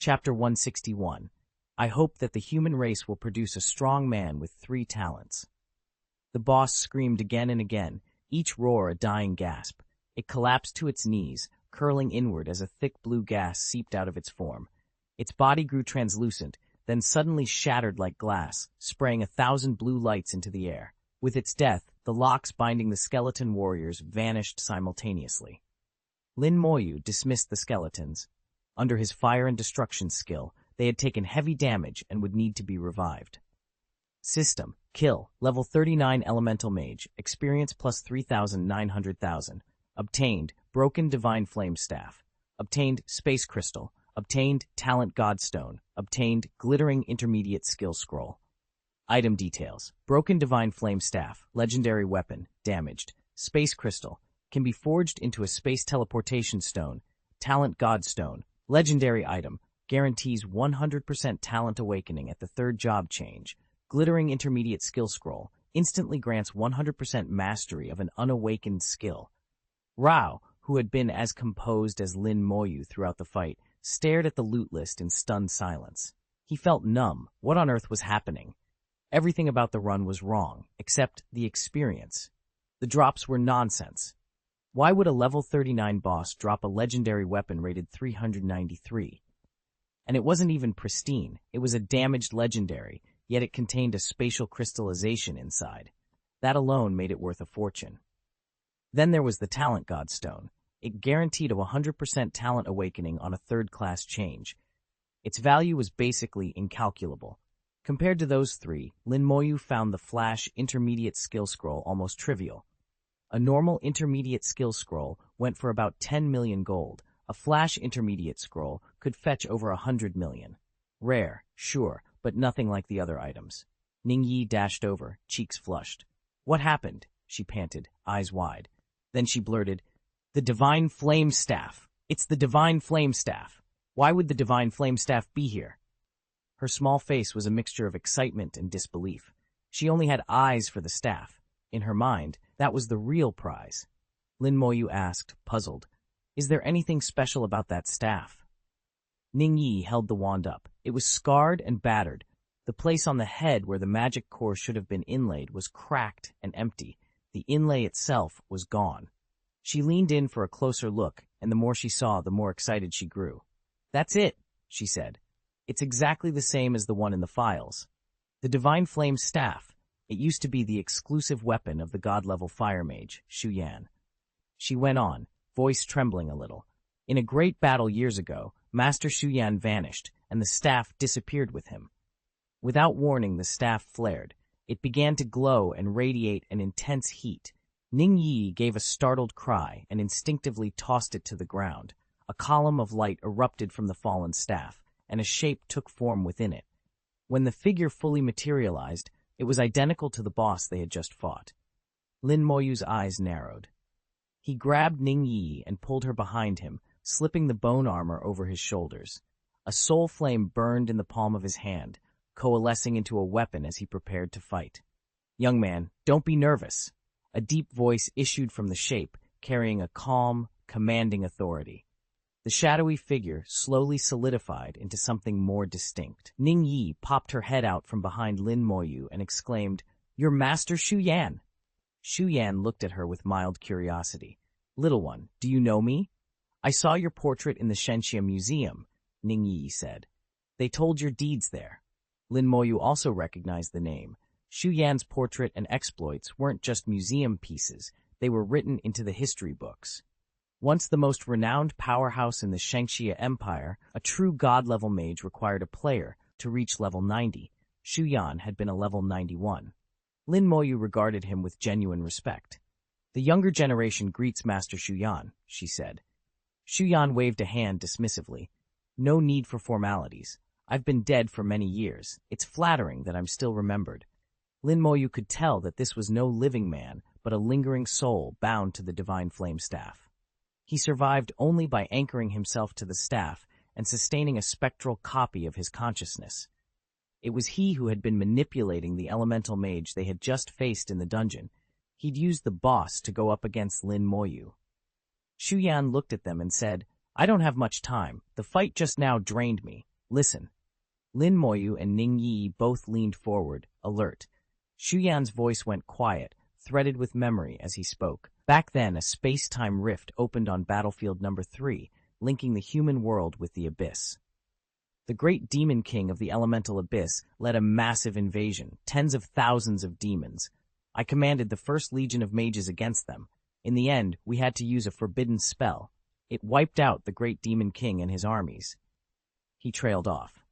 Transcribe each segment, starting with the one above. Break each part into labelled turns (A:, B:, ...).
A: Chapter 161. I hope that the human race will produce a strong man with 3 talents. The boss screamed again and again, each roar a dying gasp. It collapsed to its knees, curling inward as a thick blue gas seeped out of its form. Its body grew translucent, then suddenly shattered like glass, spraying 1,000 blue lights into the air. With its death, the locks binding the skeleton warriors vanished simultaneously. Lin Moyu dismissed the skeletons. Under his fire and destruction skill, they had taken heavy damage and would need to be revived. System: Kill, level 39 Elemental Mage, experience plus 3,900,000. Obtained, Broken Divine Flame Staff. Obtained, Space Crystal. Obtained, Talent Godstone. Obtained, Glittering Intermediate Skill Scroll. Item details: Broken Divine Flame Staff, legendary weapon, damaged. Space Crystal, can be forged into a space teleportation stone. Talent Godstone, legendary item, guarantees 100% talent awakening at the 3rd job change. Glittering Intermediate Skill Scroll, instantly grants 100% mastery of an unawakened skill. Rao, who had been as composed as Lin Moyu throughout the fight, stared at the loot list in stunned silence. He felt numb. What on earth was happening? Everything about the run was wrong, except the experience. The drops were nonsense. Why would a level 39 boss drop a legendary weapon rated 393? And it wasn't even pristine. It was a damaged legendary, yet it contained a spatial crystallization inside. That alone made it worth a fortune. Then there was the Talent Godstone. It guaranteed a 100% talent awakening on a 3rd-class change. Its value was basically incalculable. Compared to those 3, Lin Moyu found the Flash Intermediate Skill Scroll almost trivial. A normal Intermediate Skill Scroll went for about 10 million gold. A Flash Intermediate Scroll could fetch over 100 million. Rare, sure, but nothing like the other items. Ningyi dashed over, cheeks flushed. "What happened?" she panted, eyes wide. Then she blurted, "The Divine Flame Staff! It's the Divine Flame Staff! Why would the Divine Flame Staff be here?" Her small face was a mixture of excitement and disbelief. She only had eyes for the staff. In her mind, that was the real prize. Lin Moyu asked, puzzled, "Is there anything special about that staff?" Ningyi held the wand up. It was scarred and battered. The place on the head where the magic core should have been inlaid was cracked and empty. The inlay itself was gone. She leaned in for a closer look, and the more she saw, the more excited she grew. "That's it," she said. "It's exactly the same as the one in the files. The Divine Flame Staff. It used to be the exclusive weapon of the god-level fire mage, Xu Yan." She went on, voice trembling a little. "In a great battle years ago, Master Xu Yan vanished, and the staff disappeared with him. Without warning, the staff flared. It began to glow and radiate an intense heat. Ningyi gave a startled cry and instinctively tossed it to the ground. A column of light erupted from the fallen staff, and a shape took form within it. When the figure fully materialized, it was identical to the boss they had just fought. Lin Moyu's eyes narrowed. He grabbed Ningyi and pulled her behind him, slipping the bone armor over his shoulders. A soul flame burned in the palm of his hand, coalescing into a weapon as he prepared to fight. "Young man, don't be nervous." A deep voice issued from the shape, carrying a calm, commanding authority. The shadowy figure slowly solidified into something more distinct. Ningyi popped her head out from behind Lin Moyu and exclaimed, "You're Master Xu Yan!" Xu Yan looked at her with mild curiosity. "Little one, do you know me?" "I saw your portrait in the Shenxia Museum," Ningyi said. "They told your deeds there." Lin Moyu also recognized the name. Xu Yan's portrait and exploits weren't just museum pieces, they were written into the history books. Once the most renowned powerhouse in the Shenxia Empire, a true god-level mage required a player to reach level 90. Xu Yan had been a level 91. Lin Moyu regarded him with genuine respect. "The younger generation greets Master Xu Yan," she said. Xu Yan waved a hand dismissively. "No need for formalities. I've been dead for many years. It's flattering that I'm still remembered." Lin Moyu could tell that this was no living man, but a lingering soul bound to the Divine Flame Staff. He survived only by anchoring himself to the staff and sustaining a spectral copy of his consciousness. It was he who had been manipulating the elemental mage they had just faced in the dungeon. He'd used the boss to go up against Lin Moyu. Xu Yan looked at them and said, "I don't have much time. The fight just now drained me." Listen. Lin Moyu and Ning Yi both leaned forward, alert. Shu Yan's voice went quiet, threaded with memory as he spoke. Back then, a space-time rift opened on battlefield number 3, linking the human world with the abyss. The great demon king of the elemental abyss led a massive invasion, tens of thousands of demons. I commanded the first legion of mages against them. In the end, we had to use a forbidden spell. It wiped out the great demon king and his armies. He trailed off.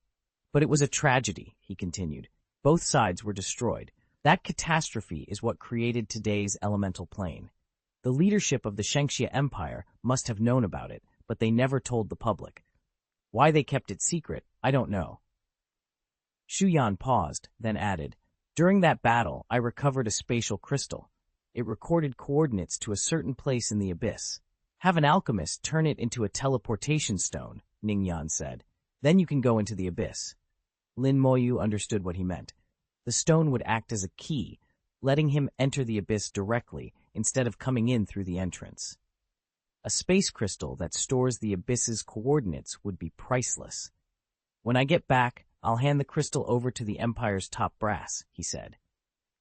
A: But it was a tragedy, he continued. Both sides were destroyed. That catastrophe is what created today's elemental plane. The leadership of the Shengxia Empire must have known about it, but they never told the public. Why they kept it secret, I don't know. Shu Yan paused, then added, During that battle, I recovered a spatial crystal. It recorded coordinates to a certain place in the abyss. Have an alchemist turn it into a teleportation stone, Ning Yan said. Then you can go into the abyss. Lin Moyu understood what he meant. The stone would act as a key, letting him enter the abyss directly instead of coming in through the entrance. A space crystal that stores the abyss's coordinates would be priceless. When I get back, I'll hand the crystal over to the Empire's top brass, he said.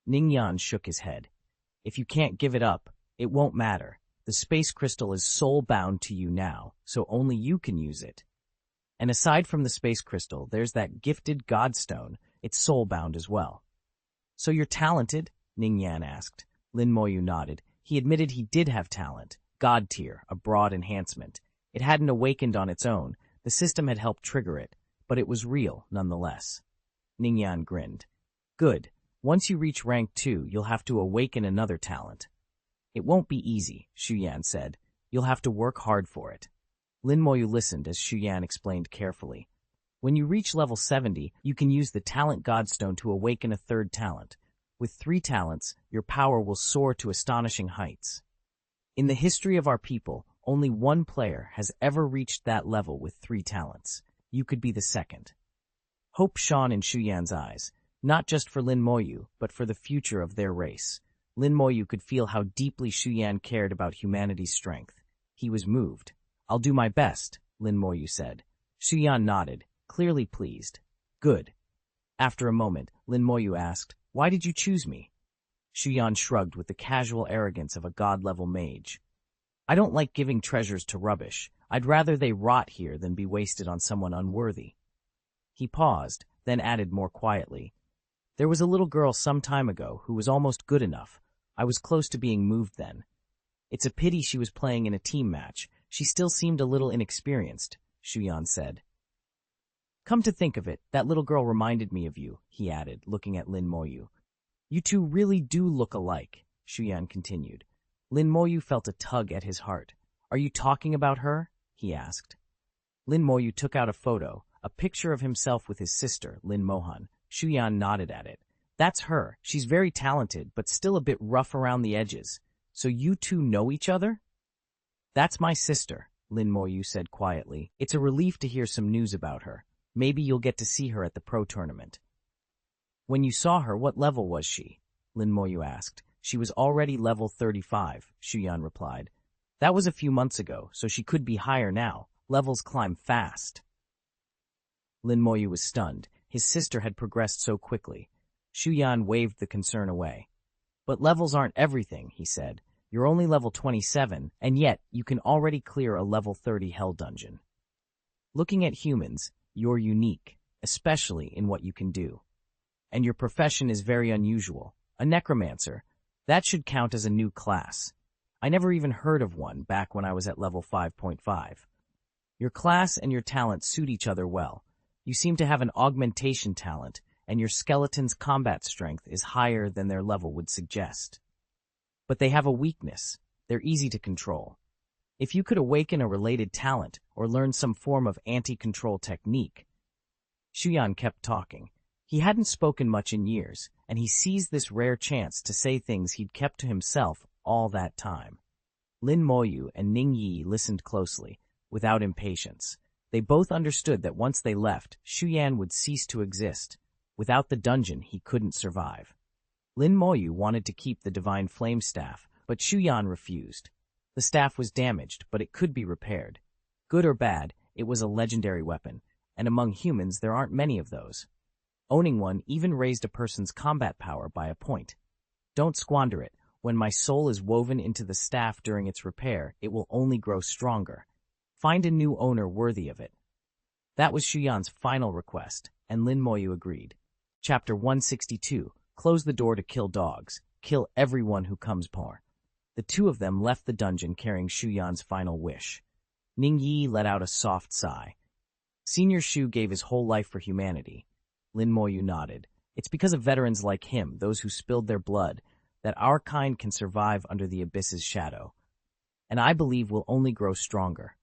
A: Ning Yan shook his head. If you can't give it up, it won't matter. The space crystal is soul-bound to you now, so only you can use it. And aside from the space crystal, there's that gifted godstone. It's soul-bound as well. So you're talented? Ning Yan asked. Lin Moyu nodded. He admitted he did have talent. God tier, a broad enhancement. It hadn't awakened on its own. The system had helped trigger it, but it was real nonetheless. Ning Yan grinned. Good. Once you reach rank 2, you'll have to awaken another talent. It won't be easy, Shu Yan said. You'll have to work hard for it. Lin Moyu listened as Shu Yan explained carefully. When you reach level 70, you can use the talent godstone to awaken a third talent. With 3 talents, your power will soar to astonishing heights. In the history of our people, only one player has ever reached that level with 3 talents. You could be the second. Hope shone in Shu Yan's eyes, not just for Lin Moyu, but for the future of their race. Lin Moyu could feel how deeply Shu Yan cared about humanity's strength. He was moved. I'll do my best, Lin Moyu said. Shu Yan nodded, clearly pleased. Good. After a moment, Lin Moyu asked, Why did you choose me? Shu Yan shrugged with the casual arrogance of a god-level mage. I don't like giving treasures to rubbish. I'd rather they rot here than be wasted on someone unworthy. He paused, then added more quietly. There was a little girl some time ago who was almost good enough. I was close to being moved then. It's a pity she was playing in a team match. She still seemed a little inexperienced, Shu Yan said. Come to think of it, that little girl reminded me of you, he added, looking at Lin Moyu. You two really do look alike, Shu Yan continued. Lin Moyu felt a tug at his heart. Are you talking about her? He asked. Lin Moyu took out a photo, a picture of himself with his sister, Lin Mohan. Shu Yan nodded at it. That's her. She's very talented, but still a bit rough around the edges. So you two know each other? That's my sister, Lin Moyu said quietly. It's a relief to hear some news about her. Maybe you'll get to see her at the pro tournament. When you saw her, what level was she? Lin Moyu asked. She was already level 35, Shu Yan replied. That was a few months ago, so she could be higher now. Levels climb fast. Lin Moyu was stunned. His sister had progressed so quickly. Shu Yan waved the concern away. But levels aren't everything, he said. You're only level 27, and yet you can already clear a level 30 hell dungeon. Looking at humans, you're unique, especially in what you can do. And your profession is very unusual. A necromancer. That should count as a new class. I never even heard of one back when I was at level 5.5. Your class and your talent suit each other well. You seem to have an augmentation talent, and your skeleton's combat strength is higher than their level would suggest. But they have a weakness. They're easy to control. If you could awaken a related talent or learn some form of anti-control technique. Shu Yan kept talking. He hadn't spoken much in years, and he seized this rare chance to say things he'd kept to himself all that time. Lin Moyu and Ning Yi listened closely, without impatience. They both understood that once they left, Shu Yan would cease to exist. Without the dungeon, he couldn't survive. Lin Moyu wanted to keep the Divine Flame Staff, but Shu Yan refused. The staff was damaged, but it could be repaired. Good or bad, it was a legendary weapon. and among humans there aren't many of those. Owning one even raised a person's combat power by a point. Don't squander it. When my soul is woven into the staff during its repair, it will only grow stronger. Find a new owner worthy of it. That was Shuyan's final request, and Lin Moyu agreed. Chapter 162. Close the door to kill dogs. Kill everyone who comes more. The two of them left the dungeon carrying Shuyan's final wish. Ning Yi let out a soft sigh. Senior Shu gave his whole life for humanity. Lin Moyu nodded. It's because of veterans like him, those who spilled their blood, that our kind can survive under the abyss's shadow. And I believe we'll only grow stronger.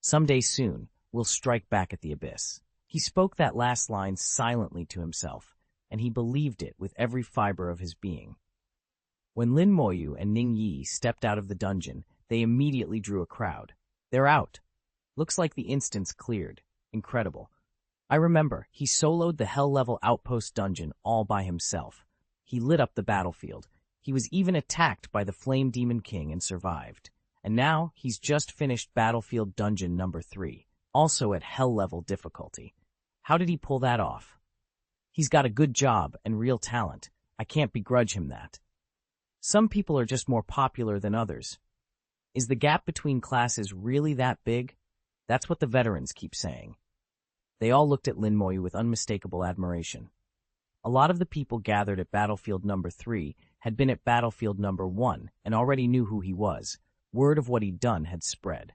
A: Someday soon, we'll strike back at the abyss. He spoke that last line silently to himself, and he believed it with every fiber of his being. When Lin Moyu and Ning Yi stepped out of the dungeon, they immediately drew a crowd. They're out. Looks like the instance cleared. Incredible. I remember, he soloed the hell-level outpost dungeon all by himself. He lit up the battlefield. He was even attacked by the Flame Demon King and survived. And now, he's just finished Battlefield Dungeon number 3, also at hell-level difficulty. How did he pull that off? He's got a good job and real talent. I can't begrudge him that. Some people are just more popular than others. Is the gap between classes really that big? That's what the veterans keep saying. They all looked at Lin Moyu with unmistakable admiration. A lot of the people gathered at Battlefield number 3 had been at Battlefield number 1 and already knew who he was. Word of what he'd done had spread.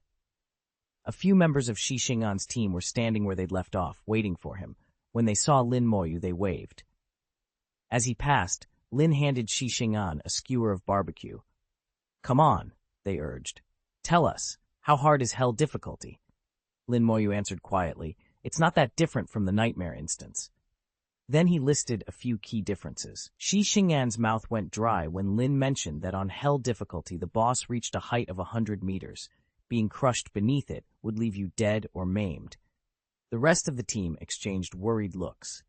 A: A few members of Shi Xing'an's team were standing where they'd left off, waiting for him. When they saw Lin Moyu, they waved. As he passed, Lin handed Shi Xing'an a skewer of barbecue. Come on, they urged. Tell us, how hard is hell difficulty? Lin Moyu answered quietly, it's not that different from the nightmare instance. Then he listed a few key differences. Shi Xing'an's mouth went dry when Lin mentioned that on hell difficulty the boss reached a height of 100 meters. Being crushed beneath it would leave you dead or maimed. The rest of the team exchanged worried looks.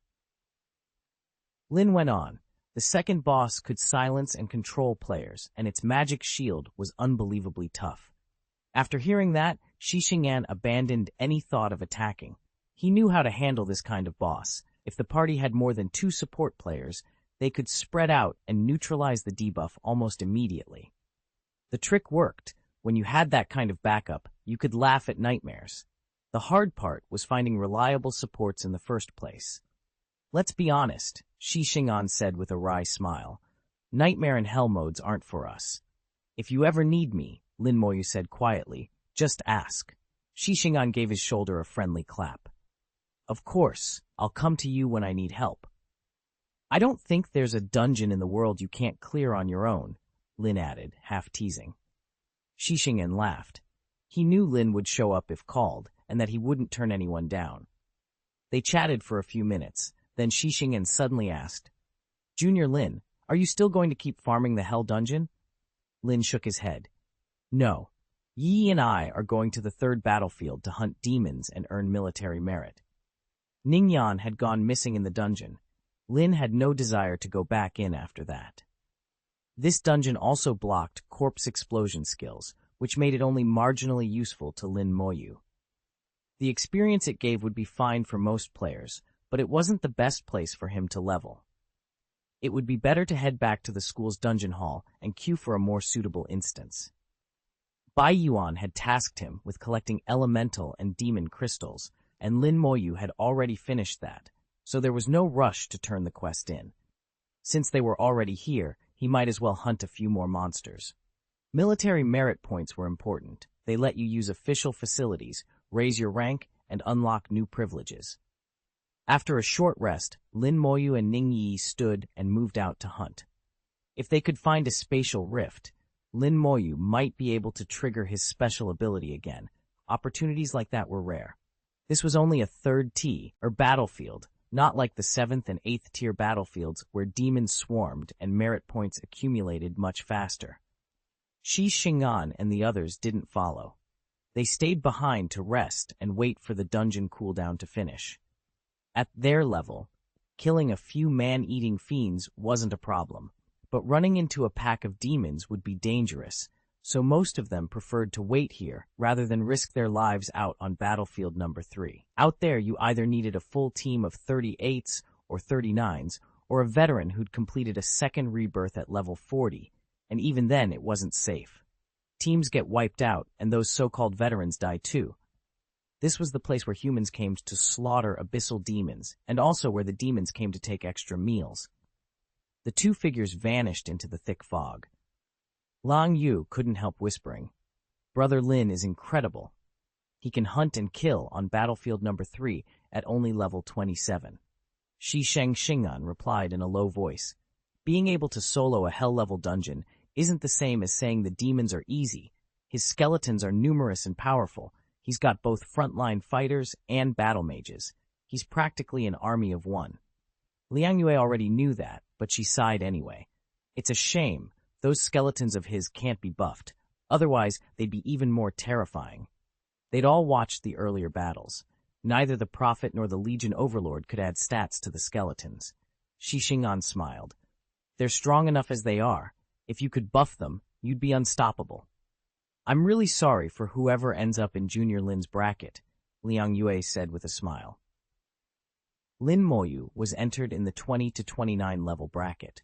A: Lin went on. The second boss could silence and control players, and its magic shield was unbelievably tough. After hearing that, Shi Xing'an abandoned any thought of attacking. He knew how to handle this kind of boss. If the party had more than 2 support players, they could spread out and neutralize the debuff almost immediately. The trick worked. When you had that kind of backup, you could laugh at nightmares. The hard part was finding reliable supports in the first place. Let's be honest, Shi Xing'an said with a wry smile. Nightmare and hell modes aren't for us. If you ever need me, Lin Moyu said quietly, just ask. Shi Xing'an gave his shoulder a friendly clap. Of course, I'll come to you when I need help. I don't think there's a dungeon in the world you can't clear on your own, Lin added, half teasing. Shi Xing'an laughed. He knew Lin would show up if called, and that he wouldn't turn anyone down. They chatted for a few minutes, then Shi Xing'an suddenly asked, Junior Lin, are you still going to keep farming the hell dungeon? Lin shook his head. No. Yi and I are going to the 3rd battlefield to hunt demons and earn military merit. Ningyan had gone missing in the dungeon. Lin had no desire to go back in after that. This dungeon also blocked corpse explosion skills, which made it only marginally useful to Lin Moyu. The experience it gave would be fine for most players, but it wasn't the best place for him to level. It would be better to head back to the school's dungeon hall and queue for a more suitable instance. Bai Yuan had tasked him with collecting elemental and demon crystals, and Lin Moyu had already finished that, so there was no rush to turn the quest in. Since they were already here, he might as well hunt a few more monsters. Military merit points were important. They let you use official facilities, raise your rank, and unlock new privileges. After a short rest, Lin Moyu and Ning Yi stood and moved out to hunt. If they could find a spatial rift, Lin Moyu might be able to trigger his special ability again. Opportunities like that were rare. This was only a 3rd T, or battlefield, not like the 7th and 8th tier battlefields where demons swarmed and merit points accumulated much faster. Shi Xing'an and the others didn't follow. They stayed behind to rest and wait for the dungeon cooldown to finish. At their level, killing a few man-eating fiends wasn't a problem, but running into a pack of demons would be dangerous. so most of them preferred to wait here rather than risk their lives out on battlefield number 3. Out there, you either needed a full team of 38s or 39s, or a veteran who'd completed a second rebirth at level 40, and even then it wasn't safe. Teams get wiped out, and those so-called veterans die too. This was the place where humans came to slaughter abyssal demons, and also where the demons came to take extra meals. The two figures vanished into the thick fog. Lang Yu couldn't help whispering, "Brother Lin is incredible. He can hunt and kill on battlefield number 3 at only level 27. Shi Sheng Xing'an replied in a low voice, "Being able to solo a hell-level dungeon isn't the same as saying the demons are easy. His skeletons are numerous and powerful. He's got both frontline fighters and battle mages. He's practically an army of one." Liang Yue already knew that, but she sighed anyway. It's a shame. Those skeletons of his can't be buffed. Otherwise, they'd be even more terrifying. They'd all watched the earlier battles. Neither the Prophet nor the Legion Overlord could add stats to the skeletons. Shi Xing'an smiled. "They're strong enough as they are. If you could buff them, you'd be unstoppable." "I'm really sorry for whoever ends up in Junior Lin's bracket," Liang Yue said with a smile. Lin Moyu was entered in the 20 to 29 level bracket.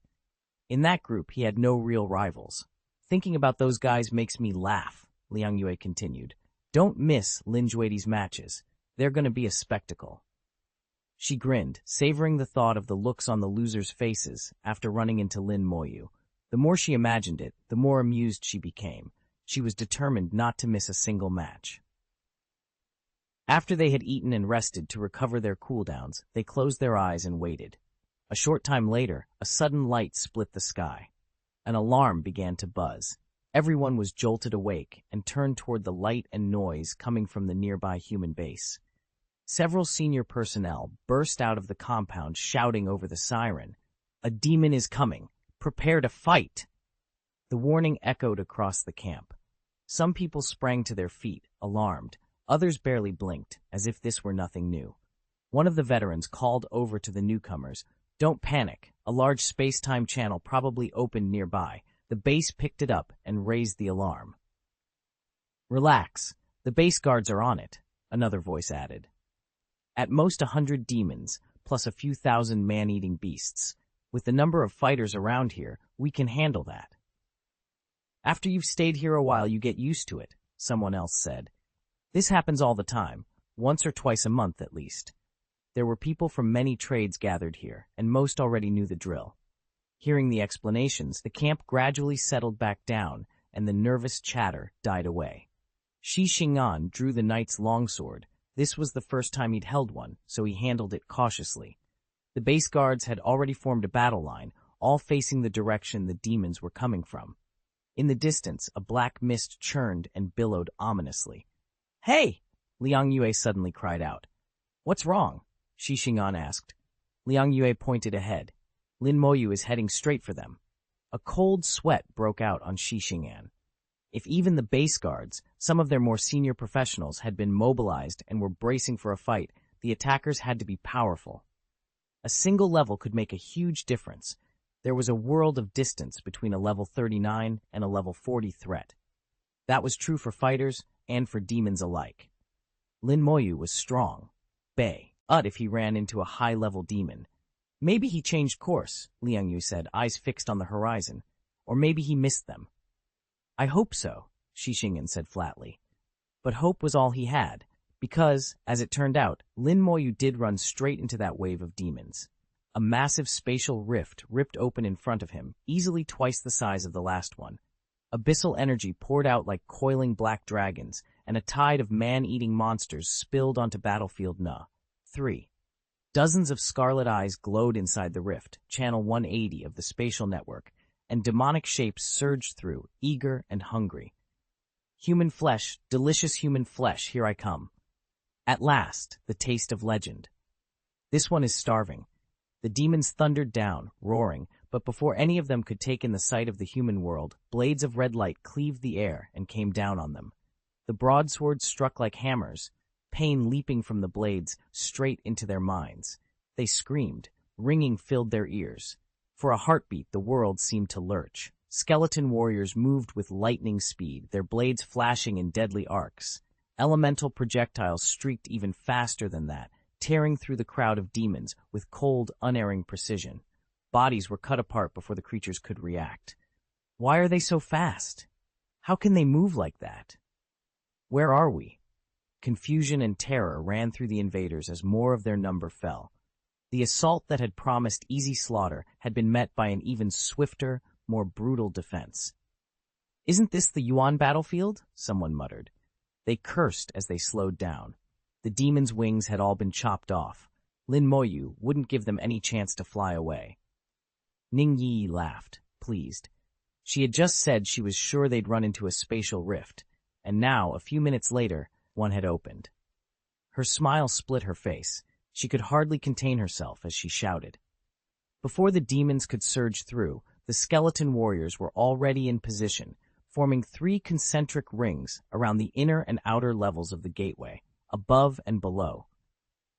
A: In that group, he had no real rivals. "Thinking about those guys makes me laugh," Liang Yue continued. "Don't miss Lin Juede's matches. They're going to be a spectacle." She grinned, savoring the thought of the looks on the losers' faces after running into Lin Moyu. The more she imagined it, the more amused she became. She was determined not to miss a single match. After they had eaten and rested to recover their cooldowns, they closed their eyes and waited. A short time later, a sudden light split the sky. An alarm began to buzz. Everyone was jolted awake and turned toward the light and noise coming from the nearby human base. Several senior personnel burst out of the compound shouting over the siren, "A demon is coming! Prepare to fight!" The warning echoed across the camp. Some people sprang to their feet, alarmed. Others barely blinked, as if this were nothing new. One of the veterans called over to the newcomers, "Don't panic. A large space-time channel probably opened nearby." The base picked it up and raised the alarm. "Relax. The base guards are on it," another voice added. "At most 100 demons, plus a few thousand man-eating beasts. With the number of fighters around here, we can handle that." "After you've stayed here a while, you get used to it," someone else said. "This happens all the time, once or twice a month at least." There were people from many trades gathered here, and most already knew the drill. Hearing the explanations, the camp gradually settled back down, and the nervous chatter died away. Shi Xing'an drew the knight's longsword. This was the first time he'd held one, so he handled it cautiously. The base guards had already formed a battle line, all facing the direction the demons were coming from. In the distance, a black mist churned and billowed ominously. "Hey!" Liang Yue suddenly cried out. "What's wrong?" Shi Xing'an asked. Liang Yue pointed ahead. Lin Moyu is heading straight for them. A cold sweat broke out on Shi Xing'an. If even the base guards, some of their more senior professionals, had been mobilized and were bracing for a fight, the attackers had to be powerful. A single level could make a huge difference. There was a world of distance between a level 39 and a level 40 threat. That was true for fighters and for demons alike. Lin Moyu was strong. If he ran into a high-level demon. Maybe he changed course, Liang Yu said, eyes fixed on the horizon. Or maybe he missed them. "I hope so," Shi Xing'an said flatly. But hope was all he had, because, as it turned out, Lin Moyu did run straight into that wave of demons. A massive spatial rift ripped open in front of him, easily twice the size of the last one. Abyssal energy poured out like coiling black dragons, and a tide of man-eating monsters spilled onto battlefield No. 3. Dozens of scarlet eyes glowed inside the rift, channel 180 of the spatial network, and demonic shapes surged through, eager and hungry. "Human flesh, delicious human flesh, here I come. At last, the taste of legend. This one is starving." The demons thundered down, roaring, but before any of them could take in the sight of the human world, blades of red light cleaved the air and came down on them. The broadswords struck like hammers, pain leaping from the blades straight into their minds. They screamed, ringing filled their ears. For a heartbeat, the world seemed to lurch. Skeleton warriors moved with lightning speed, their blades flashing in deadly arcs. Elemental projectiles streaked even faster than that, tearing through the crowd of demons with cold, unerring precision. Bodies were cut apart before the creatures could react. Why are they so fast? How can they move like that? Where are we? Confusion and terror ran through the invaders as more of their number fell. The assault that had promised easy slaughter had been met by an even swifter, more brutal defense. "Isn't this the Yuan battlefield?" someone muttered. They cursed as they slowed down. The demons' wings had all been chopped off. Lin Moyu wouldn't give them any chance to fly away. Ning Yi laughed, pleased. She had just said she was sure they'd run into a spatial rift, and now, a few minutes later, one had opened. Her smile split her face. She could hardly contain herself as she shouted. Before the demons could surge through, the skeleton warriors were already in position, forming 3 concentric rings around the inner and outer levels of the gateway, above and below.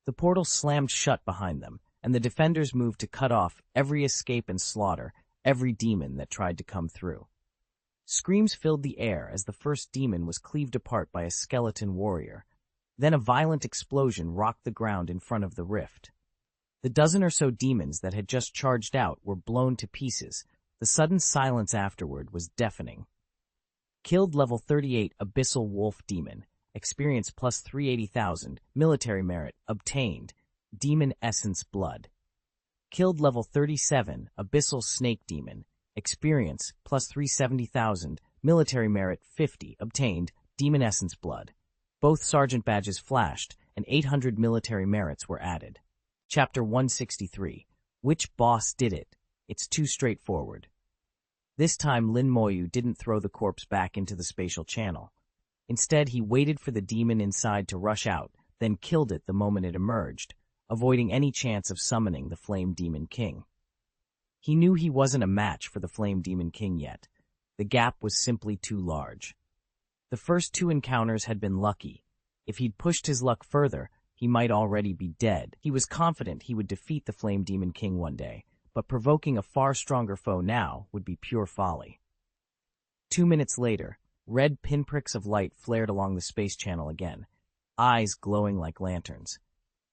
A: The portal slammed shut behind them, and the defenders moved to cut off every escape and slaughter every demon that tried to come through. Screams filled the air as the first demon was cleaved apart by a skeleton warrior. Then a violent explosion rocked the ground in front of the rift. The dozen or so demons that had just charged out were blown to pieces. The sudden silence afterward was deafening. Killed level 38 Abyssal Wolf Demon. Experience plus 380,000. Military merit. Obtained. Demon Essence Blood. Killed level 37 Abyssal Snake Demon. Experience plus 370,000. Military merit 50. Obtained. Demon Essence Blood. Both sergeant badges flashed, and 800 military merits were added. Chapter 163. Which boss did it? It's too straightforward. This time Lin Moyu didn't throw the corpse back into the spatial channel. Instead, he waited for the demon inside to rush out, then killed it the moment it emerged, avoiding any chance of summoning the Flame Demon King. He knew he wasn't a match for the Flame Demon King yet. The gap was simply too large. The first 2 encounters had been lucky. If he'd pushed his luck further, he might already be dead. He was confident he would defeat the Flame Demon King one day, but provoking a far stronger foe now would be pure folly. 2 minutes later, red pinpricks of light flared along the space channel again, eyes glowing like lanterns.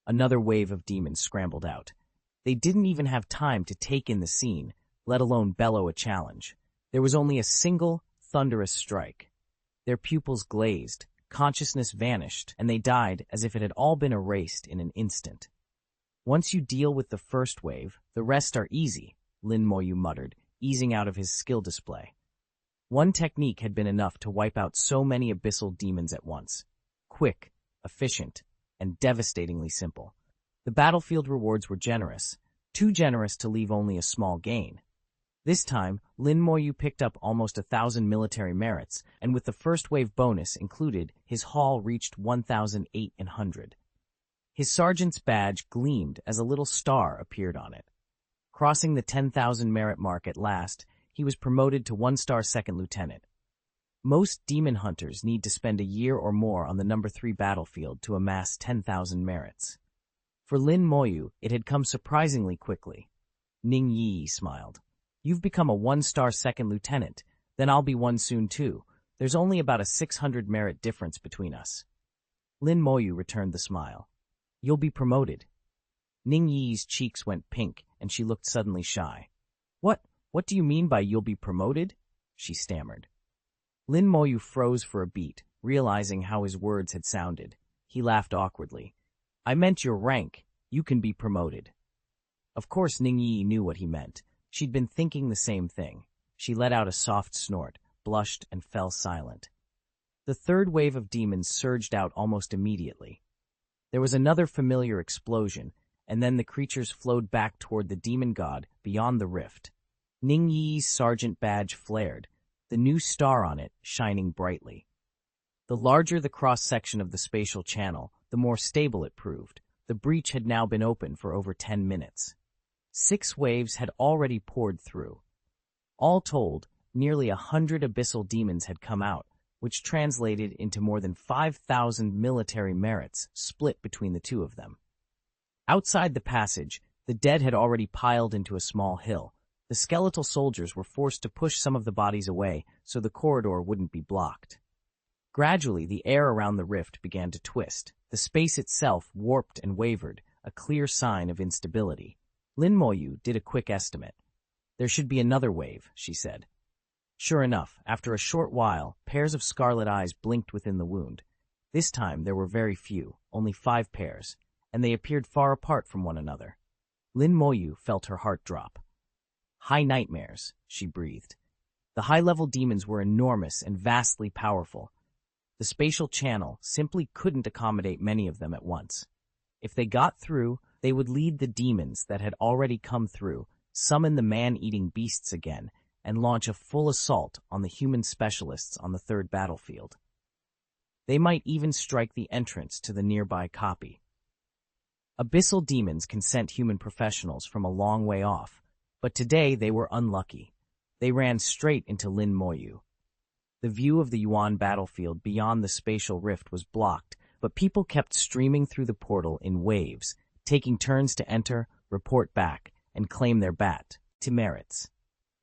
A: Another wave of demons scrambled out. They didn't even have time to take in the scene, let alone bellow a challenge. There was only a single, thunderous strike. Their pupils glazed, consciousness vanished, and they died as if it had all been erased in an instant. "Once you deal with the first wave, the rest are easy," Lin Moyu muttered, easing out of his skill display. One technique had been enough to wipe out so many abyssal demons at once. Quick, efficient, and devastatingly simple. The battlefield rewards were generous, too generous to leave only a small gain. This time, Lin Moyu picked up almost 1,000 military merits, and with the first wave bonus included, his haul reached 1,800. His sergeant's badge gleamed as a little star appeared on it. Crossing the 10,000 merit mark at last, he was promoted to 1-star second lieutenant. Most demon hunters need to spend a year or more on the number 3 battlefield to amass 10,000 merits. For Lin Moyu, it had come surprisingly quickly. Ning Yi smiled. "You've become a 1-star second lieutenant, then I'll be one soon too. There's only about a 600 merit difference between us." Lin Moyu returned the smile. "You'll be promoted." Ning Yi's cheeks went pink, and she looked suddenly shy. What do you mean by you'll be promoted?" she stammered. Lin Moyu froze for a beat, realizing how his words had sounded. He laughed awkwardly. "I meant your rank. You can be promoted." Of course Ning Yi knew what he meant. She'd been thinking the same thing. She let out a soft snort, blushed, and fell silent. The third wave of demons surged out almost immediately. There was another familiar explosion, and then the creatures flowed back toward the demon god beyond the rift. Ning Yi's sergeant badge flared, the new star on it shining brightly. The larger the cross-section of the spatial channel, the more stable it proved. The breach had now been open for over 10 minutes. 6 waves had already poured through. All told, nearly 100 abyssal demons had come out, which translated into more than 5,000 military merits split between the 2 of them. Outside the passage, the dead had already piled into a small hill, The skeletal soldiers were forced to push some of the bodies away so the corridor wouldn't be blocked. Gradually, the air around the rift began to twist. The space itself warped and wavered, a clear sign of instability. Lin Moyu did a quick estimate. There should be another wave, she said. Sure enough, after a short while, pairs of scarlet eyes blinked within the wound. This time there were very few, only 5 pairs, and they appeared far apart from one another. Lin Moyu felt her heart drop. High nightmares, she breathed. The high-level demons were enormous and vastly powerful. The spatial channel simply couldn't accommodate many of them at once. If they got through, they would lead the demons that had already come through, summon the man-eating beasts again, and launch a full assault on the human specialists on the third battlefield. They might even strike the entrance to the nearby copy. Abyssal demons can scent human professionals from a long way off, but today they were unlucky. They ran straight into Lin Moyu. The view of the Yuan battlefield beyond the spatial rift was blocked, but people kept streaming through the portal in waves, taking turns to enter, report back, and claim their merits.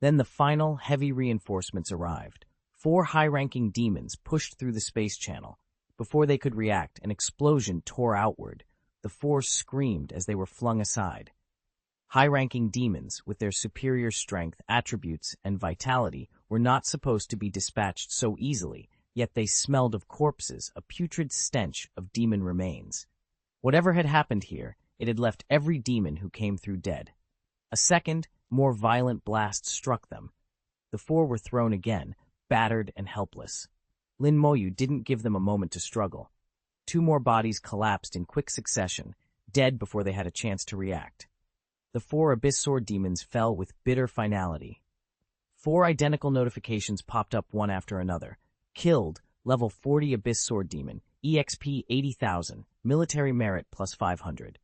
A: Then the final, heavy reinforcements arrived. 4 high-ranking demons pushed through the space channel. Before they could react, an explosion tore outward. The 4 screamed as they were flung aside. High-ranking demons, with their superior strength, attributes, and vitality, were not supposed to be dispatched so easily, yet they smelled of corpses, a putrid stench of demon remains. Whatever had happened here, it had left every demon who came through dead. A second, more violent blast struck them. The 4 were thrown again, battered and helpless. Lin Moyu didn't give them a moment to struggle. 2 more bodies collapsed in quick succession, dead before they had a chance to react. The 4 Abyss Sword demons fell with bitter finality. 4 identical notifications popped up one after another. Killed, level 40 Abyss Sword Demon, EXP 80,000, military merit plus 500.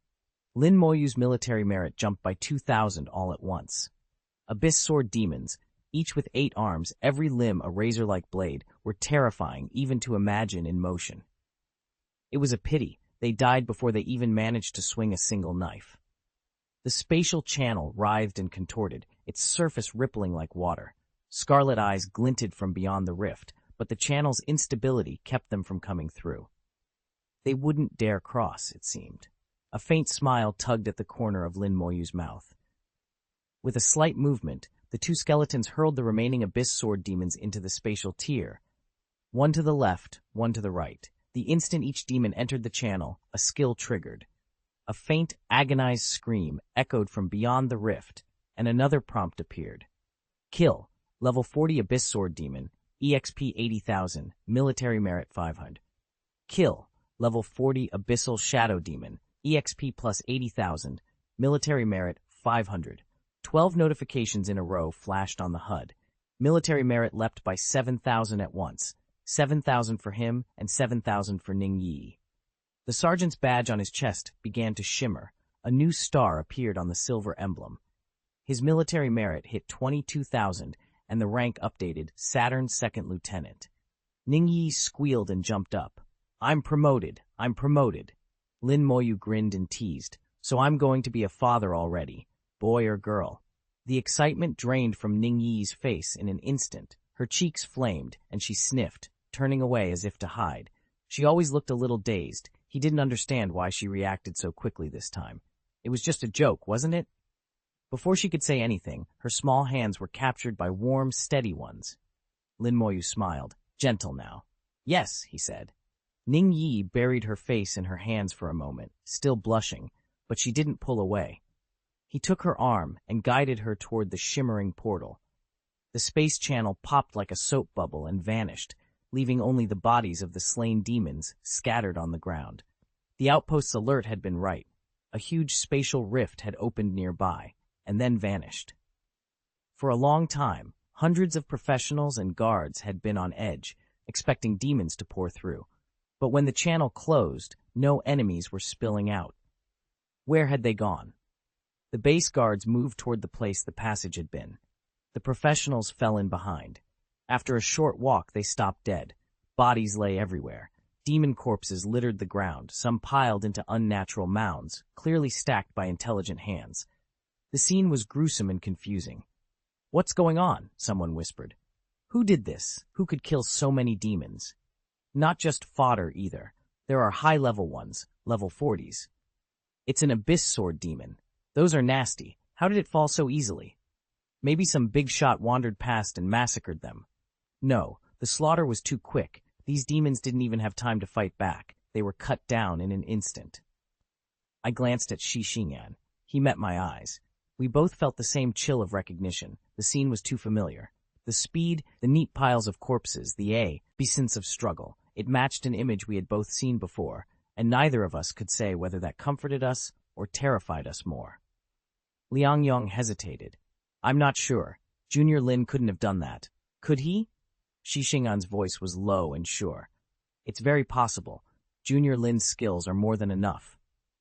A: Lin Moyu's military merit jumped by 2,000 all at once. Abyss Sword demons, each with 8 arms, every limb a razor-like blade, were terrifying even to imagine in motion. It was a pity they died before they even managed to swing a single knife. The spatial channel writhed and contorted, its surface rippling like water. Scarlet eyes glinted from beyond the rift, but the channel's instability kept them from coming through. They wouldn't dare cross, it seemed. A faint smile tugged at the corner of Lin Moyu's mouth. With a slight movement, the 2 skeletons hurled the remaining Abyss Sword demons into the spatial tier. One to the left, one to the right. The instant each demon entered the channel, a skill triggered. A faint, agonized scream echoed from beyond the rift, and another prompt appeared. Kill, level 40 Abyss Sword Demon, EXP 80,000, military merit 500. Kill, level 40 Abyssal Shadow Demon, EXP plus 80,000, military merit 500. 12 notifications in a row flashed on the HUD. Military merit leapt by 7,000 at once, 7,000 for him and 7,000 for Ning Yi. The sergeant's badge on his chest began to shimmer. A new star appeared on the silver emblem. His military merit hit 22,000, and the rank updated Saturn's 2nd Lieutenant. Ning Yi squealed and jumped up. I'm promoted. Lin Moyu grinned and teased. So I'm going to be a father already, boy or girl. The excitement drained from Ning Yi's face in an instant. Her cheeks flamed, and she sniffed, turning away as if to hide. She always looked a little dazed. He didn't understand why she reacted so quickly this time. It was just a joke, wasn't it? Before she could say anything, her small hands were captured by warm, steady ones. Lin Moyu smiled. Gentle now. Yes, he said. Ning Yi buried her face in her hands for a moment, still blushing, but she didn't pull away. He took her arm and guided her toward the shimmering portal. The space channel popped like a soap bubble and vanished, leaving only the bodies of the slain demons scattered on the ground. The outpost's alert had been right. A huge spatial rift had opened nearby, and then vanished. For a long time, hundreds of professionals and guards had been on edge, expecting demons to pour through. But when the channel closed, no enemies were spilling out. Where had they gone? The base guards moved toward the place the passage had been. The professionals fell in behind. After a short walk, they stopped dead. Bodies lay everywhere. Demon corpses littered the ground, some piled into unnatural mounds, clearly stacked by intelligent hands. The scene was gruesome and confusing. What's going on? Someone whispered. Who did this? Who could kill so many demons? Not just fodder either. There are high-level ones, level 40s. It's an abyss sword demon. Those are nasty. How did it fall so easily? Maybe some big shot wandered past and massacred them. No, the slaughter was too quick. These demons didn't even have time to fight back. They were cut down in an instant. I glanced at Xingyan. He met my eyes. We both felt the same chill of recognition. The scene was too familiar. The speed, the neat piles of corpses, the sense of struggle. It matched an image we had both seen before, and neither of us could say whether that comforted us or terrified us more. Liang Yong hesitated. I'm not sure. Junior Lin couldn't have done that. Could he? Xingyan's voice was low and sure. It's very possible. Junior Lin's skills are more than enough.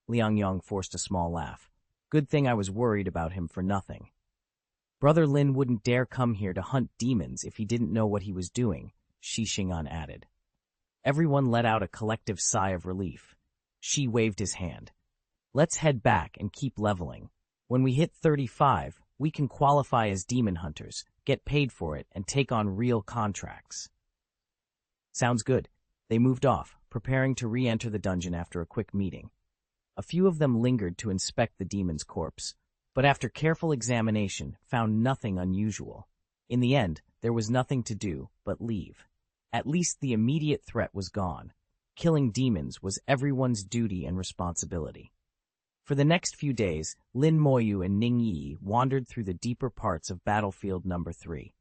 A: Liang Yong forced a small laugh. Good thing I was worried about him for nothing. Brother Lin wouldn't dare come here to hunt demons if he didn't know what he was doing, Xingyan added. Everyone let out a collective sigh of relief. Shi waved his hand. Let's head back and keep leveling. When we hit 35, we can qualify as demon hunters, get paid for it, and take on real contracts. Sounds good. They moved off, preparing to re-enter the dungeon after a quick meeting. A few of them lingered to inspect the demon's corpse, but after careful examination, found nothing unusual. In the end, there was nothing to do but leave. At least the immediate threat was gone. Killing demons was everyone's duty and responsibility. For the next few days, Lin Moyu and Ning Yi wandered through the deeper parts of Battlefield No. 3.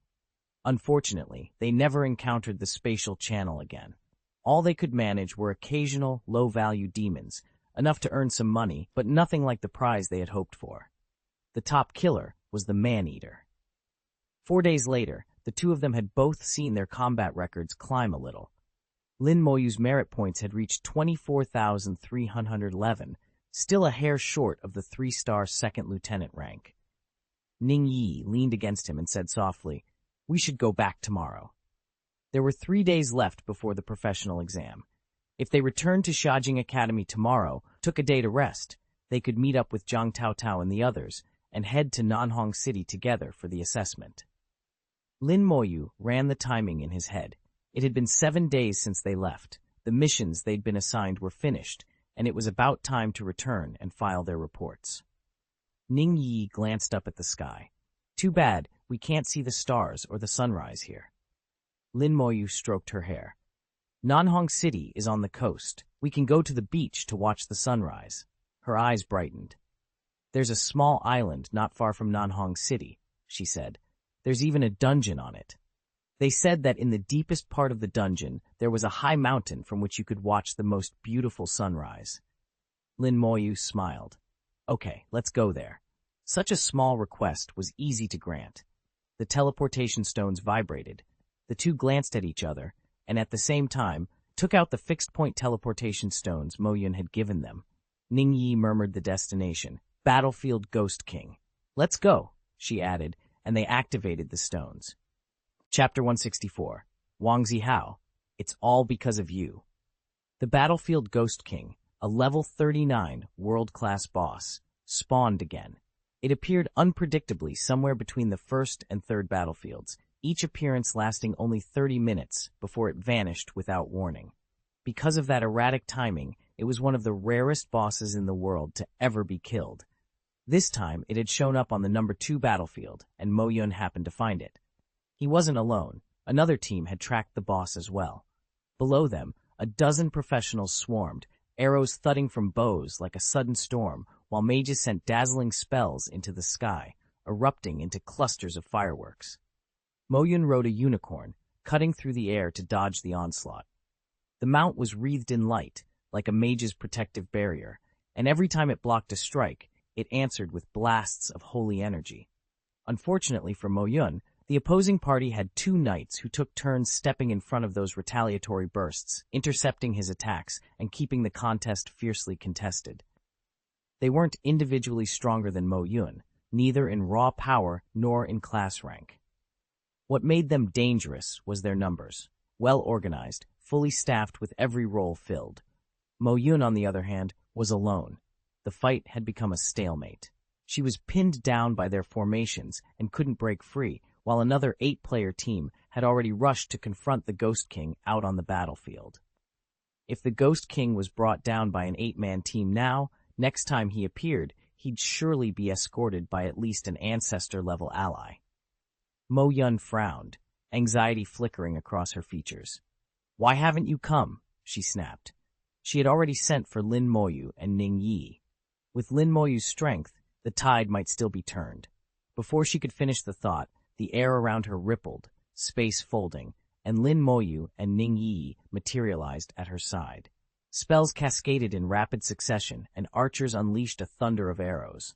A: Unfortunately, they never encountered the spatial channel again. All they could manage were occasional, low-value demons, enough to earn some money, but nothing like the prize they had hoped for. The top killer was the Man-Eater. 4 days later, the two of them had both seen their combat records climb a little. Lin Moyu's merit points had reached 24,311, still a hair short of the 3-star second lieutenant rank. Ning Yi leaned against him and said softly, "We should go back tomorrow." There were 3 days left before the professional exam. If they returned to Shajing Academy tomorrow, took a day to rest, they could meet up with Zhang Taotao and the others, and head to Nanhong City together for the assessment. Lin Moyu ran the timing in his head. It had been 7 days since they left. The missions they'd been assigned were finished, and it was about time to return and file their reports. Ning Yi glanced up at the sky. Too bad, we can't see the stars or the sunrise here. Lin Moyu stroked her hair. Nanhong City is on the coast. We can go to the beach to watch the sunrise. Her eyes brightened. There's a small island not far from Nanhong City, she said. There's even a dungeon on it. They said that in the deepest part of the dungeon, there was a high mountain from which you could watch the most beautiful sunrise. Lin Moyu smiled. Okay, let's go there. Such a small request was easy to grant. The teleportation stones vibrated. The two glanced at each other, and at the same time, took out the fixed-point teleportation stones Mo Yun had given them. Ning Yi murmured the destination, Battlefield Ghost King. Let's go, she added, and they activated the stones. Chapter 164, Wang Zihao, It's All Because of You. The Battlefield Ghost King, a level 39 world-class boss, spawned again. It appeared unpredictably somewhere between the first and third battlefields, each appearance lasting only 30 minutes before it vanished without warning. Because of that erratic timing, it was one of the rarest bosses in the world to ever be killed. This time, it had shown up on the No. 2 battlefield, and Mo Yun happened to find it. He wasn't alone. Another team had tracked the boss as well. Below them, a dozen professionals swarmed, arrows thudding from bows like a sudden storm, while mages sent dazzling spells into the sky, erupting into clusters of fireworks. Mo Yun rode a unicorn, cutting through the air to dodge the onslaught. The mount was wreathed in light, like a mage's protective barrier, and every time it blocked a strike, it answered with blasts of holy energy. Unfortunately for Mo Yun, the opposing party had 2 knights who took turns stepping in front of those retaliatory bursts, intercepting his attacks and keeping the contest fiercely contested. They weren't individually stronger than Mo Yun, neither in raw power nor in class rank. What made them dangerous was their numbers, well organized, fully staffed with every role filled. Mo Yun, on the other hand, was alone. The fight had become a stalemate. She was pinned down by their formations and couldn't break free, while another 8-player team had already rushed to confront the Ghost King out on the battlefield. If the Ghost King was brought down by an 8-man team now, next time he appeared, he'd surely be escorted by at least an ancestor-level ally. Mo Yun frowned, anxiety flickering across her features. "Why haven't you come?" she snapped. She had already sent for Lin Moyu and Ning Yi. With Lin Moyu's strength, the tide might still be turned. Before she could finish the thought, the air around her rippled, space folding, and Lin Moyu and Ning Yi materialized at her side. Spells cascaded in rapid succession, and archers unleashed a thunder of arrows.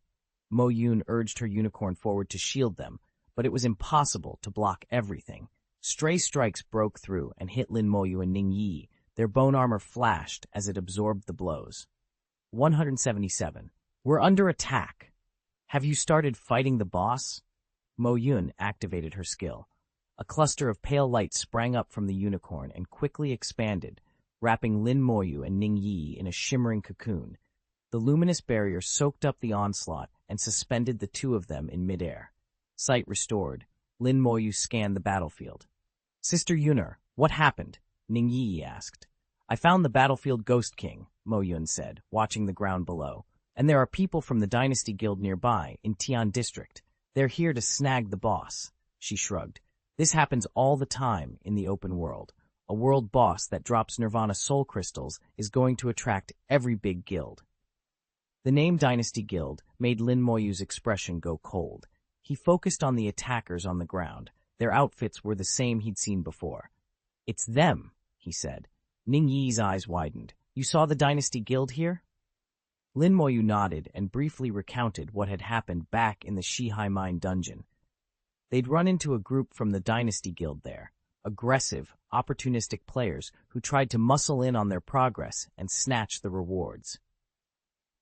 A: Mo Yun urged her unicorn forward to shield them, but it was impossible to block everything. Stray strikes broke through and hit Lin Moyu and Ning Yi. Their bone armor flashed as it absorbed the blows. 177. "We're under attack. Have you started fighting the boss?" Mo Yun activated her skill. A cluster of pale light sprang up from the unicorn and quickly expanded, wrapping Lin Moyu and Ning Yi in a shimmering cocoon. The luminous barrier soaked up the onslaught and suspended the two of them in midair. Sight restored, Lin Moyu scanned the battlefield. "Sister Yun'er, what happened?" Ning Yi asked. "I found the battlefield Ghost King," Mo Yun said, watching the ground below. "And there are people from the Dynasty Guild nearby, in Tian District. They're here to snag the boss." She shrugged. "This happens all the time in the open world. A world boss that drops Nirvana soul crystals is going to attract every big guild." The name Dynasty Guild made Lin Moyu's expression go cold. He focused on the attackers on the ground. Their outfits were the same he'd seen before. "It's them," he said. Ning Yi's eyes widened. "You saw the Dynasty Guild here?" Lin Moyu nodded and briefly recounted what had happened back in the Shihai Mine dungeon. They'd run into a group from the Dynasty Guild there, aggressive, opportunistic players who tried to muscle in on their progress and snatch the rewards.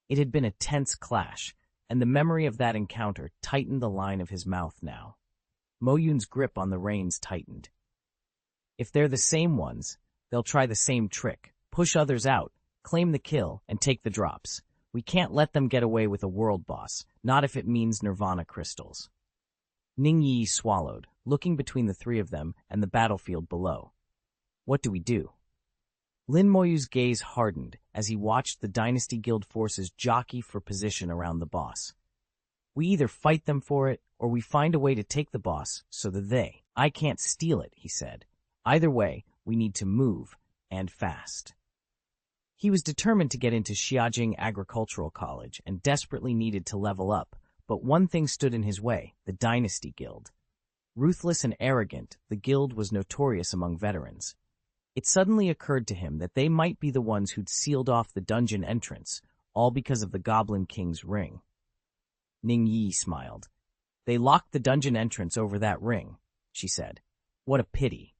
A: It had been a tense clash, and the memory of that encounter tightened the line of his mouth now. Mo Yun's grip on the reins tightened. "If they're the same ones, they'll try the same trick, push others out, claim the kill, and take the drops. We can't let them get away with a world boss, not if it means Nirvana crystals." Ning Yi swallowed, looking between the three of them and the battlefield below. "What do we do?" Lin Moyu's gaze hardened as he watched the Dynasty Guild forces jockey for position around the boss. "We either fight them for it, or we find a way to take the boss so that I can't steal it," he said. "Either way, we need to move, and fast." He was determined to get into Xiajing Agricultural College and desperately needed to level up, but one thing stood in his way, the Dynasty Guild. Ruthless and arrogant, the guild was notorious among veterans. It suddenly occurred to him that they might be the ones who'd sealed off the dungeon entrance, all because of the Goblin King's ring. Ning Yi smiled. "They locked the dungeon entrance over that ring," she said. "What a pity."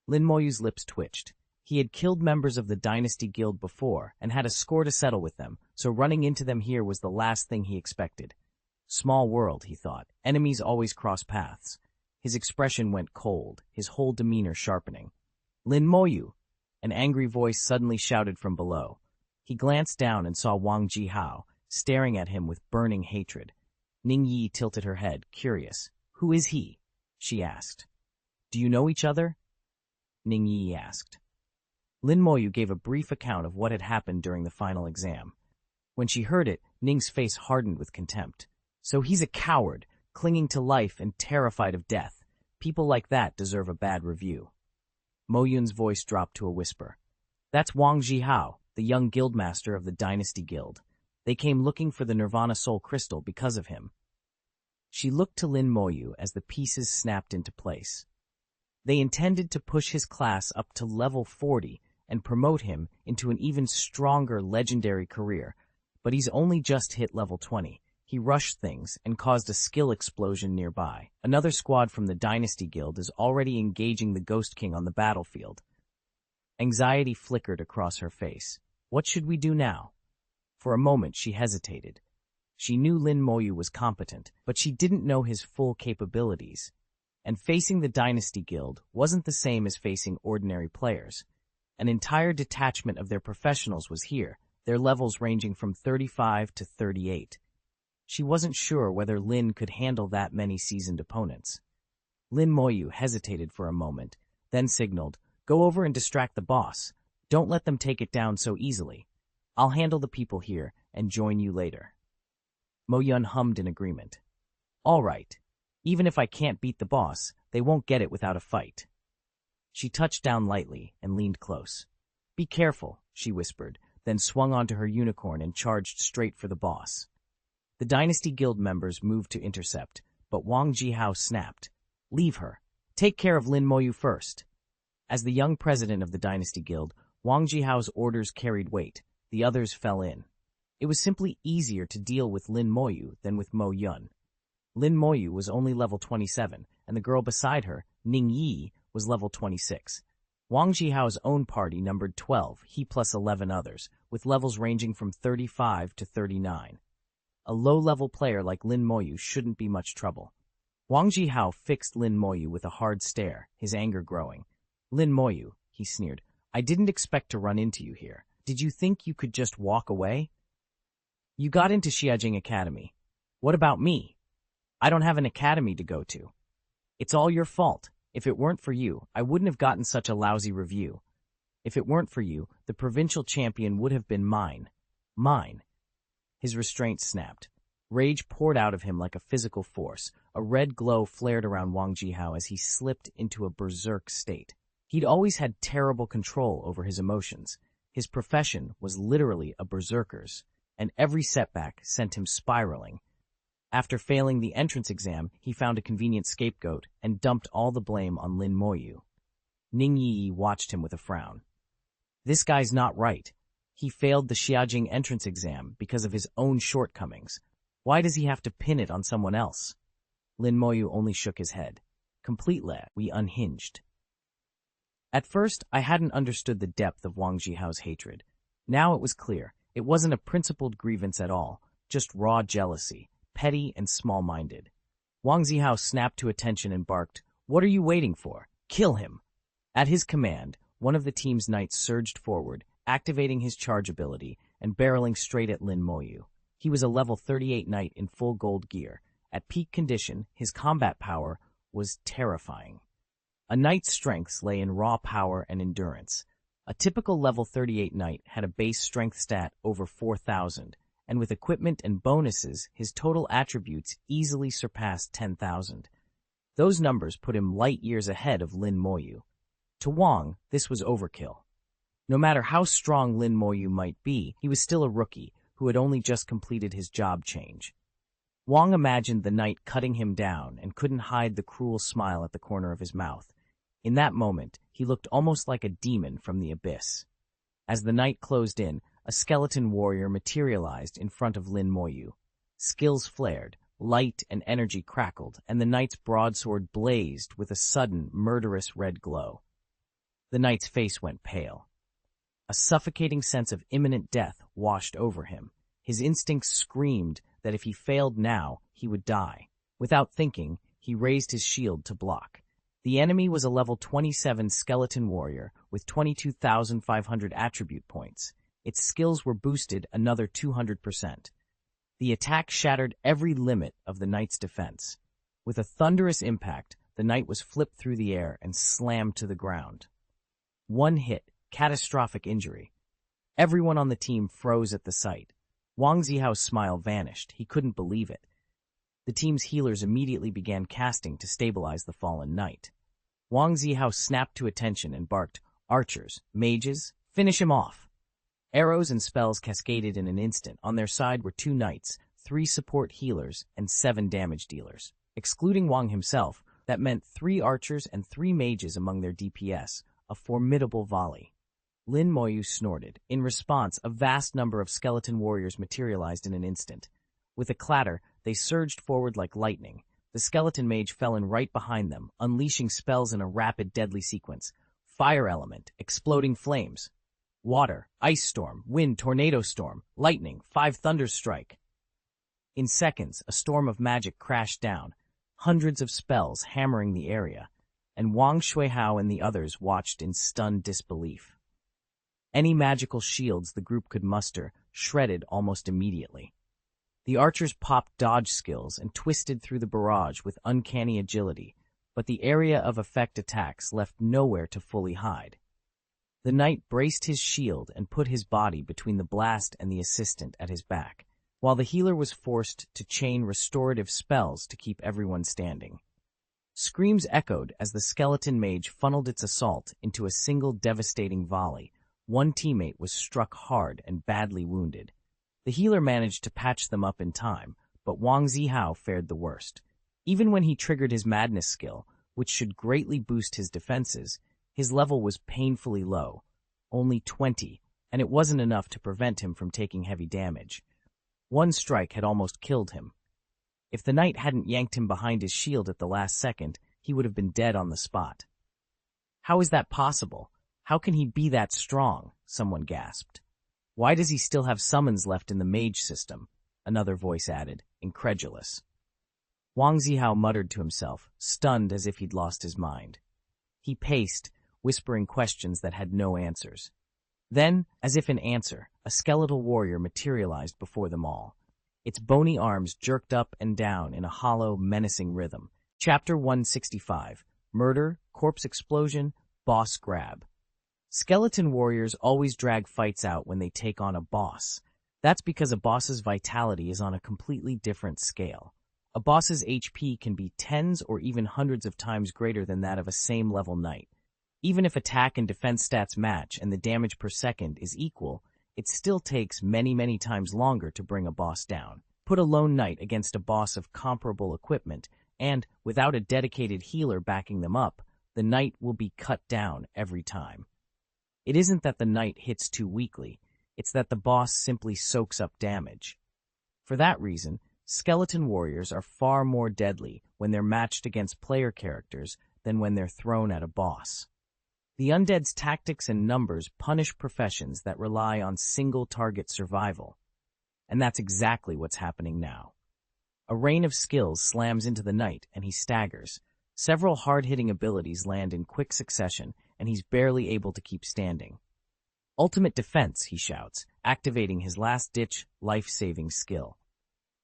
A: Lin Moyu's lips twitched. He had killed members of the Dynasty Guild before and had a score to settle with them, so running into them here was the last thing he expected. Small world, he thought. Enemies always cross paths. His expression went cold, his whole demeanor sharpening. "Lin Moyu!" An angry voice suddenly shouted from below. He glanced down and saw Wang Jihao, staring at him with burning hatred. Ning Yi tilted her head, curious. "Who is he?" she asked. "Do you know each other?" Ning Yi asked. Lin Moyu gave a brief account of what had happened during the final exam. When she heard it, Ning's face hardened with contempt. "So he's a coward, clinging to life and terrified of death. People like that deserve a bad review." Mo Yun's voice dropped to a whisper. "That's Wang Jihao, the young guildmaster of the Dynasty Guild. They came looking for the Nirvana Soul Crystal because of him." She looked to Lin Moyu as the pieces snapped into place. They intended to push his class up to level 40 and promote him into an even stronger legendary career, but he's only just hit level 20. He rushed things and caused a skill explosion nearby. Another squad from the Dynasty Guild is already engaging the Ghost King on the battlefield. Anxiety flickered across her face. What should we do now? For a moment she hesitated. She knew Lin Moyu was competent, but she didn't know his full capabilities. And facing the Dynasty Guild wasn't the same as facing ordinary players. An entire detachment of their professionals was here, their levels ranging from 35 to 38. She wasn't sure whether Lin could handle that many seasoned opponents. Lin Moyu hesitated for a moment, then signaled, "Go over and distract the boss. Don't let them take it down so easily. I'll handle the people here and join you later." Mo Yun hummed in agreement. "All right. Even if I can't beat the boss, they won't get it without a fight." She touched down lightly and leaned close. "Be careful," she whispered, then swung onto her unicorn and charged straight for the boss. The Dynasty Guild members moved to intercept, but Wang Jihao snapped, "Leave her. Take care of Lin Moyu first." As the young president of the Dynasty Guild, Wang Jihao's orders carried weight. The others fell in. It was simply easier to deal with Lin Moyu than with Mo Yun. Lin Moyu was only level 27, and the girl beside her, Ning Yi, was level 26. Wang Jihao's own party numbered 12, he plus 11 others, with levels ranging from 35 to 39. A low-level player like Lin Moyu shouldn't be much trouble. Wang Jihao fixed Lin Moyu with a hard stare, his anger growing. "Lin Moyu," he sneered, "I didn't expect to run into you here. Did you think you could just walk away? You got into Xiajing Academy. What about me? I don't have an academy to go to. It's all your fault. If it weren't for you, I wouldn't have gotten such a lousy review. If it weren't for you, the provincial champion would have been mine. Mine." His restraint snapped. Rage poured out of him like a physical force. A red glow flared around Wang Jihao as he slipped into a berserk state. He'd always had terrible control over his emotions. His profession was literally a berserker's, and every setback sent him spiraling. After failing the entrance exam, he found a convenient scapegoat and dumped all the blame on Lin Moyu. Ning Yi watched him with a frown. "This guy's not right. He failed the Xiajing entrance exam because of his own shortcomings. Why does he have to pin it on someone else?" Lin Moyu only shook his head. "We unhinged." At first, I hadn't understood the depth of Wang Jihao's hatred. Now it was clear. It wasn't a principled grievance at all, just raw jealousy, petty and small-minded. Wang Jihao snapped to attention and barked, "What are you waiting for? Kill him!" At his command, one of the team's knights surged forward, activating his charge ability and barreling straight at Lin Moyu. He was a level 38 knight in full gold gear. At peak condition, his combat power was terrifying. A knight's strengths lay in raw power and endurance. A typical level 38 knight had a base strength stat over 4,000, and with equipment and bonuses, his total attributes easily surpassed 10,000. Those numbers put him light years ahead of Lin Moyu. To Wang, this was overkill. No matter how strong Lin Moyu might be, he was still a rookie who had only just completed his job change. Wang imagined the knight cutting him down and couldn't hide the cruel smile at the corner of his mouth. In that moment, he looked almost like a demon from the abyss. As the knight closed in, a skeleton warrior materialized in front of Lin Moyu. Skills flared, light and energy crackled, and the knight's broadsword blazed with a sudden, murderous red glow. The knight's face went pale. A suffocating sense of imminent death washed over him. His instincts screamed that if he failed now, he would die. Without thinking, he raised his shield to block. The enemy was a level 27 skeleton warrior with 22,500 attribute points. Its skills were boosted another 200%. The attack shattered every limit of the knight's defense. With a thunderous impact, the knight was flipped through the air and slammed to the ground. One hit, catastrophic injury. Everyone on the team froze at the sight. Wang Zihao's smile vanished. He couldn't believe it. The team's healers immediately began casting to stabilize the fallen knight. Wang Zihao snapped to attention and barked, "Archers, mages, finish him off!" Arrows and spells cascaded in an instant. On their side were 2 knights, 3 support healers, and 7 damage dealers. Excluding Wang himself, that meant 3 archers and 3 mages among their DPS, a formidable volley. Lin Moyu snorted. In response, a vast number of skeleton warriors materialized in an instant. With a clatter, they surged forward like lightning. The skeleton mage fell in right behind them, unleashing spells in a rapid, deadly sequence. Fire element, exploding flames. Water, ice storm, wind, tornado storm, lightning, 5 thunders strike. In seconds, a storm of magic crashed down, hundreds of spells hammering the area, and Wang Shuihao and the others watched in stunned disbelief. Any magical shields the group could muster shredded almost immediately. The archers popped dodge skills and twisted through the barrage with uncanny agility, but the area of effect attacks left nowhere to fully hide. The knight braced his shield and put his body between the blast and the assistant at his back, while the healer was forced to chain restorative spells to keep everyone standing. Screams echoed as the skeleton mage funneled its assault into a single devastating volley. One teammate was struck hard and badly wounded. The healer managed to patch them up in time, but Wang Zihao fared the worst. Even when he triggered his madness skill, which should greatly boost his defenses, his level was painfully low, only 20, and it wasn't enough to prevent him from taking heavy damage. One strike had almost killed him. If the knight hadn't yanked him behind his shield at the last second, he would have been dead on the spot. "How is that possible? How can he be that strong?" someone gasped. "Why does he still have summons left in the mage system?" another voice added, incredulous. Wang Zihao muttered to himself, stunned as if he'd lost his mind. He paced, whispering questions that had no answers. Then, as if in answer, a skeletal warrior materialized before them all. Its bony arms jerked up and down in a hollow, menacing rhythm. Chapter 165. Murder, Corpse Explosion, Boss Grab. Skeleton warriors always drag fights out when they take on a boss. That's because a boss's vitality is on a completely different scale. A boss's HP can be tens or even hundreds of times greater than that of a same-level knight. Even if attack and defense stats match and the damage per second is equal, it still takes many times longer to bring a boss down. Put a lone knight against a boss of comparable equipment, and, without a dedicated healer backing them up, the knight will be cut down every time. It isn't that the knight hits too weakly, it's that the boss simply soaks up damage. For that reason, skeleton warriors are far more deadly when they're matched against player characters than when they're thrown at a boss. The Undead's tactics and numbers punish professions that rely on single-target survival. And that's exactly what's happening now. A rain of skills slams into the knight, and he staggers. Several hard-hitting abilities land in quick succession, and he's barely able to keep standing. "Ultimate defense," he shouts, activating his last-ditch, life-saving skill.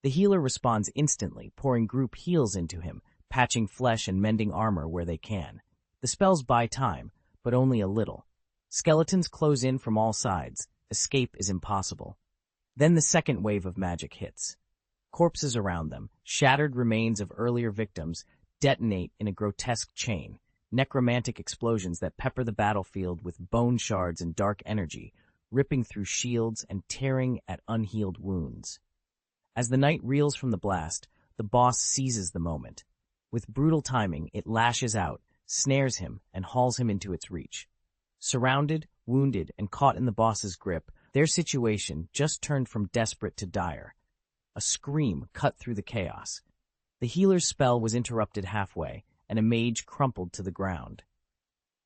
A: The healer responds instantly, pouring group heals into him, patching flesh and mending armor where they can. The spells buy time, but only a little. Skeletons close in from all sides. Escape is impossible. Then the second wave of magic hits. Corpses around them, shattered remains of earlier victims, detonate in a grotesque chain. Necromantic explosions that pepper the battlefield with bone shards and dark energy, ripping through shields and tearing at unhealed wounds. As the knight reels from the blast, the boss seizes the moment. With brutal timing, it lashes out, snares him, and hauls him into its reach. Surrounded, wounded, and caught in the boss's grip, their situation just turned from desperate to dire. A scream cut through the chaos. The healer's spell was interrupted halfway, and a mage crumpled to the ground.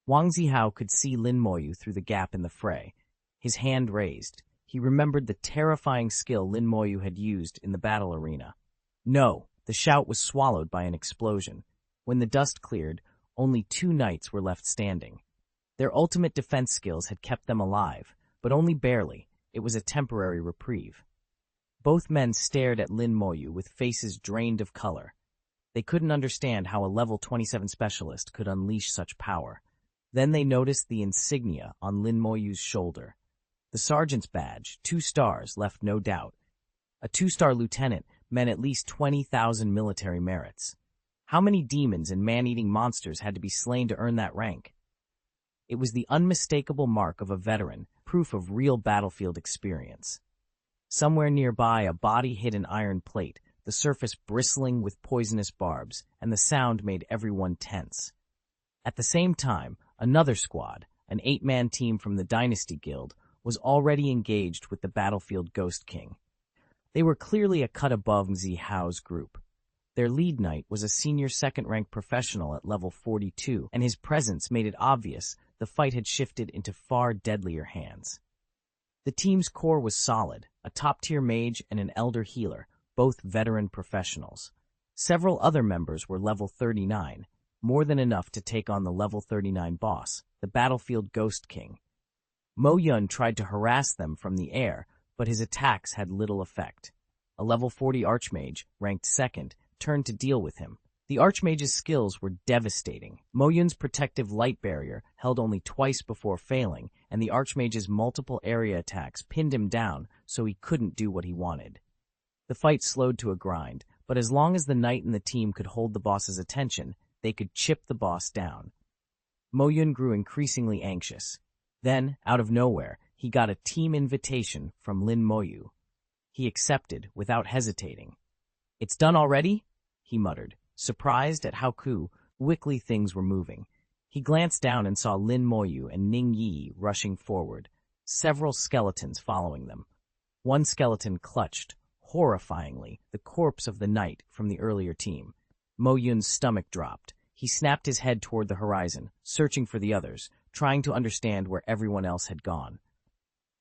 A: Wang Zihao could see Lin Moyu through the gap in the fray. His hand raised. He remembered the terrifying skill Lin Moyu had used in the battle arena. No, the shout was swallowed by an explosion. When the dust cleared, only 2 knights were left standing. Their ultimate defense skills had kept them alive, but only barely. It was a temporary reprieve. Both men stared at Lin Moyu with faces drained of color. They couldn't understand how a level 27 specialist could unleash such power. Then they noticed the insignia on Lin Moyu's shoulder. The sergeant's badge, 2 stars, left no doubt. A 2-star lieutenant meant at least 20,000 military merits. How many demons and man-eating monsters had to be slain to earn that rank? It was the unmistakable mark of a veteran, proof of real battlefield experience. Somewhere nearby, a body hit an iron plate, the surface bristling with poisonous barbs, and the sound made everyone tense. At the same time, another squad, an 8-man team from the Dynasty Guild, was already engaged with the battlefield Ghost King. They were clearly a cut above Zihao's group. Their lead knight was a senior second-rank professional at level 42, and his presence made it obvious the fight had shifted into far deadlier hands. The team's core was solid, a top-tier mage and an elder healer, both veteran professionals. Several other members were level 39, more than enough to take on the level 39 boss, the battlefield Ghost King. Mo Yun tried to harass them from the air, but his attacks had little effect. a level 40 archmage, ranked second, turned to deal with him. The archmage's skills were devastating. Moyun's protective light barrier held only twice before failing, and the archmage's multiple area attacks pinned him down so he couldn't do what he wanted. The fight slowed to a grind, but as long as the knight and the team could hold the boss's attention, they could chip the boss down. Moyun grew increasingly anxious. Then, out of nowhere, he got a team invitation from Lin Moyu. He accepted without hesitating. "It's done already?" he muttered, surprised at how quickly things were moving. He glanced down and saw Lin Moyu and Ning Yi rushing forward, several skeletons following them. One skeleton clutched, horrifyingly, the corpse of the knight from the earlier team. Moyun's stomach dropped. He snapped his head toward the horizon, searching for the others, trying to understand where everyone else had gone.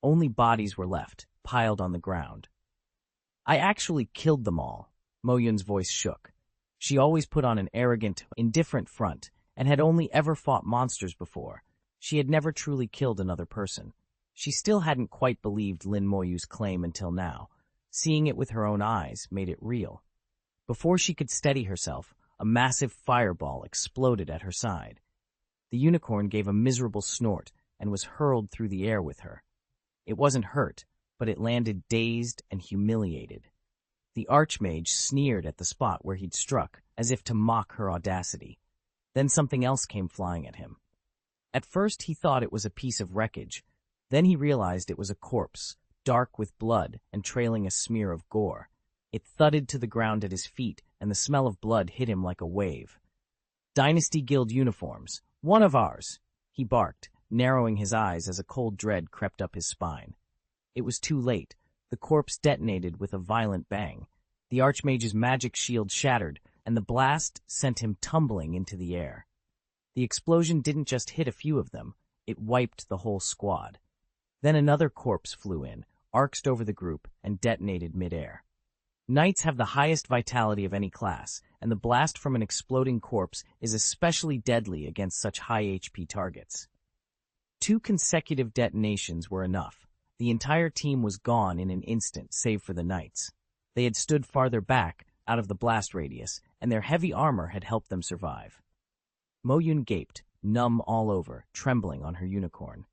A: Only bodies were left, piled on the ground. "I actually killed them all." Moyun's voice shook. She always put on an arrogant, indifferent front, and had only ever fought monsters before. She had never truly killed another person. She still hadn't quite believed Lin Moyu's claim until now. Seeing it with her own eyes made it real. Before she could steady herself, a massive fireball exploded at her side. The unicorn gave a miserable snort and was hurled through the air with her. It wasn't hurt, but it landed dazed and humiliated. The archmage sneered at the spot where he'd struck, as if to mock her audacity. Then something else came flying at him. At first he thought it was a piece of wreckage. Then he realized it was a corpse, dark with blood and trailing a smear of gore. It thudded to the ground at his feet, and the smell of blood hit him like a wave. "Dynasty Guild uniforms. One of ours," he barked, narrowing his eyes as a cold dread crept up his spine. It was too late. The corpse detonated with a violent bang. The archmage's magic shield shattered, and the blast sent him tumbling into the air. The explosion didn't just hit a few of them, it wiped the whole squad. Then another corpse flew in, arced over the group, and detonated midair. Knights have the highest vitality of any class, and the blast from an exploding corpse is especially deadly against such high HP targets. 2 consecutive detonations were enough. The entire team was gone in an instant, save for the knights. They had stood farther back, out of the blast radius, and their heavy armor had helped them survive. Moyun gaped, numb all over, trembling on her unicorn.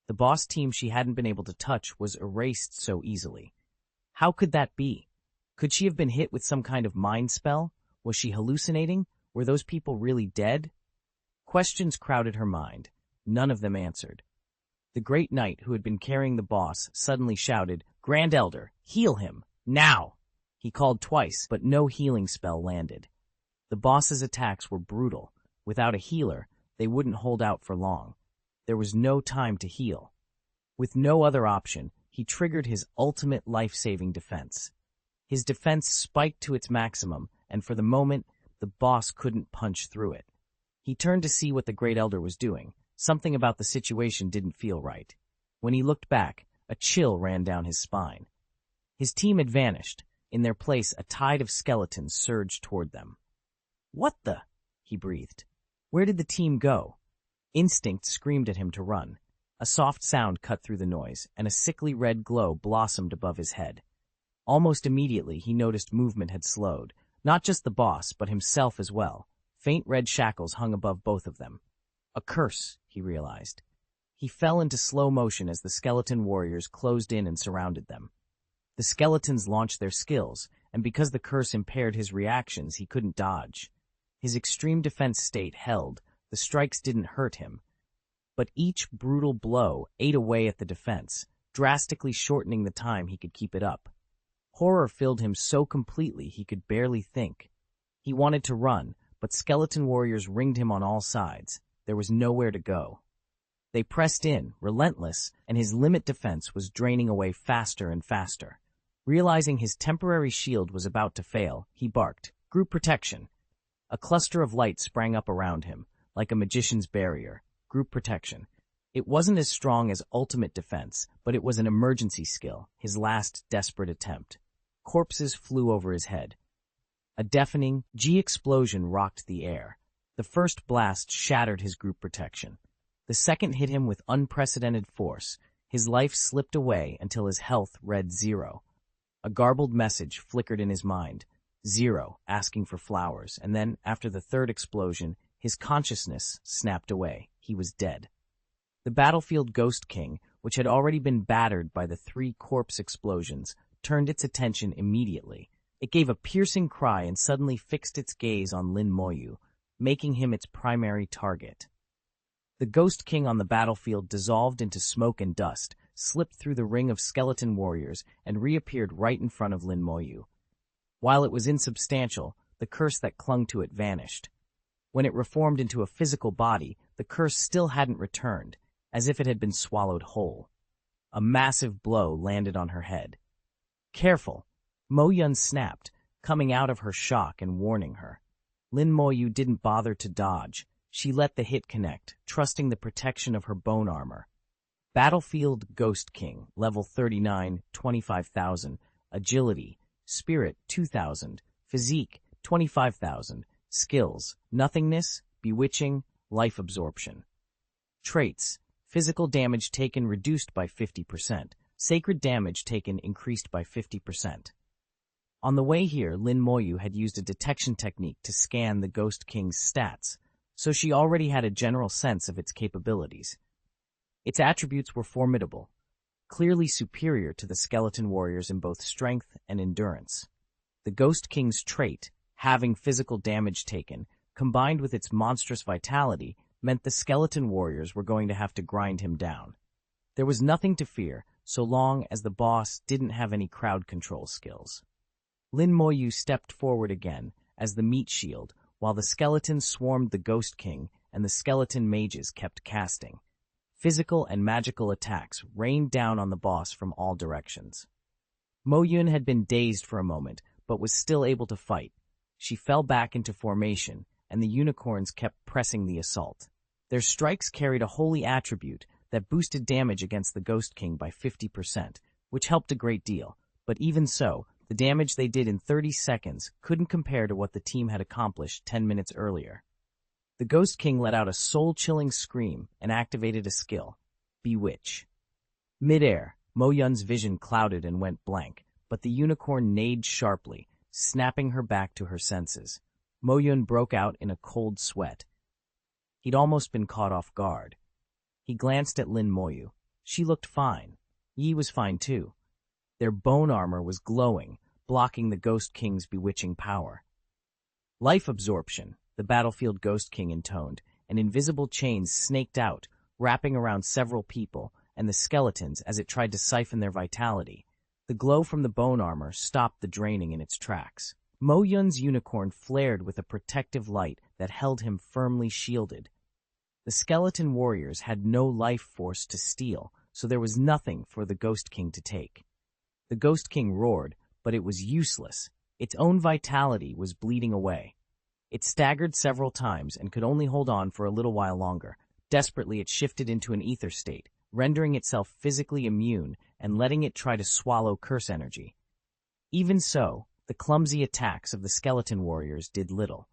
A: The boss team she hadn't been able to touch was erased so easily. How could that be? Could she have been hit with some kind of mind spell? Was she hallucinating? Were those people really dead? Questions crowded her mind. None of them answered. The great knight who had been carrying the boss suddenly shouted, "Grand Elder, heal him! Now!" He called twice, but no healing spell landed. The boss's attacks were brutal. Without a healer, they wouldn't hold out for long. There was no time to heal. With no other option, he triggered his ultimate life-saving defense. His defense spiked to its maximum, and for the moment, the boss couldn't punch through it. He turned to see what the Great Elder was doing. Something about the situation didn't feel right. When he looked back, a chill ran down his spine. His team had vanished. In their place, a tide of skeletons surged toward them. "What the?" he breathed. Where did the team go? Instinct screamed at him to run. A soft sound cut through the noise, and a sickly red glow blossomed above his head. Almost immediately, he noticed movement had slowed. Not just the boss, but himself as well. Faint red shackles hung above both of them. A curse, he realized. He fell into slow motion as the skeleton warriors closed in and surrounded them. The skeletons launched their skills, and because the curse impaired his reactions, he couldn't dodge. His extreme defense state held. The strikes didn't hurt him. But each brutal blow ate away at the defense, drastically shortening the time he could keep it up. Horror filled him so completely he could barely think. He wanted to run, but skeleton warriors ringed him on all sides. There was nowhere to go. They pressed in, relentless, and his limit defense was draining away faster and faster. Realizing his temporary shield was about to fail, he barked, "Group protection." A cluster of light sprang up around him, like a magician's barrier. Group protection. It wasn't as strong as ultimate defense, but it was an emergency skill, his last desperate attempt. Corpses flew over his head. A deafening G explosion rocked the air. The first blast shattered his group protection. The second hit him with unprecedented force. His life slipped away until his health read 0. A garbled message flickered in his mind. 0, asking for flowers, and then, after the third explosion, his consciousness snapped away. He was dead. The battlefield Ghost King, which had already been battered by the 3 corpse explosions, turned its attention immediately. It gave a piercing cry and suddenly fixed its gaze on Lin Moyu, making him its primary target. The Ghost King on the battlefield dissolved into smoke and dust, slipped through the ring of skeleton warriors, and reappeared right in front of Lin Moyu. While it was insubstantial, the curse that clung to it vanished. When it reformed into a physical body, the curse still hadn't returned, as if it had been swallowed whole. A massive blow landed on her head. Careful! Mo Yun snapped, coming out of her shock and warning her. Lin Moyu didn't bother to dodge. She let the hit connect, trusting the protection of her bone armor. Battlefield Ghost King, level 39, 25,000, agility, spirit 2,000, physique 25,000, skills, nothingness, bewitching, life absorption. Traits, physical damage taken reduced by 50%, sacred damage taken increased by 50%. On the way here, Lin Moyu had used a detection technique to scan the Ghost King's stats, so she already had a general sense of its capabilities. Its attributes were formidable, clearly superior to the skeleton warriors in both strength and endurance. The Ghost King's trait, having physical damage taken, combined with its monstrous vitality, meant the skeleton warriors were going to have to grind him down. There was nothing to fear, so long as the boss didn't have any crowd control skills. Lin Moyu stepped forward again as the meat shield, while the skeletons swarmed the Ghost King and the skeleton mages kept casting. Physical and magical attacks rained down on the boss from all directions. Mo Yun had been dazed for a moment, but was still able to fight. She fell back into formation, and the unicorns kept pressing the assault. Their strikes carried a holy attribute that boosted damage against the Ghost King by 50%, which helped a great deal, but even so, the damage they did in 30 seconds couldn't compare to what the team had accomplished 10 minutes earlier. The Ghost King let out a soul-chilling scream and activated a skill, Bewitch. Mid-air, Mo Yun's vision clouded and went blank, but the unicorn neighed sharply, snapping her back to her senses. Mo Yun broke out in a cold sweat. He'd almost been caught off guard. He glanced at Lin Moyu. She looked fine. Yi was fine too. Their bone armor was glowing, blocking the Ghost King's bewitching power. Life absorption, the battlefield Ghost King intoned, and invisible chains snaked out, wrapping around several people and the skeletons as it tried to siphon their vitality. The glow from the bone armor stopped the draining in its tracks. Mo Yun's unicorn flared with a protective light that held him firmly shielded. The skeleton warriors had no life force to steal, so there was nothing for the Ghost King to take. The Ghost King roared, but it was useless. Its own vitality was bleeding away. It staggered several times and could only hold on for a little while longer. Desperately, it shifted into an ether state, rendering itself physically immune and letting it try to swallow curse energy. Even so, the clumsy attacks of the skeleton warriors did little.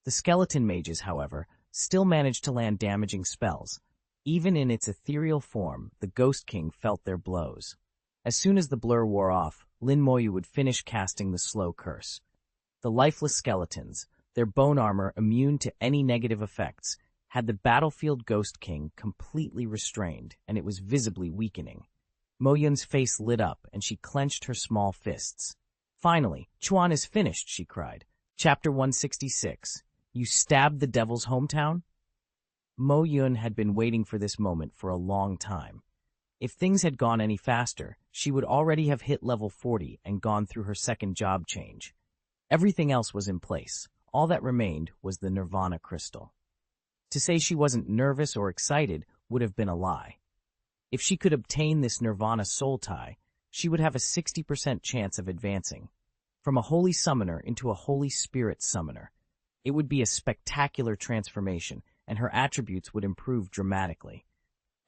A: The skeleton mages, however, still managed to land damaging spells. Even in its ethereal form, the Ghost King felt their blows. As soon as the blur wore off, Lin Moyu would finish casting the slow curse. The lifeless skeletons, their bone armor immune to any negative effects, had the battlefield Ghost King completely restrained, and it was visibly weakening. Mo Yun's face lit up, and she clenched her small fists. Finally, Chuan is finished, she cried. Chapter 166. You stabbed the devil's hometown? Mo Yun had been waiting for this moment for a long time. If things had gone any faster, she would already have hit level 40 and gone through her second job change. Everything else was in place. All that remained was the Nirvana crystal. To say she wasn't nervous or excited would have been a lie. If she could obtain this Nirvana soul tie, she would have a 60% chance of advancing from a holy summoner into a holy spirit summoner. It would be a spectacular transformation, and her attributes would improve dramatically.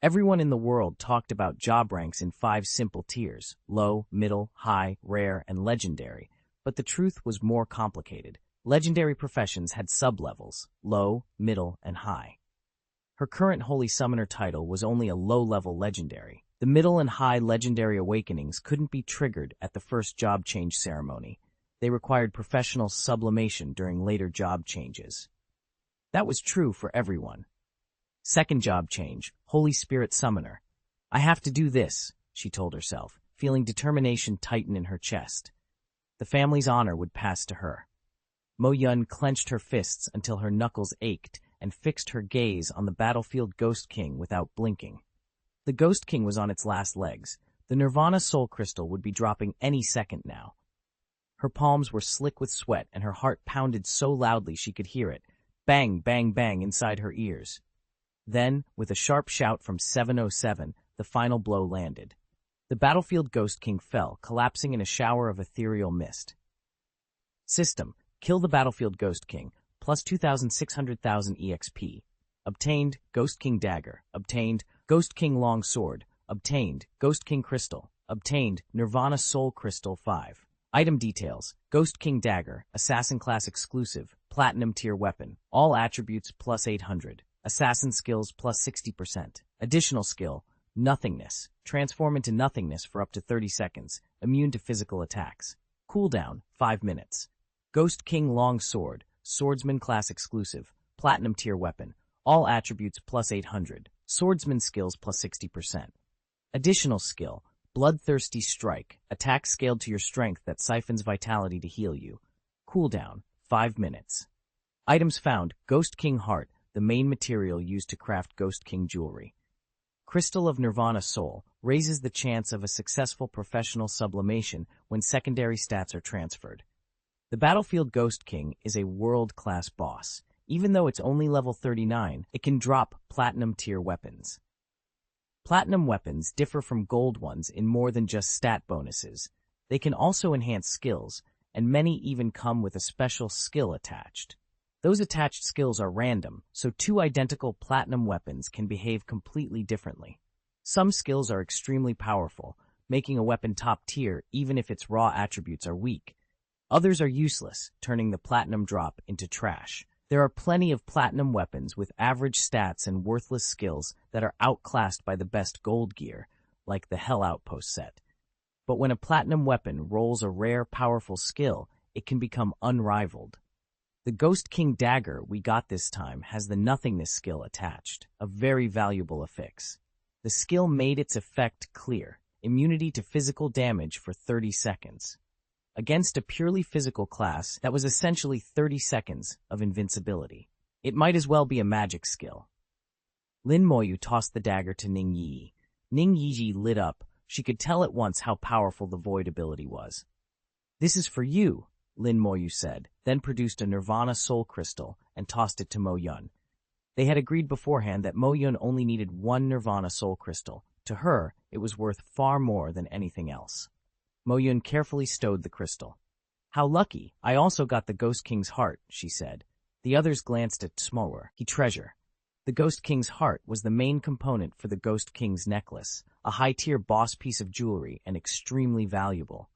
A: Everyone in the world talked about job ranks in 5 simple tiers: low, middle, high, rare, and legendary. But the truth was more complicated. Legendary professions had sub-levels: low, middle, and high. Her current Holy Summoner title was only a low-level legendary. The middle and high legendary awakenings couldn't be triggered at the first job change ceremony. They required professional sublimation during later job changes. That was true for everyone. Second job change, Holy Spirit Summoner. I have to do this, she told herself, feeling determination tighten in her chest. The family's honor would pass to her. Mo Yun clenched her fists until her knuckles ached and fixed her gaze on the battlefield Ghost King without blinking. The Ghost King was on its last legs. The Nirvana Soul Crystal would be dropping any second now. Her palms were slick with sweat and her heart pounded so loudly she could hear it. Bang, bang, bang inside her ears. Then, with a sharp shout from 707, the final blow landed. The battlefield Ghost King fell, collapsing in a shower of ethereal mist. System: kill the battlefield Ghost King, plus 2,600,000 EXP. Obtained, Ghost King Dagger. Obtained, Ghost King Long Sword. Obtained, Ghost King Crystal. Obtained, Nirvana Soul Crystal 5. Item details: Ghost King Dagger, Assassin Class Exclusive, Platinum Tier Weapon. All attributes plus 800. Assassin skills plus 60%. Additional skill: Nothingness. Transform into nothingness for up to 30 seconds. Immune to physical attacks. Cooldown: 5 minutes. Ghost King Long Sword. Swordsman Class Exclusive. Platinum Tier Weapon. All attributes plus 800. Swordsman skills plus 60%. Additional skill: Bloodthirsty Strike. Attack scaled to your strength that siphons vitality to heal you. Cooldown: 5 minutes. Items found: Ghost King Heart, the main material used to craft Ghost King jewelry. Crystal of Nirvana Soul raises the chance of a successful professional sublimation when secondary stats are transferred. The battlefield Ghost King is a world-class boss. Even though it's only level 39, it can drop platinum tier weapons. Platinum weapons differ from gold ones in more than just stat bonuses. They can also enhance skills, and many even come with a special skill attached. Those attached skills are random, so two identical platinum weapons can behave completely differently. Some skills are extremely powerful, making a weapon top tier even if its raw attributes are weak. Others are useless, turning the platinum drop into trash. There are plenty of platinum weapons with average stats and worthless skills that are outclassed by the best gold gear, like the Hell Outpost set. But when a platinum weapon rolls a rare, powerful skill, it can become unrivaled. The Ghost King Dagger we got this time has the Nothingness skill attached, a very valuable affix. The skill made its effect clear: immunity to physical damage for 30 seconds. Against a purely physical class, that was essentially 30 seconds of invincibility. It might as well be a magic skill. Lin Moyu tossed the dagger to Ning Yi. Ning Yi lit up. She could tell at once how powerful the void ability was. "This is for you," Lin Moyu said, then produced a Nirvana Soul Crystal and tossed it to Mo Yun. They had agreed beforehand that Mo Yun only needed one Nirvana Soul Crystal. To her, it was worth far more than anything else. Mo Yun carefully stowed the crystal. "How lucky, I also got the Ghost King's heart," she said. The others glanced at Smower. "He treasure." The Ghost King's heart was the main component for the Ghost King's necklace, a high-tier boss piece of jewelry and extremely valuable.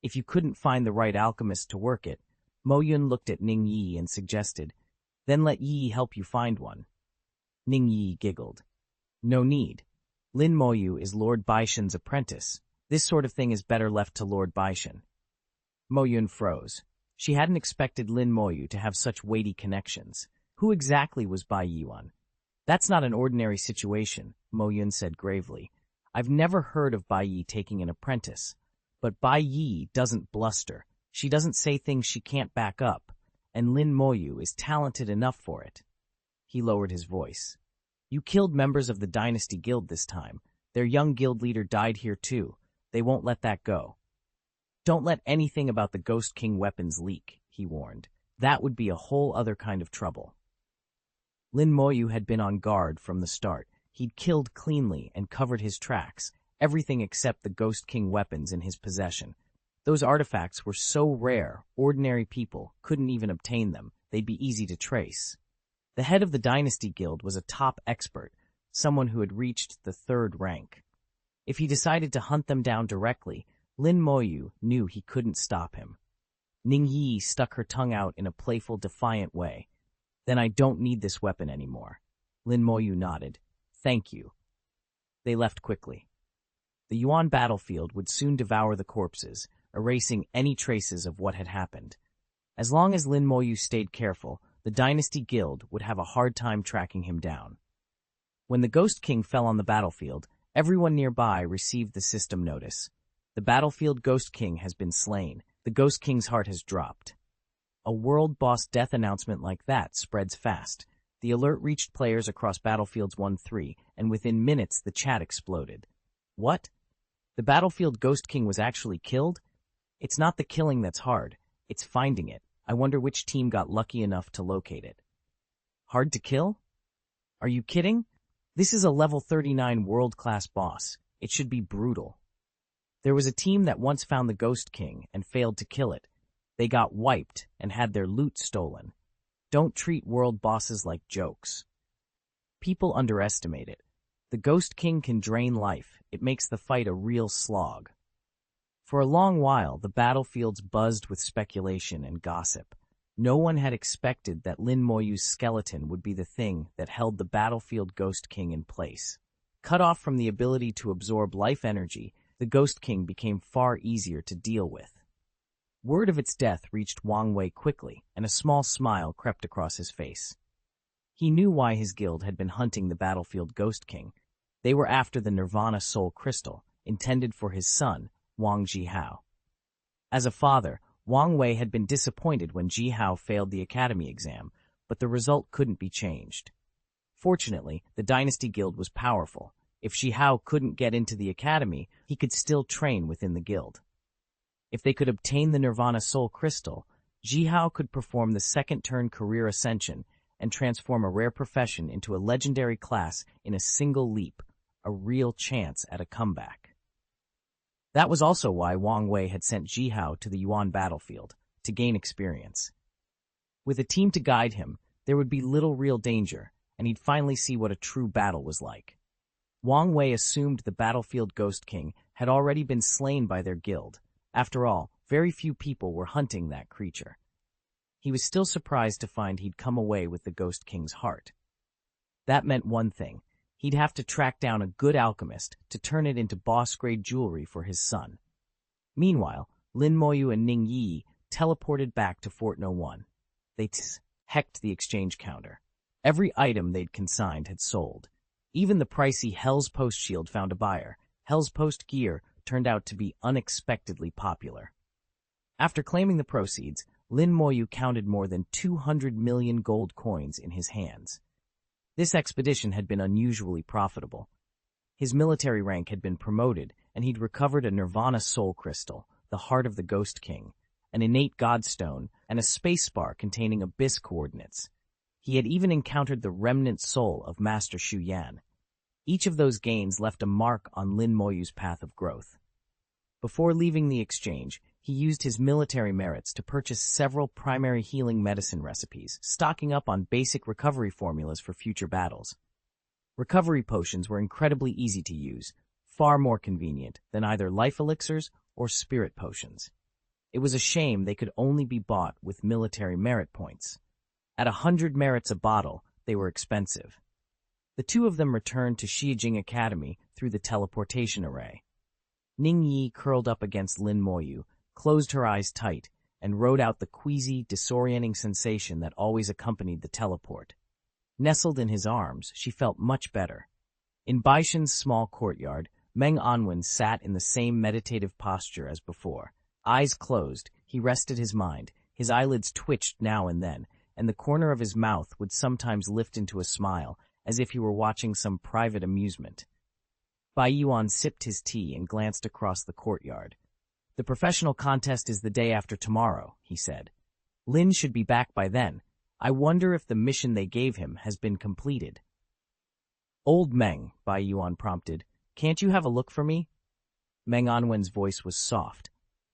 A: If you couldn't find the right alchemist to work it, Mo Yun looked at Ning Yi and suggested, "Then let Yi help you find one." Ning Yi giggled. "No need. Lin Moyu is Lord Baishan's apprentice. This sort of thing is better left to Lord Baishan." Mo Yun froze. She hadn't expected Lin Moyu to have such weighty connections. Who exactly was Bai Yuan? "That's not an ordinary situation," Mo Yun said gravely. "I've never heard of Bai Yi taking an apprentice. But Bai Yi doesn't bluster. She doesn't say things she can't back up, and Lin Moyu is talented enough for it." He lowered his voice. "You killed members of the Dynasty Guild this time. Their young guild leader died here too. They won't let that go. Don't let anything about the Ghost King weapons leak," he warned. "That would be a whole other kind of trouble." Lin Moyu had been on guard from the start. He'd killed cleanly and covered his tracks, everything except the Ghost King weapons in his possession. Those artifacts were so rare, ordinary people couldn't even obtain them. They'd be easy to trace. The head of the Dynasty Guild was a top expert, someone who had reached the 3rd rank. If he decided to hunt them down directly, Lin Moyu knew he couldn't stop him. Ning Yi stuck her tongue out in a playful, defiant way. "Then I don't need this weapon anymore." Lin Moyu nodded. "Thank you." They left quickly. The Yuan battlefield would soon devour the corpses, erasing any traces of what had happened. As long as Lin Moyu stayed careful, the Dynasty Guild would have a hard time tracking him down. When the Ghost King fell on the battlefield, everyone nearby received the system notice. The battlefield Ghost King has been slain. The Ghost King's heart has dropped. A world boss death announcement like that spreads fast. The alert reached players across battlefields 1-3, and within minutes the chat exploded. What? The battlefield Ghost King was actually killed? It's not the killing that's hard, it's finding it. I wonder which team got lucky enough to locate it. Hard to kill? Are you kidding? This is a level 39 world-class boss. It should be brutal. There was a team that once found the Ghost King and failed to kill it. They got wiped and had their loot stolen. Don't treat world bosses like jokes. People underestimate it. The Ghost King can drain life. It makes the fight a real slog. For a long while, the battlefields buzzed with speculation and gossip. No one had expected that Lin Moyu's skeleton would be the thing that held the battlefield Ghost King in place. Cut off from the ability to absorb life energy, the Ghost King became far easier to deal with. Word of its death reached Wang Wei quickly, and a small smile crept across his face. He knew why his guild had been hunting the battlefield Ghost King. They were after the Nirvana Soul Crystal, intended for his son, Wang Jihao. As a father, Wang Wei had been disappointed when Jihao failed the academy exam, but the result couldn't be changed. Fortunately, the Dynasty Guild was powerful. If Jihao couldn't get into the academy, he could still train within the guild. If they could obtain the Nirvana Soul Crystal, Jihao could perform the second-turn career ascension and transform a rare profession into a legendary class in a single leap, a real chance at a comeback. That was also why Wang Wei had sent Jihao to the Yuan battlefield, to gain experience. With a team to guide him, there would be little real danger, and he'd finally see what a true battle was like. Wang Wei assumed the battlefield Ghost King had already been slain by their guild. After all, very few people were hunting that creature. He was still surprised to find he'd come away with the Ghost King's heart. That meant one thing. He'd have to track down a good alchemist to turn it into boss-grade jewelry for his son. Meanwhile, Lin Moyu and Ning Yi teleported back to Fort No 1. They hecked the exchange counter. Every item they'd consigned had sold. Even the pricey Hell's Post shield found a buyer. Hell's Post gear turned out to be unexpectedly popular. After claiming the proceeds, Lin Moyu counted more than 200 million gold coins in his hands. This expedition had been unusually profitable. His military rank had been promoted, and he'd recovered a Nirvana Soul Crystal, the heart of the Ghost King, an innate Godstone, and a space spar containing abyss coordinates. He had even encountered the remnant soul of Master Shu Yan. Each of those gains left a mark on Lin Moyu's path of growth. Before leaving the exchange, he used his military merits to purchase several primary healing medicine recipes, stocking up on basic recovery formulas for future battles. Recovery potions were incredibly easy to use, far more convenient than either life elixirs or spirit potions. It was a shame they could only be bought with military merit points. At 100 merits a bottle, they were expensive. The two of them returned to Xijing Academy through the teleportation array. Ning Yi curled up against Lin Moyu, closed her eyes tight, and rode out the queasy, disorienting sensation that always accompanied the teleport. Nestled in his arms, she felt much better. In Baishan's small courtyard, Meng Anwen sat in the same meditative posture as before. Eyes closed, he rested his mind. His eyelids twitched now and then, and the corner of his mouth would sometimes lift into a smile, as if he were watching some private amusement. Bai Yuan sipped his tea and glanced across the courtyard. "The professional contest is the day after tomorrow," he said. "Lin should be back by then. I wonder if the mission they gave him has been completed." "Old Meng," Bai Yuan prompted, "can't you have a look for me?" Meng Anwen's voice was soft.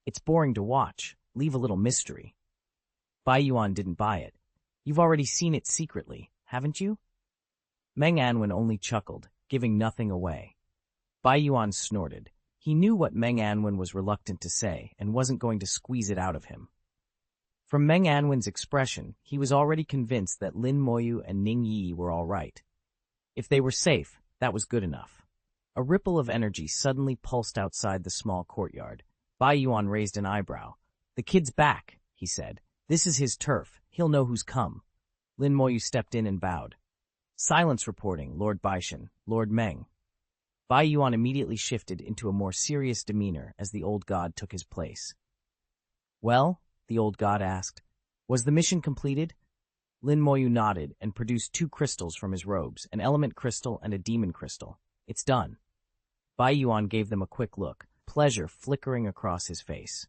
A: "It's boring to watch. Leave a little mystery." Bai Yuan didn't buy it. "You've already seen it secretly, haven't you?" Meng Anwen only chuckled, giving nothing away. Bai Yuan snorted. He knew what Meng Anwen was reluctant to say and wasn't going to squeeze it out of him. From Meng Anwen's expression, he was already convinced that Lin Moyu and Ning Yi were all right. If they were safe, that was good enough. A ripple of energy suddenly pulsed outside the small courtyard. Bai Yuan raised an eyebrow. "The kid's back," he said. "This is his turf. He'll know who's come." Lin Moyu stepped in and bowed. "Silence reporting, Lord Baishan, Lord Meng." Bai Yuan immediately shifted into a more serious demeanor as the old god took his place. "Well?" the old god asked. "Was the mission completed?" Lin Moyu nodded and produced 2 crystals from his robes, an element crystal and a demon crystal. "It's done." Bai Yuan gave them a quick look, pleasure flickering across his face.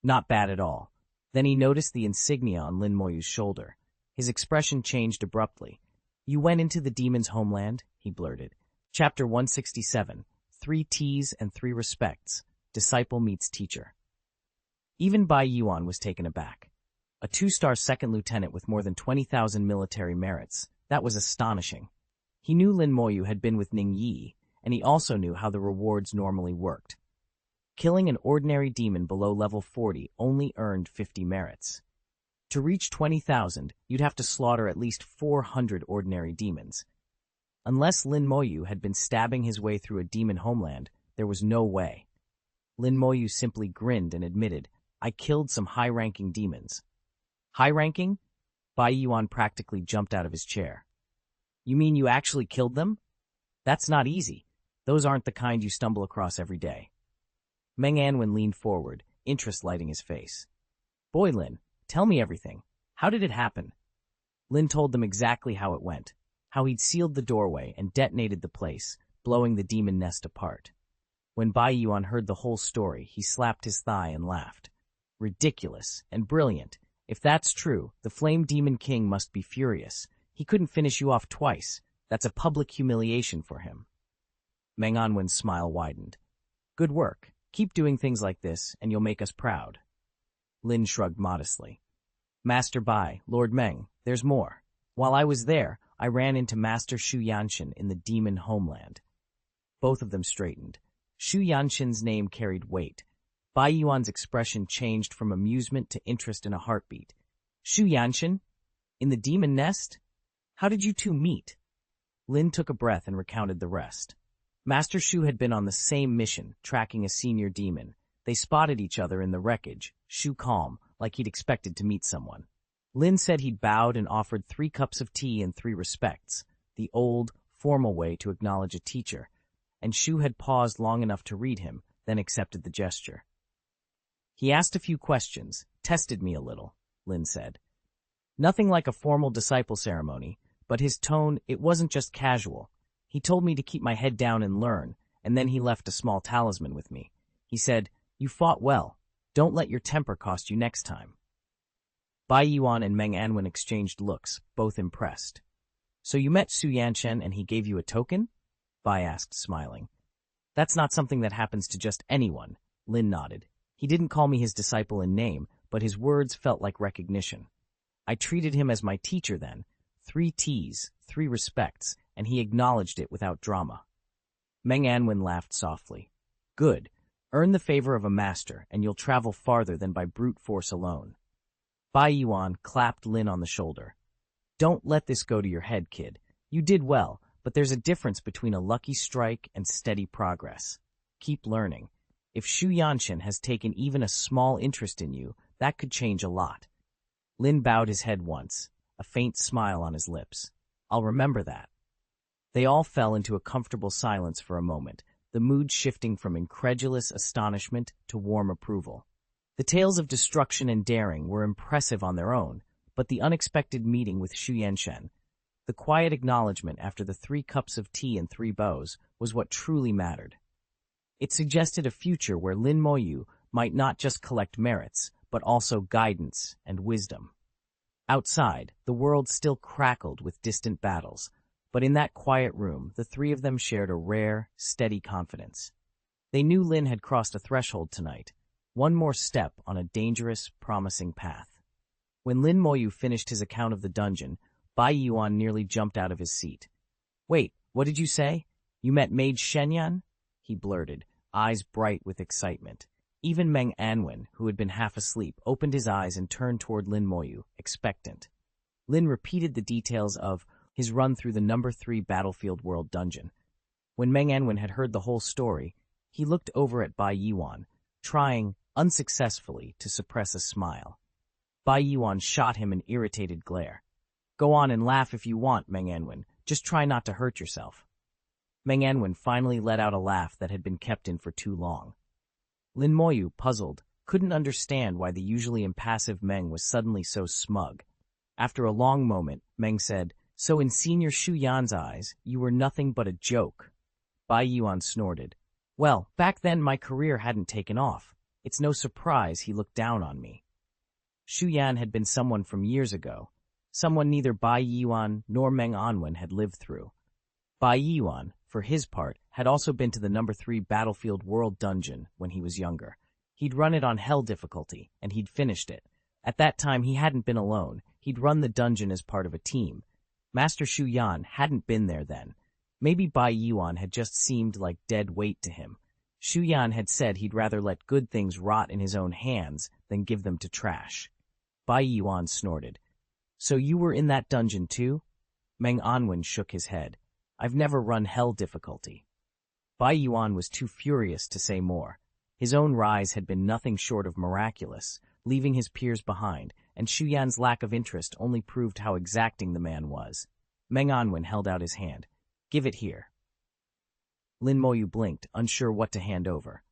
A: "Not bad at all." Then he noticed the insignia on Lin Moyu's shoulder. His expression changed abruptly. "You went into the demon's homeland?" he blurted. Chapter 167, 3 T's and 3 Respects, Disciple Meets Teacher. Even Bai Yuan was taken aback. A 2-star second lieutenant with more than 20,000 military merits. That was astonishing. He knew Lin Moyu had been with Ning Yi, and he also knew how the rewards normally worked. Killing an ordinary demon below level 40 only earned 50 merits. To reach 20,000, you'd have to slaughter at least 400 ordinary demons. Unless Lin Moyu had been stabbing his way through a demon homeland, there was no way. Lin Moyu simply grinned and admitted, "I killed some high-ranking demons." "High-ranking?" Bai Yuan practically jumped out of his chair. "You mean you actually killed them? That's not easy. Those aren't the kind you stumble across every day." Meng Anwen leaned forward, interest lighting his face. "Boy, Lin, tell me everything. How did it happen?" Lin told them exactly how it went, how he'd sealed the doorway and detonated the place, blowing the demon nest apart. When Bai Yuan heard the whole story, he slapped his thigh and laughed. "Ridiculous and brilliant. If that's true, the Flame Demon King must be furious. He couldn't finish you off twice. That's a public humiliation for him." Meng Anwen's smile widened. "Good work. Keep doing things like this, and you'll make us proud." Lin shrugged modestly. "Master Bai, Lord Meng, there's more. While I was there, I ran into Master Shu Yanshin in the demon homeland." Both of them straightened. Shu Yanshin's name carried weight. Bai Yuan's expression changed from amusement to interest in a heartbeat. "Shu Yanshin? In the demon nest? How did you two meet?" Lin took a breath and recounted the rest. Master Shu had been on the same mission, tracking a senior demon. They spotted each other in the wreckage, Shu calm, like he'd expected to meet someone. Lin said he'd bowed and offered 3 cups of tea and 3 respects, the old, formal way to acknowledge a teacher, and Shu had paused long enough to read him, then accepted the gesture. "He asked a few questions, tested me a little," Lin said. "Nothing like a formal disciple ceremony, but his tone, it wasn't just casual. He told me to keep my head down and learn, and then he left a small talisman with me. He said, 'You fought well. Don't let your temper cost you next time.'" Bai Yuan and Meng Anwen exchanged looks, both impressed. "So you met Su Yanshen and he gave you a token?" Bai asked, smiling. "That's not something that happens to just anyone," Lin nodded. "He didn't call me his disciple in name, but his words felt like recognition. I treated him as my teacher then, 3 T's, 3 respects, and he acknowledged it without drama." Meng Anwen laughed softly. "Good. Earn the favor of a master, and you'll travel farther than by brute force alone." Bai Yuan clapped Lin on the shoulder. "Don't let this go to your head, kid. You did well, but there's a difference between a lucky strike and steady progress. Keep learning. If Shu Yanshin has taken even a small interest in you, that could change a lot." Lin bowed his head once, a faint smile on his lips. "I'll remember that." They all fell into a comfortable silence for a moment, the mood shifting from incredulous astonishment to warm approval. The tales of destruction and daring were impressive on their own, but the unexpected meeting with Shu Yanshen, the quiet acknowledgement after the 3 cups of tea and 3 bows, was what truly mattered. It suggested a future where Lin Moyu might not just collect merits, but also guidance and wisdom. Outside, the world still crackled with distant battles, but in that quiet room, the 3 of them shared a rare, steady confidence. They knew Lin had crossed a threshold tonight, one more step on a dangerous, promising path. When Lin Moyu finished his account of the dungeon, Bai Yuan nearly jumped out of his seat. "Wait, what did you say? You met Mage Shenyan?" he blurted, eyes bright with excitement. Even Meng Anwen, who had been half asleep, opened his eyes and turned toward Lin Moyu, expectant. Lin repeated the details of his run through the number 3 battlefield world dungeon. When Meng Anwen had heard the whole story, he looked over at Bai Yuan, trying, unsuccessfully, to suppress a smile. Bai Yuan shot him an irritated glare. "Go on and laugh if you want, Meng Anwen. Just try not to hurt yourself." Meng Anwen finally let out a laugh that had been kept in for too long. Lin Moyu, puzzled, couldn't understand why the usually impassive Meng was suddenly so smug. After a long moment, Meng said, "So in Senior Shu Yan's eyes, you were nothing but a joke." Bai Yuan snorted. "Well, back then my career hadn't taken off. It's no surprise he looked down on me." Shu Yan had been someone from years ago, someone neither Bai Yuan nor Meng Anwen had lived through. Bai Yuan, for his part, had also been to the number 3 Battlefield World Dungeon when he was younger. He'd run it on Hell difficulty, and he'd finished it. At that time he hadn't been alone, he'd run the dungeon as part of a team. Master Shu Yan hadn't been there then. Maybe Bai Yuan had just seemed like dead weight to him. Shu Yan had said he'd rather let good things rot in his own hands than give them to trash. Bai Yuan snorted. "So you were in that dungeon too?" Meng Anwen shook his head. "I've never run Hell difficulty." Bai Yuan was too furious to say more. His own rise had been nothing short of miraculous, leaving his peers behind, and Shu Yan's lack of interest only proved how exacting the man was. Meng Anwen held out his hand. "Give it here." Lin Moyu blinked, unsure what to hand over.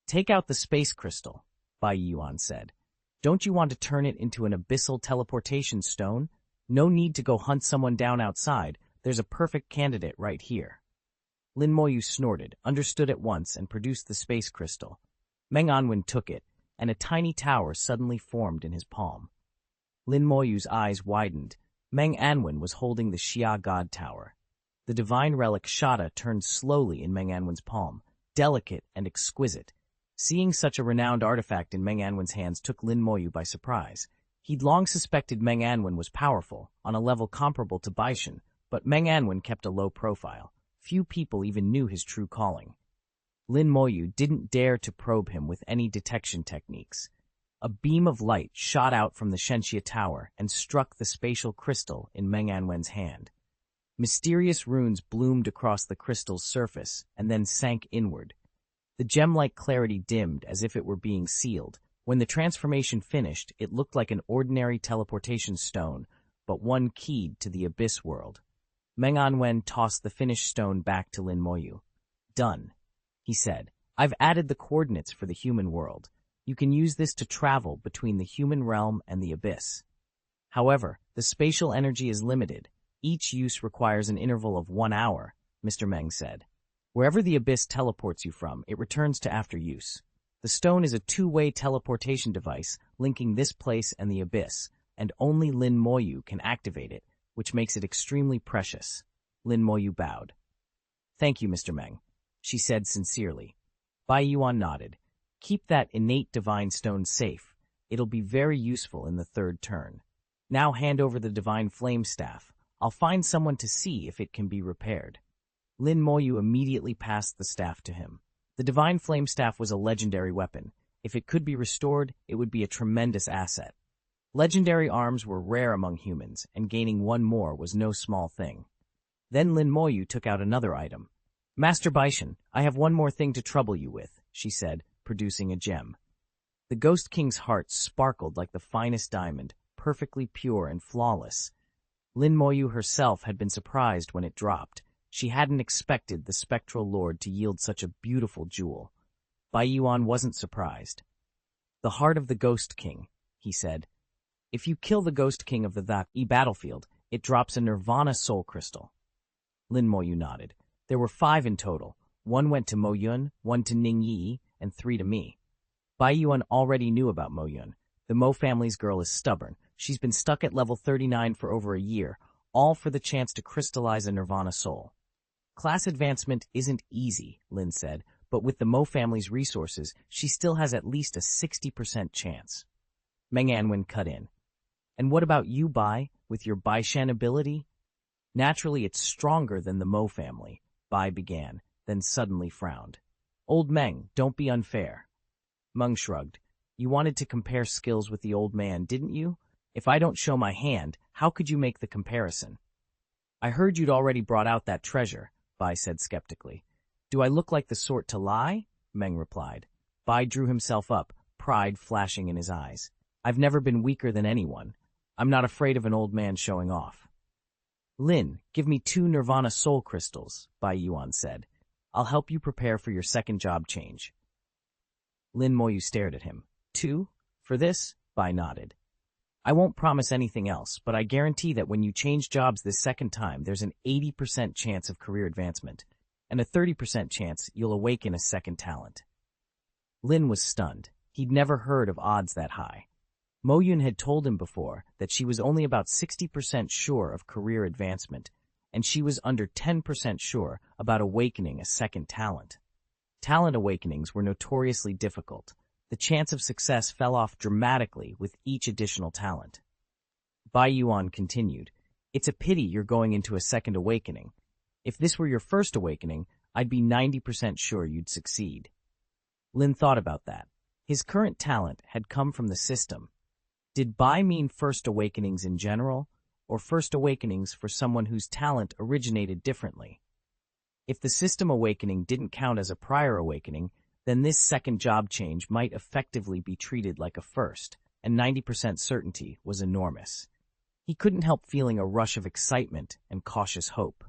A: "Take out the space crystal," Bai Yuan said. "Don't you want to turn it into an abyssal teleportation stone? No need to go hunt someone down outside. There's a perfect candidate right here." Lin Moyu snorted, understood at once, and produced the space crystal. Meng Anwen took it, and a tiny tower suddenly formed in his palm. Lin Moyu's eyes widened. Meng Anwen was holding the Xia God Tower. The divine relic Shada turned slowly in Meng Anwen's palm, delicate and exquisite. Seeing such a renowned artifact in Meng Anwen's hands took Lin Moyu by surprise. He'd long suspected Meng Anwen was powerful, on a level comparable to Baishan, but Meng Anwen kept a low profile. Few people even knew his true calling. Lin Moyu didn't dare to probe him with any detection techniques. A beam of light shot out from the Shenxia Tower and struck the spatial crystal in Meng Anwen's hand. Mysterious runes bloomed across the crystal's surface and then sank inward. The gem-like clarity dimmed as if it were being sealed. When the transformation finished, it looked like an ordinary teleportation stone, but one keyed to the Abyss world. Meng Anwen tossed the finished stone back to Lin Moyu. "Done," he said. "I've added the coordinates for the human world. You can use this to travel between the human realm and the Abyss. However, the spatial energy is limited. Each use requires an interval of 1 hour, Mr. Meng said. Wherever the Abyss teleports you from, it returns to after use. The stone is a two-way teleportation device linking this place and the Abyss, and only Lin Moyu can activate it, which makes it extremely precious." Lin Moyu bowed. "Thank you, Mr. Meng," she said sincerely. Bai Yuan nodded. "Keep that innate divine stone safe. It'll be very useful in the 3rd turn. Now hand over the divine flame staff. I'll find someone to see if it can be repaired." Lin Moyu immediately passed the staff to him. The divine flame staff was a legendary weapon. If it could be restored, it would be a tremendous asset. Legendary arms were rare among humans, and gaining one more was no small thing. Then Lin Moyu took out another item. "Master Baishan, I have one more thing to trouble you with," she said, producing a gem. The Ghost King's heart sparkled like the finest diamond, perfectly pure and flawless. Lin Moyu herself had been surprised when it dropped. She hadn't expected the spectral lord to yield such a beautiful jewel. Bai Yuan wasn't surprised. "The heart of the Ghost King," he said. "If you kill the Ghost King of the Thak-E battlefield, it drops a Nirvana soul crystal." Lin Moyu nodded. "There were 5 in total. 1 went to Mo Yun, 1 to Ning Yi, and 3 to me." Bai Yuan already knew about Mo Yun. The Mo family's girl is stubborn. She's been stuck at level 39 for over a year, all for the chance to crystallize a Nirvana soul. "Class advancement isn't easy," Lin said, "but with the Mo family's resources, she still has at least a 60% chance." Meng Anwen cut in. "And what about you, Bai, with your Baishan ability?" "Naturally, it's stronger than the Mo family," Bai began, then suddenly frowned. "Old Meng, don't be unfair." Meng shrugged. "You wanted to compare skills with the old man, didn't you? If I don't show my hand, how could you make the comparison?" "I heard you'd already brought out that treasure," Bai said skeptically. Do I look like the sort to lie? Meng replied. Bai drew himself up, pride flashing in his eyes. I've never been weaker than anyone. I'm not afraid of an old man showing off. Lin, give me 2 Nirvana soul crystals, Bai Yuan said. I'll help you prepare for your second job change. Lin Moyu stared at him. 2? For this? Bai nodded. I won't promise anything else, but I guarantee that when you change jobs this second time, there's an 80% chance of career advancement, and a 30% chance you'll awaken a second talent. Lin was stunned. He'd never heard of odds that high. Mo Yun had told him before that she was only about 60% sure of career advancement, and she was under 10% sure about awakening a second talent. Talent awakenings were notoriously difficult. The chance of success fell off dramatically with each additional talent. Bai Yuan continued, It's a pity you're going into a second awakening. If this were your first awakening, I'd be 90% sure you'd succeed. Lin thought about that. His current talent had come from the system. Did Bai mean first awakenings in general, or first awakenings for someone whose talent originated differently? If the system awakening didn't count as a prior awakening, then this second job change might effectively be treated like a first, and 90% certainty was enormous. He couldn't help feeling a rush of excitement and cautious hope.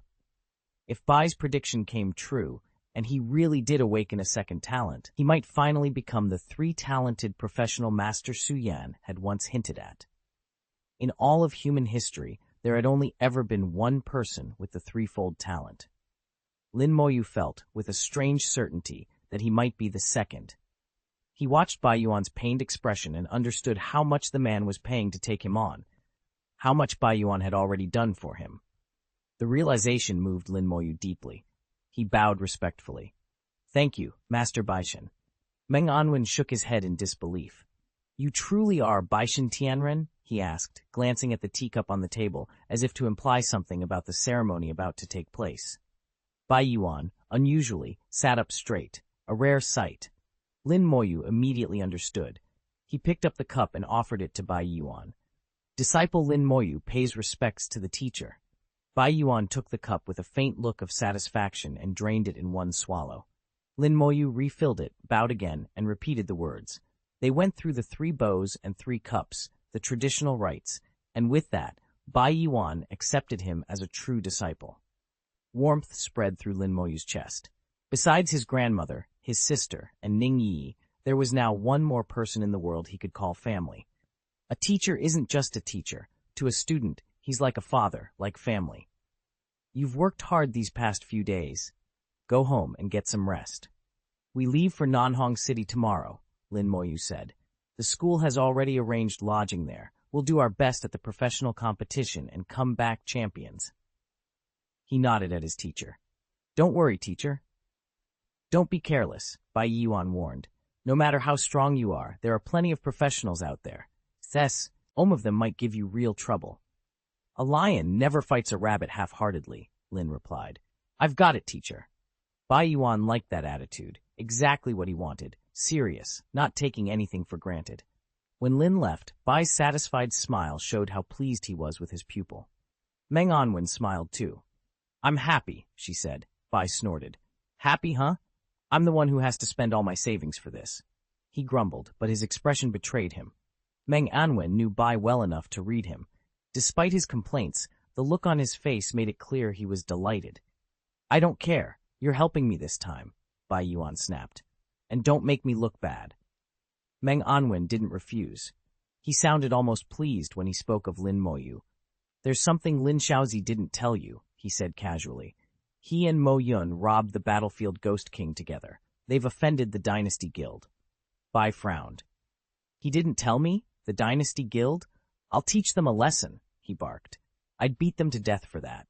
A: If Bai's prediction came true, and he really did awaken a second talent, he might finally become the 3-talented professional master Su Yan had once hinted at. In all of human history, there had only ever been one person with the threefold talent. Lin Moyu felt, with a strange certainty, that he might be the second. He watched Bai Yuan's pained expression and understood how much the man was paying to take him on, how much Bai Yuan had already done for him. The realization moved Lin Moyu deeply. He bowed respectfully. Thank you, Master Baishan. Meng Anwen shook his head in disbelief. You truly are Baishan Tianren? He asked, glancing at the teacup on the table, as if to imply something about the ceremony about to take place. Bai Yuan, unusually, sat up straight, a rare sight. Lin Moyu immediately understood. He picked up the cup and offered it to Bai Yuan. Disciple Lin Moyu pays respects to the teacher. Bai Yuan took the cup with a faint look of satisfaction and drained it in one swallow. Lin Moyu refilled it, bowed again, and repeated the words. They went through the 3 bows and 3 cups, the traditional rites, and with that, Bai Yuan accepted him as a true disciple. Warmth spread through Lin Moyu's chest. Besides his grandmother, his sister, and Ning Yi, there was now one more person in the world he could call family. A teacher isn't just a teacher. To a student, he's like a father, like family. You've worked hard these past few days. Go home and get some rest. We leave for Nanhong City tomorrow, Lin Moyu said. The school has already arranged lodging there. We'll do our best at the professional competition and come back champions. He nodded at his teacher. Don't worry, teacher. Don't be careless, Bai Yuan warned. No matter how strong you are, there are plenty of professionals out there. Some of them might give you real trouble. A lion never fights a rabbit half-heartedly, Lin replied. I've got it, teacher. Bai Yuan liked that attitude, exactly what he wanted, serious, not taking anything for granted. When Lin left, Bai's satisfied smile showed how pleased he was with his pupil. Meng Anwen smiled too. I'm happy, she said. Bai snorted. Happy, huh? I'm the one who has to spend all my savings for this. He grumbled, but his expression betrayed him. Meng Anwen knew Bai well enough to read him. Despite his complaints, the look on his face made it clear he was delighted. I don't care. You're helping me this time, Bai Yuan snapped. And don't make me look bad. Meng Anwen didn't refuse. He sounded almost pleased when he spoke of Lin Moyu. There's something Lin Shaozi didn't tell you, he said casually. He and Mo Yun robbed the battlefield Ghost King together. They've offended the Dynasty Guild. Bai frowned. He didn't tell me? The Dynasty Guild? I'll teach them a lesson, he barked. I'd beat them to death for that.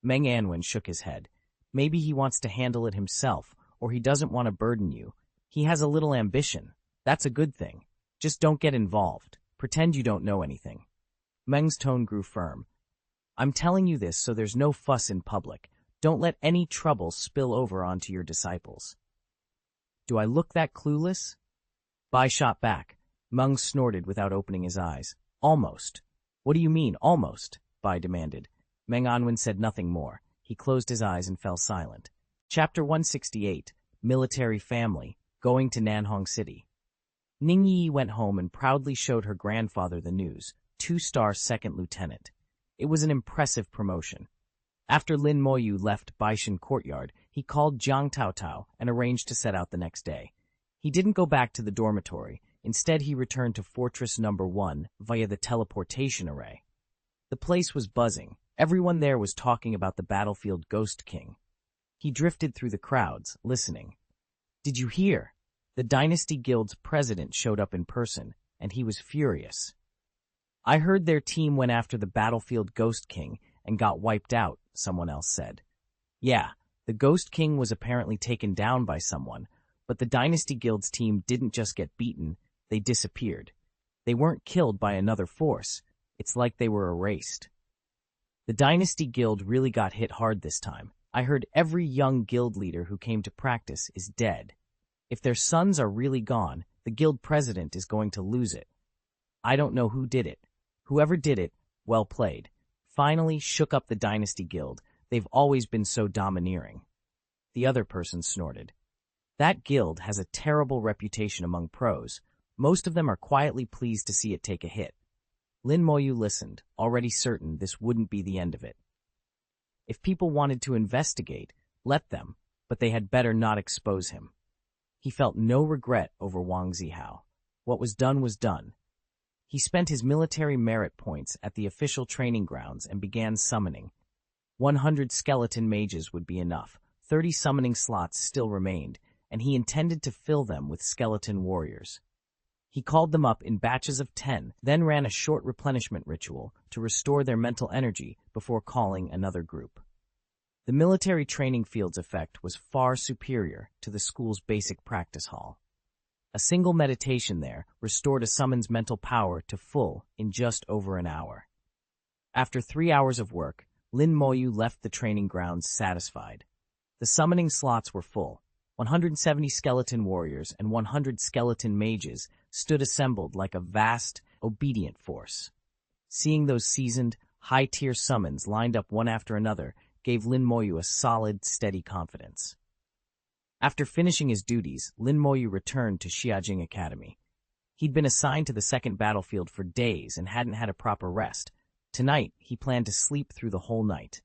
A: Meng Anwen shook his head. Maybe he wants to handle it himself, or he doesn't want to burden you. He has a little ambition. That's a good thing. Just don't get involved. Pretend you don't know anything. Meng's tone grew firm. I'm telling you this so there's no fuss in public. Don't let any trouble spill over onto your disciples. Do I look that clueless? Bai shot back. Meng snorted without opening his eyes. Almost. What do you mean, almost? Bai demanded. Meng Anwen said nothing more. He closed his eyes and fell silent. Chapter 168, Military Family, Going to Nanhong City. Ning Yi went home and proudly showed her grandfather the news, 2-star second lieutenant. It was an impressive promotion. After Lin Moyu left Baishan Courtyard, he called Jiang Taotao and arranged to set out the next day. He didn't go back to the dormitory. Instead, he returned to Fortress No. 1 via the teleportation array. The place was buzzing. Everyone there was talking about the battlefield Ghost King. He drifted through the crowds, listening. Did you hear? The Dynasty Guild's president showed up in person, and he was furious. I heard their team went after the battlefield Ghost King and got wiped out, someone else said. Yeah, the Ghost King was apparently taken down by someone, but the Dynasty Guild's team didn't just get beaten, they disappeared. They weren't killed by another force. It's like they were erased. The Dynasty Guild really got hit hard this time. I heard every young guild leader who came to practice is dead. If their sons are really gone, the guild president is going to lose it. I don't know who did it. Whoever did it, well played. Finally shook up the Dynasty Guild. They've always been so domineering. The other person snorted. That guild has a terrible reputation among pros. Most of them are quietly pleased to see it take a hit. Lin Moyu listened, already certain this wouldn't be the end of it. If people wanted to investigate, let them, but they had better not expose him. He felt no regret over Wang Zihao. What was done was done. He spent his military merit points at the official training grounds and began summoning. 100 skeleton mages would be enough. 30 summoning slots still remained, and he intended to fill them with skeleton warriors. He called them up in batches of 10, then ran a short replenishment ritual to restore their mental energy before calling another group. The military training field's effect was far superior to the school's basic practice hall. A single meditation there restored a summon's mental power to full in just over an hour. After 3 hours of work, Lin Moyu left the training grounds satisfied. The summoning slots were full. 170 skeleton warriors and 100 skeleton mages stood assembled like a vast, obedient force. Seeing those seasoned, high-tier summons lined up one after another gave Lin Moyu a solid, steady confidence. After finishing his duties, Lin Moyu returned to Xiajing Academy. He'd been assigned to the second battlefield for days and hadn't had a proper rest. Tonight, he planned to sleep through the whole night.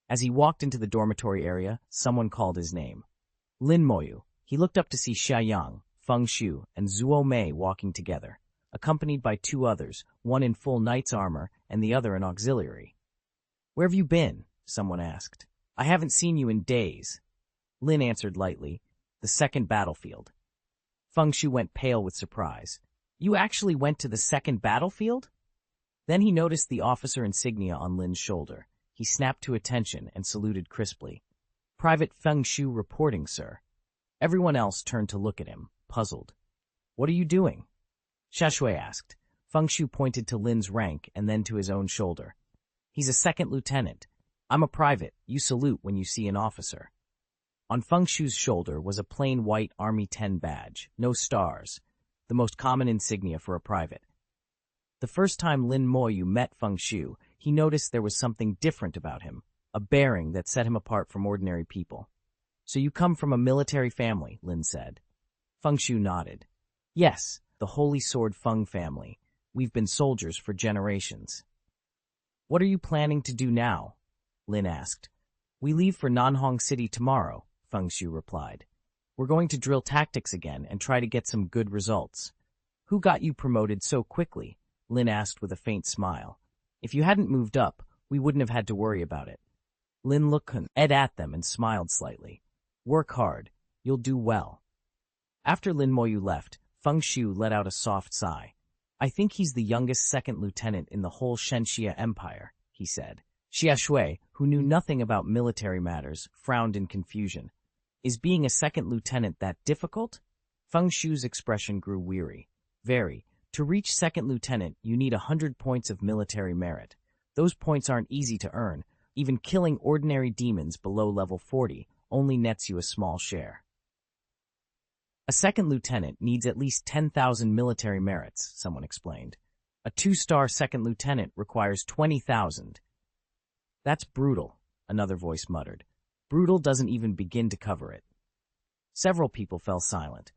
A: As he walked into the dormitory area, someone called his name. Lin Moyu. He looked up to see Xia Yang, Feng Shu, and Zuo Mei walking together, accompanied by 2 others, one in full knight's armor and the other an auxiliary. "Where have you been?" someone asked. "I haven't seen you in days." Lin answered lightly, "The second battlefield." Feng Shu went pale with surprise. "You actually went to the second battlefield?" Then he noticed the officer insignia on Lin's shoulder. He snapped to attention and saluted crisply. "Private Feng Shu reporting, sir." Everyone else turned to look at him, puzzled. "What are you doing?" Xiashui asked. Feng Shu pointed to Lin's rank and then to his own shoulder. "He's a second lieutenant. I'm a private. You salute when you see an officer." On Feng Shu's shoulder was a plain white Army 10 badge, no stars, the most common insignia for a private. The first time Lin Moyu met Feng Shu, he noticed there was something different about him, a bearing that set him apart from ordinary people. "So you come from a military family," Lin said. Feng Shu nodded. "Yes, the Holy Sword Feng family. We've been soldiers for generations." "What are you planning to do now?" Lin asked. "We leave for Nanhong City tomorrow," Feng Shu replied. "We're going to drill tactics again and try to get some good results." "Who got you promoted so quickly?" Lin asked with a faint smile. "If you hadn't moved up, we wouldn't have had to worry about it." Lin looked at them and smiled slightly. "Work hard. You'll do well." After Lin Moyu left, Feng Shu let out a soft sigh. "I think he's the youngest second lieutenant in the whole Shenxia Empire," he said. Xia Shui, who knew nothing about military matters, frowned in confusion. "Is being a second lieutenant that difficult?" Feng Shu's expression grew weary. "Very. To reach second lieutenant, you need 100 points of military merit. Those points aren't easy to earn. Even killing ordinary demons below level 40 only nets you a small share." "A second lieutenant needs at least 10,000 military merits," someone explained. "A 2-star second lieutenant requires 20,000. "That's brutal," another voice muttered. Brutal doesn't even begin to cover it. Several people fell silent.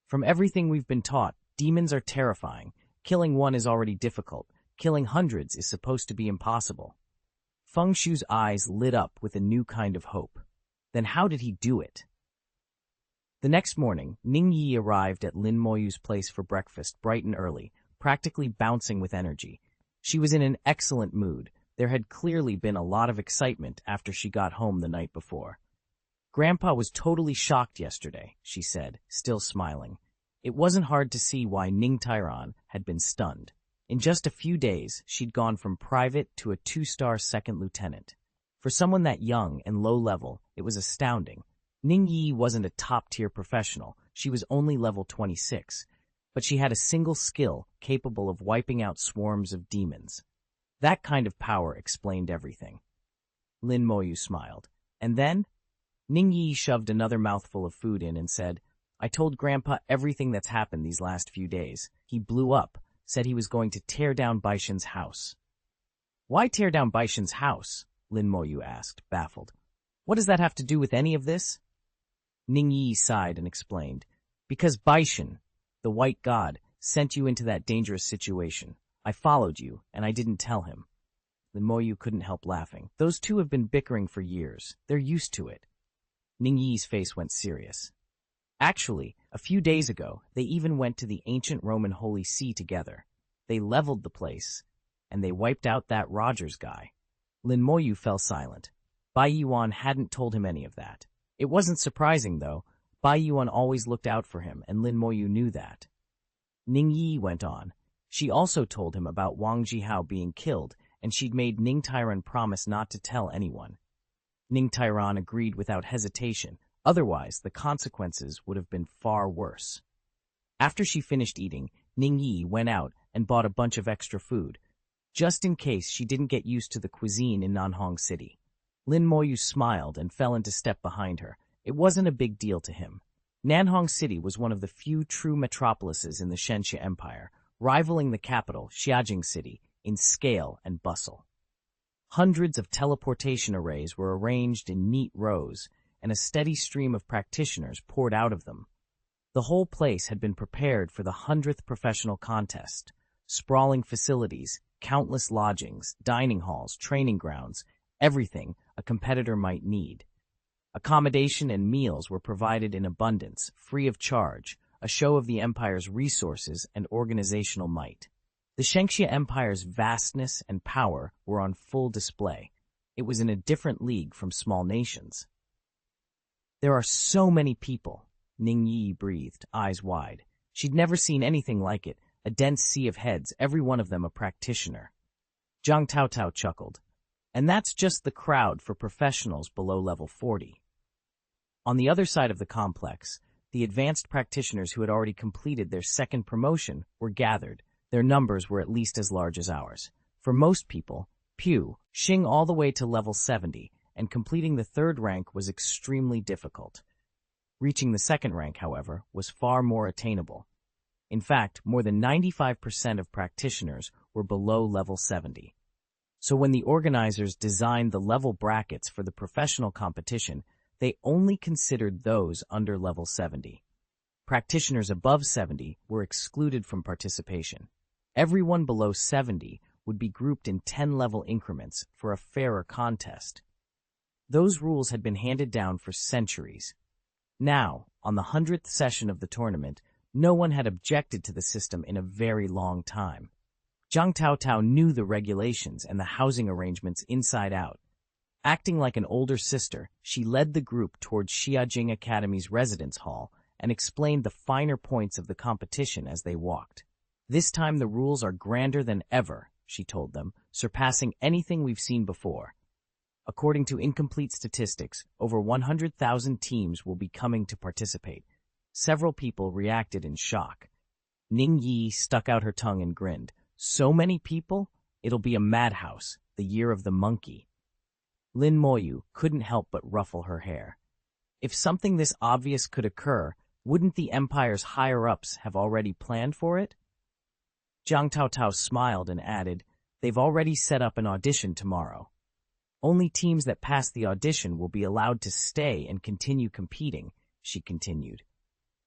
A: From everything we've been taught, demons are terrifying. Killing one is already difficult. Killing hundreds is supposed to be impossible. Feng Shu's eyes lit up with a new kind of hope. Then how did he do it? The next morning, Ning Yi arrived at Lin Moyu's place for breakfast bright and early, practically bouncing with energy. She was in an excellent mood. There had clearly been a lot of excitement after she got home the night before. Grandpa was totally shocked yesterday, she said, still smiling. It wasn't hard to see why Ning Tairan had been stunned. In just a few days, she'd gone from private to a 2-star second lieutenant. For someone that young and low-level, it was astounding. Ning Yi wasn't a top-tier professional. She was only level 26, but she had a single skill capable of wiping out swarms of demons. That kind of power explained everything. Lin Moyu smiled. And then? Ning Yi shoved another mouthful of food in and said, I told Grandpa everything that's happened these last few days. He blew up, said he was going to tear down Baishan's house. Why tear down Baishan's house? Lin Moyu asked, baffled. What does that have to do with any of this? Ning Yi sighed and explained, because Baishan, the white god, sent you into that dangerous situation. I followed you, and I didn't tell him. Lin Moyu couldn't help laughing. Those two have been bickering for years. They're used to it. Ning Yi's face went serious. Actually, a few days ago, they even went to the ancient Roman Holy See together. They leveled the place, and they wiped out that Rogers guy. Lin Moyu fell silent. Bai Yuan hadn't told him any of that. It wasn't surprising, though. Bai Yuan always looked out for him, and Lin Moyu knew that. Ning Yi went on. She also told him about Wang Jihao being killed, and she'd made Ning Tairan promise not to tell anyone. Ning Tairan agreed without hesitation. Otherwise, the consequences would have been far worse. After she finished eating, Ning Yi went out and bought a bunch of extra food, just in case she didn't get used to the cuisine in Nanhong City. Lin Moyu smiled and fell into step behind her. It wasn't a big deal to him. Nanhong City was one of the few true metropolises in the Shenxia Empire, rivaling the capital, Xiajing City, in scale and bustle. Hundreds of teleportation arrays were arranged in neat rows, and a steady stream of practitioners poured out of them. The whole place had been prepared for the 100th professional contest. Sprawling facilities, countless lodgings, dining halls, training grounds, everything a competitor might need. Accommodation and meals were provided in abundance, free of charge, a show of the empire's resources and organizational might. The Shenxia Empire's vastness and power were on full display. It was in a different league from small nations. There are so many people, Ning Yi breathed, eyes wide. She'd never seen anything like it, a dense sea of heads, every one of them a practitioner. Zhang Taotao chuckled. And that's just the crowd for professionals below level 40. On the other side of the complex, the advanced practitioners who had already completed their second promotion were gathered. Their numbers were at least as large as ours. For most people, Xing all the way to level 70, and completing the third rank was extremely difficult. Reaching the second rank, however, was far more attainable. In fact, more than 95% of practitioners were below level 70. So when the organizers designed the level brackets for the professional competition, they only considered those under level 70. Practitioners above 70 were excluded from participation. Everyone below 70 would be grouped in 10-level increments for a fairer contest. Those rules had been handed down for centuries. Now, on the 100th session of the tournament, no one had objected to the system in a very long time. Zhang Taotao knew the regulations and the housing arrangements inside out. Acting like an older sister, she led the group towards Xiajing Academy's residence hall and explained the finer points of the competition as they walked. This time the rules are grander than ever, she told them, surpassing anything we've seen before. According to incomplete statistics, over 100,000 teams will be coming to participate. Several people reacted in shock. Ning Yi stuck out her tongue and grinned. So many people? It'll be a madhouse, the year of the monkey. Lin Moyu couldn't help but ruffle her hair. If something this obvious could occur, wouldn't the Empire's higher-ups have already planned for it? Zhang Taotao smiled and added, they've already set up an audition tomorrow. Only teams that pass the audition will be allowed to stay and continue competing, she continued.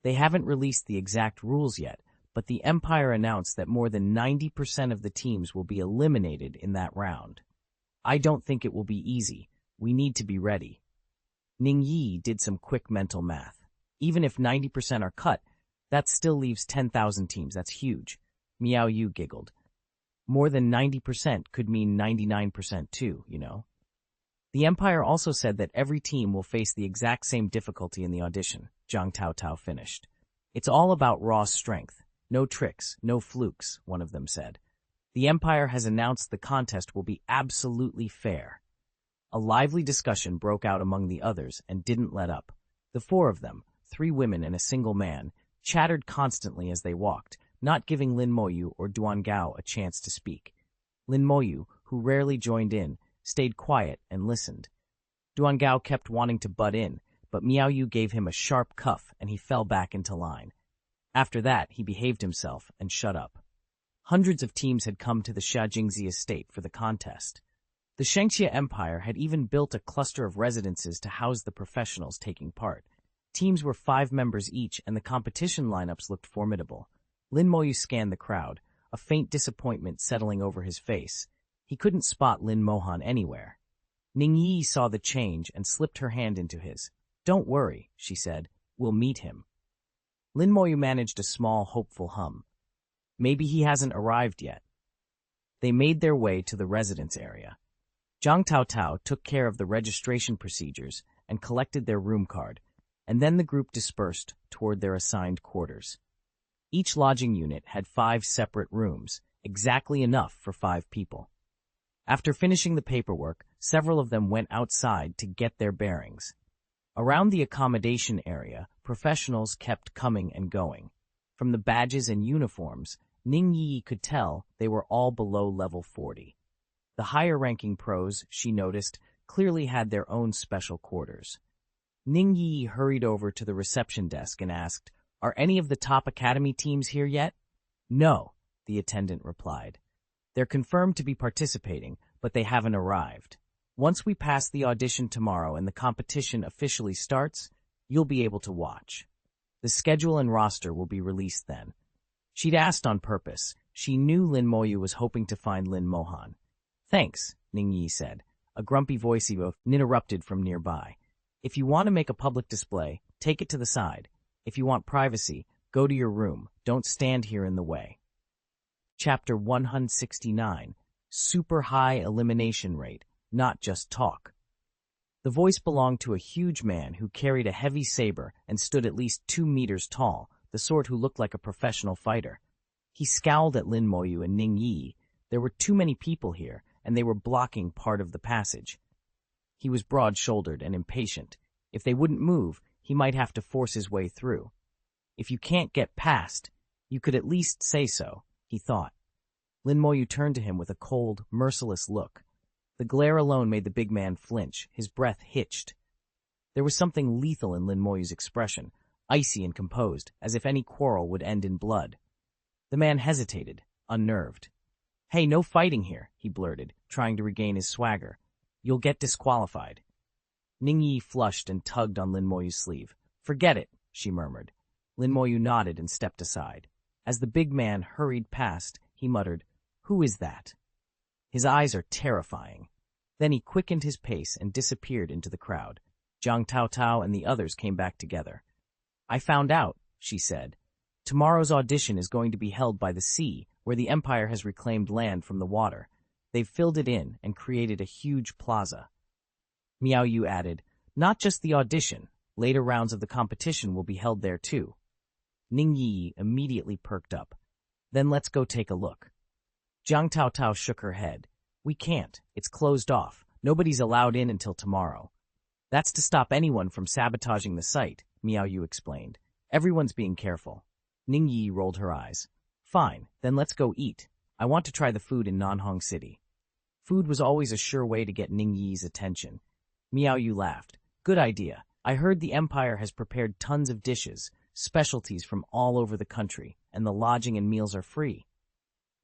A: They haven't released the exact rules yet, but the Empire announced that more than 90% of the teams will be eliminated in that round. I don't think it will be easy. We need to be ready. Ning Yi did some quick mental math. Even if 90% are cut, that still leaves 10,000 teams. That's huge. Miao Yu giggled. More than 90% could mean 99% too, you know. The Empire also said that every team will face the exact same difficulty in the audition, Zhang Taotao finished. It's all about raw strength. No tricks, no flukes, one of them said. The Empire has announced the contest will be absolutely fair. A lively discussion broke out among the others and didn't let up. The four of them, 3 women and a single man, chattered constantly as they walked, not giving Lin Moyu or Duan Gao a chance to speak. Lin Moyu, who rarely joined in, stayed quiet and listened. Duan Gao kept wanting to butt in, but Miao Yu gave him a sharp cuff and he fell back into line. After that, he behaved himself and shut up. Hundreds of teams had come to the Shajingzi estate for the contest. The Shengxia Empire had even built a cluster of residences to house the professionals taking part. Teams were 5 members each, and the competition lineups looked formidable. Lin Moyu scanned the crowd, a faint disappointment settling over his face. He couldn't spot Lin Mohan anywhere. Ning Yi saw the change and slipped her hand into his. "Don't worry," she said. "We'll meet him." Lin Moyu managed a small, hopeful hum. Maybe he hasn't arrived yet. They made their way to the residence area. Zhang Taotao took care of the registration procedures and collected their room card, and then the group dispersed toward their assigned quarters. Each lodging unit had 5 separate rooms, exactly enough for 5 people. After finishing the paperwork, several of them went outside to get their bearings. Around the accommodation area, professionals kept coming and going. From the badges and uniforms, Ning Yi could tell they were all below level 40. The higher-ranking pros, she noticed, clearly had their own special quarters. Ning Yi hurried over to the reception desk and asked, "Are any of the top academy teams here yet?" "No," the attendant replied. "They're confirmed to be participating, but they haven't arrived. Once we pass the audition tomorrow and the competition officially starts, you'll be able to watch. The schedule and roster will be released then." She'd asked on purpose. She knew Lin Moyu was hoping to find Lin Mohan. "Thanks," Ning Yi said. A grumpy voice interrupted from nearby. "If you want to make a public display, take it to the side. If you want privacy, go to your room. Don't stand here in the way." Chapter 169. Super High Elimination Rate, Not Just Talk. The voice belonged to a huge man who carried a heavy saber and stood at least 2 meters tall, the sort who looked like a professional fighter. He scowled at Lin Moyu and Ning Yi. There were too many people here, and they were blocking part of the passage. He was broad-shouldered and impatient. If they wouldn't move, he might have to force his way through. If you can't get past, you could at least say so, he thought. Lin Moyu turned to him with a cold, merciless look. The glare alone made the big man flinch, his breath hitched. There was something lethal in Lin Moyu's expression, icy and composed, as if any quarrel would end in blood. The man hesitated, unnerved. "Hey, no fighting here," he blurted, trying to regain his swagger. "You'll get disqualified." Ning Yi flushed and tugged on Lin Moyu's sleeve. "Forget it," she murmured. Lin Moyu nodded and stepped aside. As the big man hurried past, he muttered, "Who is that?" His eyes are terrifying. Then he quickened his pace and disappeared into the crowd. Zhang Taotao and the others came back together. "I found out," she said. "Tomorrow's audition is going to be held by the sea, where the Empire has reclaimed land from the water. They've filled it in and created a huge plaza." Miao Yu added, "Not just the audition. Later rounds of the competition will be held there too." Ning Yi immediately perked up. "Then let's go take a look." Zhang Taotao shook her head. "We can't. It's closed off. Nobody's allowed in until tomorrow." "That's to stop anyone from sabotaging the site," Miao Yu explained. "Everyone's being careful." Ning Yi rolled her eyes. "Fine, then let's go eat. I want to try the food in Nanhong City." Food was always a sure way to get Ning Yi's attention. Miao Yu laughed. "Good idea. I heard the Empire has prepared tons of dishes, specialties from all over the country, and the lodging and meals are free."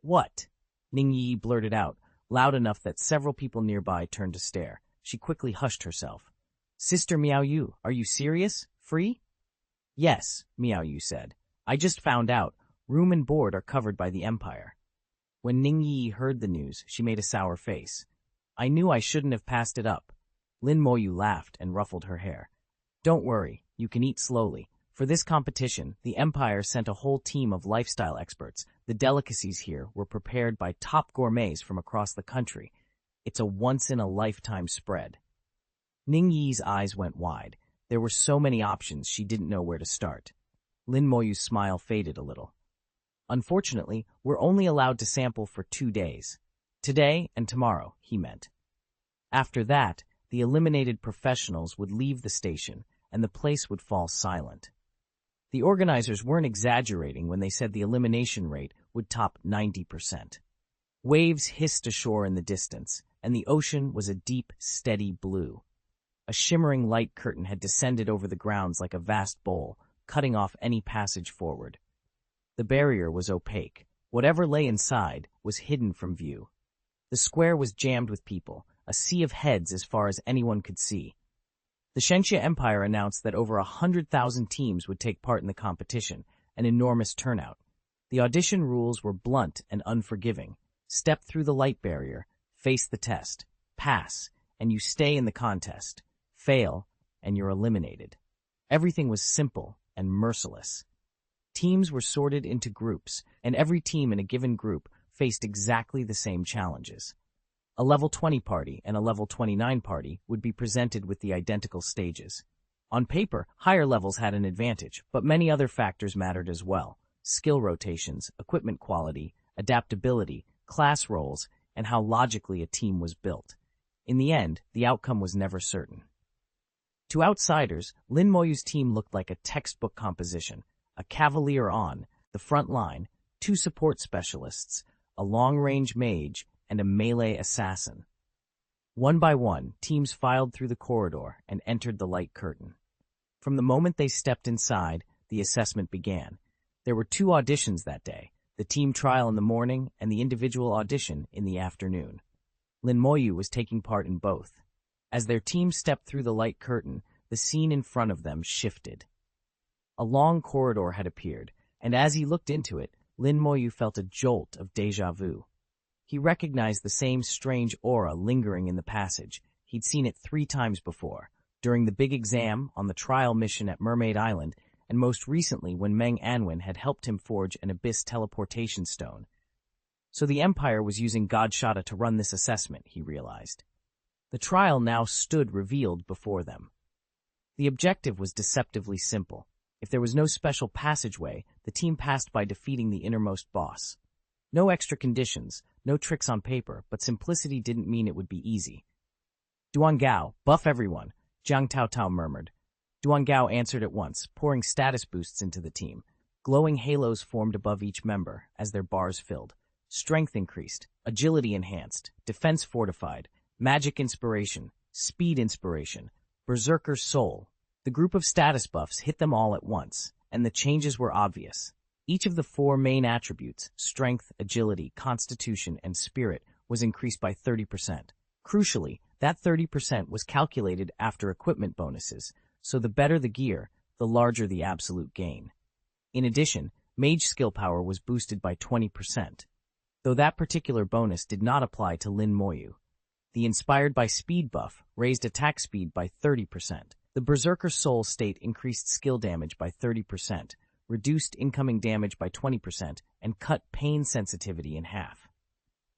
A: "What?" Ning Yi blurted out, loud enough that several people nearby turned to stare. She quickly hushed herself. Sister Miao Yu, are you serious? Free? Yes, Miao Yu said. I just found out. Room and board are covered by the Empire. When Ning Yi heard the news, she made a sour face. I knew I shouldn't have passed it up. Lin Moyu laughed and ruffled her hair. Don't worry, you can eat slowly. For this competition, the Empire sent a whole team of lifestyle experts. The delicacies here were prepared by top gourmets from across the country. It's a once-in-a-lifetime spread. Ning Yi's eyes went wide. There were so many options she didn't know where to start. Lin Moyu's smile faded a little. Unfortunately, we're only allowed to sample for 2 days. Today and tomorrow, he meant. After that, the eliminated professionals would leave the station, and the place would fall silent. The organizers weren't exaggerating when they said the elimination rate would top 90%. Waves hissed ashore in the distance, and the ocean was a deep, steady blue. A shimmering light curtain had descended over the grounds like a vast bowl, cutting off any passage forward. The barrier was opaque. Whatever lay inside was hidden from view. The square was jammed with people, a sea of heads as far as anyone could see. The Shengxia Empire announced that over 100,000 teams would take part in the competition, an enormous turnout. The audition rules were blunt and unforgiving. Step through the light barrier, face the test, pass, and you stay in the contest. Fail, and you're eliminated. Everything was simple and merciless. Teams were sorted into groups, and every team in a given group faced exactly the same challenges. A level 20 party and a level 29 party would be presented with the identical stages. On paper, higher levels had an advantage, but many other factors mattered as well. Skill rotations, equipment quality, adaptability, class roles, and how logically a team was built. In the end, the outcome was never certain. To outsiders, Lin Moyu's team looked like a textbook composition. A cavalier on the front line, 2 support specialists, a long-range mage, and a melee assassin. One by one, teams filed through the corridor and entered the light curtain. From the moment they stepped inside, the assessment began. There were 2 auditions that day, the team trial in the morning and the individual audition in the afternoon. Lin Moyu was taking part in both. As their team stepped through the light curtain, the scene in front of them shifted. A long corridor had appeared, and as he looked into it, Lin Moyu felt a jolt of déjà vu. He recognized the same strange aura lingering in the passage. He'd seen it 3 times before, during the big exam, on the trial mission at Mermaid Island, and most recently when Meng Anwen had helped him forge an abyss teleportation stone. So the Empire was using Godshata to run this assessment, he realized. The trial now stood revealed before them. The objective was deceptively simple. If there was no special passageway, the team passed by defeating the innermost boss. No extra conditions, no tricks on paper, but simplicity didn't mean it would be easy. Duan Gao, buff everyone, Jiang Tao Tao murmured. Duan Gao answered at once, pouring status boosts into the team. Glowing halos formed above each member as their bars filled. Strength increased, agility enhanced, defense fortified, magic inspiration, speed inspiration, berserker soul. The group of status buffs hit them all at once, and the changes were obvious. Each of the 4 main attributes, strength, agility, constitution, and spirit, was increased by 30%. Crucially, that 30% was calculated after equipment bonuses, so the better the gear, the larger the absolute gain. In addition, mage skill power was boosted by 20%, though that particular bonus did not apply to Lin Moyu. The inspired by speed buff raised attack speed by 30%. The Berserker Soul state increased skill damage by 30%, reduced incoming damage by 20%, and cut pain sensitivity in half.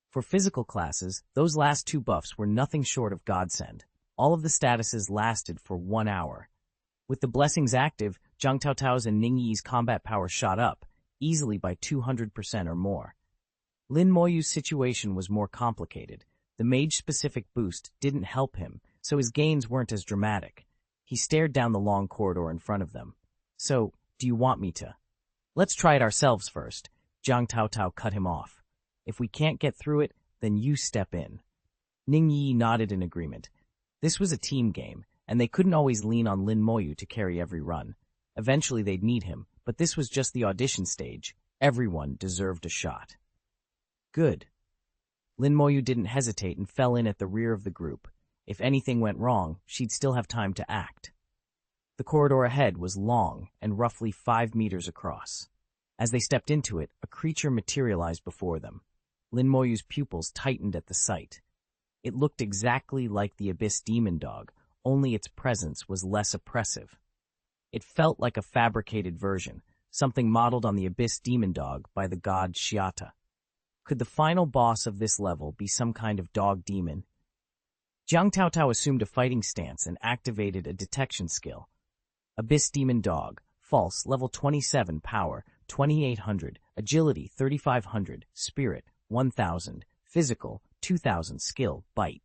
A: For physical classes, those last 2 buffs were nothing short of godsend. All of the statuses lasted for 1 hour. With the blessings active, Zhang Taotao's and Ning Yi's combat power shot up, easily by 200% or more. Lin Moyu's situation was more complicated. The mage-specific boost didn't help him, so his gains weren't as dramatic. He stared down the long corridor in front of them. So, do you want me to? Let's try it ourselves first. Jiang Taotao cut him off. If we can't get through it, then you step in. Ning Yi nodded in agreement. This was a team game, and they couldn't always lean on Lin Moyu to carry every run. Eventually they'd need him, but this was just the audition stage. Everyone deserved a shot. Good. Lin Moyu didn't hesitate and fell in at the rear of the group. If anything went wrong, she'd still have time to act. The corridor ahead was long and roughly 5 meters across. As they stepped into it, a creature materialized before them. Lin Moyu's pupils tightened at the sight. It looked exactly like the Abyss Demon Dog, only its presence was less oppressive. It felt like a fabricated version, something modeled on the Abyss Demon Dog by the god Xiata. Could the final boss of this level be some kind of dog demon? Jiang Taotao assumed a fighting stance and activated a detection skill. Abyss Demon Dog, false, level 27, power, 2800, agility, 3500, spirit, 1000, physical, 2000, skill, bite.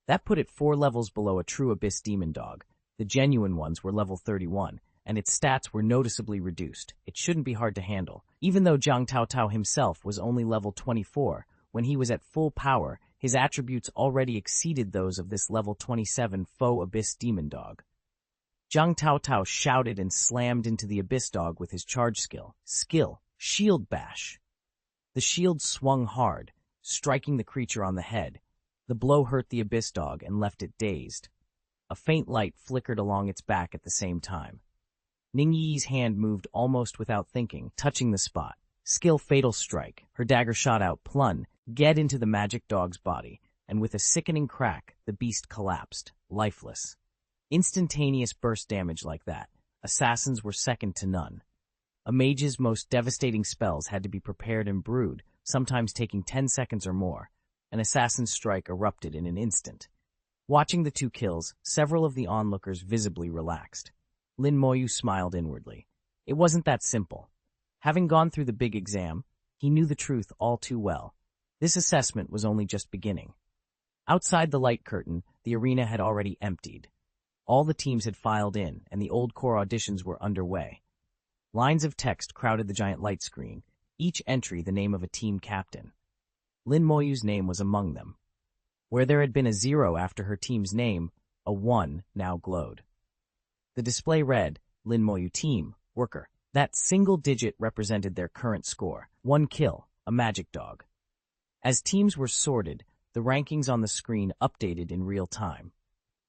A: That put it 4 levels below a true Abyss Demon Dog. The genuine ones were level 31, and its stats were noticeably reduced. It shouldn't be hard to handle. Even though Jiang Taotao himself was only level 24, when he was at full power, his attributes already exceeded those of this level 27 faux Abyss Demon Dog. Jiang Taotao shouted and slammed into the Abyss Dog with his charge skill. Shield Bash. The shield swung hard, striking the creature on the head. The blow hurt the Abyss Dog and left it dazed. A faint light flickered along its back at the same time. Ning Yi's hand moved almost without thinking, touching the spot. Skill Fatal Strike. Her dagger shot out, plunge, get into the magic dog's body, and with a sickening crack, the beast collapsed, lifeless. Instantaneous burst damage like that. Assassins were second to none. A mage's most devastating spells had to be prepared and brewed, sometimes taking 10 seconds or more. An assassin's strike erupted in an instant. Watching the 2 kills, several of the onlookers visibly relaxed. Lin Moyu smiled inwardly. It wasn't that simple. Having gone through the big exam, he knew the truth all too well. This assessment was only just beginning. Outside the light curtain, the arena had already emptied. All the teams had filed in, and the old core auditions were underway. Lines of text crowded the giant light screen, each entry the name of a team captain. Lin Moyu's name was among them. Where there had been a 0 after her team's name, a 1 now glowed. The display read, Lin Moyu Team, Worker. That single digit represented their current score. 1 kill, a magic dog. As teams were sorted, the rankings on the screen updated in real time.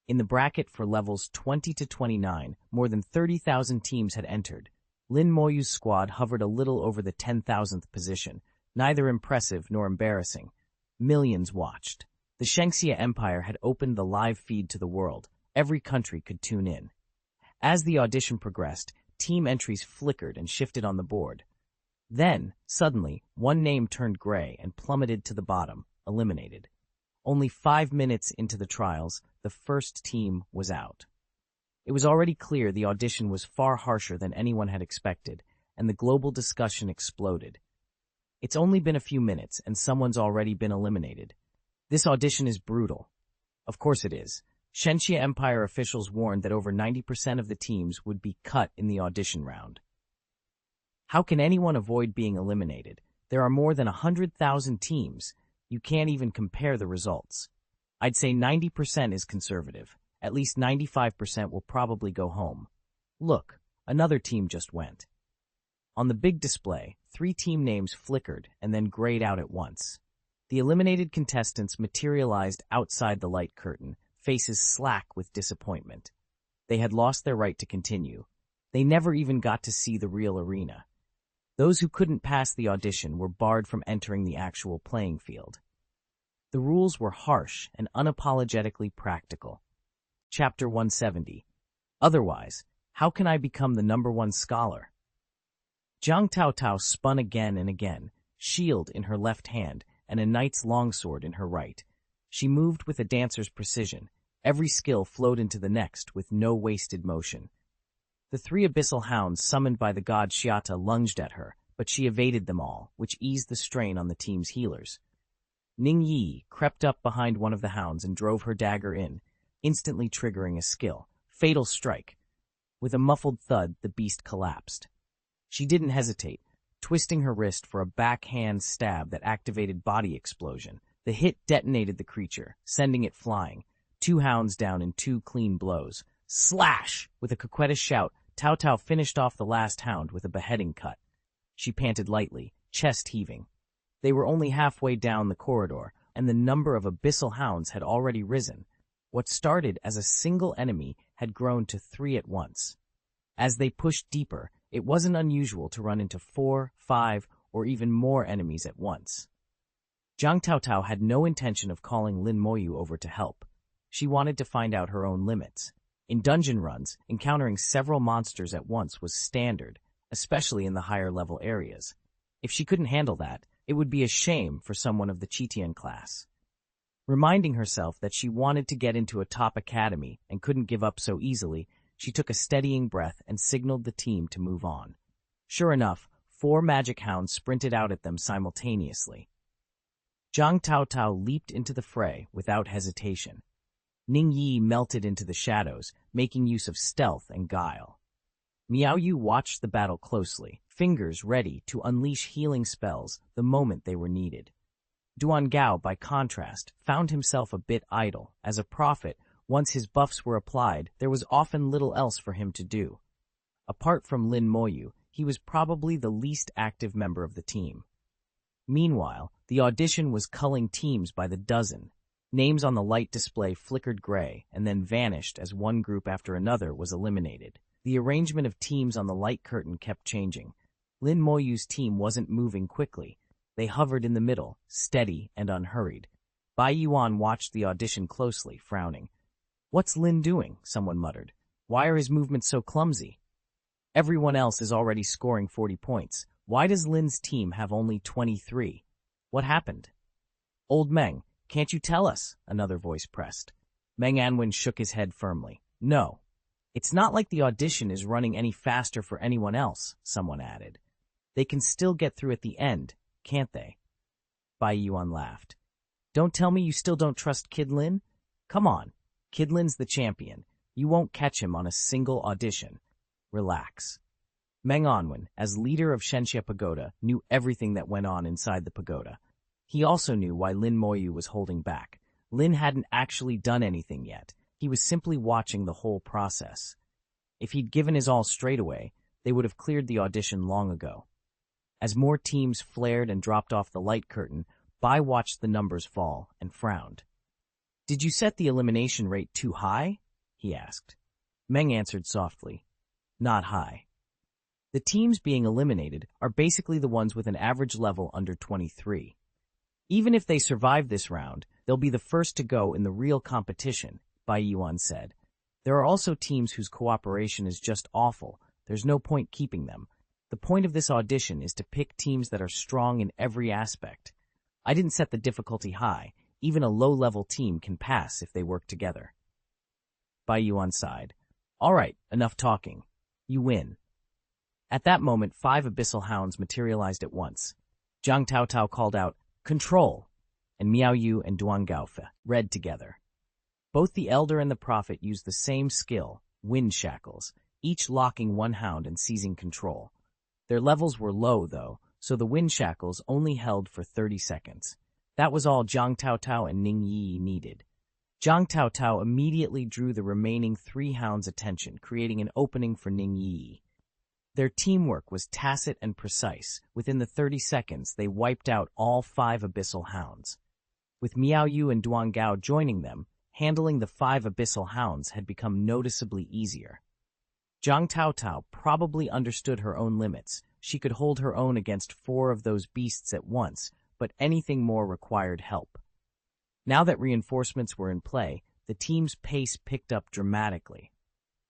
A: In the bracket for levels 20 to 29, more than 30,000 teams had entered. Lin Moyu's squad hovered a little over the 10,000th position, neither impressive nor embarrassing. Millions watched. The Shengxia Empire had opened the live feed to the world. Every country could tune in. As the audition progressed, team entries flickered and shifted on the board. Then, suddenly, one name turned gray and plummeted to the bottom, eliminated. Only 5 minutes into the trials, the first team was out. It was already clear the audition was far harsher than anyone had expected, and the global discussion exploded. It's only been a few minutes, and someone's already been eliminated. This audition is brutal. Of course it is. Shengxia Empire officials warned that over 90% of the teams would be cut in the audition round. How can anyone avoid being eliminated? There are more than 100,000 teams. You can't even compare the results. I'd say 90% is conservative. At least 95% will probably go home. Look, another team just went. On the big display, 3 team names flickered and then grayed out at once. The eliminated contestants materialized outside the light curtain, faces slack with disappointment. They had lost their right to continue. They never even got to see the real arena. Those who couldn't pass the audition were barred from entering the actual playing field. The rules were harsh and unapologetically practical. Chapter 170. Otherwise, how can I become the #1 scholar? Jiang Taotao spun again and again, shield in her left hand and a knight's longsword in her right. She moved with a dancer's precision. Every skill flowed into the next with no wasted motion. The 3 abyssal hounds summoned by the god Xiata lunged at her, but she evaded them all, which eased the strain on the team's healers. Ning Yi crept up behind one of the hounds and drove her dagger in, instantly triggering a skill, Fatal Strike. With a muffled thud, the beast collapsed. She didn't hesitate, twisting her wrist for a backhand stab that activated body explosion. The hit detonated the creature, sending it flying. 2 hounds down in 2 clean blows. Slash! With a coquettish shout, Taotao finished off the last hound with a beheading cut. She panted lightly, chest heaving. They were only halfway down the corridor, and the number of abyssal hounds had already risen. What started as a single enemy had grown to 3 at once. As they pushed deeper, it wasn't unusual to run into 4, 5, or even more enemies at once. Zhang Taotao had no intention of calling Lin Moyu over to help. She wanted to find out her own limits. In dungeon runs, encountering several monsters at once was standard, especially in the higher-level areas. If she couldn't handle that, it would be a shame for someone of the Chitian class. Reminding herself that she wanted to get into a top academy and couldn't give up so easily, she took a steadying breath and signaled the team to move on. Sure enough, 4 magic hounds sprinted out at them simultaneously. Zhang Taotao leaped into the fray without hesitation. Ning Yi melted into the shadows, making use of stealth and guile. Miao Yu watched the battle closely, fingers ready to unleash healing spells the moment they were needed. Duan Gao, by contrast, found himself a bit idle. As a prophet, once his buffs were applied, there was often little else for him to do. Apart from Lin Moyu, he was probably the least active member of the team. Meanwhile, the audition was culling teams by the dozen. Names on the light display flickered gray and then vanished as one group after another was eliminated. The arrangement of teams on the light curtain kept changing. Lin Moyu's team wasn't moving quickly. They hovered in the middle, steady and unhurried. Bai Yuan watched the audition closely, frowning. "What's Lin doing?" someone muttered. "Why are his movements so clumsy? Everyone else is already scoring 40 points. Why does Lin's team have only 23? What happened?" "Old Meng, can't you tell us?" another voice pressed. Meng Anwen shook his head firmly. "No. It's not like the audition is running any faster for anyone else," someone added. "They can still get through at the end, can't they?" Bai Yuan laughed. "Don't tell me you still don't trust Kid Lin? Come on, Kid Lin's the champion. You won't catch him on a single audition. Relax." Meng Anwen, as leader of Shenxia Pagoda, knew everything that went on inside the pagoda. He also knew why Lin Moyu was holding back. Lin hadn't actually done anything yet. He was simply watching the whole process. If he'd given his all straight away, they would have cleared the audition long ago. As more teams flared and dropped off the light curtain, Bai watched the numbers fall and frowned. "Did you set the elimination rate too high?" he asked. Meng answered softly, "Not high. The teams being eliminated are basically the ones with an average level under 23. Even if they survive this round, they'll be the first to go in the real competition," Bai Yuan said. "There are also teams whose cooperation is just awful. There's no point keeping them. The point of this audition is to pick teams that are strong in every aspect. I didn't set the difficulty high. Even a low-level team can pass if they work together." Bai Yuan sighed. "All right, enough talking. You win." At that moment, 5 abyssal hounds materialized at once. Zhang Taotao called out, "Control!" and Miao Yu and Duan Gaofe read together. Both the Elder and the Prophet used the same skill, wind shackles, each locking one hound and seizing control. Their levels were low, though, so the wind shackles only held for 30 seconds. That was all Zhang Taotao and Ning Yi needed. Zhang Taotao immediately drew the remaining 3 hounds' attention, creating an opening for Ning Yi. Their teamwork was tacit and precise. Within the 30 seconds, they wiped out all 5 abyssal hounds. With Miao Yu and Duan Gao joining them, handling the 5 abyssal hounds had become noticeably easier. Zhang Taotao probably understood her own limits. She could hold her own against 4 of those beasts at once, but anything more required help. Now that reinforcements were in play, the team's pace picked up dramatically.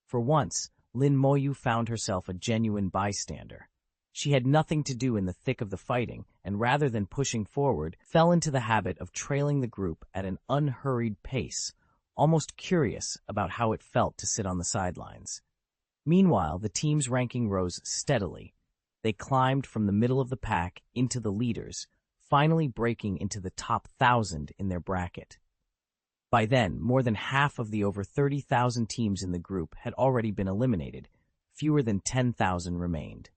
A: For once, Lin Moyu found herself a genuine bystander. She had nothing to do in the thick of the fighting, and rather than pushing forward, fell into the habit of trailing the group at an unhurried pace, almost curious about how it felt to sit on the sidelines. Meanwhile, the team's ranking rose steadily. They climbed from the middle of the pack into the leaders, finally breaking into the top 1,000 in their bracket. By then, more than half of the over 30,000 teams in the group had already been eliminated. Fewer than 10,000 remained.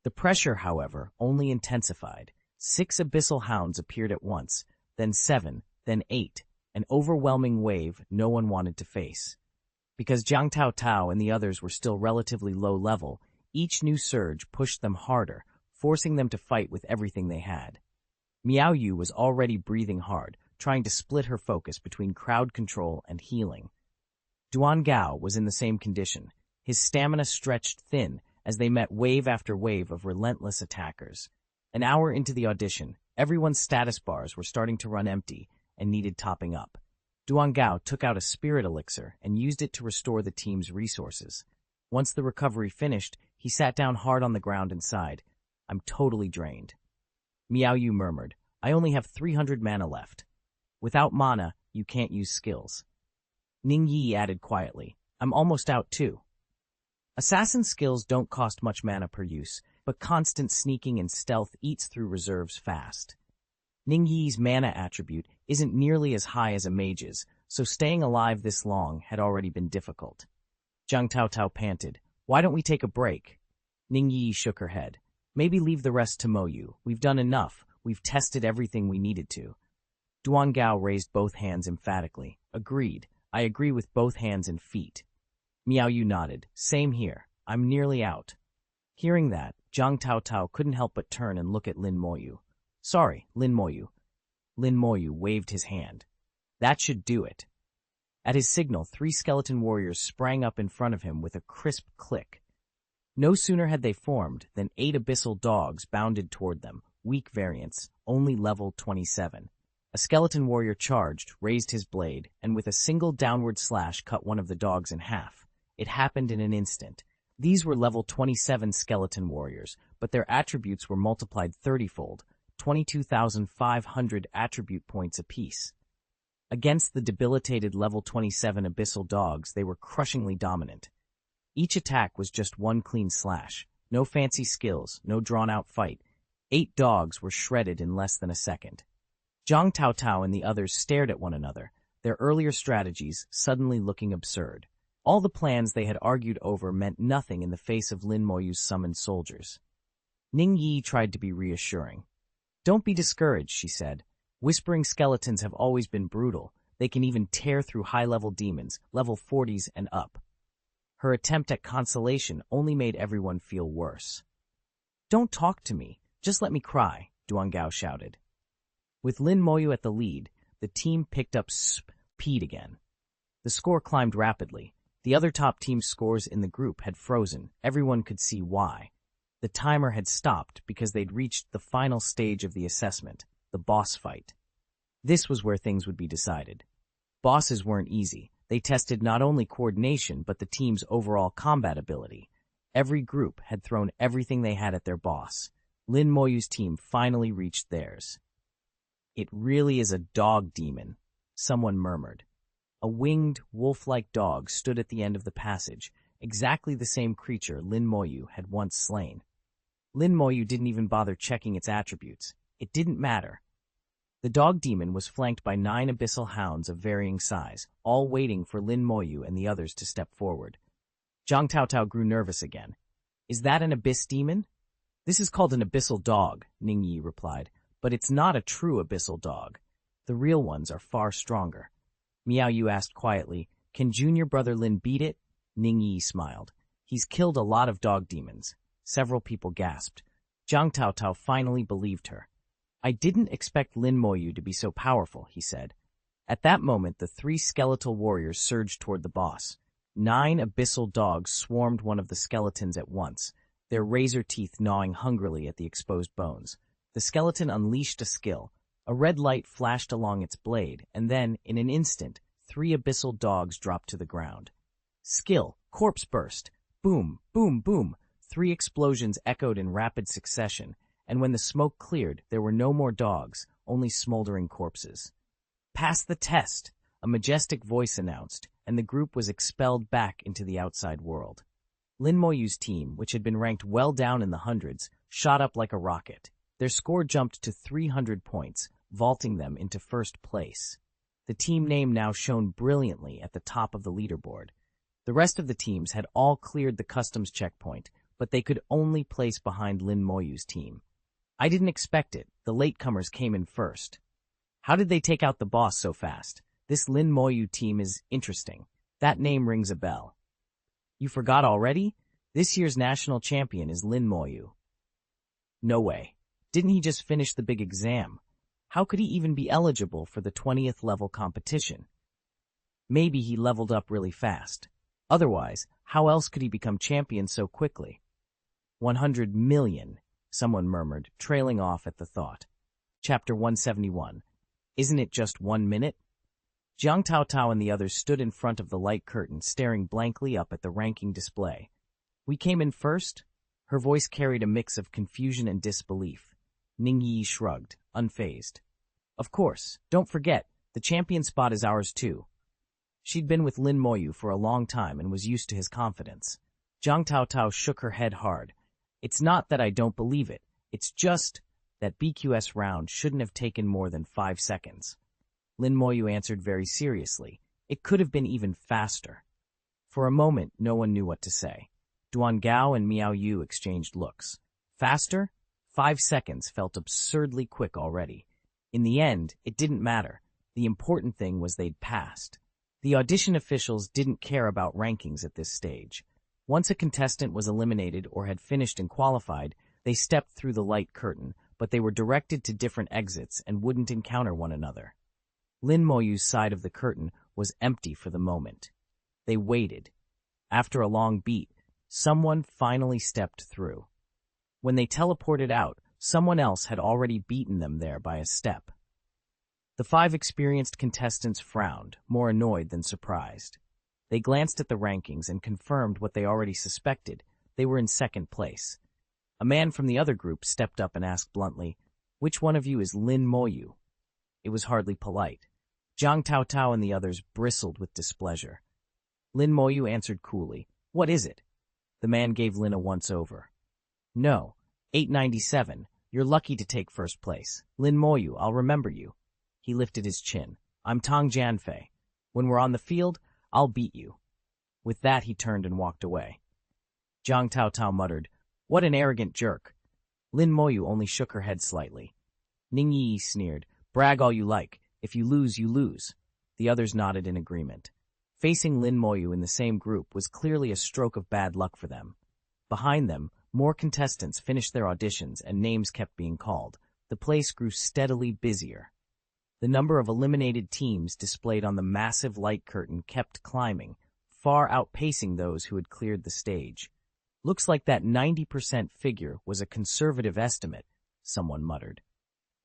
A: The pressure, however, only intensified. 6 abyssal hounds appeared at once, then 7, then 8, an overwhelming wave no one wanted to face. Because Zhang Taotao and the others were still relatively low level, each new surge pushed them harder, forcing them to fight with everything they had. Miaoyu was already breathing hard, trying to split her focus between crowd control and healing. Duan Gao was in the same condition. His stamina stretched thin as they met wave after wave of relentless attackers. An hour into the audition, everyone's status bars were starting to run empty and needed topping up. Duan Gao took out a spirit elixir and used it to restore the team's resources. Once the recovery finished, he sat down hard on the ground and sighed. "I'm totally drained." Miaoyu murmured, "I only have 300 mana left. Without mana, you can't use skills." Ning Yi added quietly, "I'm almost out too." Assassin skills don't cost much mana per use, but constant sneaking and stealth eats through reserves fast. Ning Yi's mana attribute isn't nearly as high as a mage's, so staying alive this long had already been difficult. Zhang Taotao panted, "Why don't we take a break?" Ning Yi shook her head. "Maybe leave the rest to Moyu. We've done enough. We've tested everything we needed to." Duan Gao raised both hands emphatically. "Agreed. I agree with both hands and feet." Miaoyu nodded. "Same here. I'm nearly out." Hearing that, Zhang Taotao couldn't help but turn and look at Lin Moyu. "Sorry, Lin Moyu." Lin Moyu waved his hand. "That should do it." At his signal, 3 skeleton warriors sprang up in front of him with a crisp click. No sooner had they formed than 8 abyssal dogs bounded toward them, weak variants, only level 27. A skeleton warrior charged, raised his blade, and with a single downward slash cut one of the dogs in half. It happened in an instant. These were level 27 skeleton warriors, but their attributes were multiplied 30-fold, 22,500 attribute points apiece. Against the debilitated level 27 abyssal dogs, they were crushingly dominant. Each attack was just one clean slash. No fancy skills, no drawn-out fight. 8 dogs were shredded in less than a second. Zhang Taotao and the others stared at one another, their earlier strategies suddenly looking absurd. All the plans they had argued over meant nothing in the face of Lin Moyu's summoned soldiers. Ning Yi tried to be reassuring. "Don't be discouraged," she said. "Whispering skeletons have always been brutal. They can even tear through high-level demons, level 40s and up." Her attempt at consolation only made everyone feel worse. "Don't talk to me. Just let me cry," Duan Gao shouted. With Lin Moyu at the lead, the team picked up speed again. The score climbed rapidly. The other top team's scores in the group had frozen. Everyone could see why. The timer had stopped because they'd reached the final stage of the assessment, the boss fight. This was where things would be decided. Bosses weren't easy. They tested not only coordination but the team's overall combat ability. Every group had thrown everything they had at their boss. Lin Moyu's team finally reached theirs. "It really is a dog demon," someone murmured. A winged, wolf-like dog stood at the end of the passage, exactly the same creature Lin Moyu had once slain. Lin Moyu didn't even bother checking its attributes. It didn't matter. The dog demon was flanked by 9 abyssal hounds of varying size, all waiting for Lin Moyu and the others to step forward. Zhang Taotao grew nervous again. "Is that an abyss demon?" "This is called an abyssal dog," Ning Yi replied, "but it's not a true abyssal dog. The real ones are far stronger." Miaoyu asked quietly, "Can junior brother Lin beat it?" Ning Yi smiled. "He's killed a lot of dog demons." Several people gasped. Zhang Taotao finally believed her. "I didn't expect Lin Moyu to be so powerful," he said. At that moment, the 3 skeletal warriors surged toward the boss. 9 abyssal dogs swarmed one of the skeletons at once, their razor teeth gnawing hungrily at the exposed bones. The skeleton unleashed a skill. A red light flashed along its blade, and then, in an instant, 3 abyssal dogs dropped to the ground. Skill, corpse burst. Boom, boom, boom. 3 explosions echoed in rapid succession, and when the smoke cleared, there were no more dogs, only smoldering corpses. "Pass the test," a majestic voice announced, and the group was expelled back into the outside world. Lin Moyu's team, which had been ranked well down in the hundreds, shot up like a rocket. Their score jumped to 300 points, vaulting them into first place. The team name now shone brilliantly at the top of the leaderboard. The rest of the teams had all cleared the customs checkpoint, but they could only place behind Lin Moyu's team. "I didn't expect it. The latecomers came in first. How did they take out the boss so fast? This Lin Moyu team is interesting. That name rings a bell." "You forgot already? This year's national champion is Lin Moyu." "No way. Didn't he just finish the big exam?" How could he even be eligible for the 20th level competition? Maybe he leveled up really fast. Otherwise, how else could he become champion so quickly? 100 million, someone murmured, trailing off at the thought. Chapter 171. Isn't it just 1 minute? Jiang Taotao and the others stood in front of the light curtain, staring blankly up at the ranking display. We came in first? Her voice carried a mix of confusion and disbelief. Ning Yi shrugged, unfazed. Of course, don't forget, the champion spot is ours too. She'd been with Lin Moyu for a long time and was used to his confidence. Jiang Taotao shook her head hard. It's not that I don't believe it. It's just that BQS round shouldn't have taken more than 5 seconds. Lin Moyu answered very seriously. It could have been even faster. For a moment, no one knew what to say. Duan Gao and Miao Yu exchanged looks. Faster? 5 seconds felt absurdly quick already. In the end, it didn't matter. The important thing was they'd passed. The audition officials didn't care about rankings at this stage. Once a contestant was eliminated or had finished and qualified, they stepped through the light curtain, but they were directed to different exits and wouldn't encounter one another. Lin Moyu's side of the curtain was empty for the moment. They waited. After a long beat, someone finally stepped through. When they teleported out, someone else had already beaten them there by a step. The 5 experienced contestants frowned, more annoyed than surprised. They glanced at the rankings and confirmed what they already suspected. They were in second place. A man from the other group stepped up and asked bluntly, "Which one of you is Lin Moyu?" It was hardly polite. Jiang Taotao and the others bristled with displeasure. Lin Moyu answered coolly, "What is it?" The man gave Lin a once-over. "No, 897. You're lucky to take first place. Lin Moyu, I'll remember you." He lifted his chin. "I'm Tong Jianfei. When we're on the field, I'll beat you." With that, he turned and walked away. Jiang Taotao muttered, "What an arrogant jerk." Lin Moyu only shook her head slightly. Ning Yi sneered, "Brag all you like. If you lose, you lose." The others nodded in agreement. Facing Lin Moyu in the same group was clearly a stroke of bad luck for them. Behind them, more contestants finished their auditions and names kept being called. The place grew steadily busier. The number of eliminated teams displayed on the massive light curtain kept climbing, far outpacing those who had cleared the stage. "Looks like that 90% figure was a conservative estimate," someone muttered.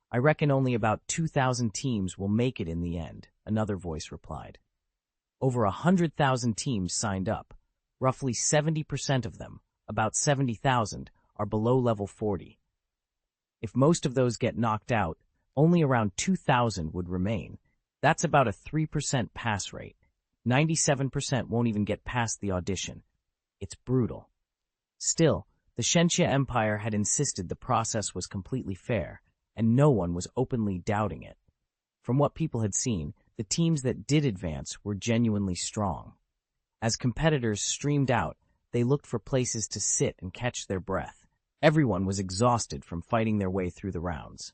A: "I reckon only about 2,000 teams will make it in the end," another voice replied. Over 100,000 teams signed up. Roughly 70% of them, about 70,000, are below level 40. If most of those get knocked out, only around 2,000 would remain. That's about a 3% pass rate. 97% won't even get past the audition. It's brutal. Still, the Shenxia Empire had insisted the process was completely fair, and no one was openly doubting it. From what people had seen, the teams that did advance were genuinely strong. As competitors streamed out, they looked for places to sit and catch their breath. Everyone was exhausted from fighting their way through the rounds.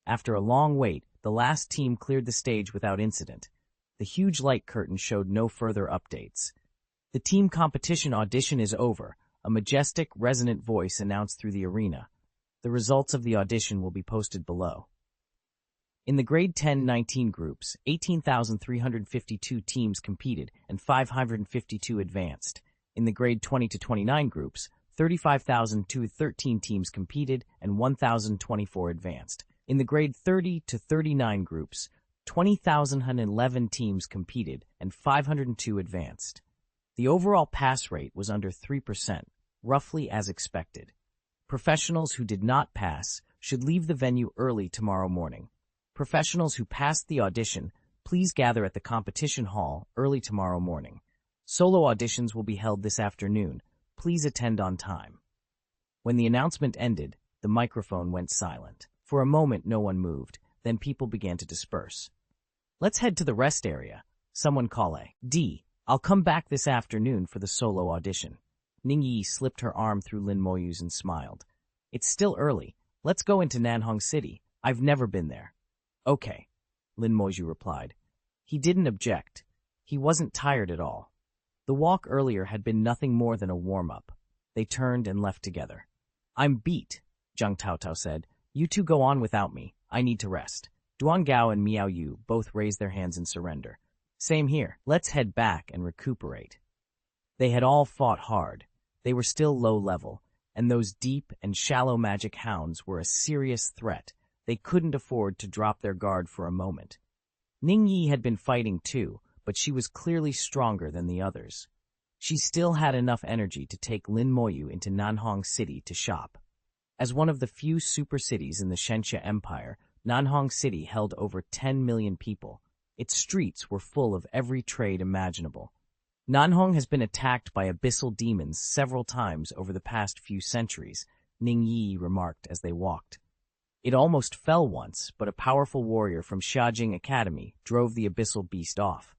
A: After a long wait, the last team cleared the stage without incident. The huge light curtain showed no further updates. "The team competition audition is over," a majestic, resonant voice announced through the arena. "The results of the audition will be posted below." In the grade 10-19 groups, 18,352 teams competed and 552 advanced. In the grade 20-29 groups, 35,213 teams competed and 1,024 advanced. In the grade 30-39 groups, 20,111 teams competed and 502 advanced. The overall pass rate was under 3%, roughly as expected. Professionals who did not pass should leave the venue early tomorrow morning. Professionals who passed the audition, please gather at the competition hall early tomorrow morning. Solo auditions will be held this afternoon. Please attend on time. When the announcement ended, the microphone went silent. For a moment, no one moved. Then people began to disperse. "Let's head to the rest area," someone called. "I'll come back this afternoon for the solo audition." Ning Yi slipped her arm through Lin Moyu's and smiled. "It's still early. Let's go into Nanhong City. I've never been there." "Okay," Lin Moyu replied. He didn't object. He wasn't tired at all. The walk earlier had been nothing more than a warm-up. They turned and left together. "I'm beat," Jiang Taotao said. "You two go on without me. I need to rest. Duan Gao and Miao Yu both raised their hands in surrender. Same here. Let's head back and recuperate. They had all fought hard. They were still low level, and those deep and shallow magic hounds were a serious threat. They couldn't afford to drop their guard for a moment. Ning Yi had been fighting too, but she was clearly stronger than the others. She still had enough energy to take Lin Moyu into Nanhong City to shop. As one of the few super cities in the Shenxia Empire, Nanhong City held over 10 million people. Its streets were full of every trade imaginable. Nanhong has been attacked by abyssal demons several times over the past few centuries, Ning Yi remarked as they walked. It almost fell once, but a powerful warrior from Xiajing Academy drove the abyssal beast off.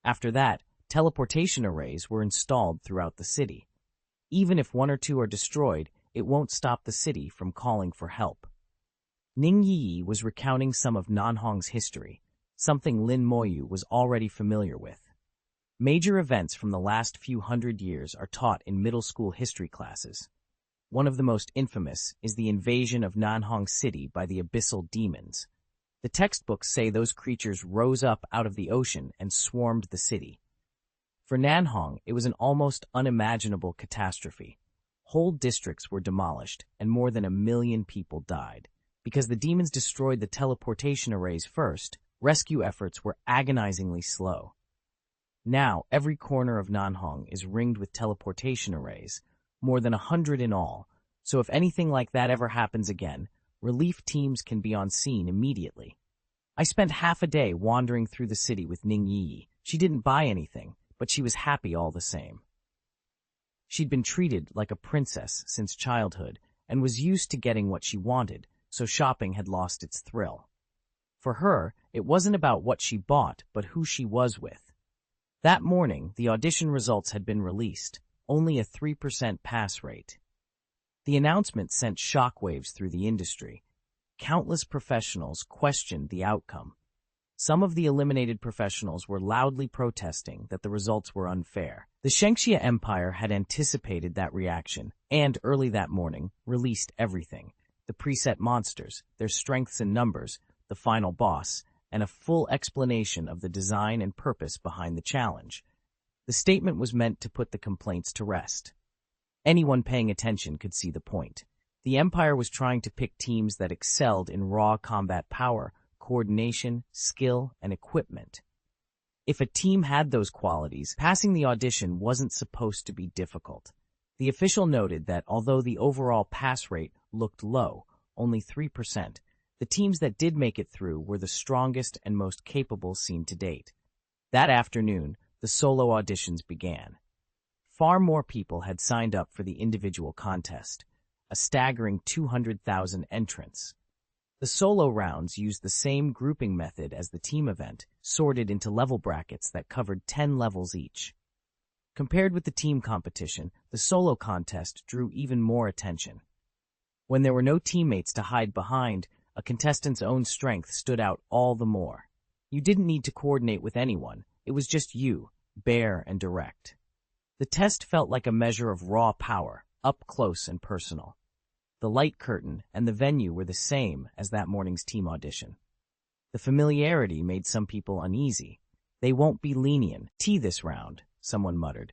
A: After that, teleportation arrays were installed throughout the city. Even if one or two are destroyed, it won't stop the city from calling for help. Ning Yi was recounting some of Nanhong's history, something Lin Moyu was already familiar with. Major events from the last few hundred years are taught in middle school history classes. One of the most infamous is the invasion of Nanhong City by the abyssal demons. The textbooks say those creatures rose up out of the ocean and swarmed the city. For Nanhong, it was an almost unimaginable catastrophe. Whole districts were demolished, and more than 1 million people died. Because the demons destroyed the teleportation arrays first, rescue efforts were agonizingly slow. Now, every corner of Nanhong is ringed with teleportation arrays, more than 100 in all, so if anything like that ever happens again, relief teams can be on scene immediately. I spent half a day wandering through the city with Ning Yi. She didn't buy anything, but she was happy all the same. She'd been treated like a princess since childhood and was used to getting what she wanted, so shopping had lost its thrill. For her, it wasn't about what she bought, but who she was with. That morning, the audition results had been released, only a 3% pass rate. The announcement sent shockwaves through the industry. Countless professionals questioned the outcome. Some of the eliminated professionals were loudly protesting that the results were unfair. The Shenxia Empire had anticipated that reaction, and early that morning, released everything. The preset monsters, their strengths and numbers, the final boss, and a full explanation of the design and purpose behind the challenge. The statement was meant to put the complaints to rest. Anyone paying attention could see the point. The Empire was trying to pick teams that excelled in raw combat power, coordination, skill, and equipment. If a team had those qualities, passing the audition wasn't supposed to be difficult. The official noted that although the overall pass rate looked low, only 3%, the teams that did make it through were the strongest and most capable seen to date. That afternoon, the solo auditions began. Far more people had signed up for the individual contest, a staggering 200,000 entrants. The solo rounds used the same grouping method as the team event, sorted into level brackets that covered 10 levels each. Compared with the team competition, the solo contest drew even more attention. When there were no teammates to hide behind, a contestant's own strength stood out all the more. You didn't need to coordinate with anyone, it was just you, bare and direct. The test felt like a measure of raw power, up close and personal. The light curtain and the venue were the same as that morning's team audition. The familiarity made some people uneasy. They won't be lenient this round, someone muttered.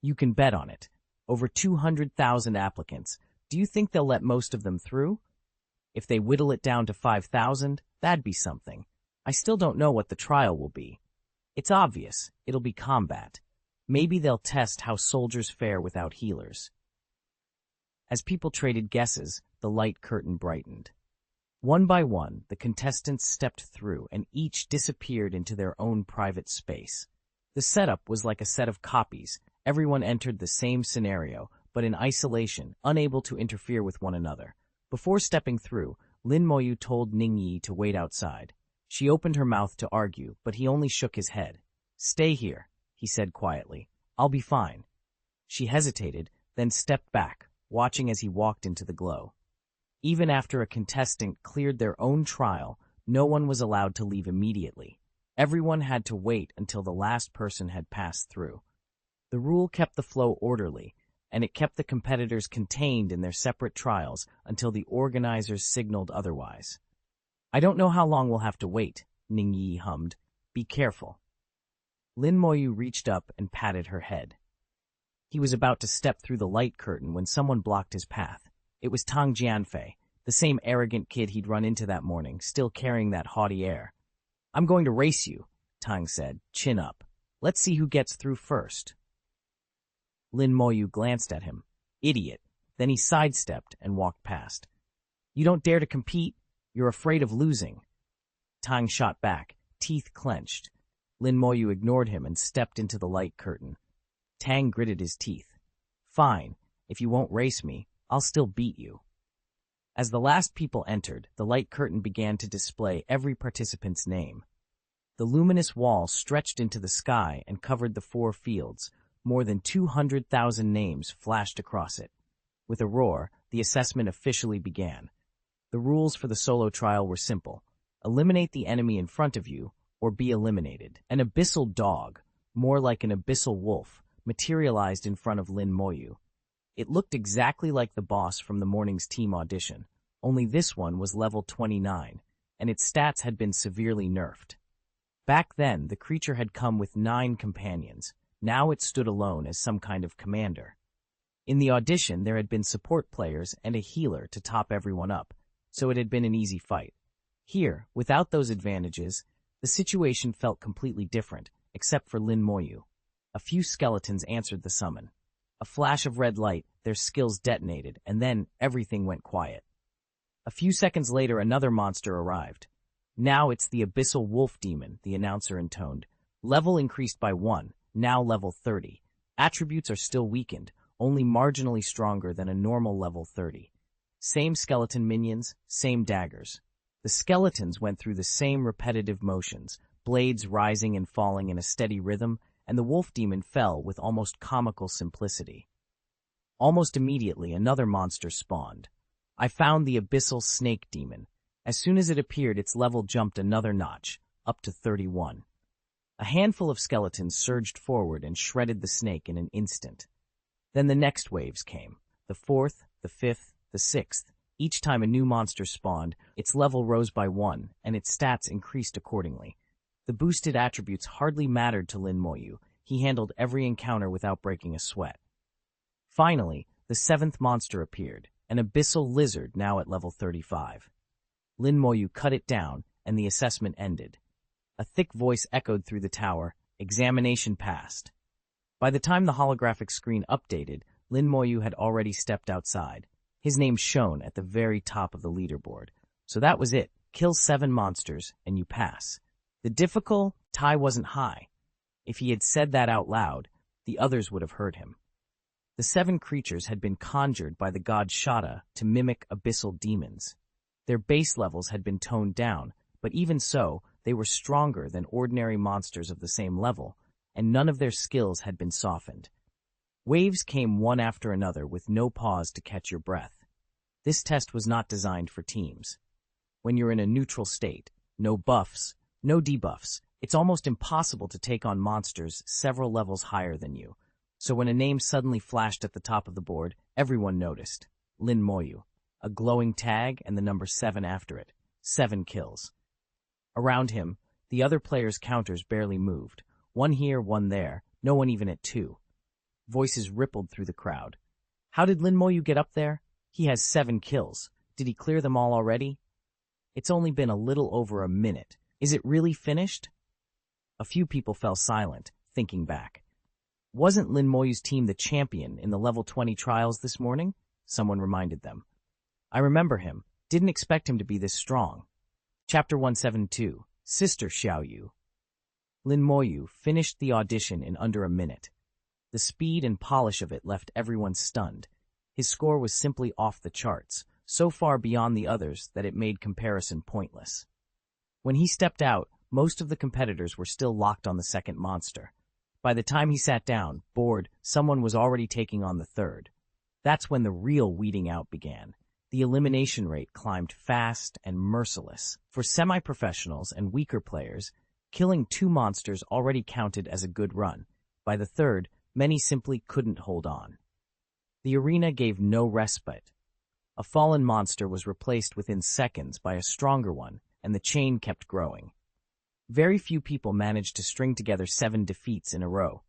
A: You can bet on it. Over 200,000 applicants. Do you think they'll let most of them through? If they whittle it down to 5,000, that'd be something. I still don't know what the trial will be. It's obvious, it'll be combat. Maybe they'll test how soldiers fare without healers. As people traded guesses, the light curtain brightened. One by one, the contestants stepped through and each disappeared into their own private space. The setup was like a set of copies. Everyone entered the same scenario, but in isolation, unable to interfere with one another. Before stepping through, Lin Moyu told Ning Yi to wait outside. She opened her mouth to argue, but he only shook his head. Stay here, he said quietly. I'll be fine. She hesitated, then stepped back, watching as he walked into the glow. Even after a contestant cleared their own trial, no one was allowed to leave immediately. Everyone had to wait until the last person had passed through. The rule kept the flow orderly, and it kept the competitors contained in their separate trials until the organizers signaled otherwise. I don't know how long we'll have to wait, Ning Yi hummed. Be careful. Lin Moyu reached up and patted her head. He was about to step through the light curtain when someone blocked his path. It was Tang Jianfei, the same arrogant kid he'd run into that morning, still carrying that haughty air. I'm going to race you, Tang said, chin up. Let's see who gets through first. Lin Moyu glanced at him. Idiot. Then he sidestepped and walked past. You don't dare to compete? You're afraid of losing. Tang shot back, teeth clenched. Lin Moyu ignored him and stepped into the light curtain. Tang gritted his teeth. Fine, if you won't race me, I'll still beat you. As the last people entered, the light curtain began to display every participant's name. The luminous wall stretched into the sky and covered the 4 fields. More than 200,000 names flashed across it. With a roar, the assessment officially began. The rules for the solo trial were simple. Eliminate the enemy in front of you, or be eliminated. An abyssal dog, more like an abyssal wolf, materialized in front of Lin Moyu. It looked exactly like the boss from the morning's team audition, only this one was level 29, and its stats had been severely nerfed. Back then, the creature had come with 9 companions. Now it stood alone as some kind of commander. In the audition, there had been support players and a healer to top everyone up, so it had been an easy fight. Here, without those advantages, the situation felt completely different, except for Lin Moyu. A few skeletons answered the summon. A flash of red light, their skills detonated, and then everything went quiet. A few seconds later, another monster arrived. Now it's the abyssal wolf demon, the announcer intoned. Level increased by 1, now level 30. Attributes are still weakened, only marginally stronger than a normal level 30. Same skeleton minions, same daggers. The skeletons went through the same repetitive motions, blades rising and falling in a steady rhythm, and the wolf demon fell with almost comical simplicity. Almost immediately, another monster spawned. I found the abyssal snake demon. As soon as it appeared, its level jumped another notch, up to 31. A handful of skeletons surged forward and shredded the snake in an instant. Then the next waves came. The 4th, the 5th, the 6th. Each time a new monster spawned, its level rose by 1, and its stats increased accordingly. The boosted attributes hardly mattered to Lin Moyu. He handled every encounter without breaking a sweat. Finally, the 7th monster appeared, an abyssal lizard now at level 35. Lin Moyu cut it down, and the assessment ended. A thick voice echoed through the tower, examination passed. By the time the holographic screen updated, Lin Moyu had already stepped outside. His name shone at the very top of the leaderboard. So that was it. Kill 7 monsters, and you pass. The difficulty wasn't high. If he had said that out loud, the others would have heard him. The 7 creatures had been conjured by the god Shada to mimic abyssal demons. Their base levels had been toned down, but even so, they were stronger than ordinary monsters of the same level, and none of their skills had been softened. Waves came one after another with no pause to catch your breath. This test was not designed for teams. When you're in a neutral state, no buffs, no debuffs, it's almost impossible to take on monsters several levels higher than you. So when a name suddenly flashed at the top of the board, everyone noticed. Lin Moyu. A glowing tag and the number 7 after it. 7 kills. Around him, the other players' counters barely moved. One here, one there, no one even at 2. Voices rippled through the crowd. How did Lin Moyu get up there? He has 7 kills. Did he clear them all already? It's only been a little over a minute. Is it really finished? A few people fell silent, thinking back. Wasn't Lin Moyu's team the champion in the level 20 trials this morning? Someone reminded them. I remember him. Didn't expect him to be this strong. Chapter 172, Sister Xiaoyu. Lin Moyu finished the audition in under a minute. The speed and polish of it left everyone stunned. His score was simply off the charts, so far beyond the others that it made comparison pointless. When he stepped out, most of the competitors were still locked on the second monster. By the time he sat down, bored, someone was already taking on the third. That's when the real weeding out began. The elimination rate climbed fast and merciless. For semi-professionals and weaker players, killing 2 monsters already counted as a good run. By the third, many simply couldn't hold on. The arena gave no respite. A fallen monster was replaced within seconds by a stronger one, and the chain kept growing. Very few people managed to string together 7 defeats in a row.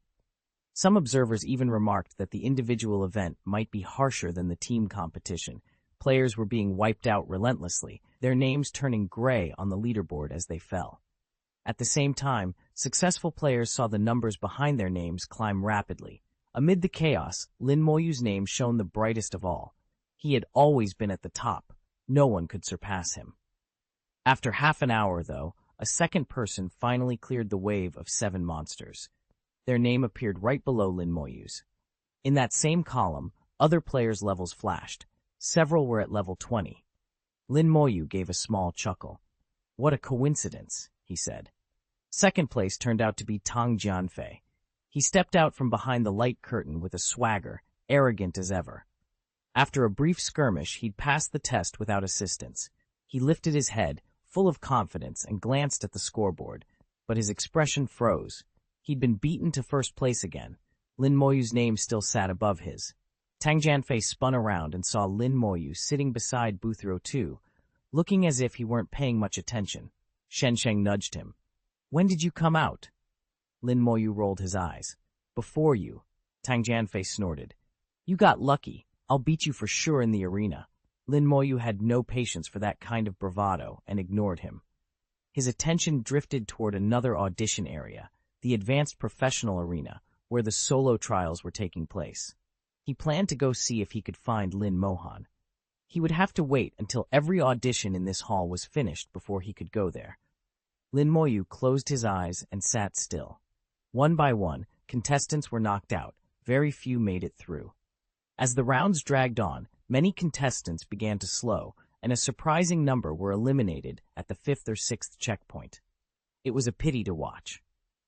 A: Some observers even remarked that the individual event might be harsher than the team competition. Players were being wiped out relentlessly, their names turning gray on the leaderboard as they fell. At the same time, successful players saw the numbers behind their names climb rapidly. Amid the chaos, Lin Moyu's name shone the brightest of all. He had always been at the top. No one could surpass him. After half an hour, though, a second person finally cleared the wave of 7 monsters. Their name appeared right below Lin Moyu's. In that same column, other players' levels flashed. Several were at level 20. Lin Moyu gave a small chuckle. "What a coincidence," he said. Second place turned out to be Tang Jianfei. He stepped out from behind the light curtain with a swagger, arrogant as ever. After a brief skirmish, he'd passed the test without assistance. He lifted his head, full of confidence, and glanced at the scoreboard, but his expression froze. He'd been beaten to first place again. Lin Moyu's name still sat above his. Tang Jianfei spun around and saw Lin Moyu sitting beside Buthro 2, looking as if he weren't paying much attention. Shen Sheng nudged him. "When did you come out?" Lin Moyu rolled his eyes. "Before you," Tang Jianfei snorted. "You got lucky. I'll beat you for sure in the arena." Lin Moyu had no patience for that kind of bravado and ignored him. His attention drifted toward another audition area, the advanced professional arena, where the solo trials were taking place. He planned to go see if he could find Lin Mohan. He would have to wait until every audition in this hall was finished before he could go there. Lin Moyu closed his eyes and sat still. One by one, contestants were knocked out. Very few made it through. As the rounds dragged on, many contestants began to slow, and a surprising number were eliminated at the 5th or 6th checkpoint. It was a pity to watch.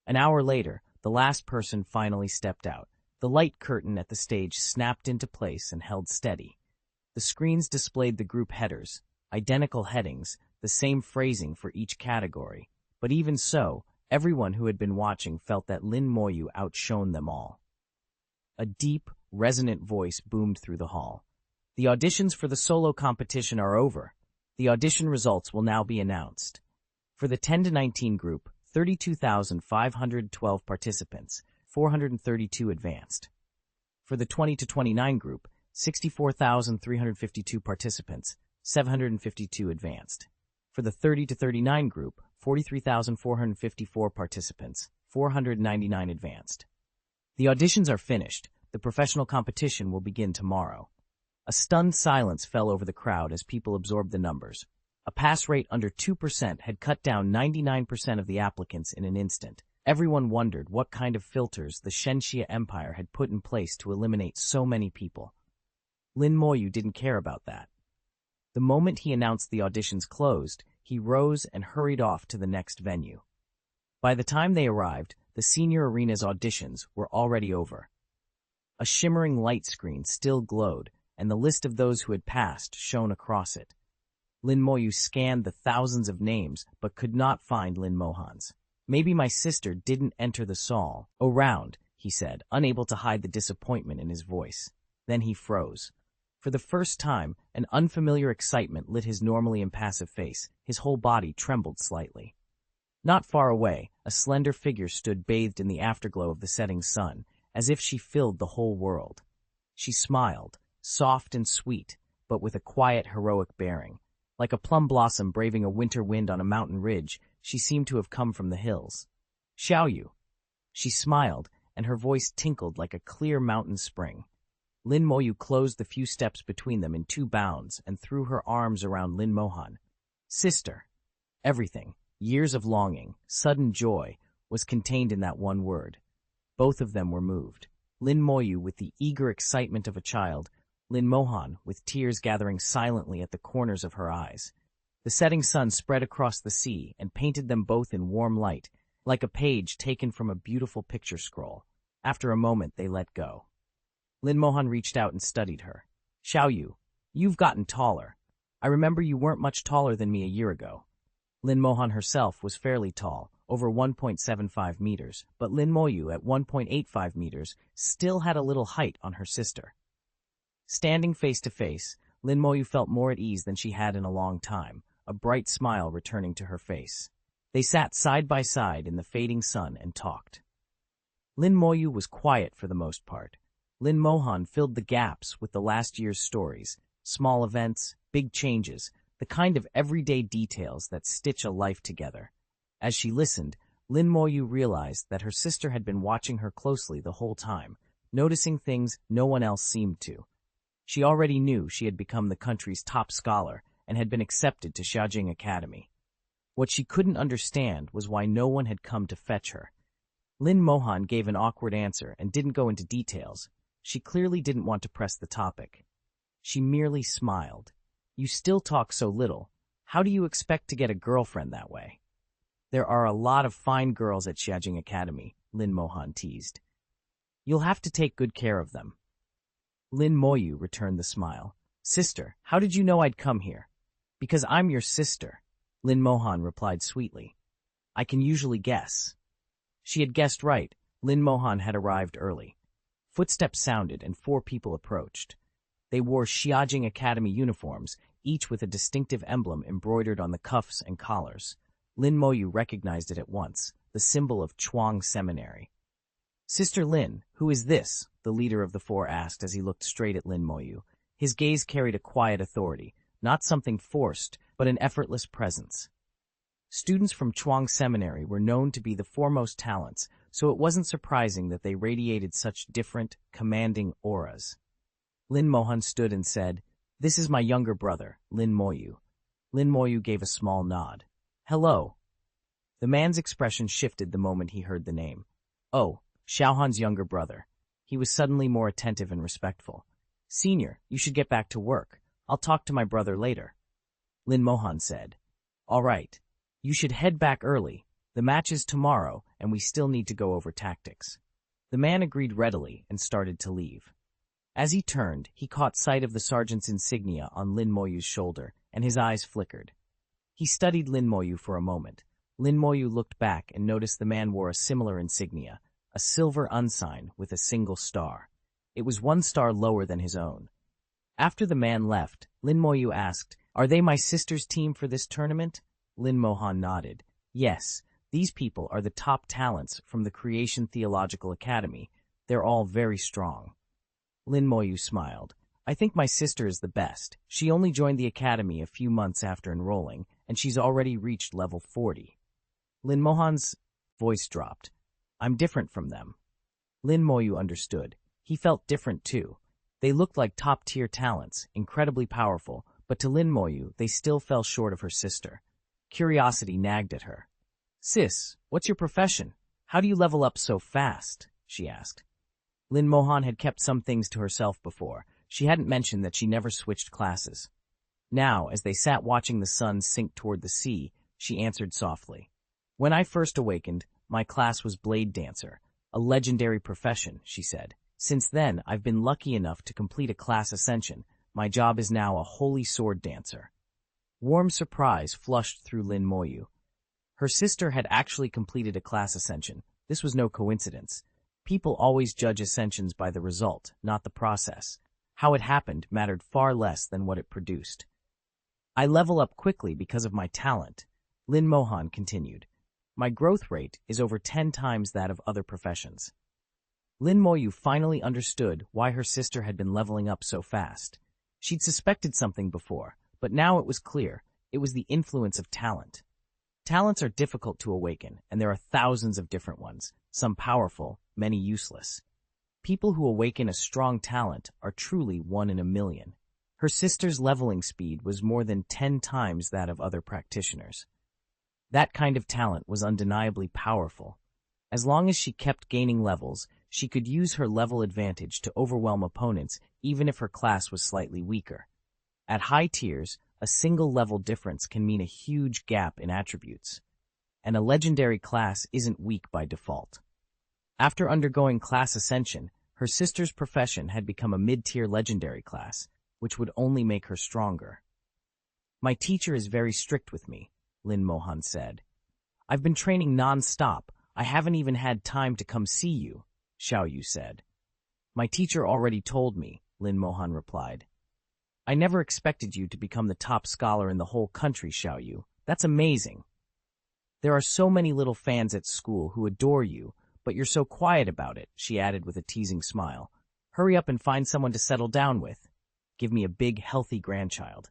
A: An hour later, the last person finally stepped out. The light curtain at the stage snapped into place and held steady. The screens displayed the group headers, identical headings, the same phrasing for each category. But even so, everyone who had been watching felt that Lin Moyu outshone them all. A deep, resonant voice boomed through the hall. "The auditions for the solo competition are over. The audition results will now be announced. For the 10 to 19 group, 32,512 participants, 432 advanced. For the 20 to 29 group, 64,352 participants, 752 advanced. For the 30 to 39 group, 43,454 participants, 499 advanced. The auditions are finished. The professional competition will begin tomorrow." A stunned silence fell over the crowd as people absorbed the numbers. A pass rate under 2% had cut down 99% of the applicants in an instant. Everyone wondered what kind of filters the Shenxia Empire had put in place to eliminate so many people. Lin Moyu didn't care about that. The moment he announced the auditions closed, he rose and hurried off to the next venue. By the time they arrived, the senior arena's auditions were already over. A shimmering light screen still glowed, and the list of those who had passed shone across it. Lin Moyu scanned the thousands of names, but could not find Lin Mohan's. "Maybe my sister didn't enter the Saul. Oh, round," he said, unable to hide the disappointment in his voice. Then he froze. For the first time, an unfamiliar excitement lit his normally impassive face. His whole body trembled slightly. Not far away, a slender figure stood bathed in the afterglow of the setting sun, as if she filled the whole world. She smiled, soft and sweet, but with a quiet, heroic bearing. Like a plum blossom braving a winter wind on a mountain ridge, she seemed to have come from the hills. "Xiaoyu." She smiled, and her voice tinkled like a clear mountain spring. Lin Moyu closed the few steps between them in 2 bounds and threw her arms around Lin Mohan. "Sister." Everything, years of longing, sudden joy, was contained in that one word. Both of them were moved. Lin Moyu with the eager excitement of a child, Lin Mohan with tears gathering silently at the corners of her eyes. The setting sun spread across the sea and painted them both in warm light, like a page taken from a beautiful picture scroll. After a moment, they let go. Lin Mohan reached out and studied her. "Xiaoyu, you've gotten taller. I remember you weren't much taller than me a year ago." Lin Mohan herself was fairly tall, over 1.75 meters, but Lin Moyu at 1.85 meters still had a little height on her sister. Standing face to face, Lin Moyu felt more at ease than she had in a long time. a bright smile returning to her face. They sat side by side in the fading sun and talked. Lin Moyu was quiet for the most part. Lin Mohan filled the gaps with the last year's stories, small events, big changes, the kind of everyday details that stitch a life together. As she listened, Lin Moyu realized that her sister had been watching her closely the whole time, noticing things no one else seemed to. She already knew she had become the country's top scholar and had been accepted to Xiaojing Academy. What she couldn't understand was why no one had come to fetch her. Lin Mohan gave an awkward answer and didn't go into details. She clearly didn't want to press the topic. She merely smiled. "You still talk so little. How do you expect to get a girlfriend that way?" "There are a lot of fine girls at Xiaojing Academy," Lin Mohan teased. "You'll have to take good care of them." Lin Moyu returned the smile. "Sister, how did you know I'd come here?" "Because I'm your sister," Lin Mohan replied sweetly. "I can usually guess." She had guessed right. Lin Mohan had arrived early. Footsteps sounded and 4 people approached. They wore Xiaojing Academy uniforms, each with a distinctive emblem embroidered on the cuffs and collars. Lin Moyu recognized it at once, the symbol of Chuang Seminary. "Sister Lin, who is this?" the leader of the 4 asked as he looked straight at Lin Moyu. His gaze carried a quiet authority, not something forced, but an effortless presence. Students from Chuang Seminary were known to be the foremost talents, so it wasn't surprising that they radiated such different, commanding auras. Lin Mohan stood and said, "This is my younger brother, Lin Moyu." Lin Moyu gave a small nod. "Hello." The man's expression shifted the moment he heard the name. "Oh, Xiaohan's younger brother." He was suddenly more attentive and respectful. "Senior, you should get back to work. I'll talk to my brother later." Lin Mohan said, "All right. You should head back early. The match is tomorrow, and we still need to go over tactics." The man agreed readily and started to leave. As he turned, he caught sight of the sergeant's insignia on Lin Moyu's shoulder, and his eyes flickered. He studied Lin Moyu for a moment. Lin Moyu looked back and noticed the man wore a similar insignia, a silver unsign with a single star. It was 1 star lower than his own. After the man left, Lin Moyu asked, "Are they my sister's team for this tournament?" Lin Mohan nodded. "Yes, these people are the top talents from the Creation Theological Academy. They're all very strong." Lin Moyu smiled. "I think my sister is the best. She only joined the academy a few months after enrolling, and she's already reached level 40. Lin Mohan's voice dropped. "I'm different from them." Lin Moyu understood. He felt different too. They looked like top-tier talents, incredibly powerful, but to Lin Moyu, they still fell short of her sister. Curiosity nagged at her. "Sis, what's your profession? How do you level up so fast?" she asked. Lin Mohan had kept some things to herself before. She hadn't mentioned that she never switched classes. Now, as they sat watching the sun sink toward the sea, she answered softly. "When I first awakened, my class was Blade Dancer, a legendary profession," she said. "Since then, I've been lucky enough to complete a class ascension. My job is now a Holy Sword Dancer." Warm surprise flushed through Lin Moyu. Her sister had actually completed a class ascension. This was no coincidence. People always judge ascensions by the result, not the process. How it happened mattered far less than what it produced. "I level up quickly because of my talent," Lin Mohan continued. "My growth rate is over 10 times that of other professions." Lin Moyu finally understood why her sister had been leveling up so fast. She'd suspected something before, but now it was clear. It was the influence of talent. Talents are difficult to awaken, and there are thousands of different ones, some powerful, many useless. People who awaken a strong talent are truly 1 in a million. Her sister's leveling speed was more than 10 times that of other practitioners. That kind of talent was undeniably powerful. As long as she kept gaining levels, she could use her level advantage to overwhelm opponents even if her class was slightly weaker. At high tiers, a single level difference can mean a huge gap in attributes. And a legendary class isn't weak by default. After undergoing class ascension, her sister's profession had become a mid-tier legendary class, which would only make her stronger. "My teacher is very strict with me," Lin Mohan said. "I've been training non-stop. I haven't even had time to come see you," Xiao Yu said. "My teacher already told me," Lin Mohan replied. I never expected you to become the top scholar in the whole country, Xiaoyu. That's amazing. There are so many little fans at school who adore you, but you're so quiet about it, she added with a teasing smile. Hurry up and find someone to settle down with. Give me a big, healthy grandchild.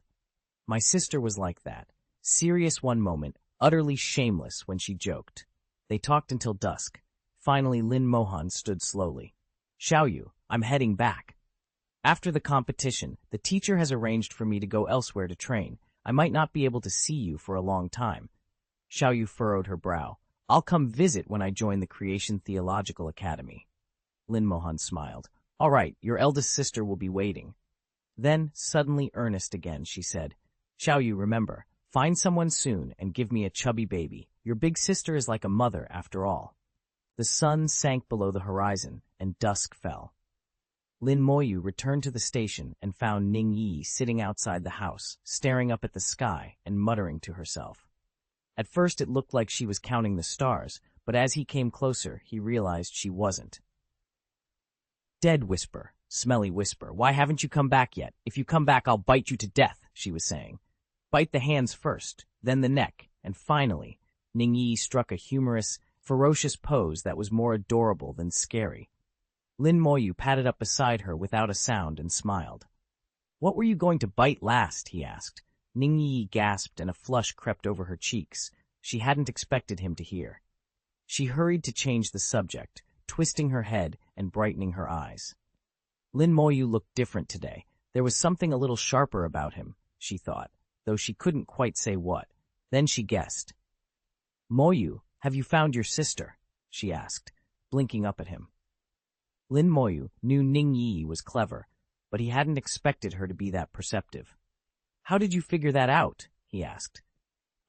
A: My sister was like that. Serious one moment, utterly shameless when she joked. They talked until dusk. Finally, Lin Mohan stood slowly. Xiaoyu, I'm heading back. After the competition, the teacher has arranged for me to go elsewhere to train. I might not be able to see you for a long time. Xiaoyu furrowed her brow. I'll come visit when I join the Creation Theological Academy. Lin Mohan smiled. All right, your eldest sister will be waiting. Then, suddenly earnest again, she said, Xiaoyu, remember, find someone soon and give me a chubby baby. Your big sister is like a mother, after all. The sun sank below the horizon, and dusk fell. Lin Moyu returned to the station and found Ning Yi sitting outside the house, staring up at the sky and muttering to herself. At first it looked like she was counting the stars, but as he came closer, he realized she wasn't. Dead whisper, smelly whisper, why haven't you come back yet? If you come back, I'll bite you to death, she was saying. Bite the hands first, then the neck, and finally, Ning Yi struck a humorous, ferocious pose that was more adorable than scary. Lin Moyu padded up beside her without a sound and smiled. What were you going to bite last? He asked. Ning Yi gasped and a flush crept over her cheeks. She hadn't expected him to hear. She hurried to change the subject, twisting her head and brightening her eyes. Lin Moyu looked different today. There was something a little sharper about him, she thought, though she couldn't quite say what. Then she guessed. Moyu, have you found your sister? She asked, blinking up at him. Lin Moyu knew Ning Yi was clever, but he hadn't expected her to be that perceptive. How did you figure that out? He asked.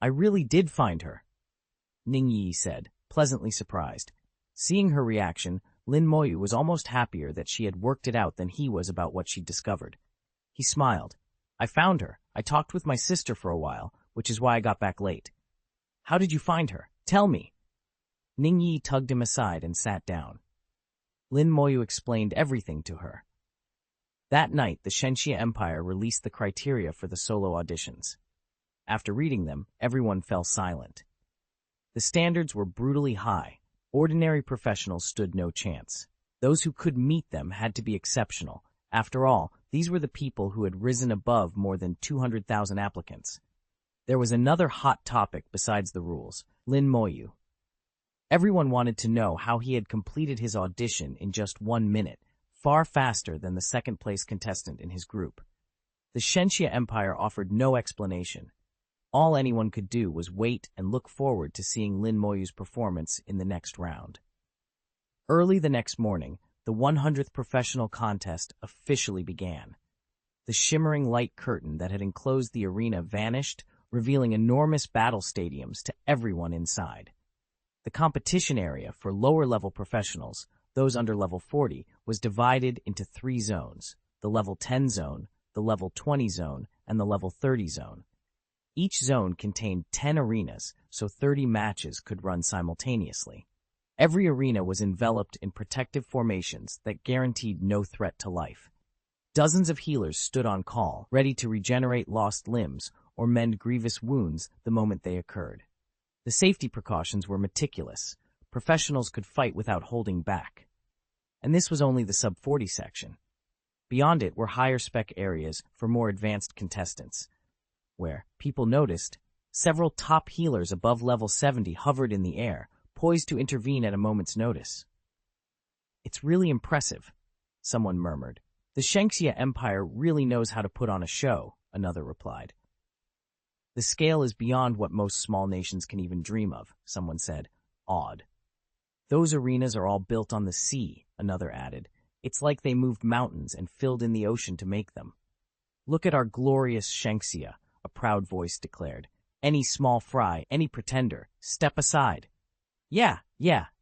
A: I really did find her, Ning Yi said, pleasantly surprised. Seeing her reaction, Lin Moyu was almost happier that she had worked it out than he was about what she'd discovered. He smiled. I found her. I talked with my sister for a while, which is why I got back late. How did you find her? Tell me. Ning Yi tugged him aside and sat down. Lin Moyu explained everything to her. That night, the Shenxia Empire released the criteria for the solo auditions. After reading them, everyone fell silent. The standards were brutally high. Ordinary professionals stood no chance. Those who could meet them had to be exceptional. After all, these were the people who had risen above more than 200,000 applicants. There was another hot topic besides the rules, Lin Moyu. Everyone wanted to know how he had completed his audition in just 1 minute, far faster than the second-place contestant in his group. The Shenxia Empire offered no explanation. All anyone could do was wait and look forward to seeing Lin Moyu's performance in the next round. Early the next morning, the 100th professional contest officially began. The shimmering light curtain that had enclosed the arena vanished, revealing enormous battle stadiums to everyone inside. The competition area for lower-level professionals, those under level 40, was divided into 3 zones, the level 10 zone, the level 20 zone, and the level 30 zone. Each zone contained 10 arenas, so 30 matches could run simultaneously. Every arena was enveloped in protective formations that guaranteed no threat to life. Dozens of healers stood on call, ready to regenerate lost limbs or mend grievous wounds the moment they occurred. The safety precautions were meticulous. Professionals could fight without holding back. And this was only the sub-40 section. Beyond it were higher-spec areas for more advanced contestants, where, people noticed, several top healers above level 70 hovered in the air, poised to intervene at a moment's notice. It's really impressive, someone murmured. The Shenxia Empire really knows how to put on a show, another replied. The scale is beyond what most small nations can even dream of, someone said, awed. Those arenas are all built on the sea, another added. It's like they moved mountains and filled in the ocean to make them. Look at our glorious Shenxia, a proud voice declared. Any small fry, any pretender, step aside. Yeah,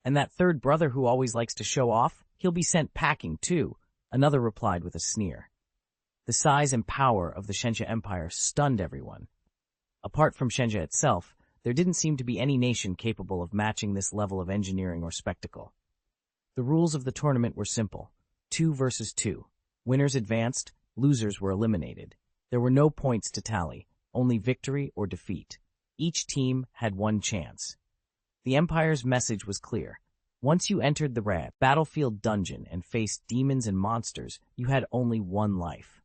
A: and that third brother who always likes to show off, he'll be sent packing too, another replied with a sneer. The size and power of the Shenxia Empire stunned everyone. Apart from Shenxia itself, there didn't seem to be any nation capable of matching this level of engineering or spectacle. The rules of the tournament were simple. 2 versus 2. Winners advanced, losers were eliminated. There were no points to tally, only victory or defeat. Each team had one chance. The Empire's message was clear. Once you entered the battlefield dungeon and faced demons and monsters, you had only one life.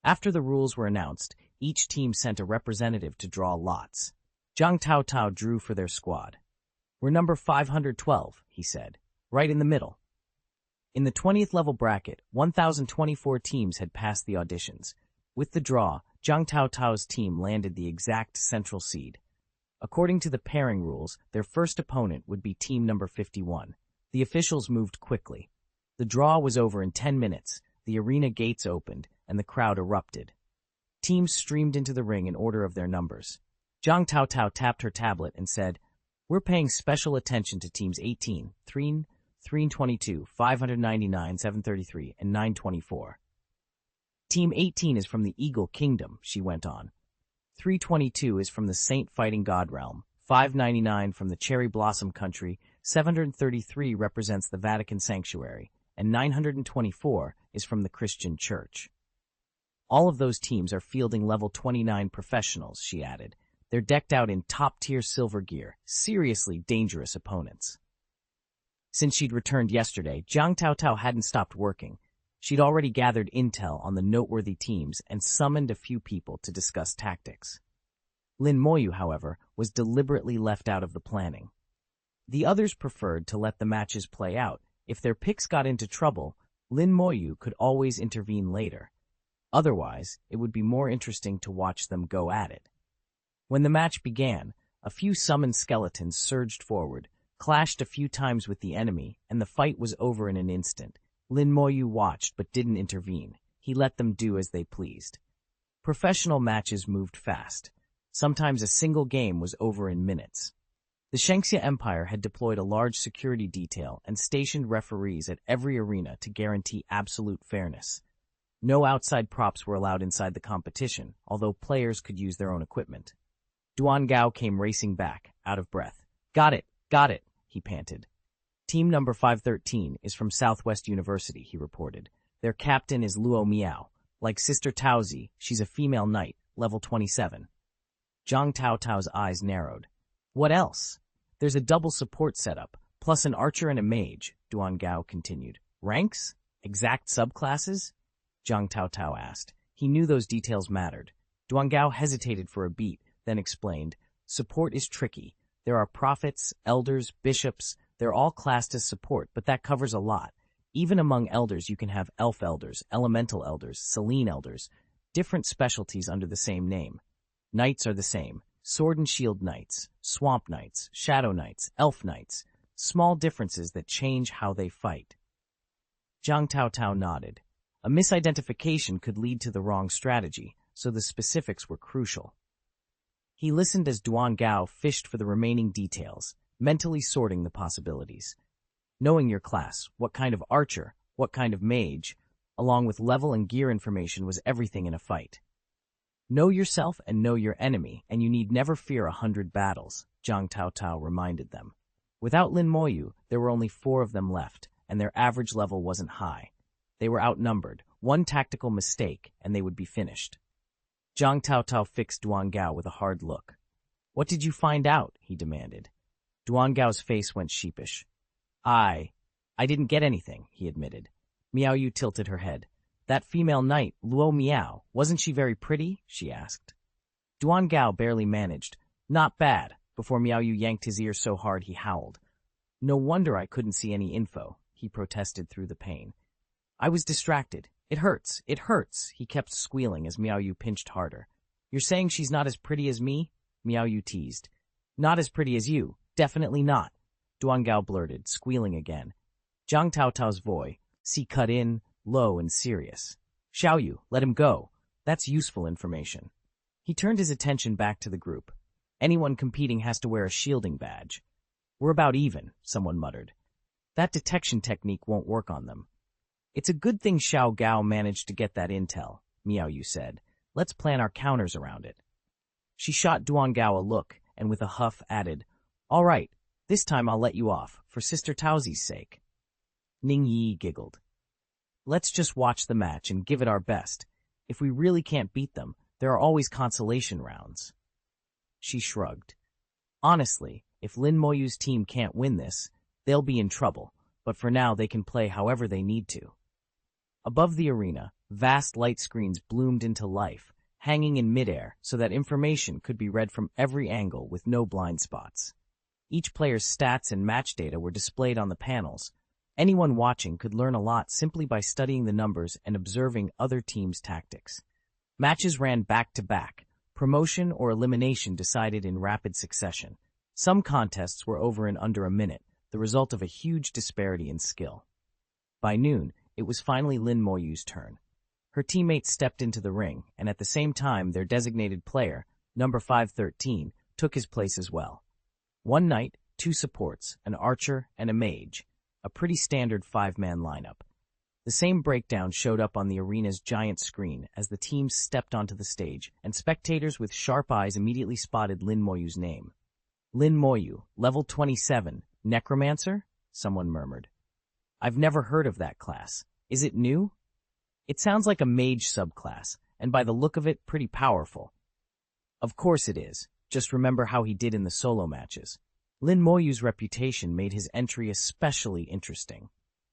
A: After the rules were announced, each team sent a representative to draw lots. Zhang Taotao drew for their squad. "We're number 512, he said, "right in the middle." In the 20th level bracket, 1,024 teams had passed the auditions. With the draw, Zhang Taotao's team landed the exact central seed. According to the pairing rules, their first opponent would be team number 51. The officials moved quickly. The draw was over in 10 minutes, the arena gates opened, and the crowd erupted. Teams streamed into the ring in order of their numbers. Zhang Taotao tapped her tablet and said, "We're paying special attention to teams 18, 322, 599, 733, and 924. Team 18 is from the Eagle Kingdom," she went on. 322 is from the Saint Fighting God Realm, 599 from the Cherry Blossom Country, 733 represents the Vatican Sanctuary, and 924 is from the Christian Church. All of those teams are fielding level 29 professionals, she added. They're decked out in top-tier silver gear, seriously dangerous opponents. Since she'd returned yesterday, Zhang Taotao hadn't stopped working. She'd already gathered intel on the noteworthy teams and summoned a few people to discuss tactics. Lin Moyu, however, was deliberately left out of the planning. The others preferred to let the matches play out. If their picks got into trouble, Lin Moyu could always intervene later. Otherwise, it would be more interesting to watch them go at it. When the match began, a few summoned skeletons surged forward, clashed a few times with the enemy, and the fight was over in an instant. Lin Moyu watched but didn't intervene. He let them do as they pleased. Professional matches moved fast. Sometimes a single game was over in minutes. The Shangxia Empire had deployed a large security detail and stationed referees at every arena to guarantee absolute fairness. No outside props were allowed inside the competition, although players could use their own equipment. Duan Gao came racing back, out of breath. Got it, he panted. Team number 513 is from Southwest University, he reported. Their captain is Luo Miao. Like Sister Taozi, she's a female knight, level 27. Zhang Taotao's eyes narrowed. What else? There's a double support setup, plus an archer and a mage, Duan Gao continued. Ranks? Exact subclasses? Zhang Taotao asked. He knew those details mattered. Duan Gao hesitated for a beat, then explained. Support is tricky. There are prophets, elders, bishops. They're all classed as support, but that covers a lot. Even among elders, you can have elf elders, elemental elders, Selene elders, different specialties under the same name. Knights are the same. Sword and shield knights, swamp knights, shadow knights, elf knights. Small differences that change how they fight. Zhang Taotao nodded. A misidentification could lead to the wrong strategy, so the specifics were crucial. He listened as Duan Gao fished for the remaining details, mentally sorting the possibilities. Knowing your class, what kind of archer, what kind of mage, along with level and gear information was everything in a fight. Know yourself and know your enemy, and you need never fear 100 battles, Zhang Taotao reminded them. Without Lin Moyu, there were only 4 of them left, and their average level wasn't high. They were outnumbered. One tactical mistake, and they would be finished. Zhang Taotao fixed Duan Gao with a hard look. What did you find out? He demanded. Duan Gao's face went sheepish. I didn't get anything, he admitted. Miao Yu tilted her head. That female knight, Luo Miao, wasn't she very pretty? She asked. Duan Gao barely managed. Not bad, before Miao Yu yanked his ear so hard he howled. No wonder I couldn't see any info, he protested through the pain. I was distracted. It hurts, he kept squealing as Miao Yu pinched harder. You're saying she's not as pretty as me? Miao Yu teased. Not as pretty as you. Definitely not, Duan Gao blurted, squealing again. Zhang Taotao's voice, cut in, low and serious. Xiao Yu, let him go. That's useful information. He turned his attention back to the group. Anyone competing has to wear a shielding badge. We're about even, someone muttered. That detection technique won't work on them. It's a good thing Xiao Gao managed to get that intel, Miao Yu said. Let's plan our counters around it. She shot Duan Gao a look, and with a huff added, All right, this time I'll let you off, for Sister Taozi's sake. Ning Yi giggled. Let's just watch the match and give it our best. If we really can't beat them, there are always consolation rounds. She shrugged. Honestly, if Lin Moyu's team can't win this, they'll be in trouble, but for now they can play however they need to. Above the arena, vast light screens bloomed into life, hanging in midair so that information could be read from every angle with no blind spots. Each player's stats and match data were displayed on the panels. Anyone watching could learn a lot simply by studying the numbers and observing other teams' tactics. Matches ran back-to-back, promotion or elimination decided in rapid succession. Some contests were over in under a minute, the result of a huge disparity in skill. By noon, it was finally Lin Moyu's turn. Her teammates stepped into the ring, and at the same time their designated player, number 513, took his place as well. One knight, 2 supports, an archer, and a mage, a pretty standard 5-man lineup. The same breakdown showed up on the arena's giant screen as the teams stepped onto the stage, and spectators with sharp eyes immediately spotted Lin Moyu's name. Lin Moyu, level 27, Necromancer? Someone murmured. I've never heard of that class. Is it new? It sounds like a mage subclass, and by the look of it, pretty powerful. Of course it is. Just remember how he did in the solo matches. Lin Moyu's reputation made his entry especially interesting.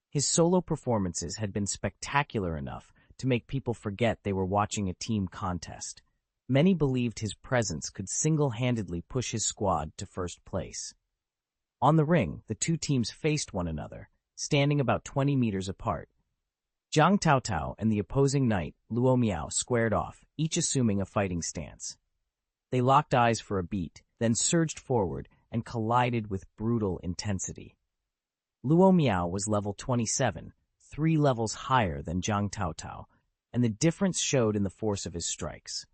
A: His solo performances had been spectacular enough to make people forget they were watching a team contest. Many believed his presence could single-handedly push his squad to first place. On the ring, the two teams faced one another, standing about 20 meters apart. Zhang Taotao and the opposing knight, Luo Miao, squared off, each assuming a fighting stance. They locked eyes for a beat, then surged forward and collided with brutal intensity. Luo Miao was level 27, 3 levels higher than Zhang Taotao, and the difference showed in the force of his strikes.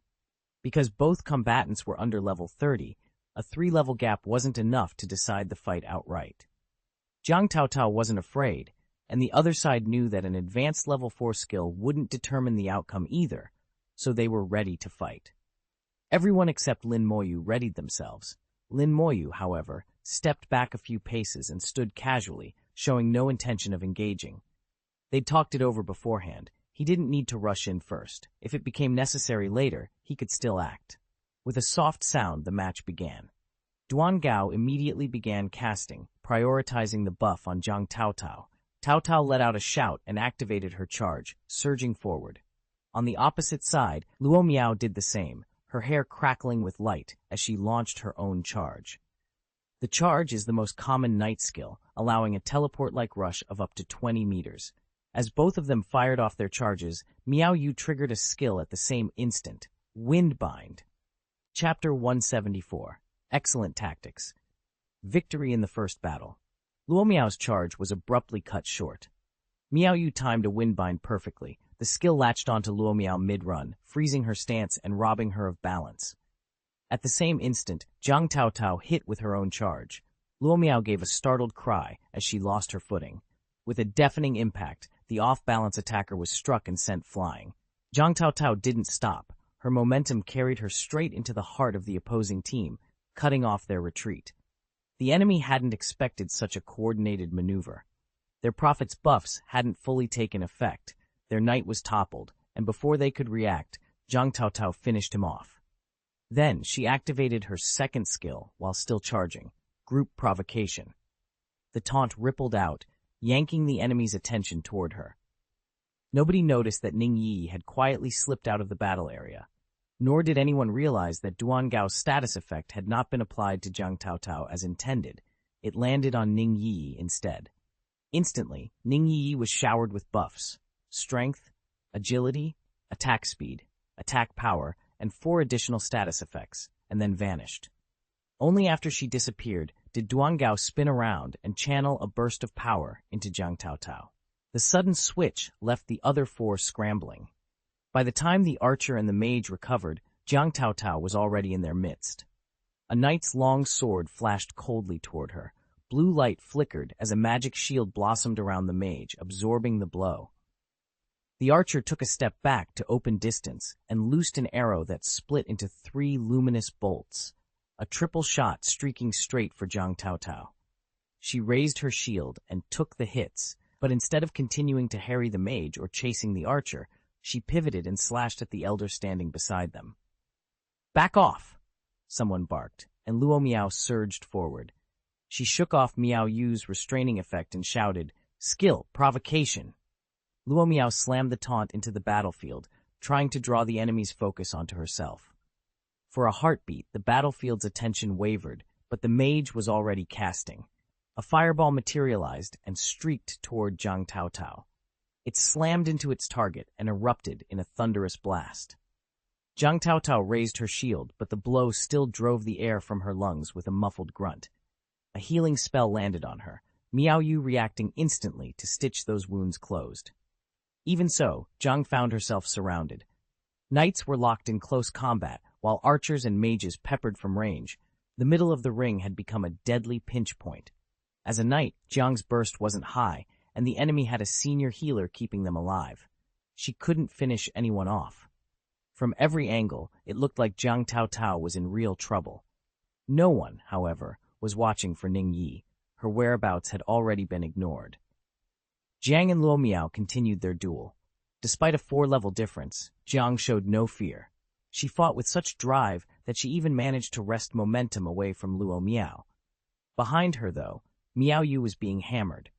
A: Because both combatants were under level 30, a 3-level gap wasn't enough to decide the fight outright. Zhang Taotao wasn't afraid, and the other side knew that an advanced level 4 skill wouldn't determine the outcome either, so they were ready to fight. Everyone except Lin Moyu readied themselves. Lin Moyu, however, stepped back a few paces and stood casually, showing no intention of engaging. They'd talked it over beforehand. He didn't need to rush in first. If it became necessary later, he could still act. With a soft sound, the match began. Duan Gao immediately began casting, prioritizing the buff on Zhang Taotao. Taotao let out a shout and activated her charge, surging forward. On the opposite side, Luo Miao did the same, her hair crackling with light as she launched her own charge. The charge is the most common knight skill, allowing a teleport-like rush of up to 20 meters. As both of them fired off their charges, Miao Yu triggered a skill at the same instant, Windbind. Chapter 174. Excellent Tactics. Victory in the first battle. Luo Miao's charge was abruptly cut short. Miao Yu timed a Windbind perfectly. The skill latched onto Luo Miao mid-run, freezing her stance and robbing her of balance. At the same instant, Zhang Taotao hit with her own charge. Luo Miao gave a startled cry as she lost her footing. With a deafening impact, the off-balance attacker was struck and sent flying. Zhang Taotao didn't stop. Her momentum carried her straight into the heart of the opposing team, cutting off their retreat. The enemy hadn't expected such a coordinated maneuver. Their prophet's buffs hadn't fully taken effect. Their knight was toppled, and before they could react, Zhang Taotao finished him off. Then she activated her second skill while still charging, Group Provocation. The taunt rippled out, yanking the enemy's attention toward her. Nobody noticed that Ning Yi had quietly slipped out of the battle area, nor did anyone realize that Duan Gao's status effect had not been applied to Zhang Taotao as intended. It landed on Ning Yi instead. Instantly, Ning Yi was showered with buffs: strength, agility, attack speed, attack power, and 4 additional status effects, and then vanished. Only after she disappeared did Duan Gao spin around and channel a burst of power into Zhang Taotao. The sudden switch left the other 4 scrambling. By the time the archer and the mage recovered, Zhang Taotao was already in their midst. A knight's long sword flashed coldly toward her. Blue light flickered as a magic shield blossomed around the mage, absorbing the blow. The archer took a step back to open distance and loosed an arrow that split into 3 luminous bolts, a triple shot streaking straight for Zhang Taotao. She raised her shield and took the hits, but instead of continuing to harry the mage or chasing the archer, She pivoted and slashed at the elder standing beside them. "Back off!" someone barked, and Luo Miao surged forward. She shook off Miao Yu's restraining effect and shouted, "Skill, provocation!" Luo Miao slammed the taunt into the battlefield, trying to draw the enemy's focus onto herself. For a heartbeat, the battlefield's attention wavered, but the mage was already casting. A fireball materialized and streaked toward Zhang Taotao. It slammed into its target and erupted in a thunderous blast. Zhang Taotao raised her shield, but the blow still drove the air from her lungs with a muffled grunt. A healing spell landed on her, Miao Yu reacting instantly to stitch those wounds closed. Even so, Zhang found herself surrounded. Knights were locked in close combat, while archers and mages peppered from range. The middle of the ring had become a deadly pinch point. As a knight, Zhang's burst wasn't high, and the enemy had a senior healer keeping them alive. She couldn't finish anyone off. From every angle, it looked like Zhang Taotao was in real trouble. No one, however, was watching for Ning Yi. Her whereabouts had already been ignored. Jiang and Luo Miao continued their duel. Despite a 4-level difference, Jiang showed no fear. She fought with such drive that she even managed to wrest momentum away from Luo Miao. Behind her, though, Miao Yu was being hammered.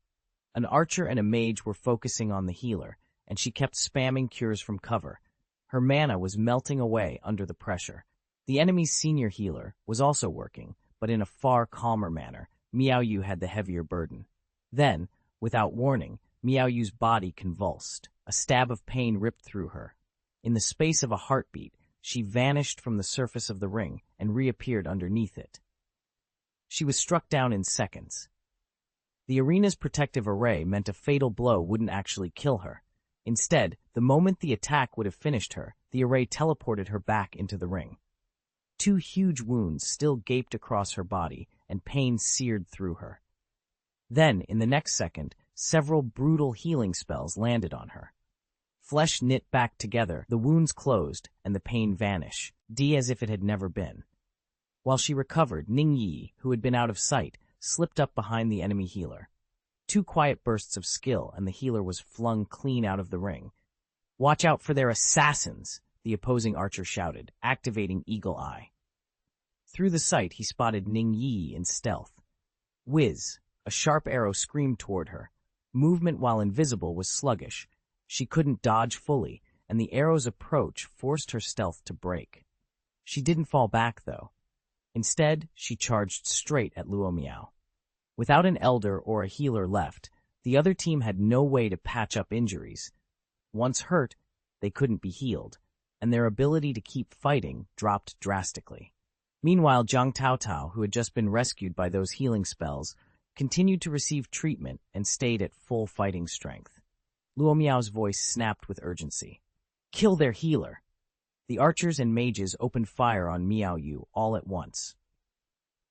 A: An archer and a mage were focusing on the healer, and she kept spamming cures from cover. Her mana was melting away under the pressure. The enemy's senior healer was also working, but in a far calmer manner. Miao Yu had the heavier burden. Then, without warning, Miao Yu's body convulsed. A stab of pain ripped through her. In the space of a heartbeat, she vanished from the surface of the ring and reappeared underneath it. She was struck down in seconds. The arena's protective array meant a fatal blow wouldn't actually kill her. Instead, the moment the attack would have finished her, the array teleported her back into the ring. 2 huge wounds still gaped across her body, and pain seared through her. Then, in the next second, several brutal healing spells landed on her. Flesh knit back together, the wounds closed, and the pain vanished, as if it had never been. While she recovered, Ning Yi, who had been out of sight, slipped up behind the enemy healer. 2 quiet bursts of skill, and the healer was flung clean out of the ring. "Watch out for their assassins!" the opposing archer shouted, activating Eagle Eye. Through the sight, he spotted Ning Yi in stealth. Whiz! A sharp arrow screamed toward her. Movement while invisible was sluggish. She couldn't dodge fully, and the arrow's approach forced her stealth to break. She didn't fall back, though. Instead, she charged straight at Luo Miao. Without an elder or a healer left, the other team had no way to patch up injuries. Once hurt, they couldn't be healed, and their ability to keep fighting dropped drastically. Meanwhile, Zhang Taotao, who had just been rescued by those healing spells, continued to receive treatment and stayed at full fighting strength. Luo Miao's voice snapped with urgency. "Kill their healer!" The archers and mages opened fire on Miao Yu all at once.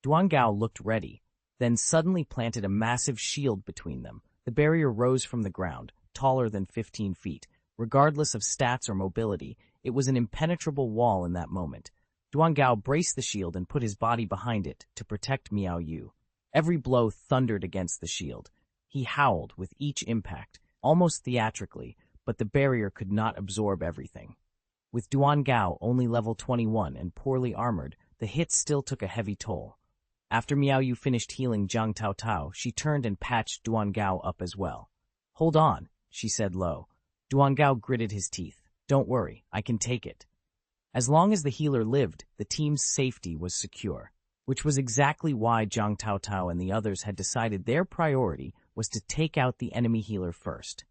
A: Duan Gao looked ready, then suddenly planted a massive shield between them. The barrier rose from the ground, taller than 15 feet. Regardless of stats or mobility, it was an impenetrable wall in that moment. Duan Gao braced the shield and put his body behind it to protect Miao Yu. Every blow thundered against the shield. He howled with each impact, almost theatrically, but the barrier could not absorb everything. With Duan Gao only level 21 and poorly armored, the hits still took a heavy toll. After Miao Yu finished healing Zhang Taotao, she turned and patched Duan Gao up as well. "Hold on," she said low. Duan Gao gritted his teeth. "Don't worry, I can take it." As long as the healer lived, the team's safety was secure, which was exactly why Zhang Taotao and the others had decided their priority was to take out the enemy healer first.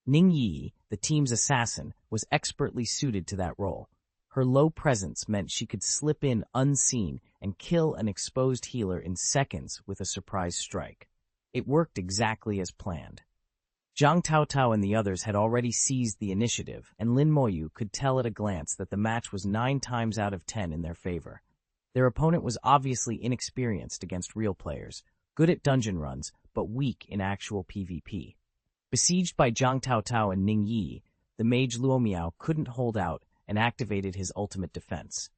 A: Ning Yi, the team's assassin, was expertly suited to that role. Her low presence meant she could slip in unseen and kill an exposed healer in seconds with a surprise strike. It worked exactly as planned. Zhang Taotao and the others had already seized the initiative, and Lin Moyu could tell at a glance that the match was 9 times out of 10 in their favor. Their opponent was obviously inexperienced against real players, good at dungeon runs, but weak in actual PvP. Besieged by Zhang Taotao and Ning Yi, the mage Luo Miao couldn't hold out and activated his ultimate defense.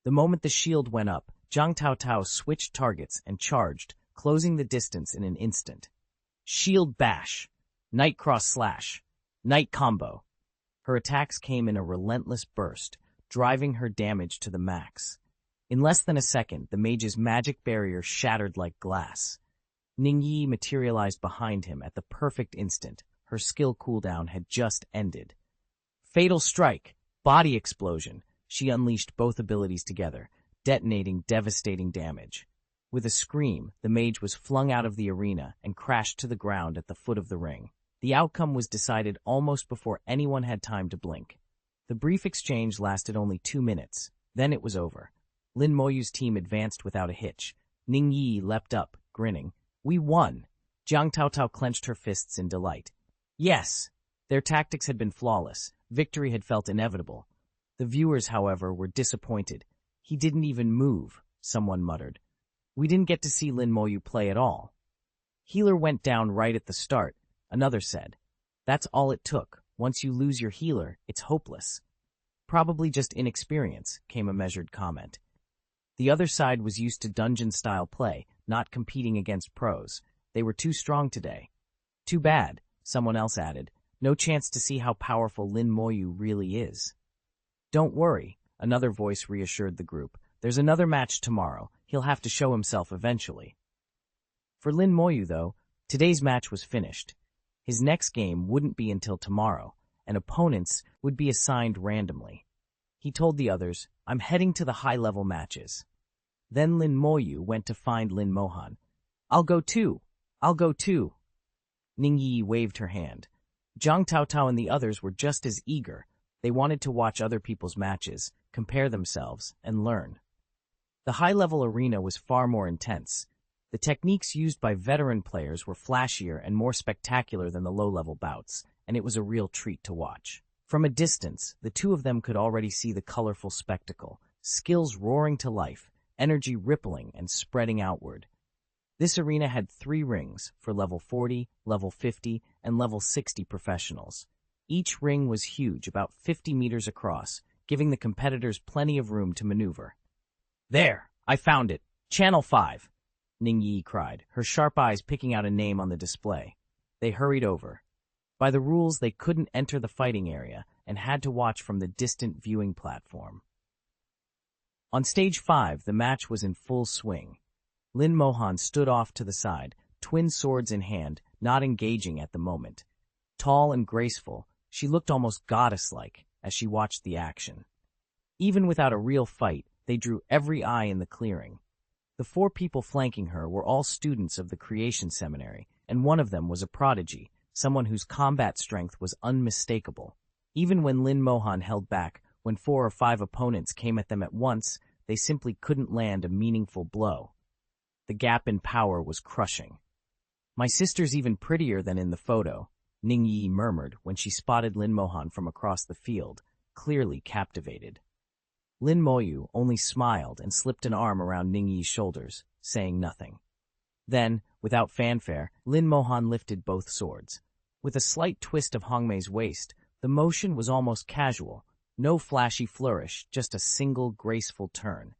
A: The moment the shield went up, Zhang Taotao switched targets and charged, closing the distance in an instant. Shield bash! Night cross slash! Night combo! Her attacks came in a relentless burst, driving her damage to the max. In less than a second, the mage's magic barrier shattered like glass. Ningyi materialized behind him at the perfect instant. Her skill cooldown had just ended. Fatal strike! Body explosion! She unleashed both abilities together, detonating devastating damage. With a scream, the mage was flung out of the arena and crashed to the ground at the foot of the ring. The outcome was decided almost before anyone had time to blink. The brief exchange lasted only 2 minutes. Then it was over. Lin Moyu's team advanced without a hitch. Ningyi leapt up, grinning. We won! Jiang Taotao clenched her fists in delight. Yes! Their tactics had been flawless. Victory had felt inevitable. The viewers, however, were disappointed. He didn't even move, someone muttered. We didn't get to see Lin Moyu play at all. Healer went down right at the start, another said. That's all it took. Once you lose your healer, it's hopeless. Probably just inexperience, came a measured comment. The other side was used to dungeon-style play, not competing against pros. They were too strong today. Too bad, someone else added. No chance to see how powerful Lin Moyu really is. Don't worry, another voice reassured the group. There's another match tomorrow. He'll have to show himself eventually. For Lin Moyu, though, today's match was finished. His next game wouldn't be until tomorrow, and opponents would be assigned randomly. He told the others, I'm heading to the high-level matches. Then Lin Moyu went to find Lin Mohan. I'll go too. Ningyi waved her hand. Jiang Taotao and the others were just as eager. They wanted to watch other people's matches, compare themselves, and learn. The high-level arena was far more intense. The techniques used by veteran players were flashier and more spectacular than the low-level bouts, and it was a real treat to watch. From a distance, the two of them could already see the colorful spectacle, skills roaring to life, energy rippling and spreading outward. This arena had 3 rings for level 40, level 50, and level 60 professionals. Each ring was huge, about 50 meters across, giving the competitors plenty of room to maneuver. There! I found it! Channel 5! Ningyi cried, her sharp eyes picking out a name on the display. They hurried over. By the rules, they couldn't enter the fighting area and had to watch from the distant viewing platform. On stage 5, the match was in full swing. Lin Mohan stood off to the side, twin swords in hand, not engaging at the moment. Tall and graceful, she looked almost goddess-like as she watched the action. Even without a real fight, they drew every eye in the clearing. The 4 people flanking her were all students of the Creation Seminary, and one of them was a prodigy, someone whose combat strength was unmistakable. Even when Lin Mohan held back, when 4 or 5 opponents came at them at once, they simply couldn't land a meaningful blow. The gap in power was crushing. My sister's even prettier than in the photo, Ningyi murmured when she spotted Lin Mohan from across the field, clearly captivated. Lin Moyu only smiled and slipped an arm around Ningyi's shoulders, saying nothing. Then, without fanfare, Lin Mohan lifted both swords. With a slight twist of Hongmei's waist, the motion was almost casual, no flashy flourish, just a single graceful turn.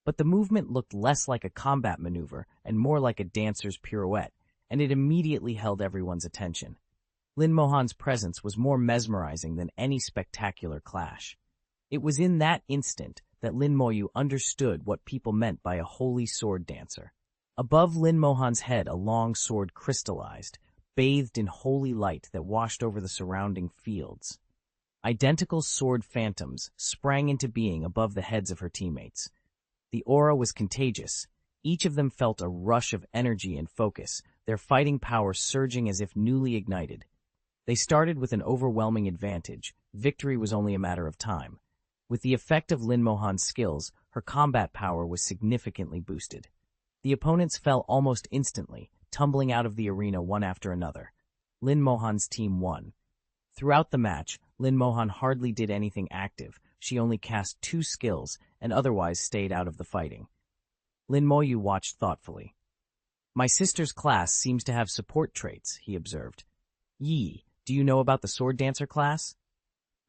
A: But the movement looked less like a combat maneuver and more like a dancer's pirouette, and it immediately held everyone's attention. Lin Mohan's presence was more mesmerizing than any spectacular clash. It was in that instant that Lin Moyu understood what people meant by a holy sword dancer. Above Lin Mohan's head, a long sword crystallized, bathed in holy light that washed over the surrounding fields. Identical sword phantoms sprang into being above the heads of her teammates. The aura was contagious. Each of them felt a rush of energy and focus, their fighting power surging as if newly ignited. They started with an overwhelming advantage. Victory was only a matter of time. With the effect of Lin Mohan's skills, her combat power was significantly boosted. The opponents fell almost instantly, tumbling out of the arena one after another. Lin Mohan's team won. Throughout the match, Lin Mohan hardly did anything active. She only cast 2 skills and otherwise stayed out of the fighting. Lin Moyu watched thoughtfully. My sister's class seems to have support traits, he observed. Yi, do you know about the sword dancer class?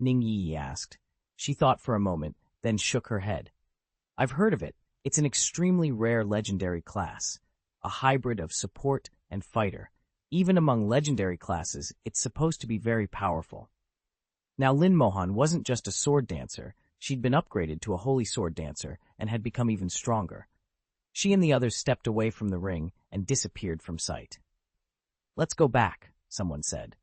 A: Ningyi asked. She thought for a moment, then shook her head. I've heard of it. It's an extremely rare legendary class, a hybrid of support and fighter. Even among legendary classes, it's supposed to be very powerful. Now Lin Mohan wasn't just a sword dancer, she'd been upgraded to a holy sword dancer and had become even stronger. She and the others stepped away from the ring and disappeared from sight. "Let's go back," someone said.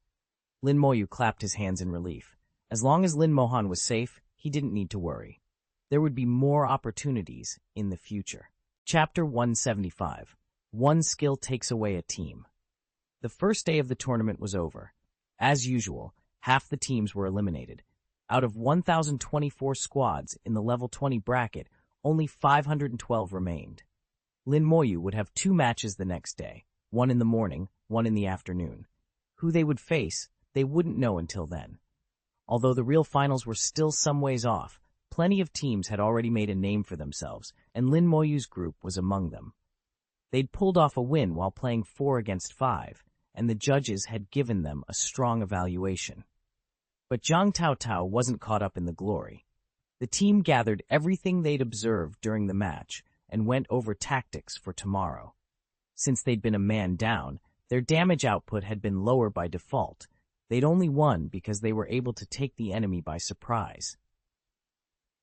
A: Lin Moyu clapped his hands in relief. As long as Lin Mohan was safe, he didn't need to worry. There would be more opportunities in the future. Chapter 175. One skill takes away a team. The first day of the tournament was over. As usual, half the teams were eliminated. Out of 1,024 squads in the level 20 bracket, only 512 remained. Lin Moyu would have 2 matches the next day, one in the morning, one in the afternoon. Who they would face, they wouldn't know until then. Although the real finals were still some ways off, plenty of teams had already made a name for themselves, and Lin Moyu's group was among them. They'd pulled off a win while playing 4 against 5, and the judges had given them a strong evaluation. But Zhang Taotao wasn't caught up in the glory. The team gathered everything they'd observed during the match and went over tactics for tomorrow. Since they'd been a man down, their damage output had been lower by default. They'd only won because they were able to take the enemy by surprise.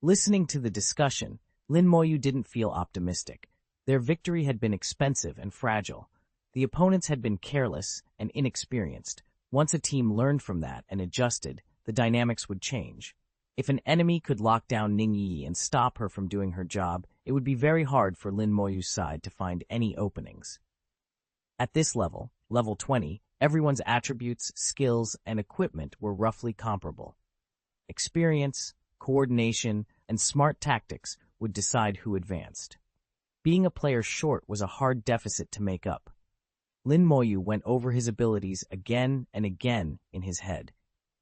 A: Listening to the discussion, Lin Moyu didn't feel optimistic. Their victory had been expensive and fragile. The opponents had been careless and inexperienced. Once a team learned from that and adjusted, the dynamics would change. If an enemy could lock down Ning Yi and stop her from doing her job, it would be very hard for Lin Moyu's side to find any openings. At this level, level 20, everyone's attributes, skills, and equipment were roughly comparable. Experience, coordination, and smart tactics would decide who advanced. Being a player short was a hard deficit to make up. Lin Moyu went over his abilities again and again in his head.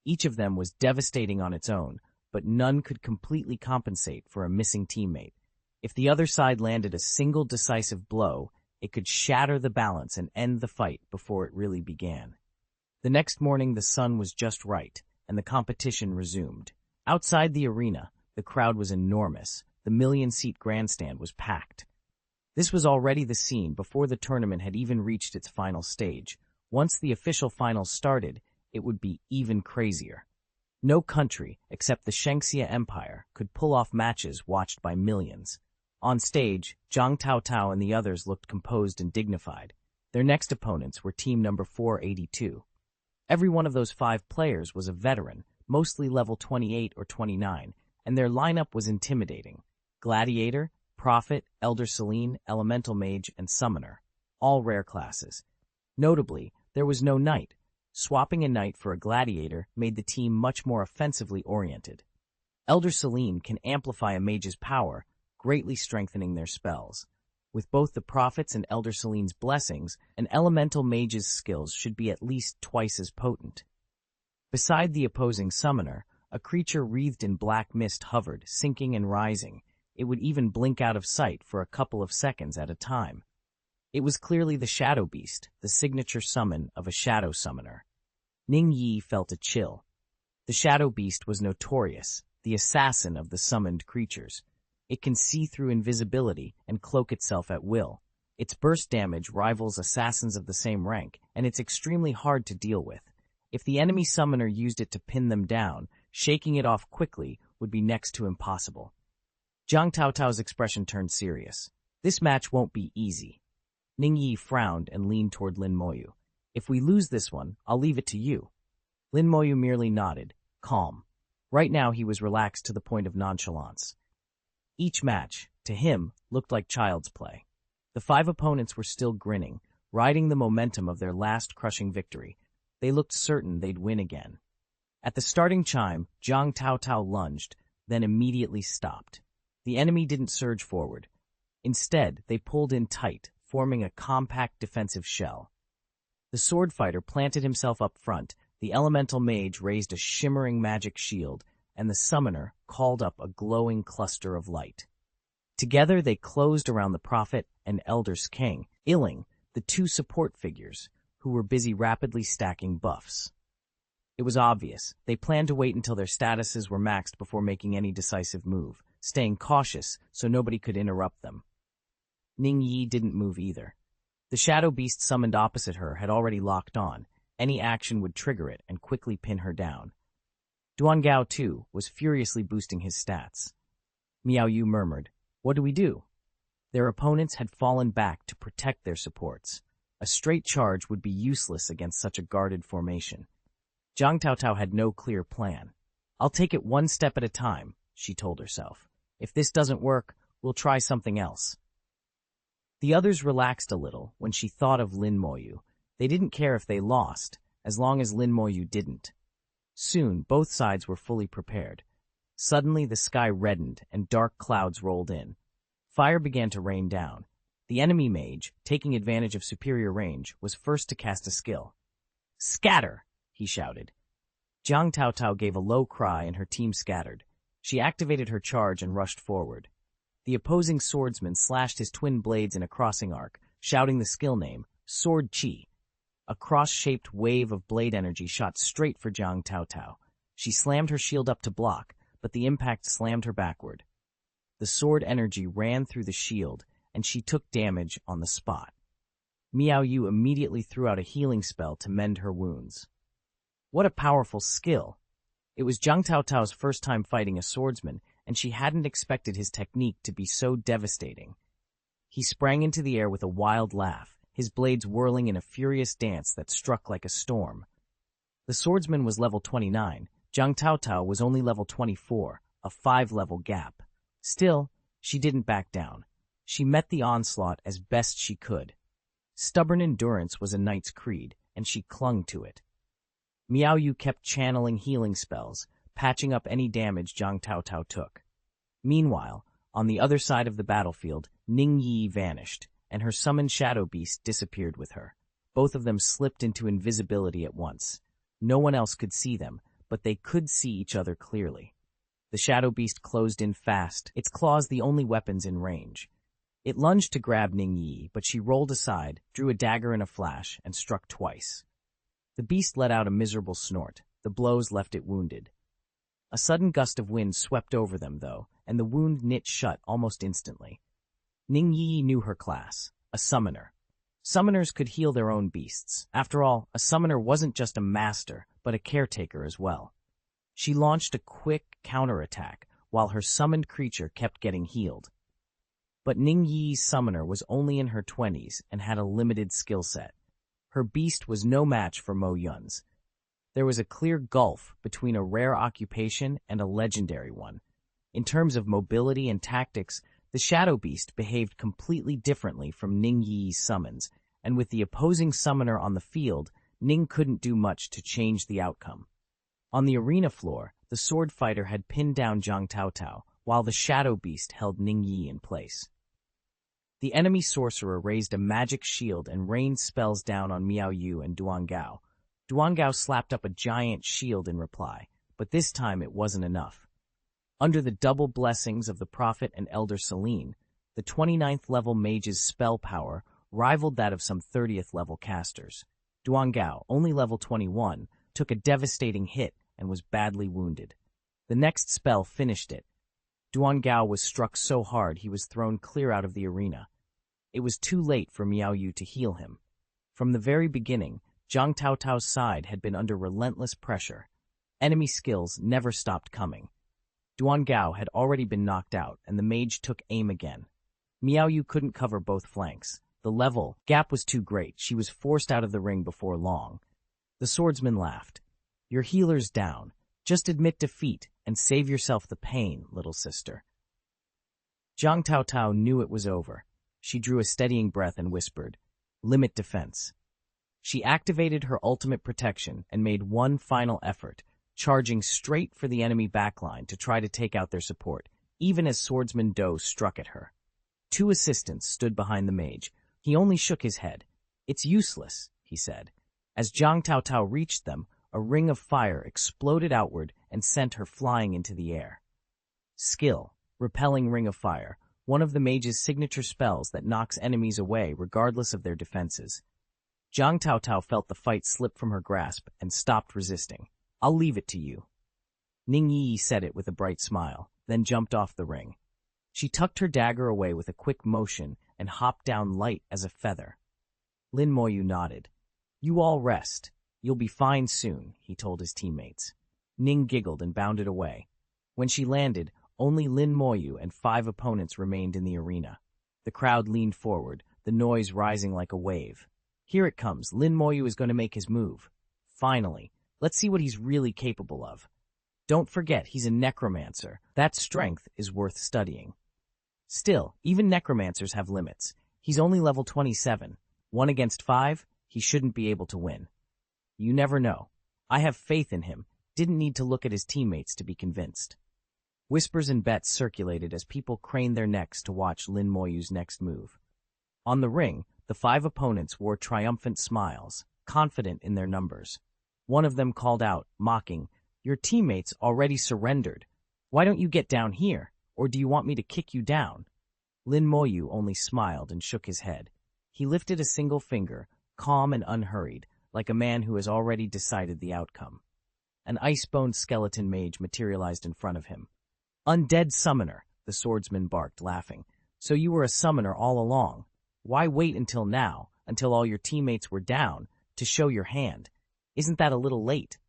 A: Each of them was devastating on its own, but none could completely compensate for a missing teammate. If the other side landed a single decisive blow, it could shatter the balance and end the fight before it really began. The next morning the sun was just right, and the competition resumed. Outside the arena, the crowd was enormous. The million-seat grandstand was packed. This was already the scene before the tournament had even reached its final stage. Once the official finals started, it would be even crazier. No country, except the Shangxia Empire, could pull off matches watched by millions. On stage, Zhang Taotao and the others looked composed and dignified. Their next opponents were team number 482. Every one of those 5 players was a veteran, mostly level 28 or 29, and their lineup was intimidating. Gladiator, Prophet, Elder Selene, Elemental Mage, and Summoner, all rare classes. Notably, there was no Knight. Swapping a Knight for a Gladiator made the team much more offensively oriented. Elder Selene can amplify a Mage's power, greatly strengthening their spells. With both the Prophet's and Elder Selene's blessings, an Elemental Mage's skills should be at least twice as potent. Beside the opposing Summoner, a creature wreathed in black mist hovered, sinking and rising. It would even blink out of sight for a couple of seconds at a time. It was clearly the Shadow Beast, the signature summon of a Shadow Summoner. Ning Yi felt a chill. The Shadow Beast was notorious, the assassin of the summoned creatures. It can see through invisibility and cloak itself at will. Its burst damage rivals assassins of the same rank, and it's extremely hard to deal with. If the enemy summoner used it to pin them down, shaking it off quickly would be next to impossible. Zhang Taotao's expression turned serious. This match won't be easy. Ning Yi frowned and leaned toward Lin Moyu. If we lose this one, I'll leave it to you. Lin Moyu merely nodded, calm. Right now he was relaxed to the point of nonchalance. Each match, to him, looked like child's play. The 5 opponents were still grinning, riding the momentum of their last crushing victory. They looked certain they'd win again. At the starting chime, Zhang Taotao lunged, then immediately stopped. The enemy didn't surge forward. Instead, they pulled in tight, forming a compact defensive shell. The sword fighter planted himself up front, the elemental mage raised a shimmering magic shield, and the summoner called up a glowing cluster of light. Together they closed around the Prophet and Elder's King, Illing, the 2 support figures, who were busy rapidly stacking buffs. It was obvious, they planned to wait until their statuses were maxed before making any decisive move, staying cautious so nobody could interrupt them. Ning Yi didn't move either. The Shadow Beast summoned opposite her had already locked on. Any action would trigger it and quickly pin her down. Duangao, too, was furiously boosting his stats. Miao Yu murmured, "What do we do?" Their opponents had fallen back to protect their supports. A straight charge would be useless against such a guarded formation. Zhang Taotao had no clear plan. "I'll take it one step at a time," she told herself. "If this doesn't work, we'll try something else." The others relaxed a little when she thought of Lin Moyu. They didn't care if they lost, as long as Lin Moyu didn't. Soon, both sides were fully prepared. Suddenly, the sky reddened and dark clouds rolled in. Fire began to rain down. The enemy mage, taking advantage of superior range, was first to cast a skill. "Scatter!" he shouted. Zhang Taotao gave a low cry and her team scattered. She activated her charge and rushed forward. The opposing swordsman slashed his twin blades in a crossing arc, shouting the skill name, Sword Chi. A cross-shaped wave of blade energy shot straight for Zhang Taotao. She slammed her shield up to block, but the impact slammed her backward. The sword energy ran through the shield, and she took damage on the spot. Miao Yu immediately threw out a healing spell to mend her wounds. What a powerful skill! It was Zhang Taotao's first time fighting a swordsman, and she hadn't expected his technique to be so devastating. He sprang into the air with a wild laugh, his blades whirling in a furious dance that struck like a storm. The swordsman was level 29, Zhang Taotao was only level 24, a 5-level gap. Still, she didn't back down. She met the onslaught as best she could. Stubborn endurance was a knight's creed, and she clung to it. Miao Yu kept channeling healing spells, patching up any damage Zhang Taotao took. Meanwhile, on the other side of the battlefield, Ning Yi vanished, and her summoned shadow beast disappeared with her. Both of them slipped into invisibility at once. No one else could see them, but they could see each other clearly. The shadow beast closed in fast, its claws the only weapons in range. It lunged to grab Ning Yi, but she rolled aside, drew a dagger in a flash, and struck twice. The beast let out a miserable snort. The blows left it wounded. A sudden gust of wind swept over them, though, and the wound knit shut almost instantly. Ning Yi knew her class, a summoner. Summoners could heal their own beasts. After all, a summoner wasn't just a master, but a caretaker as well. She launched a quick counterattack, while her summoned creature kept getting healed. But Ning Yi's summoner was only in her 20s and had a limited skill set. Her beast was no match for Mo Yun's. There was a clear gulf between a rare occupation and a legendary one. In terms of mobility and tactics, the Shadow Beast behaved completely differently from Ning Yi's summons, and with the opposing summoner on the field, Ning couldn't do much to change the outcome. On the arena floor, the sword fighter had pinned down Zhang Taotao, while the Shadow Beast held Ning Yi in place. The enemy sorcerer raised a magic shield and rained spells down on Miao Yu and Duangao. Duangao slapped up a giant shield in reply, but this time it wasn't enough. Under the double blessings of the Prophet and Elder Celine, the 29th level mage's spell power rivaled that of some 30th level casters. Duangao, only level 21, took a devastating hit and was badly wounded. The next spell finished it. Duangao was struck so hard he was thrown clear out of the arena. It was too late for Miao Yu to heal him. From the very beginning, Zhang Taotao's side had been under relentless pressure. Enemy skills never stopped coming. Duangao had already been knocked out, and the mage took aim again. Miao Yu couldn't cover both flanks. The level gap was too great. She was forced out of the ring before long. The swordsman laughed. "Your healer's down. Just admit defeat and save yourself the pain, little sister." Zhang Taotao knew it was over. She drew a steadying breath and whispered, "Limit defense." She activated her ultimate protection and made one final effort, charging straight for the enemy backline to try to take out their support, even as swordsman Do struck at her. Two assistants stood behind the mage. He only shook his head. "It's useless," he said. As Zhang Taotao reached them, a ring of fire exploded outward and sent her flying into the air. Skill, repelling ring of fire, one of the mage's signature spells that knocks enemies away regardless of their defenses. Zhang Taotao felt the fight slip from her grasp and stopped resisting. "I'll leave it to you." Ning Yi said it with a bright smile, then jumped off the ring. She tucked her dagger away with a quick motion and hopped down light as a feather. Lin Moyu nodded. "You all rest. You'll be fine soon," he told his teammates. Ning giggled and bounded away. When she landed, only Lin Moyu and 5 opponents remained in the arena. The crowd leaned forward, the noise rising like a wave. Here it comes. Lin Moyu is going to make his move. Finally, let's see what he's really capable of. Don't forget, he's a necromancer. That strength is worth studying. Still, even necromancers have limits. He's only level 27. 1 against 5, he shouldn't be able to win. You never know. I have faith in him. Didn't need to look at his teammates to be convinced. Whispers and bets circulated as people craned their necks to watch Lin Moyu's next move. On the ring, the 5 opponents wore triumphant smiles, confident in their numbers. One of them called out, mocking, "Your teammates already surrendered. Why don't you get down here, or do you want me to kick you down?" Lin Moyu only smiled and shook his head. He lifted a single finger, calm and unhurried, like a man who has already decided the outcome. An ice-boned skeleton mage materialized in front of him. "Undead summoner," the swordsman barked, laughing. "So you were a summoner all along. Why wait until now, until all your teammates were down, to show your hand? Isn't that a little late?"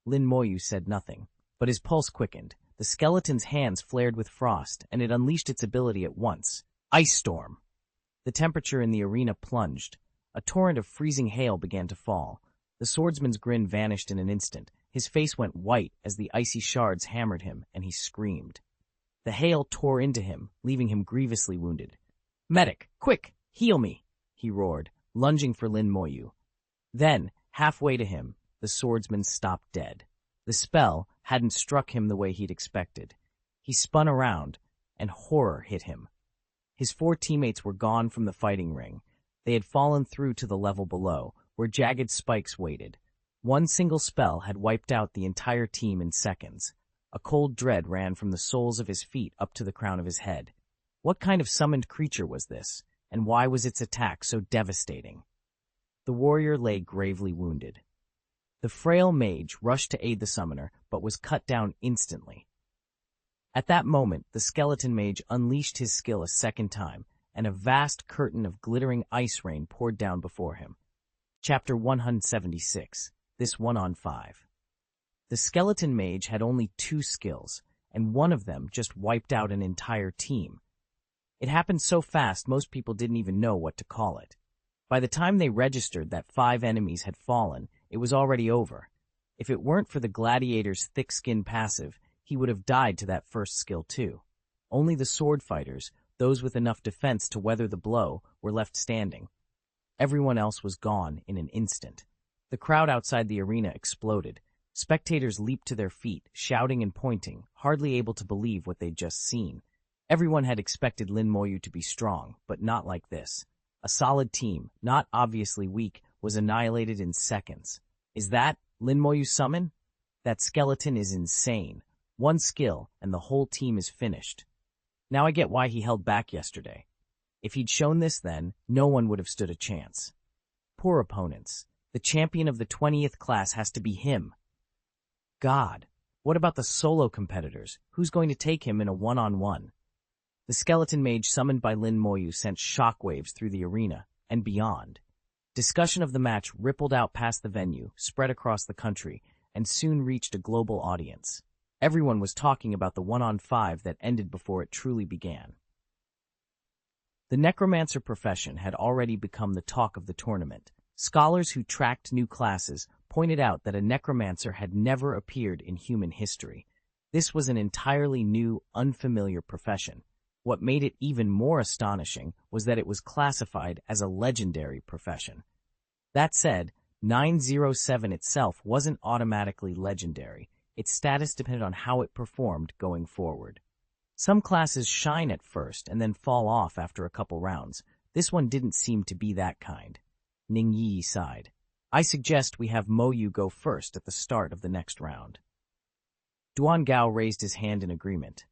A: Lin Moyu said nothing, but his pulse quickened. The skeleton's hands flared with frost, and it unleashed its ability at once. Ice storm! The temperature in the arena plunged. A torrent of freezing hail began to fall. The swordsman's grin vanished in an instant. His face went white as the icy shards hammered him, and he screamed. The hail tore into him, leaving him grievously wounded. "Medic, quick, heal me!" he roared, lunging for Lin Moyu. Then, halfway to him, the swordsman stopped dead. The spell hadn't struck him the way he'd expected. He spun around, and horror hit him. His 4 teammates were gone from the fighting ring. They had fallen through to the level below, where jagged spikes waited. One single spell had wiped out the entire team in seconds. A cold dread ran from the soles of his feet up to the crown of his head. What kind of summoned creature was this, and why was its attack so devastating? The warrior lay gravely wounded. The frail mage rushed to aid the summoner, but was cut down instantly. At that moment, the skeleton mage unleashed his skill a second time, and a vast curtain of glittering ice rain poured down before him. Chapter 176. This 1-on-5. The skeleton mage had only 2 skills, and one of them just wiped out an entire team. It happened so fast most people didn't even know what to call it. By the time they registered that 5 enemies had fallen, it was already over. If it weren't for the gladiator's thick-skin passive, he would have died to that first skill too. Only the sword fighters, those with enough defense to weather the blow, were left standing. Everyone else was gone in an instant. The crowd outside the arena exploded. Spectators leaped to their feet, shouting and pointing, hardly able to believe what they'd just seen. Everyone had expected Lin Moyu to be strong, but not like this. A solid team, not obviously weak, was annihilated in seconds. Is that Lin Moyu's summon? That skeleton is insane. 1 skill, and the whole team is finished. Now I get why he held back yesterday. If he'd shown this then, no one would have stood a chance. Poor opponents. The champion of the 20th class has to be him. God, what about the solo competitors? Who's going to take him in a 1-on-1? The skeleton mage summoned by Lin Moyu sent shockwaves through the arena and beyond. Discussion of the match rippled out past the venue, spread across the country, and soon reached a global audience. Everyone was talking about the 1-on-5 that ended before it truly began. The necromancer profession had already become the talk of the tournament. Scholars who tracked new classes pointed out that a necromancer had never appeared in human history. This was an entirely new, unfamiliar profession. What made it even more astonishing was that it was classified as a legendary profession. That said, 907 itself wasn't automatically legendary. Its status depended on how it performed going forward. Some classes shine at first and then fall off after a couple rounds. This one didn't seem to be that kind. Ning Yi sighed. I suggest we have Moyu go first at the start of the next round. Duan Gao raised his hand in agreement.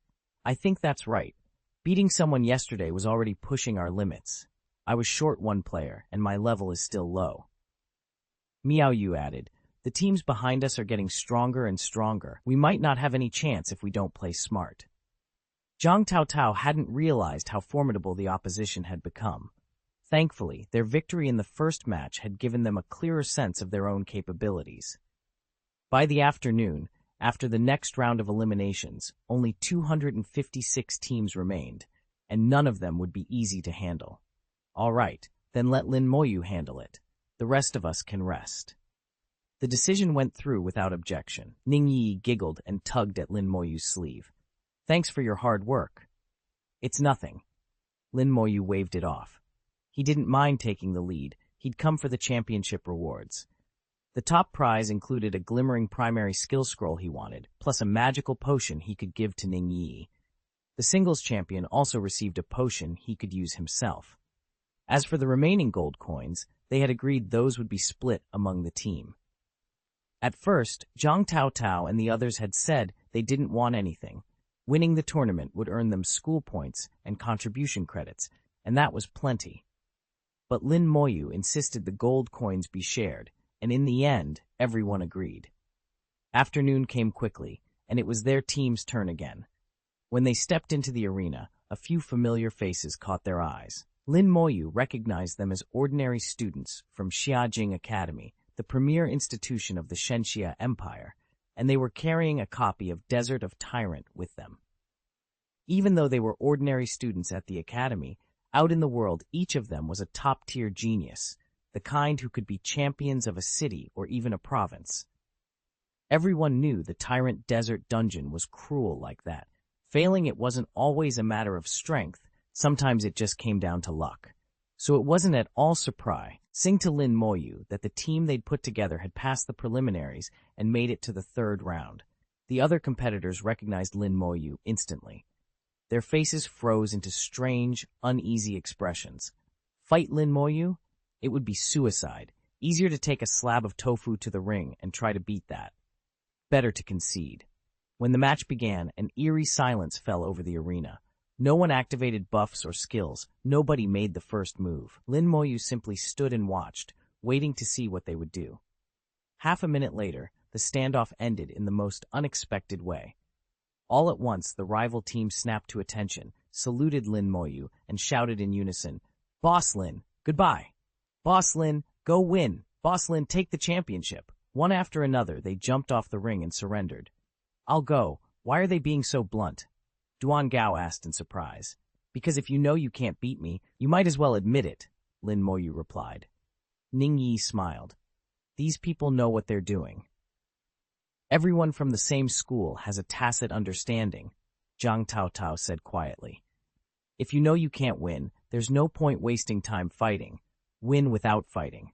A: I think that's right. Beating someone yesterday was already pushing our limits. I was short 1 player, and my level is still low. Miao Yu added, the teams behind us are getting stronger and stronger. We might not have any chance if we don't play smart. Zhang Taotao hadn't realized how formidable the opposition had become. Thankfully, their victory in the first match had given them a clearer sense of their own capabilities. By the afternoon, After the next round of eliminations, only 256 teams remained, and none of them would be easy to handle. All right, then let Lin Moyu handle it. The rest of us can rest. The decision went through without objection. Ning Yi giggled and tugged at Lin Moyu's sleeve. Thanks for your hard work. It's nothing. Lin Moyu waved it off. He didn't mind taking the lead. He'd come for the championship rewards. The top prize included a glimmering primary skill scroll he wanted, plus a magical potion he could give to Ning Yi. The singles champion also received a potion he could use himself. As for the remaining gold coins, they had agreed those would be split among the team. At first, Zhang Taotao and the others had said they didn't want anything. Winning the tournament would earn them school points and contribution credits, and that was plenty. But Lin Moyu insisted the gold coins be shared, and in the end, everyone agreed. Afternoon came quickly, and it was their team's turn again. When they stepped into the arena, a few familiar faces caught their eyes. Lin Moyu recognized them as ordinary students from Xiajing Academy, the premier institution of the Shenxia Empire, and they were carrying a copy of Desert of Tyrant with them. Even though they were ordinary students at the academy, out in the world each of them was a top-tier genius, the kind who could be champions of a city or even a province. Everyone knew the Tyrant Desert Dungeon was cruel like that. Failing it wasn't always a matter of strength, sometimes it just came down to luck. So it wasn't at all surprising to Lin Moyu that the team they'd put together had passed the preliminaries and made it to the third round. The other competitors recognized Lin Moyu instantly. Their faces froze into strange, uneasy expressions. Fight Lin Moyu? It would be suicide. Easier to take a slab of tofu to the ring and try to beat that. Better to concede. When the match began, an eerie silence fell over the arena. No one activated buffs or skills. Nobody made the first move. Lin Moyu simply stood and watched, waiting to see what they would do. Half a minute later, the standoff ended in the most unexpected way. All at once, the rival team snapped to attention, saluted Lin Moyu, and shouted in unison, "Boss Lin, goodbye! Boss Lin, go win! Boss Lin, take the championship!" One after another, they jumped off the ring and surrendered. "I'll go. Why are they being so blunt?" Duan Gao asked in surprise. "Because if you know you can't beat me, you might as well admit it," Lin Moyu replied. Ning Yi smiled. "These people know what they're doing." "Everyone from the same school has a tacit understanding," Zhang Taotao said quietly. "If you know you can't win, there's no point wasting time fighting. Win without fighting."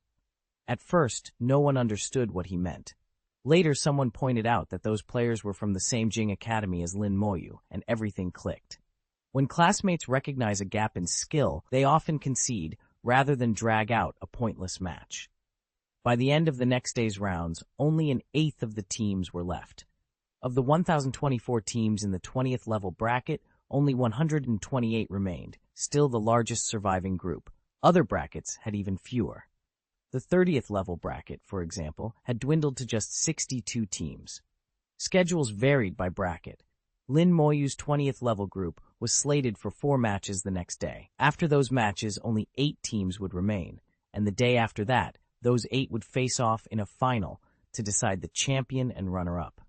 A: At first, no one understood what he meant. Later, someone pointed out that those players were from the same Jing Academy as Lin Moyu, and everything clicked. When classmates recognize a gap in skill, they often concede rather than drag out a pointless match. By the end of the next day's rounds, only an eighth of the teams were left. Of the 1,024 teams in the 20th level bracket, only 128 remained, still the largest surviving group. Other brackets had even fewer. The 30th level bracket, for example, had dwindled to just 62 teams. Schedules varied by bracket. Lin Moyu's 20th level group was slated for 4 matches the next day. After those matches, only 8 teams would remain, and the day after that, those 8 would face off in a final to decide the champion and runner-up.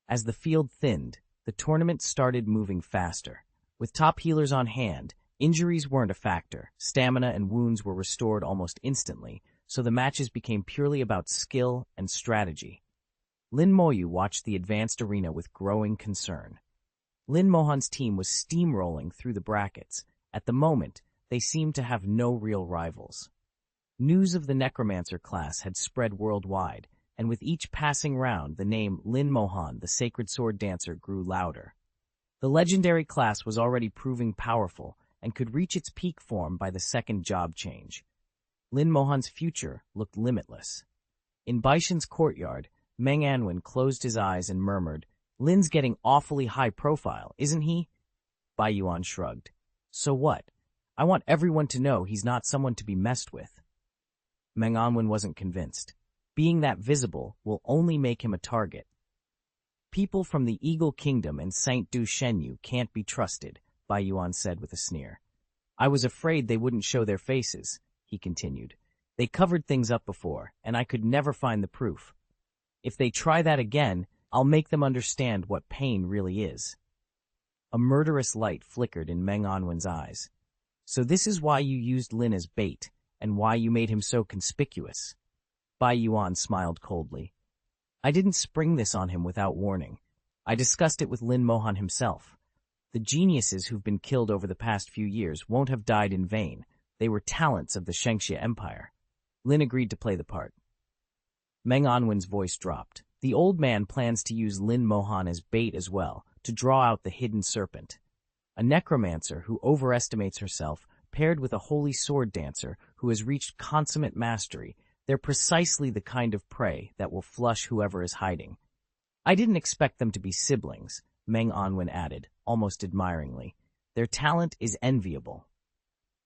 A: As the field thinned, the tournament started moving faster. With top healers on hand, injuries weren't a factor. Stamina and wounds were restored almost instantly, so the matches became purely about skill and strategy. Lin Moyu watched the advanced arena with growing concern. Lin Mohan's team was steamrolling through the brackets. At the moment, they seemed to have no real rivals. News of the Necromancer class had spread worldwide, and with each passing round, the name Lin Mohan, the Sacred Sword Dancer, grew louder. The legendary class was already proving powerful and could reach its peak form by the second job change. Lin Mohan's future looked limitless. In Baishan's courtyard, Meng Anwen closed his eyes and murmured, "Lin's getting awfully high profile, isn't he?" Bai Yuan shrugged. "So what? I want everyone to know he's not someone to be messed with." Meng Anwen wasn't convinced. Being that visible will only make him a target. "People from the Eagle Kingdom and Saint Du Shenyu can't be trusted," Bai Yuan said with a sneer. "I was afraid they wouldn't show their faces," he continued. "They covered things up before, and I could never find the proof. If they try that again, I'll make them understand what pain really is. A murderous light flickered in Meng Anwen's eyes. So this is why you used Lin as bait, and why you made him so conspicuous. Bai Yuan smiled coldly. I didn't spring this on him without warning. I discussed it with Lin Mohan himself. The geniuses who've been killed over the past few years won't have died in vain. They were talents of the Shengxia Empire. Lin agreed to play the part. Meng Anwen's voice dropped. The old man plans to use Lin Mohan as bait as well, to draw out the hidden serpent. A necromancer who overestimates herself, paired with a holy sword dancer who has reached consummate mastery, they're precisely the kind of prey that will flush whoever is hiding. I didn't expect them to be siblings, Meng Anwen added, almost admiringly. Their talent is enviable.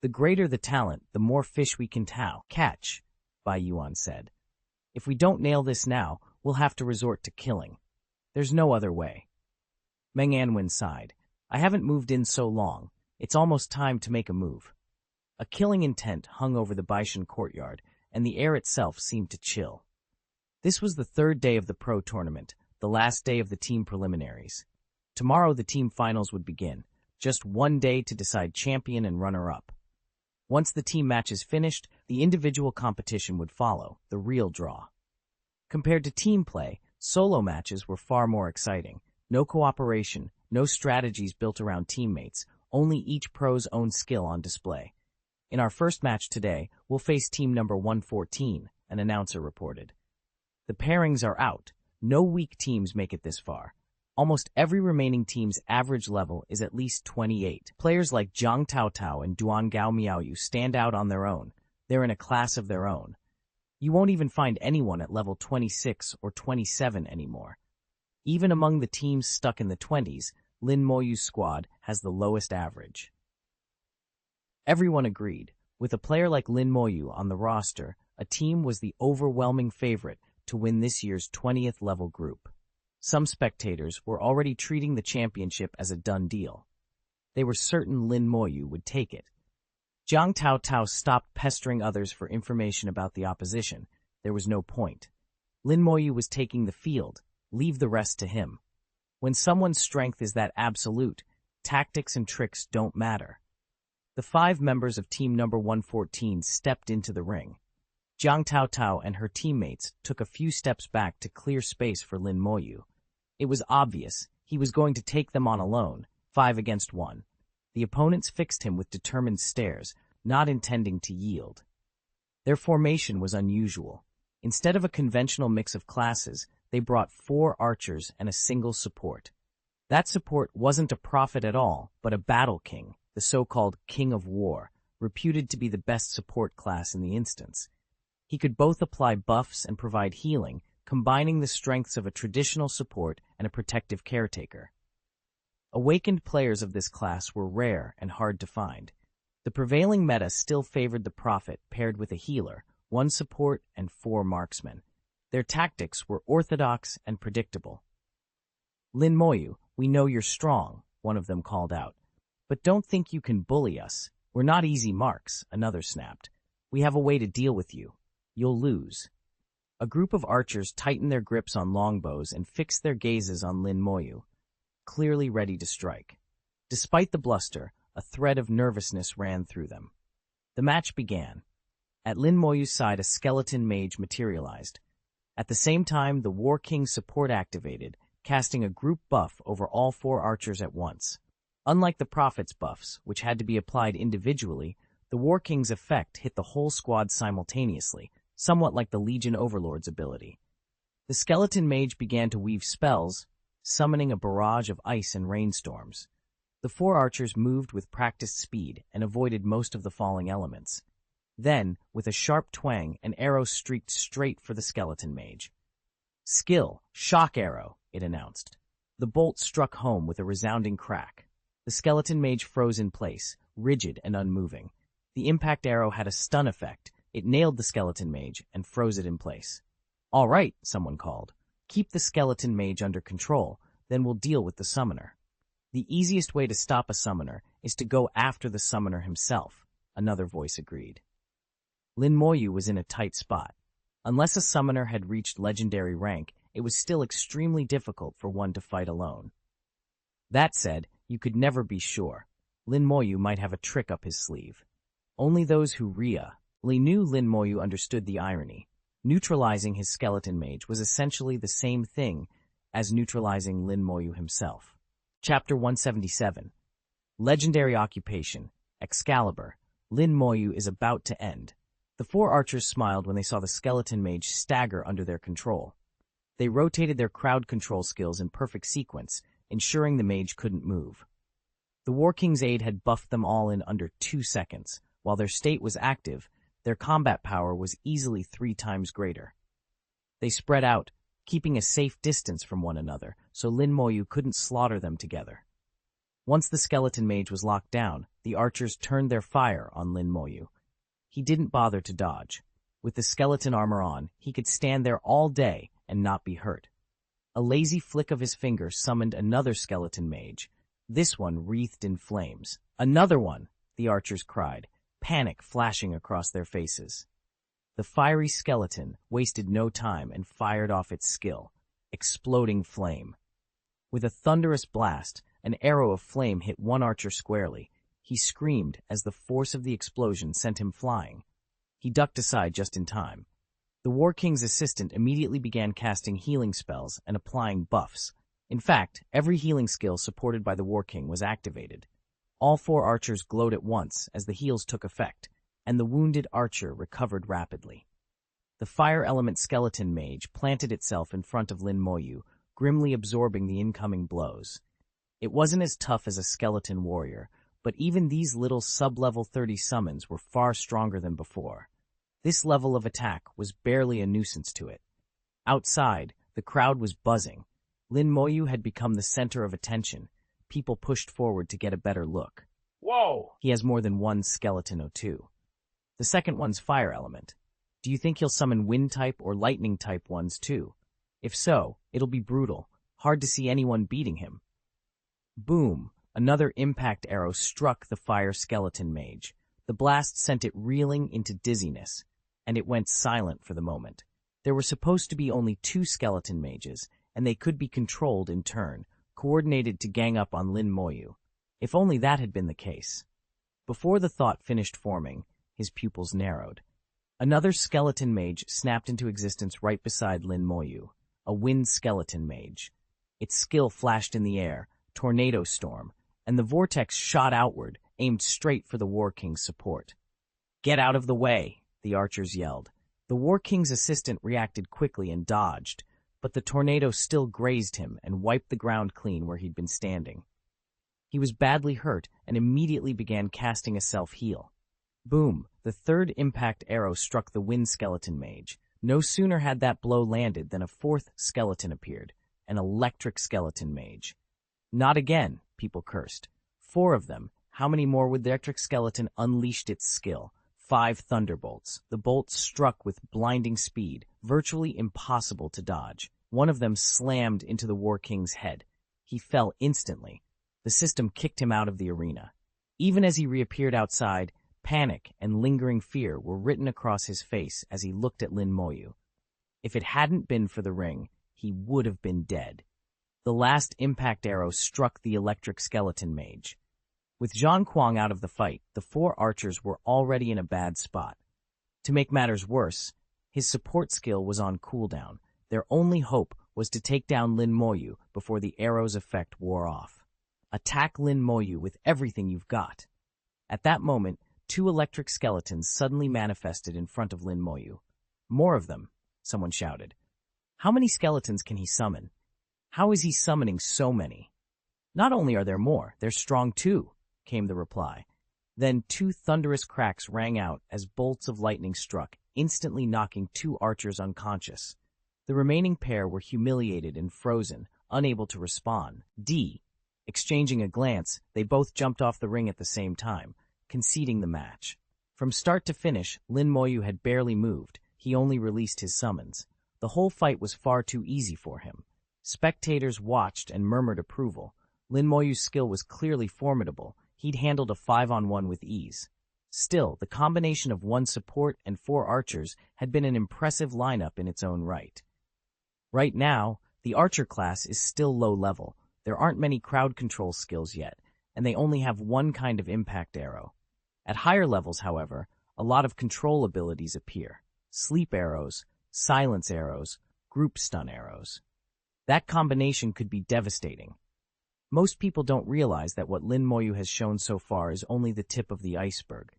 A: The greater the talent, the more fish we can catch, Bai Yuan said. If we don't nail this now, we'll have to resort to killing. There's no other way. Meng Anwen sighed. I haven't moved in so long. It's almost time to make a move. A killing intent hung over the Baishan courtyard, and the air itself seemed to chill. This was the third day of the pro tournament, the last day of the team preliminaries. Tomorrow the team finals would begin, just one day to decide champion and runner-up. Once the team match is finished, the individual competition would follow, the real draw. Compared to team play, solo matches were far more exciting. No cooperation, no strategies built around teammates, only each pro's own skill on display. In our first match today, we'll face team number 114, an announcer reported. The pairings are out. No weak teams make it this far. Almost every remaining team's average level is at least 28. Players like Zhang Taotao and Duan Gao Miaoyu stand out on their own. They're in a class of their own. You won't even find anyone at level 26 or 27 anymore. Even among the teams stuck in the 20s, Lin Moyu's squad has the lowest average. Everyone agreed. With a player like Lin Moyu on the roster, a team was the overwhelming favorite to win this year's 20th level group. Some spectators were already treating the championship as a done deal. They were certain Lin Moyu would take it. Zhang Taotao stopped pestering others for information about the opposition. There was no point. Lin Moyu was taking the field. Leave the rest to him. When someone's strength is that absolute, tactics and tricks don't matter. The 5 members of team number 114 stepped into the ring. Zhang Taotao and her teammates took a few steps back to clear space for Lin Moyu. It was obvious he was going to take them on alone, 5 against 1. The opponents fixed him with determined stares, not intending to yield. Their formation was unusual. Instead of a conventional mix of classes, they brought 4 archers and a single support. That support wasn't a prophet at all, but a battle king, the so-called King of War, reputed to be the best support class in the instance. He could both apply buffs and provide healing, combining the strengths of a traditional support and a protective caretaker. Awakened players of this class were rare and hard to find. The prevailing meta still favored the prophet paired with a healer, 1 support and 4 marksmen. Their tactics were orthodox and predictable. Lin Moyu, we know you're strong, one of them called out. But don't think you can bully us. We're not easy marks, another snapped. We have a way to deal with you. You'll lose. A group of archers tightened their grips on longbows and fixed their gazes on Lin Moyu, clearly ready to strike. Despite the bluster, a thread of nervousness ran through them. The match began. At Lin Moyu's side, a skeleton mage materialized. At the same time, the War King's support activated, casting a group buff over all 4 archers at once. Unlike the Prophet's buffs, which had to be applied individually, the War King's effect hit the whole squad simultaneously, somewhat like the Legion Overlord's ability. The skeleton mage began to weave spells, summoning a barrage of ice and rainstorms. The 4 archers moved with practiced speed and avoided most of the falling elements. Then, with a sharp twang, an arrow streaked straight for the skeleton mage. Skill, shock arrow, it announced. The bolt struck home with a resounding crack. The skeleton mage froze in place, rigid and unmoving. The impact arrow had a stun effect. It nailed the skeleton mage and froze it in place. All right, someone called. Keep the skeleton mage under control, then we'll deal with the summoner. The easiest way to stop a summoner is to go after the summoner himself, another voice agreed. Lin Moyu was in a tight spot. Unless a summoner had reached legendary rank, it was still extremely difficult for one to fight alone. That said, you could never be sure. Lin Moyu might have a trick up his sleeve. Only those who knew Lin Moyu understood the irony. Neutralizing his skeleton mage was essentially the same thing as neutralizing Lin Moyu himself. Chapter 177. Legendary Occupation, Excalibur. Lin Moyu is about to end. The four archers smiled when they saw the skeleton mage stagger under their control. They rotated their crowd control skills in perfect sequence, ensuring the mage couldn't move. The War King's aid had buffed them all in under 2 seconds. While their state was active, their combat power was easily 3 times greater. They spread out, keeping a safe distance from one another, so Lin Moyu couldn't slaughter them together. Once the skeleton mage was locked down, the archers turned their fire on Lin Moyu. He didn't bother to dodge. With the skeleton armor on, he could stand there all day and not be hurt. A lazy flick of his finger summoned another skeleton mage, this one wreathed in flames. "Another one!" the archers cried, panic flashing across their faces. The fiery skeleton wasted no time and fired off its skill, exploding flame. With a thunderous blast, an arrow of flame hit one archer squarely. He screamed as the force of the explosion sent him flying. He ducked aside just in time. The War King's assistant immediately began casting healing spells and applying buffs. In fact, every healing skill supported by the War King was activated. All 4 archers glowed at once as the heals took effect, and the wounded archer recovered rapidly. The fire element skeleton mage planted itself in front of Lin Moyu, grimly absorbing the incoming blows. It wasn't as tough as a skeleton warrior, but even these little sub-level 30 summons were far stronger than before. This level of attack was barely a nuisance to it. Outside, the crowd was buzzing. Lin Moyu had become the center of attention. People pushed forward to get a better look.
B: Whoa!
A: He has more than one skeleton O2. The second one's fire element. Do you think he'll summon wind-type or lightning-type ones too? If so, it'll be brutal. Hard to see anyone beating him. Boom! Another impact arrow struck the fire skeleton mage. The blast sent it reeling into dizziness, and it went silent for the moment. There were supposed to be only 2 skeleton mages, and they could be controlled in turn, coordinated to gang up on Lin Moyu. If only that had been the case. Before the thought finished forming, his pupils narrowed. Another skeleton mage snapped into existence right beside Lin Moyu, a wind skeleton mage. Its skill flashed in the air, tornado storm, and the vortex shot outward, aimed straight for the War King's support. "Get out of the way!" the archers yelled. The War King's assistant reacted quickly and dodged, but the tornado still grazed him and wiped the ground clean where he'd been standing. He was badly hurt and immediately began casting a self-heal. Boom! The third impact arrow struck the wind skeleton mage. No sooner had that blow landed than a 4th skeleton appeared, an electric skeleton mage. "Not again," people cursed. 4 of them. How many more would the electric skeleton unleashed its skill? 5 thunderbolts. The bolts struck with blinding speed, virtually impossible to dodge. One of them slammed into the War King's head. He fell instantly. The system kicked him out of the arena. Even as he reappeared outside, panic and lingering fear were written across his face as he looked at Lin Moyu. If it hadn't been for the ring, he would have been dead. The last impact arrow struck the electric skeleton mage. With Zhang Kuang out of the fight, the 4 archers were already in a bad spot. To make matters worse, his support skill was on cooldown. Their only hope was to take down Lin Moyu before the arrow's effect wore off. Attack Lin Moyu with everything you've got. At that moment, 2 electric skeletons suddenly manifested in front of Lin Moyu. "More of them," someone shouted. "How many skeletons can he summon? How is he summoning so many?" "Not only are there more, they're strong too," came the reply. Then 2 thunderous cracks rang out as bolts of lightning struck, instantly knocking 2 archers unconscious. The remaining pair were humiliated and frozen, unable to respond. Exchanging a glance, they both jumped off the ring at the same time, conceding the match. From start to finish, Lin Moyu had barely moved. He only released his summons. The whole fight was far too easy for him. Spectators watched and murmured approval. Lin Moyu's skill was clearly formidable. He'd handled a 5-on-1 with ease. Still, the combination of 1 support and 4 archers had been an impressive lineup in its own right. Right now, the archer class is still low level. There aren't many crowd control skills yet, and they only have one kind of impact arrow. At higher levels, however, a lot of control abilities appear. Sleep arrows, silence arrows, group stun arrows. That combination could be devastating. Most people don't realize that what Lin Moyu has shown so far is only the tip of the iceberg.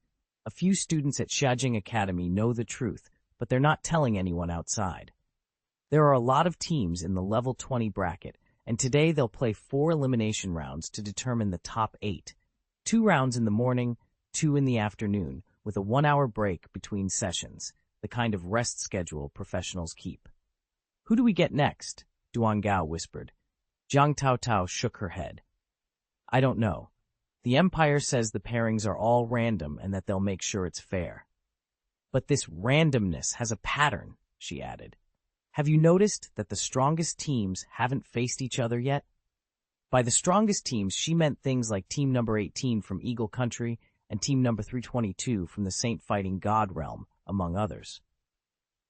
A: A few students at Xiajing Academy know the truth, but they're not telling anyone outside. There are a lot of teams in the level 20 bracket, and today they'll play 4 elimination rounds to determine the top 8. 2 rounds in the morning, 2 in the afternoon, with a 1-hour break between sessions, the kind of rest schedule professionals keep. Who do we get next? Duan Gao whispered. Jiang Taotao shook her head. I don't know. The Empire says the pairings are all random and that they'll make sure it's fair. But this randomness has a pattern, she added. Have you noticed that the strongest teams haven't faced each other yet? By the strongest teams, she meant things like Team Number 18 from Eagle Country and Team Number 322 from the Saint Fighting God Realm, among others.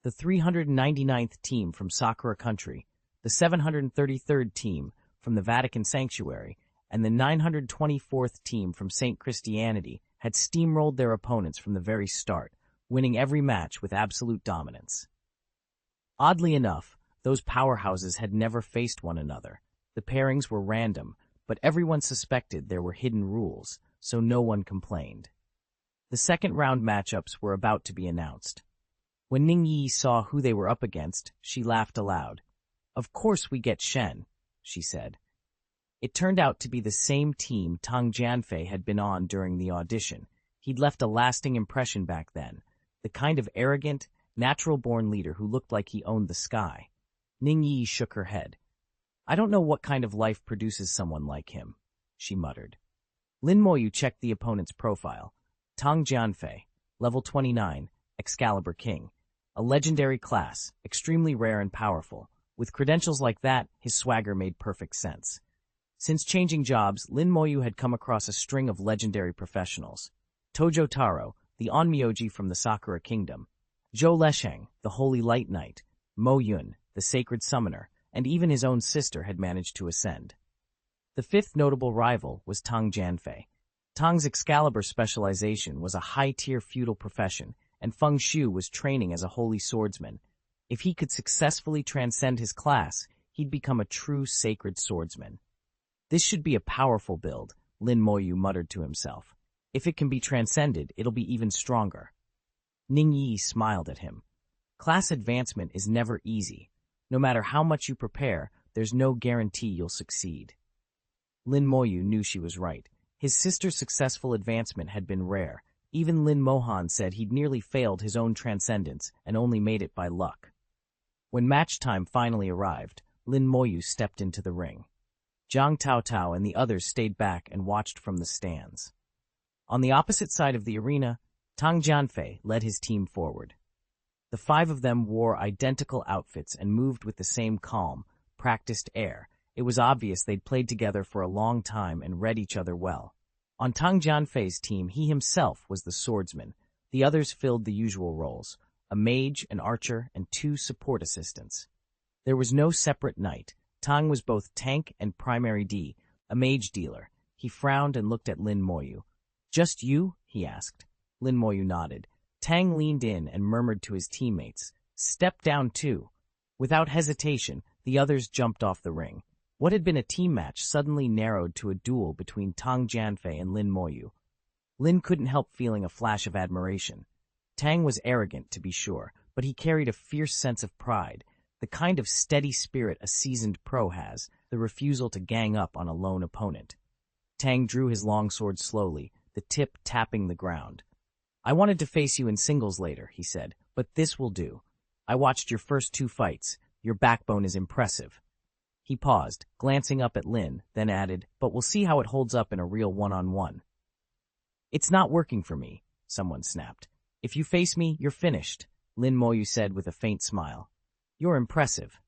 A: The 399th team from Sakura Country, the 733rd team from the Vatican Sanctuary, and the 924th team from Saint Christianity had steamrolled their opponents from the very start, winning every match with absolute dominance. Oddly enough, those powerhouses had never faced one another. The pairings were random, but everyone suspected there were hidden rules, so no one complained. The second round matchups were about to be announced. When Ning Yi saw who they were up against, she laughed aloud. Of course we get Shen, she said. It turned out to be the same team Tang Jianfei had been on during the audition. He'd left a lasting impression back then, the kind of arrogant, natural-born leader who looked like he owned the sky. Ning Yi shook her head. I don't know what kind of life produces someone like him, she muttered. Lin Moyu checked the opponent's profile. Tang Jianfei, level 29, Excalibur King. A legendary class, extremely rare and powerful. With credentials like that, his swagger made perfect sense. Since changing jobs, Lin Moyu had come across a string of legendary professionals. Tojo Taro, the Onmyoji from the Sakura Kingdom. Zhou Lesheng, the Holy Light Knight. Mo Yun, the Sacred Summoner, and even his own sister had managed to ascend. The fifth notable rival was Tang Jianfei. Tang's Excalibur specialization was a high-tier feudal profession, and Feng Shu was training as a holy swordsman. If he could successfully transcend his class, he'd become a true sacred swordsman. This should be a powerful build, Lin Moyu muttered to himself. If it can be transcended, it'll be even stronger. Ning Yi smiled at him. Class advancement is never easy. No matter how much you prepare, there's no guarantee you'll succeed. Lin Moyu knew she was right. His sister's successful advancement had been rare. Even Lin Mohan said he'd nearly failed his own transcendence and only made it by luck. When match time finally arrived, Lin Moyu stepped into the ring. Jiang Taotao and the others stayed back and watched from the stands. On the opposite side of the arena, Tang Jianfei led his team forward. The 5 of them wore identical outfits and moved with the same calm, practiced air. It was obvious they'd played together for a long time and read each other well. On Tang Jianfei's team, he himself was the swordsman. The others filled the usual roles, a mage, an archer, and 2 support assistants. There was no separate knight. Tang was both tank and primary D, a mage dealer. He frowned and looked at Lin Moyu. Just you? He asked. Lin Moyu nodded. Tang leaned in and murmured to his teammates, Step down too. Without hesitation, the others jumped off the ring. What had been a team match suddenly narrowed to a duel between Tang Jianfei and Lin Moyu. Lin couldn't help feeling a flash of admiration. Tang was arrogant, to be sure, but he carried a fierce sense of pride, the kind of steady spirit a seasoned pro has, the refusal to gang up on a lone opponent. Tang drew his long sword slowly, the tip tapping the ground. I wanted to face you in singles later, he said, but this will do. I watched your first 2 fights. Your backbone is impressive. He paused, glancing up at Lin, then added, but we'll see how it holds up in a real one-on-one. It's not working for me, someone snapped. If you face me, you're finished, Lin Moyu said with a faint smile. You're impressive.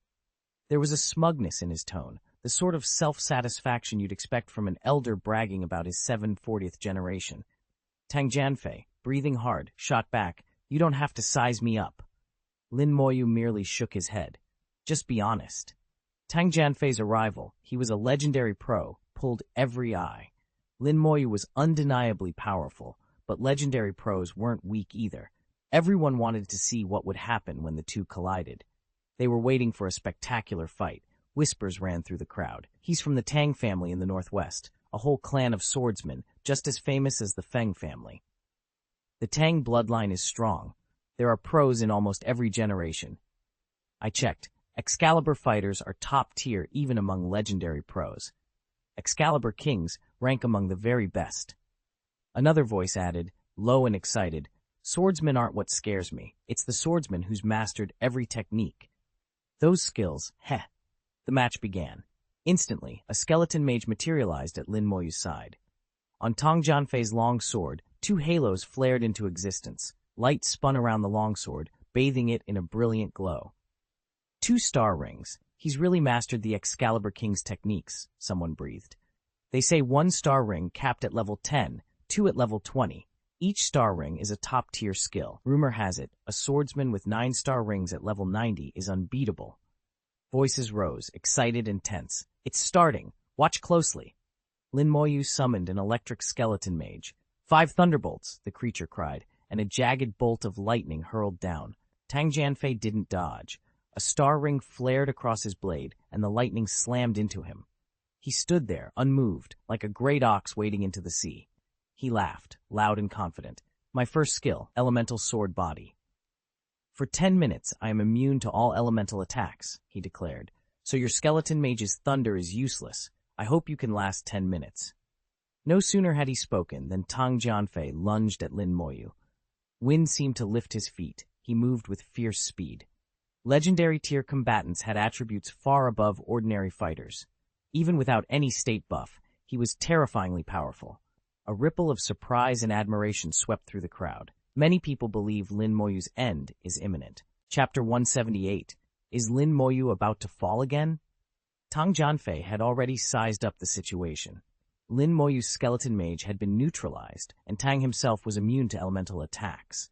A: There was a smugness in his tone, the sort of self-satisfaction you'd expect from an elder bragging about his 740th generation. Tang Jianfei, breathing hard, shot back, You don't have to size me up. Lin Moyu merely shook his head. Just be honest. Tang Jianfei's arrival, he was a legendary pro, pulled every eye. Lin Moyu was undeniably powerful, but legendary pros weren't weak either. Everyone wanted to see what would happen when the two collided. They were waiting for a spectacular fight. Whispers ran through the crowd. He's from the Tang family in the northwest, a whole clan of swordsmen, just as famous as the Feng family. The Tang bloodline is strong. There are pros in almost every generation. I checked. Excalibur fighters are top tier even among legendary pros. Excalibur kings rank among the very best. Another voice added, low and excited, swordsmen aren't what scares me. It's the swordsman who's mastered every technique. Those skills, heh. The match began. Instantly, a skeleton mage materialized at Lin Moyu's side. On Tang Jianfei's long sword, 2 halos flared into existence. Light spun around the longsword, bathing it in a brilliant glow. 2 star rings. He's really mastered the Excalibur King's techniques, someone breathed. They say 1 star ring capped at level 10, 2 at level 20. Each star ring is a top-tier skill. Rumor has it, a swordsman with 9 star rings at level 90 is unbeatable. Voices rose, excited and tense. It's starting. Watch closely. Lin Moyu summoned an electric skeleton mage. 5 thunderbolts, the creature cried, and a jagged bolt of lightning hurled down. Tang Jianfei didn't dodge. A star ring flared across his blade, and the lightning slammed into him. He stood there, unmoved, like a great ox wading into the sea. He laughed, loud and confident. My first skill, elemental sword body. For 10 minutes, I am immune to all elemental attacks, he declared. So your skeleton mage's thunder is useless. I hope you can last 10 minutes. No sooner had he spoken than Tang Jianfei lunged at Lin Moyu. Wind seemed to lift his feet. He moved with fierce speed. Legendary tier combatants had attributes far above ordinary fighters. Even without any state buff, he was terrifyingly powerful. A ripple of surprise and admiration swept through the crowd. Many people believe Lin Moyu's end is imminent. Chapter 178. Is Lin Moyu about to fall again? Tang Jianfei had already sized up the situation. Lin Moyu's skeleton mage had been neutralized, and Tang himself was immune to elemental attacks.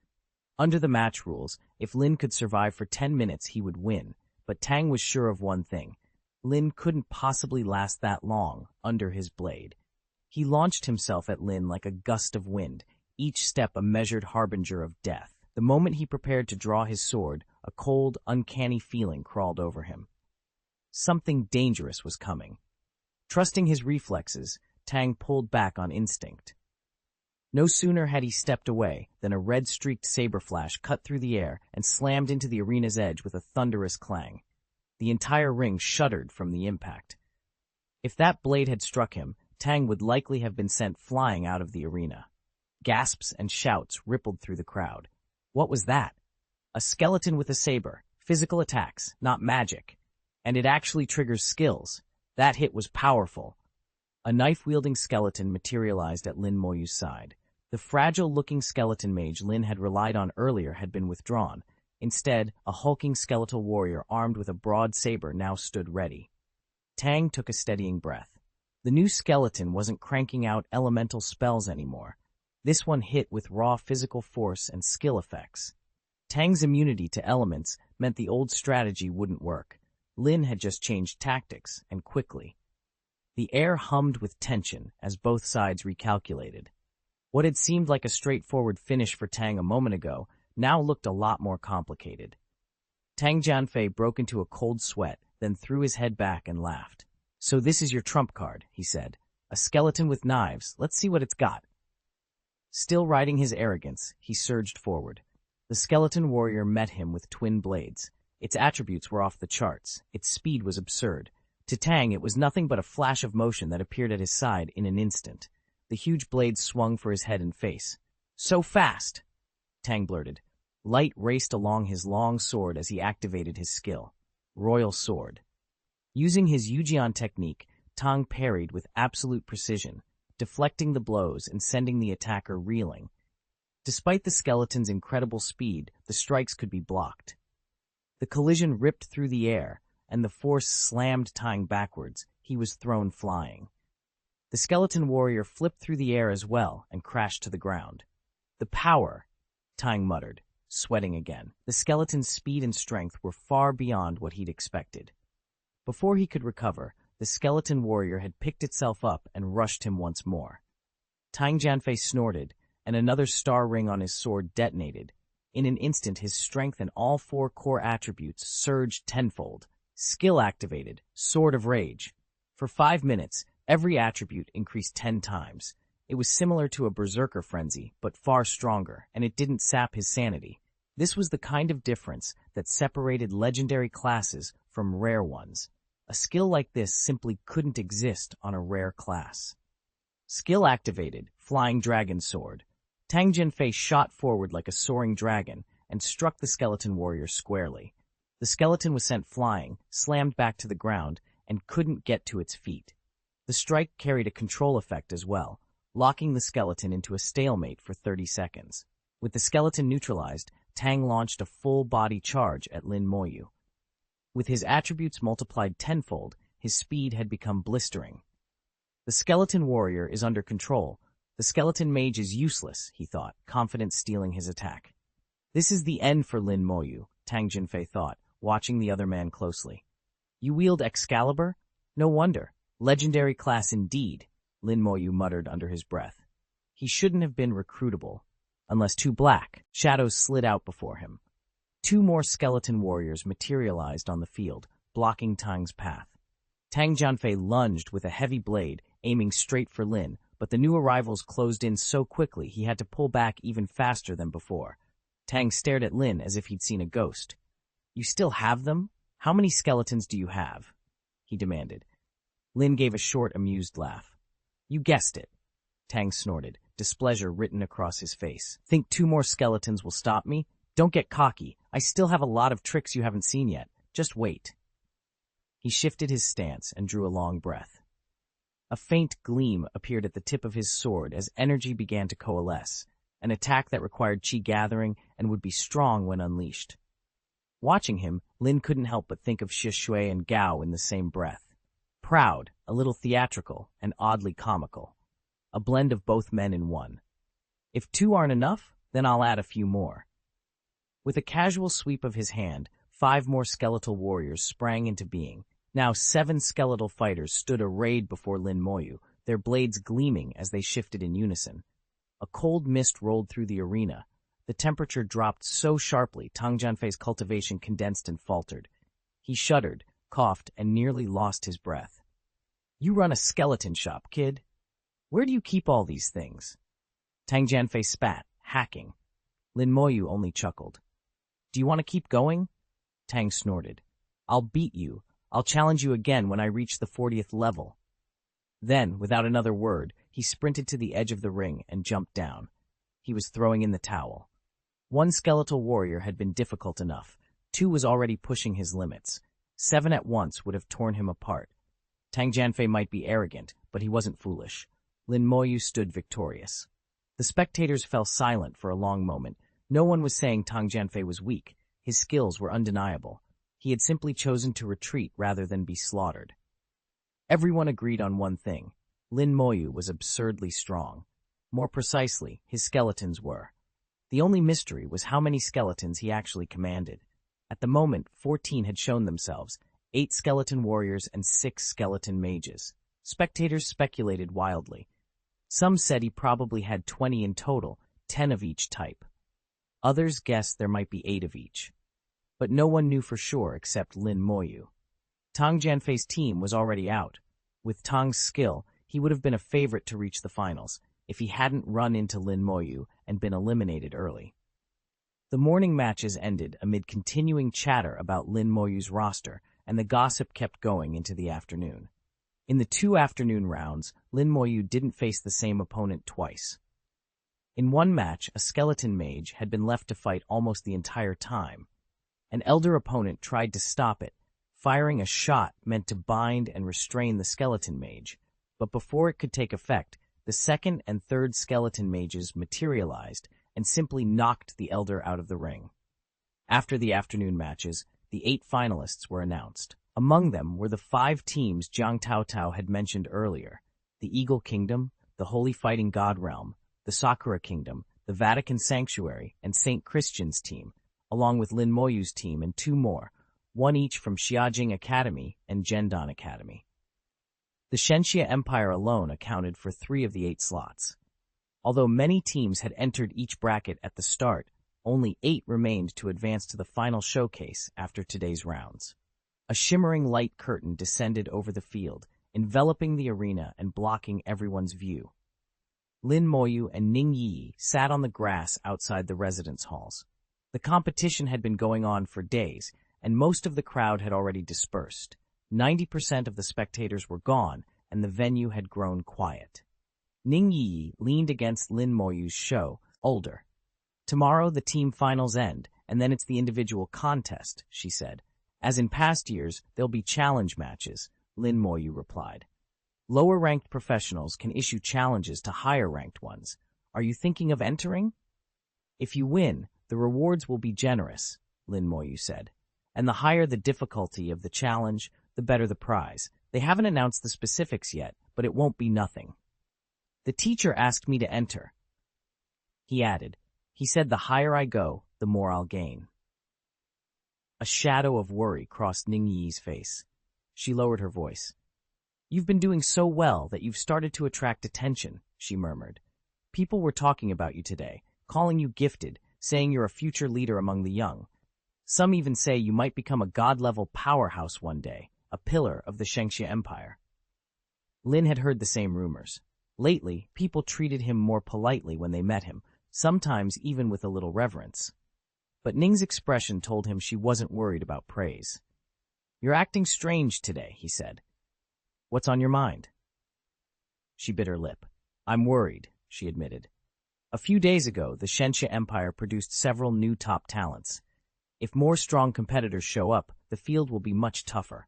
A: Under the match rules, if Lin could survive for 10 minutes, he would win. But Tang was sure of one thing. Lin couldn't possibly last that long under his blade. He launched himself at Lin like a gust of wind, each step a measured harbinger of death. The moment he prepared to draw his sword, a cold, uncanny feeling crawled over him. Something dangerous was coming. Trusting his reflexes, Tang pulled back on instinct. No sooner had he stepped away than a red-streaked saber flash cut through the air and slammed into the arena's edge with a thunderous clang. The entire ring shuddered from the impact. If that blade had struck him, Tang would likely have been sent flying out of the arena. Gasps and shouts rippled through the crowd. What was that? A skeleton with a saber. Physical attacks, not magic. And it actually triggers skills. That hit was powerful. A knife-wielding skeleton materialized at Lin Moyu's side. The fragile-looking skeleton mage Lin had relied on earlier had been withdrawn. Instead, a hulking skeletal warrior armed with a broad saber now stood ready. Tang took a steadying breath. The new skeleton wasn't cranking out elemental spells anymore. This one hit with raw physical force and skill effects. Tang's immunity to elements meant the old strategy wouldn't work. Lin had just changed tactics, and quickly. The air hummed with tension as both sides recalculated. What had seemed like a straightforward finish for Tang a moment ago now looked a lot more complicated. Tang Jianfei broke into a cold sweat, then threw his head back and laughed. So this is your trump card, he said. A skeleton with knives. Let's see what it's got. Still riding his arrogance, he surged forward. The skeleton warrior met him with twin blades. Its attributes were off the charts. Its speed was absurd. To Tang, it was nothing but a flash of motion that appeared at his side in an instant. The huge blades swung for his head and face. So fast! Tang blurted. Light raced along his long sword as he activated his skill. Royal Sword. Using his Yujian technique, Tang parried with absolute precision, deflecting the blows and sending the attacker reeling. Despite the skeleton's incredible speed, the strikes could be blocked. The collision ripped through the air, and the force slammed Tang backwards. He was thrown flying. The skeleton warrior flipped through the air as well and crashed to the ground. The power, Tang muttered. sweating again. The skeleton's speed and strength were far beyond what he'd expected. Before he could recover, the skeleton warrior had picked itself up and rushed him once more. Tang Jianfei snorted, and another star ring on his sword detonated. In an instant, his strength and all 4 core attributes surged tenfold. Skill activated, Sword of Rage. For 5 minutes, every attribute increased 10 times. It was similar to a berserker frenzy, but far stronger, and it didn't sap his sanity. This was the kind of difference that separated legendary classes from rare ones. A skill like this simply couldn't exist on a rare class. Skill activated, Flying Dragon Sword. Tang Jianfei shot forward like a soaring dragon and struck the skeleton warrior squarely. The skeleton was sent flying, slammed back to the ground, and couldn't get to its feet. The strike carried a control effect as well, locking the skeleton into a stalemate for 30 seconds. With the skeleton neutralized, Tang launched a full-body charge at Lin Moyu. With his attributes multiplied tenfold, his speed had become blistering. The skeleton warrior is under control. The skeleton mage is useless, he thought, confident stealing his attack. This is the end for Lin Moyu, Tang Jianfei thought, watching the other man closely. You wield Excalibur? No wonder. Legendary class indeed, Lin Moyu muttered under his breath. He shouldn't have been recruitable. Unless 2 black shadows slid out before him. 2 more skeleton warriors materialized on the field, blocking Tang's path. Tang Jianfei lunged with a heavy blade, aiming straight for Lin, but the new arrivals closed in so quickly he had to pull back even faster than before. Tang stared at Lin as if he'd seen a ghost. You still have them? How many skeletons do you have? He demanded. Lin gave a short, amused laugh. You guessed it. Tang snorted, displeasure written across his face. Think 2 more skeletons will stop me? Don't get cocky. I still have a lot of tricks you haven't seen yet. Just wait. He shifted his stance and drew a long breath. A faint gleam appeared at the tip of his sword as energy began to coalesce, an attack that required chi gathering and would be strong when unleashed. Watching him, Lin couldn't help but think of Shishui and Gao in the same breath. Proud, a little theatrical, and oddly comical. A blend of both men in one. If 2 aren't enough, then I'll add a few more. With a casual sweep of his hand, 5 more skeletal warriors sprang into being. Now 7 skeletal fighters stood arrayed before Lin Moyu, their blades gleaming as they shifted in unison. A cold mist rolled through the arena. The temperature dropped so sharply, Tang Jianfei's cultivation condensed and faltered. He shuddered, coughed, and nearly lost his breath. You run a skeleton shop, kid. Where do you keep all these things? Tang Jianfei spat, hacking. Lin Moyu only chuckled. Do you want to keep going? Tang snorted. I'll beat you. I'll challenge you again when I reach the 40th level. Then, without another word, he sprinted to the edge of the ring and jumped down. He was throwing in the towel. 1 skeletal warrior had been difficult enough. 2 was already pushing his limits. 7 at once would have torn him apart. Tang Jianfei might be arrogant, but he wasn't foolish. Lin Moyu stood victorious. The spectators fell silent for a long moment. No one was saying Tang Jianfei was weak. His skills were undeniable. He had simply chosen to retreat rather than be slaughtered. Everyone agreed on one thing. Lin Moyu was absurdly strong. More precisely, his skeletons were. The only mystery was how many skeletons he actually commanded. At the moment, 14 had shown themselves, 8 skeleton warriors and 6 skeleton mages. Spectators speculated wildly. Some said he probably had 20 in total, 10 of each type. Others guessed there might be 8 of each. But no one knew for sure except Lin Moyu. Tang Jianfei's team was already out. With Tang's skill, he would have been a favorite to reach the finals, if he hadn't run into Lin Moyu and been eliminated early. The morning matches ended amid continuing chatter about Lin Moyu's roster, and the gossip kept going into the afternoon. In the 2 afternoon rounds, Lin Moyu didn't face the same opponent twice. In one match, a skeleton mage had been left to fight almost the entire time. An elder opponent tried to stop it, firing a shot meant to bind and restrain the skeleton mage, but before it could take effect, the 2nd and 3rd skeleton mages materialized and simply knocked the elder out of the ring. After the afternoon matches, the 8 finalists were announced. Among them were the 5 teams Jiang Taotao had mentioned earlier: the Eagle Kingdom, the Holy Fighting God Realm, the Sakura Kingdom, the Vatican Sanctuary, and St. Christian's team, along with Lin Moyu's team and 2 more, one each from Xiajing Academy and Zhendong Academy. The Shenxia Empire alone accounted for 3 of the 8 slots. Although many teams had entered each bracket at the start, only 8 remained to advance to the final showcase after today's rounds. A shimmering light curtain descended over the field, enveloping the arena and blocking everyone's view. Lin Moyu and Ning Yi sat on the grass outside the residence halls. The competition had been going on for days, and most of the crowd had already dispersed. 90% of the spectators were gone, and the venue had grown quiet. Ning Yi leaned against Lin Moyu's show, older. "Tomorrow the team finals end, and then it's the individual contest," she said. "As in past years, there'll be challenge matches," Lin Moyu replied. "Lower-ranked professionals can issue challenges to higher-ranked ones. Are you thinking of entering?" "If you win, the rewards will be generous," Lin Moyu said. "And the higher the difficulty of the challenge, the better the prize. They haven't announced the specifics yet, but it won't be nothing." "The teacher asked me to enter," he added. "He said the higher I go, the more I'll gain." A shadow of worry crossed Ning Yi's face. She lowered her voice. "You've been doing so well that you've started to attract attention," she murmured. "People were talking about you today, calling you gifted, saying you're a future leader among the young. Some even say you might become a god-level powerhouse one day, a pillar of the Shenxia Empire." Lin had heard the same rumors. Lately, people treated him more politely when they met him, sometimes even with a little reverence. But Ning's expression told him she wasn't worried about praise. "You're acting strange today," he said. "What's on your mind?" She bit her lip. "I'm worried," she admitted. "A few days ago, the Shenxia Empire produced several new top talents. If more strong competitors show up, the field will be much tougher."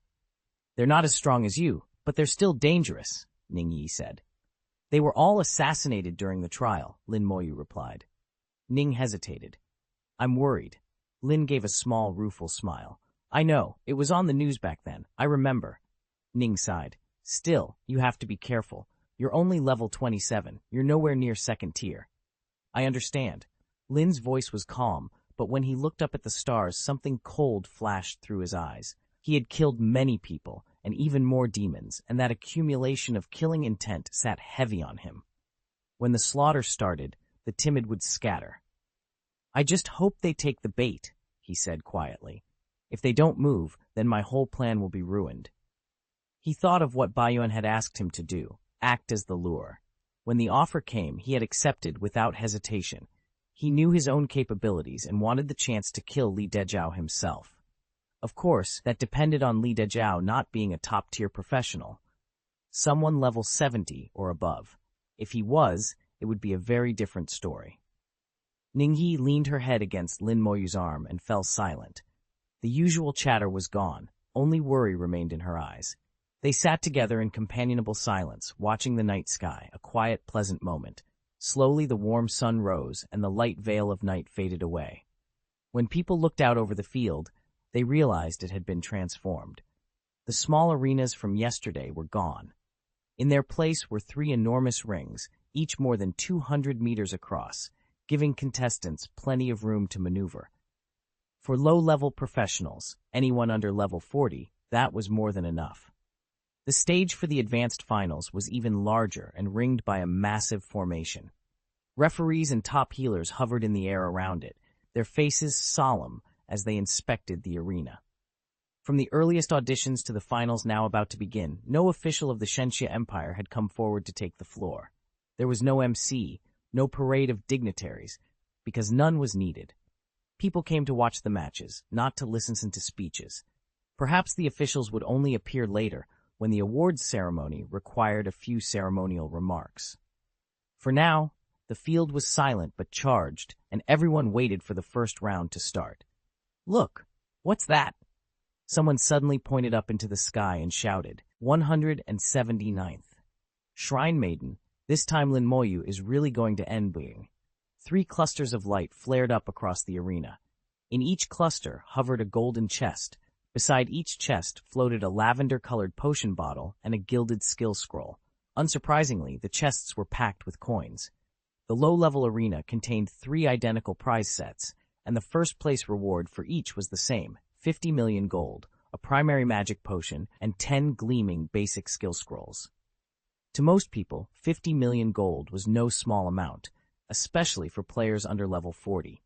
A: "They're not as strong as you, but they're still dangerous," Ning Yi said. "They were all assassinated during the trial," Lin Moyu replied. Ning hesitated. "I'm worried." Lin gave a small, rueful smile. "I know, it was on the news back then. I remember." Ning sighed. "Still, you have to be careful. You're only level 27. You're nowhere near second tier." "I understand." Lin's voice was calm, but when he looked up at the stars, something cold flashed through his eyes. He had killed many people, and even more demons, and that accumulation of killing intent sat heavy on him. When the slaughter started, the timid would scatter. "I just hope they take the bait," he said quietly. "If they don't move, then my whole plan will be ruined." He thought of what Baiyuan had asked him to do, act as the lure. When the offer came, he had accepted without hesitation. He knew his own capabilities and wanted the chance to kill Li Dejiao himself. Of course, that depended on Li Dejiao not being a top-tier professional. Someone level 70 or above. If he was, it would be a very different story. Ningyi leaned her head against Lin Moyu's arm and fell silent. The usual chatter was gone, only worry remained in her eyes. They sat together in companionable silence, watching the night sky, a quiet, pleasant moment. Slowly the warm sun rose, and the light veil of night faded away. When people looked out over the field, they realized it had been transformed. The small arenas from yesterday were gone. In their place were 3 enormous rings, each more than 200 meters across, giving contestants plenty of room to maneuver. For low-level professionals, anyone under level 40, that was more than enough. The stage for the advanced finals was even larger and ringed by a massive formation. Referees and top healers hovered in the air around it, their faces solemn as they inspected the arena. From the earliest auditions to the finals now about to begin, no official of the Shenxia Empire had come forward to take the floor. There was no MC, no parade of dignitaries, because none was needed. People came to watch the matches, not to listen to speeches. Perhaps the officials would only appear later, when the awards ceremony required a few ceremonial remarks. For now, the field was silent but charged, and everyone waited for the first round to start. "Look, what's that?" Someone suddenly pointed up into the sky and shouted, 179th. Shrine Maiden, this time Lin Moyu is really going to end being. 3 clusters of light flared up across the arena. In each cluster hovered a golden chest. Beside each chest floated a lavender-colored potion bottle and a gilded skill scroll. Unsurprisingly, the chests were packed with coins. The low-level arena contained 3 identical prize sets, and the first-place reward for each was the same, 50 million gold, a primary magic potion, and 10 gleaming basic skill scrolls. To most people, 50 million gold was no small amount, especially for players under level 40.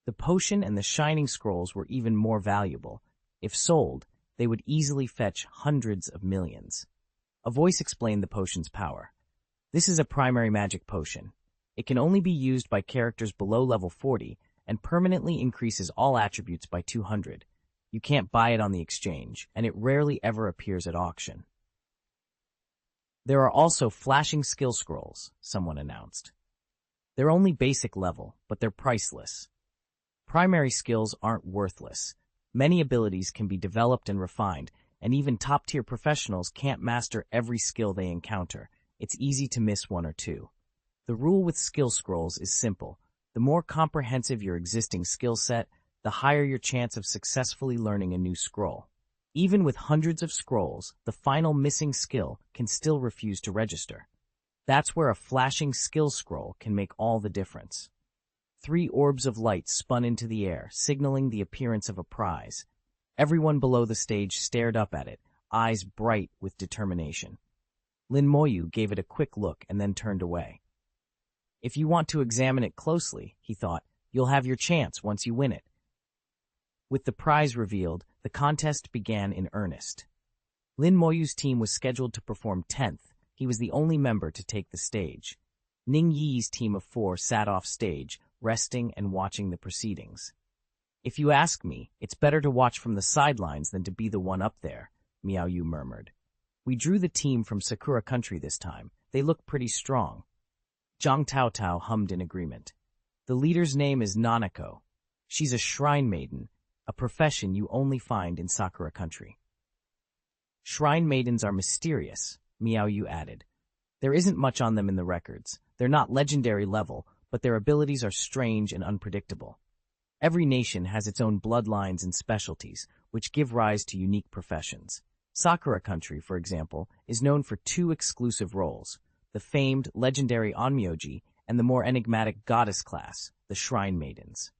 A: The potion and the shining scrolls were even more valuable. If sold, they would easily fetch hundreds of millions. A voice explained the potion's power. This is a primary magic potion. It can only be used by characters below level 40 and permanently increases all attributes by 200. You can't buy it on the exchange, and it rarely ever appears at auction. There are also flashing skill scrolls, someone announced. They're only basic level, but they're priceless. Primary skills aren't worthless. Many abilities can be developed and refined, and even top-tier professionals can't master every skill they encounter. It's easy to miss one or two. The rule with skill scrolls is simple. The more comprehensive your existing skill set, the higher your chance of successfully learning a new scroll. Even with hundreds of scrolls, the final missing skill can still refuse to register. That's where a flashing skill scroll can make all the difference. 3 orbs of light spun into the air, signaling the appearance of a prize. Everyone below the stage stared up at it, eyes bright with determination. Lin Moyu gave it a quick look and then turned away. If you want to examine it closely, he thought, you'll have your chance once you win it. With the prize revealed, the contest began in earnest. Lin Moyu's team was scheduled to perform 10th. He was the only member to take the stage. Ning Yi's team of 4 sat off stage, resting and watching the proceedings. If you ask me, it's better to watch from the sidelines than to be the one up there, Miao Yu murmured. We drew the team from Sakura country this time. They look pretty strong. Zhang Taotao hummed in agreement. The leader's name is Nanako. She's a shrine maiden, a profession you only find in Sakura country. Shrine maidens are mysterious, Miao Yu added. There isn't much on them in the records. They're not legendary level, but their abilities are strange and unpredictable. Every nation has its own bloodlines and specialties, which give rise to unique professions. Sakura country, for example, is known for 2 exclusive roles, the famed legendary Onmyoji and the more enigmatic goddess class, the Shrine Maidens.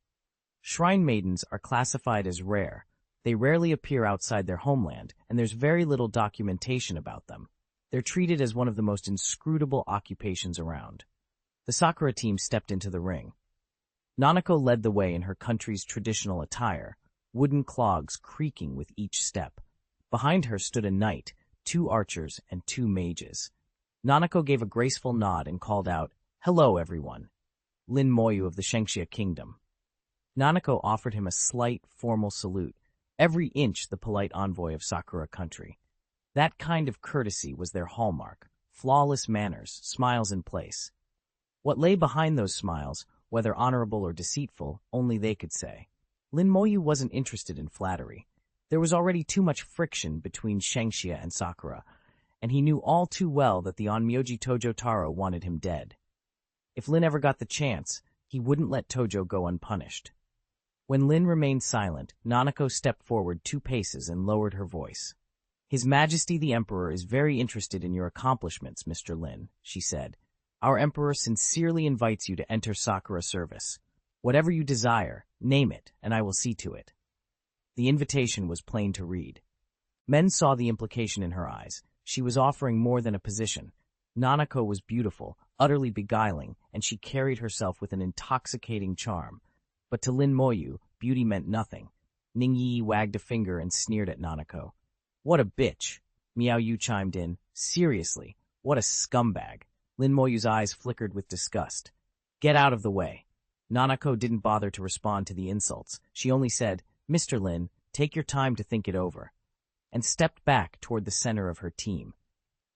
A: Shrine Maidens are classified as rare. They rarely appear outside their homeland, and there's very little documentation about them. They're treated as one of the most inscrutable occupations around. The Sakura team stepped into the ring. Nanako led the way in her country's traditional attire, wooden clogs creaking with each step. Behind her stood a knight, 2 archers, and 2 mages. Nanako gave a graceful nod and called out, "Hello, everyone." Lin Moyu of the Shengxia Kingdom. Nanako offered him a slight, formal salute, every inch the polite envoy of Sakura country. That kind of courtesy was their hallmark, flawless manners, smiles in place. What lay behind those smiles, whether honorable or deceitful, only they could say. Lin Moyu wasn't interested in flattery. There was already too much friction between Shengxia and Sakura, and he knew all too well that the Onmyoji Tojo Taro wanted him dead. If Lin ever got the chance, he wouldn't let Tojo go unpunished. When Lin remained silent, Nanako stepped forward 2 paces and lowered her voice. "His Majesty the Emperor is very interested in your accomplishments, Mr. Lin," she said. "Our Emperor sincerely invites you to enter Sakura service. Whatever you desire, name it, and I will see to it." The invitation was plain to read. Men saw the implication in her eyes. She was offering more than a position. Nanako was beautiful, utterly beguiling, and she carried herself with an intoxicating charm. But to Lin Moyu, beauty meant nothing. Ning Yi wagged a finger and sneered at Nanako. "What a bitch," Miao Yu chimed in. "Seriously, what a scumbag." Lin Moyu's eyes flickered with disgust. "Get out of the way." Nanako didn't bother to respond to the insults. She only said, "Mr. Lin, take your time to think it over," and stepped back toward the center of her team.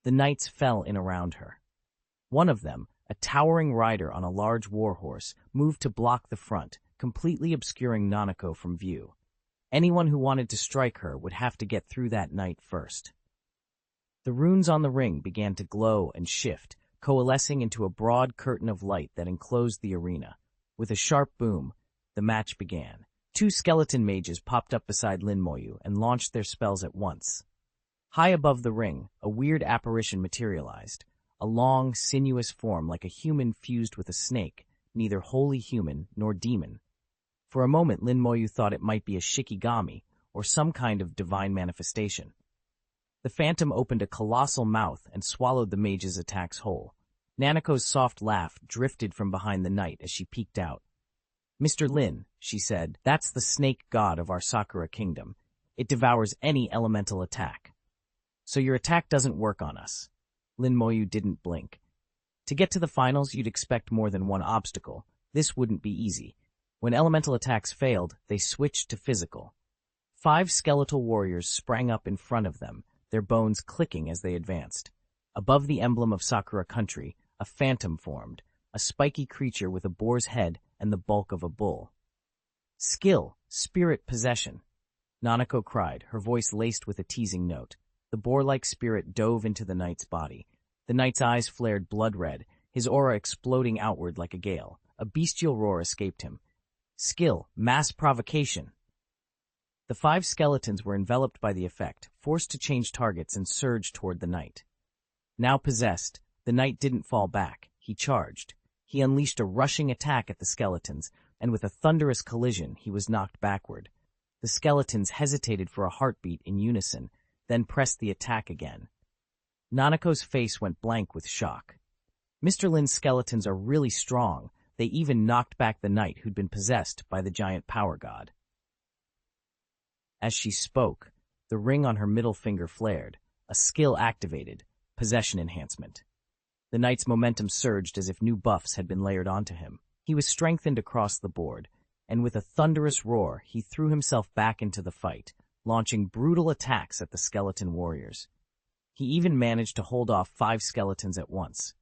A: The knights fell in around her. One of them, a towering rider on a large warhorse, moved to block the front, completely obscuring Nanako from view. Anyone who wanted to strike her would have to get through that knight first. The runes on the ring began to glow and shift, coalescing into a broad curtain of light that enclosed the arena. With a sharp boom, the match began. 2 skeleton mages popped up beside Lin Moyu and launched their spells at once. High above the ring, a weird apparition materialized, a long, sinuous form like a human fused with a snake, neither wholly human nor demon. For a moment, Lin Moyu thought it might be a shikigami, or some kind of divine manifestation. The phantom opened a colossal mouth and swallowed the mage's attacks whole. Nanako's soft laugh drifted from behind the knight as she peeked out. "Mr. Lin," she said, "that's the snake god of our Sakura kingdom. It devours any elemental attack. So your attack doesn't work on us." Lin Moyu didn't blink. To get to the finals, you'd expect more than one obstacle. This wouldn't be easy. When elemental attacks failed, they switched to physical. 5 skeletal warriors sprang up in front of them, their bones clicking as they advanced. Above the emblem of Sakura country, a phantom formed, a spiky creature with a boar's head and the bulk of a bull. "Skill, spirit possession," Nanako cried, her voice laced with a teasing note. The boar-like spirit dove into the knight's body. The knight's eyes flared blood red, his aura exploding outward like a gale. A bestial roar escaped him. "Skill, mass provocation." The 5 skeletons were enveloped by the effect, forced to change targets and surge toward the knight. Now possessed, the knight didn't fall back. He charged. He unleashed a rushing attack at the skeletons, and with a thunderous collision, he was knocked backward. The skeletons hesitated for a heartbeat in unison, then pressed the attack again. Nanako's face went blank with shock. Mr. Lin's skeletons are really strong. They even knocked back the knight who'd been possessed by the giant power god. As she spoke, the ring on her middle finger flared, a skill activated, possession enhancement. The knight's momentum surged as if new buffs had been layered onto him. He was strengthened across the board, and with a thunderous roar, he threw himself back into the fight, launching brutal attacks at the skeleton warriors. He even managed to hold off 5 skeletons at once.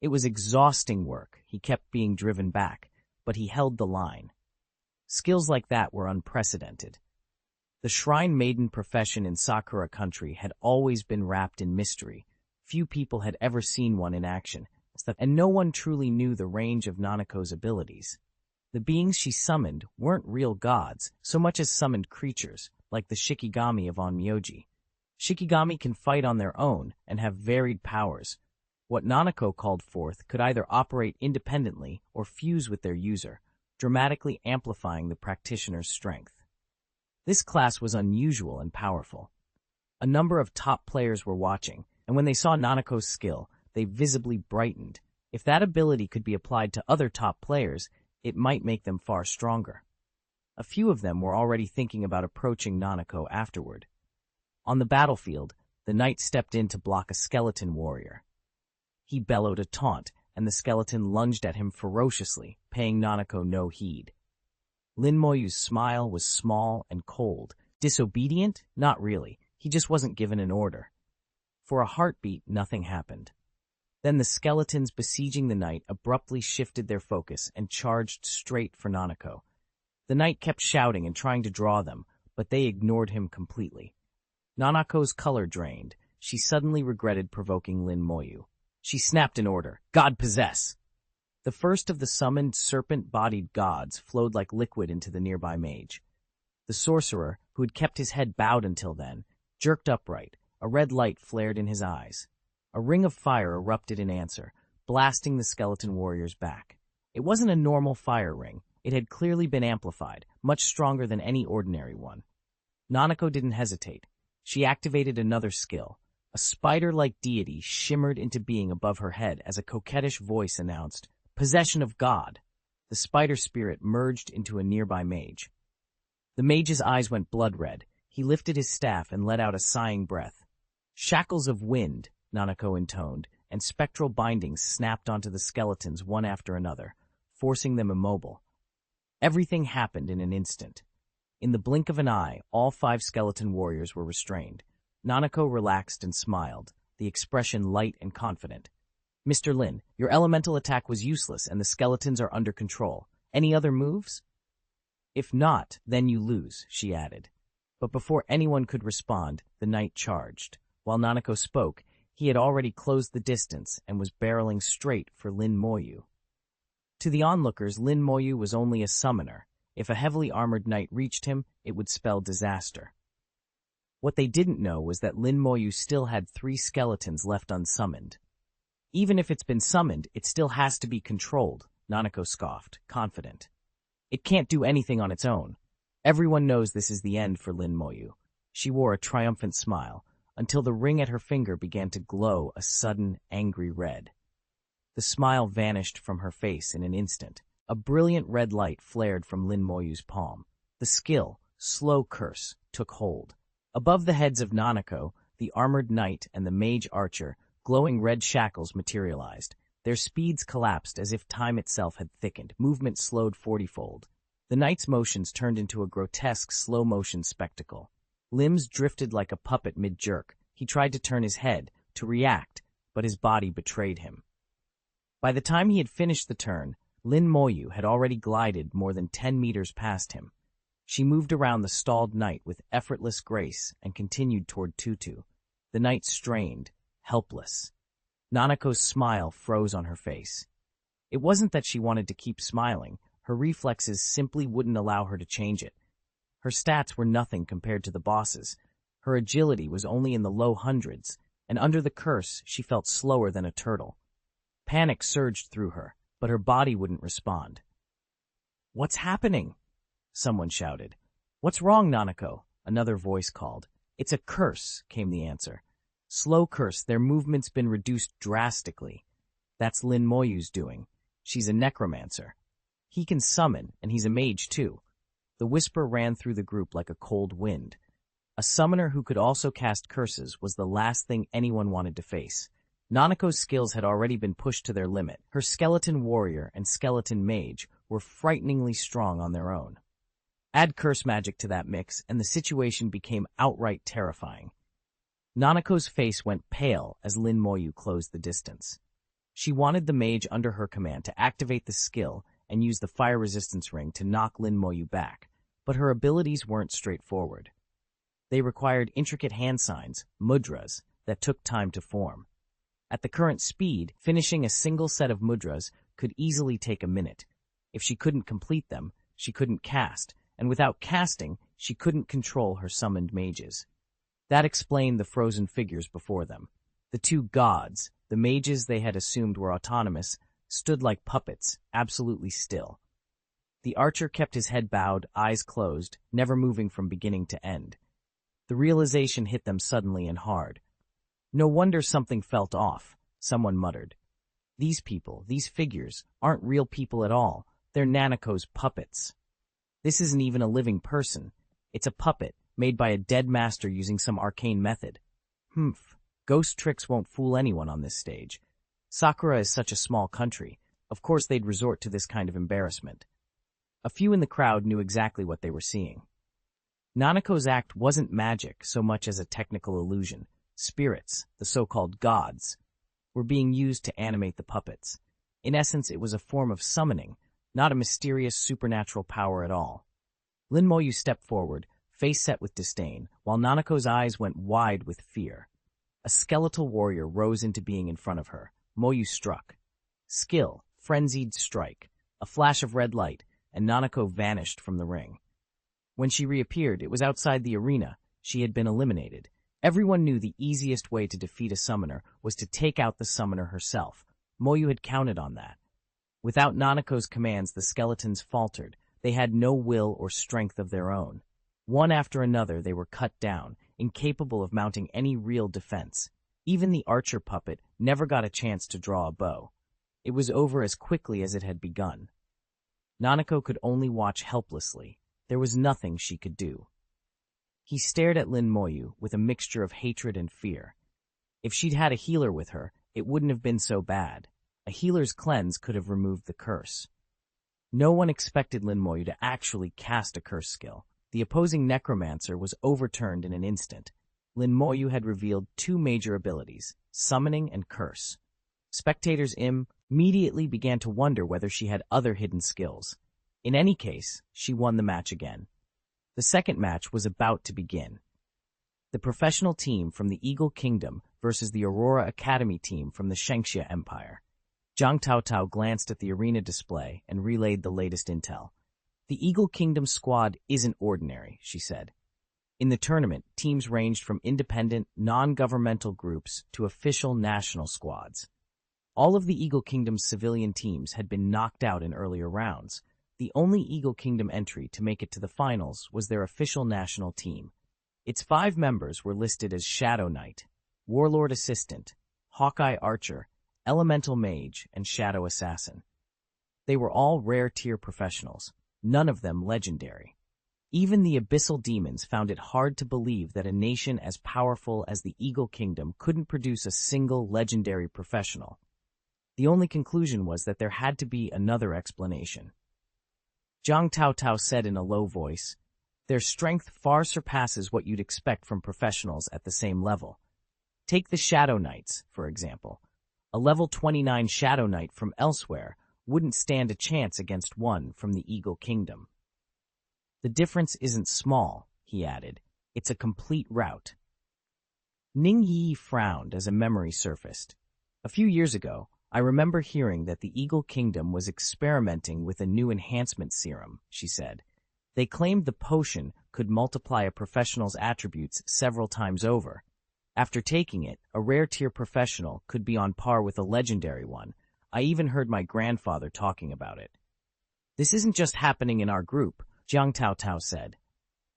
A: It was exhausting work. He kept being driven back, but he held the line. Skills like that were unprecedented. The Shrine Maiden profession in Sakura country had always been wrapped in mystery. Few people had ever seen one in action, and no one truly knew the range of Nanako's abilities. The beings she summoned weren't real gods, so much as summoned creatures, like the Shikigami of Onmyoji. Shikigami can fight on their own and have varied powers. What Nanako called forth could either operate independently or fuse with their user, dramatically amplifying the practitioner's strength. This class was unusual and powerful. A number of top players were watching, and when they saw Nanako's skill, they visibly brightened. If that ability could be applied to other top players, it might make them far stronger. A few of them were already thinking about approaching Nanako afterward. On the battlefield, the knight stepped in to block a skeleton warrior. He bellowed a taunt, and the skeleton lunged at him ferociously, paying Nanako no heed. Lin Moyu's smile was small and cold. Disobedient? Not really. He just wasn't given an order. For a heartbeat, nothing happened. Then the skeletons besieging the knight abruptly shifted their focus and charged straight for Nanako. The knight kept shouting and trying to draw them, but they ignored him completely. Nanako's color drained. She suddenly regretted provoking Lin Moyu. She snapped an order. "God possess!" The first of the summoned serpent-bodied gods flowed like liquid into the nearby mage. The sorcerer, who had kept his head bowed until then, jerked upright. A red light flared in his eyes. A ring of fire erupted in answer, blasting the skeleton warriors back. It wasn't a normal fire ring. It had clearly been amplified, much stronger than any ordinary one. Nanako didn't hesitate. She activated another skill. A spider-like deity shimmered into being above her head as a coquettish voice announced, "Possession of God." The spider spirit merged into a nearby mage. The mage's eyes went blood-red. He lifted his staff and let out a sighing breath. "Shackles of wind," Nanako intoned, and spectral bindings snapped onto the skeletons one after another, forcing them immobile. Everything happened in an instant. In the blink of an eye, all 5 skeleton warriors were restrained. Nanako relaxed and smiled, the expression light and confident. "Mr. Lin, your elemental attack was useless and the skeletons are under control. Any other moves?" "If not, then you lose," she added. But before anyone could respond, the knight charged. While Nanako spoke, he had already closed the distance and was barreling straight for Lin Moyu. To the onlookers, Lin Moyu was only a summoner. If a heavily armored knight reached him, it would spell disaster. What they didn't know was that Lin Moyu still had 3 skeletons left unsummoned. Even if it's been summoned, it still has to be controlled, Nanako scoffed, confident. It can't do anything on its own. Everyone knows this is the end for Lin Moyu. She wore a triumphant smile, until the ring at her finger began to glow a sudden, angry red. The smile vanished from her face in an instant. A brilliant red light flared from Lin Moyu's palm. The skill, Slow Curse, took hold. Above the heads of Nanako, the armored knight and the mage archer, glowing red shackles materialized. Their speeds collapsed as if time itself had thickened. Movement slowed 40-fold. The knight's motions turned into a grotesque slow-motion spectacle. Limbs drifted like a puppet mid-jerk. He tried to turn his head, to react, but his body betrayed him. By the time he had finished the turn, Lin Moyu had already glided more than 10 meters past him. She moved around the stalled knight with effortless grace and continued toward Tutu. The knight strained, helpless. Nanako's smile froze on her face. It wasn't that she wanted to keep smiling. Her reflexes simply wouldn't allow her to change it. Her stats were nothing compared to the boss's. Her agility was only in the low hundreds, and under the curse she felt slower than a turtle. Panic surged through her, but her body wouldn't respond. "What's happening?" someone shouted. "What's wrong, Nanako?" another voice called. "It's a curse," came the answer. "Slow curse, their movement's been reduced drastically. That's Lin Moyu's doing. She's a necromancer. He can summon, and he's a mage too." The whisper ran through the group like a cold wind. A summoner who could also cast curses was the last thing anyone wanted to face. Nanako's skills had already been pushed to their limit. Her skeleton warrior and skeleton mage were frighteningly strong on their own. Add curse magic to that mix, and the situation became outright terrifying. Nanako's face went pale as Lin Moyu closed the distance. She wanted the mage under her command to activate the skill and use the fire resistance ring to knock Lin Moyu back, but her abilities weren't straightforward. They required intricate hand signs, mudras, that took time to form. At the current speed, finishing a single set of mudras could easily take a minute. If she couldn't complete them, she couldn't cast, and without casting, she couldn't control her summoned mages. That explained the frozen figures before them. The two gods, the mages they had assumed were autonomous, stood like puppets, absolutely still. The archer kept his head bowed, eyes closed, never moving from beginning to end. The realization hit them suddenly and hard. "No wonder something felt off," someone muttered. "These people, these figures, aren't real people at all. They're Nanako's puppets. This isn't even a living person. It's a puppet, made by a dead master using some arcane method. Humph. Ghost tricks won't fool anyone on this stage. Sakura is such a small country. Of course they'd resort to this kind of embarrassment." A few in the crowd knew exactly what they were seeing. Nanako's act wasn't magic so much as a technical illusion. Spirits, the so-called gods, were being used to animate the puppets. In essence, it was a form of summoning, not a mysterious supernatural power at all. Lin Moyu stepped forward, face set with disdain, while Nanako's eyes went wide with fear. A skeletal warrior rose into being in front of her. Moyu struck. Skill, frenzied strike, a flash of red light, and Nanako vanished from the ring. When she reappeared, it was outside the arena. She had been eliminated. Everyone knew the easiest way to defeat a summoner was to take out the summoner herself. Moyu had counted on that. Without Nanako's commands, the skeletons faltered. They had no will or strength of their own. One after another, they were cut down, incapable of mounting any real defense. Even the archer puppet never got a chance to draw a bow. It was over as quickly as it had begun. Nanako could only watch helplessly. There was nothing she could do. He stared at Lin Moyu with a mixture of hatred and fear. If she'd had a healer with her, it wouldn't have been so bad. A healer's cleanse could have removed the curse. No one expected Lin Moyu to actually cast a curse skill. The opposing Necromancer was overturned in an instant. Lin Moyu had revealed two major abilities, summoning and curse. Spectators immediately began to wonder whether she had other hidden skills. In any case, she won the match again. The second match was about to begin. The professional team from the Eagle Kingdom versus the Aurora Academy team from the Shengxia Empire. Zhang Taotao glanced at the arena display and relayed the latest intel. "The Eagle Kingdom squad isn't ordinary," she said. In the tournament, teams ranged from independent, non-governmental groups to official national squads. All of the Eagle Kingdom's civilian teams had been knocked out in earlier rounds. The only Eagle Kingdom entry to make it to the finals was their official national team. Its 5 members were listed as Shadow Knight, Warlord Assistant, Hawkeye Archer, Elemental Mage, and Shadow Assassin. They were all rare-tier professionals, none of them legendary. Even the abyssal demons found it hard to believe that a nation as powerful as the Eagle Kingdom couldn't produce a single legendary professional. The only conclusion was that there had to be another explanation. Zhang Taotao said in a low voice, "Their strength far surpasses what you'd expect from professionals at the same level. Take the Shadow Knights, for example. A level 29 Shadow Knight from elsewhere wouldn't stand a chance against one from the Eagle Kingdom. The difference isn't small," he added. "It's a complete rout." Ning Yi frowned as a memory surfaced. "A few years ago, I remember hearing that the Eagle Kingdom was experimenting with a new enhancement serum," she said. "They claimed the potion could multiply a professional's attributes several times over. After taking it, a rare-tier professional could be on par with a legendary one. I even heard my grandfather talking about it." "This isn't just happening in our group," Zhang Taotao said.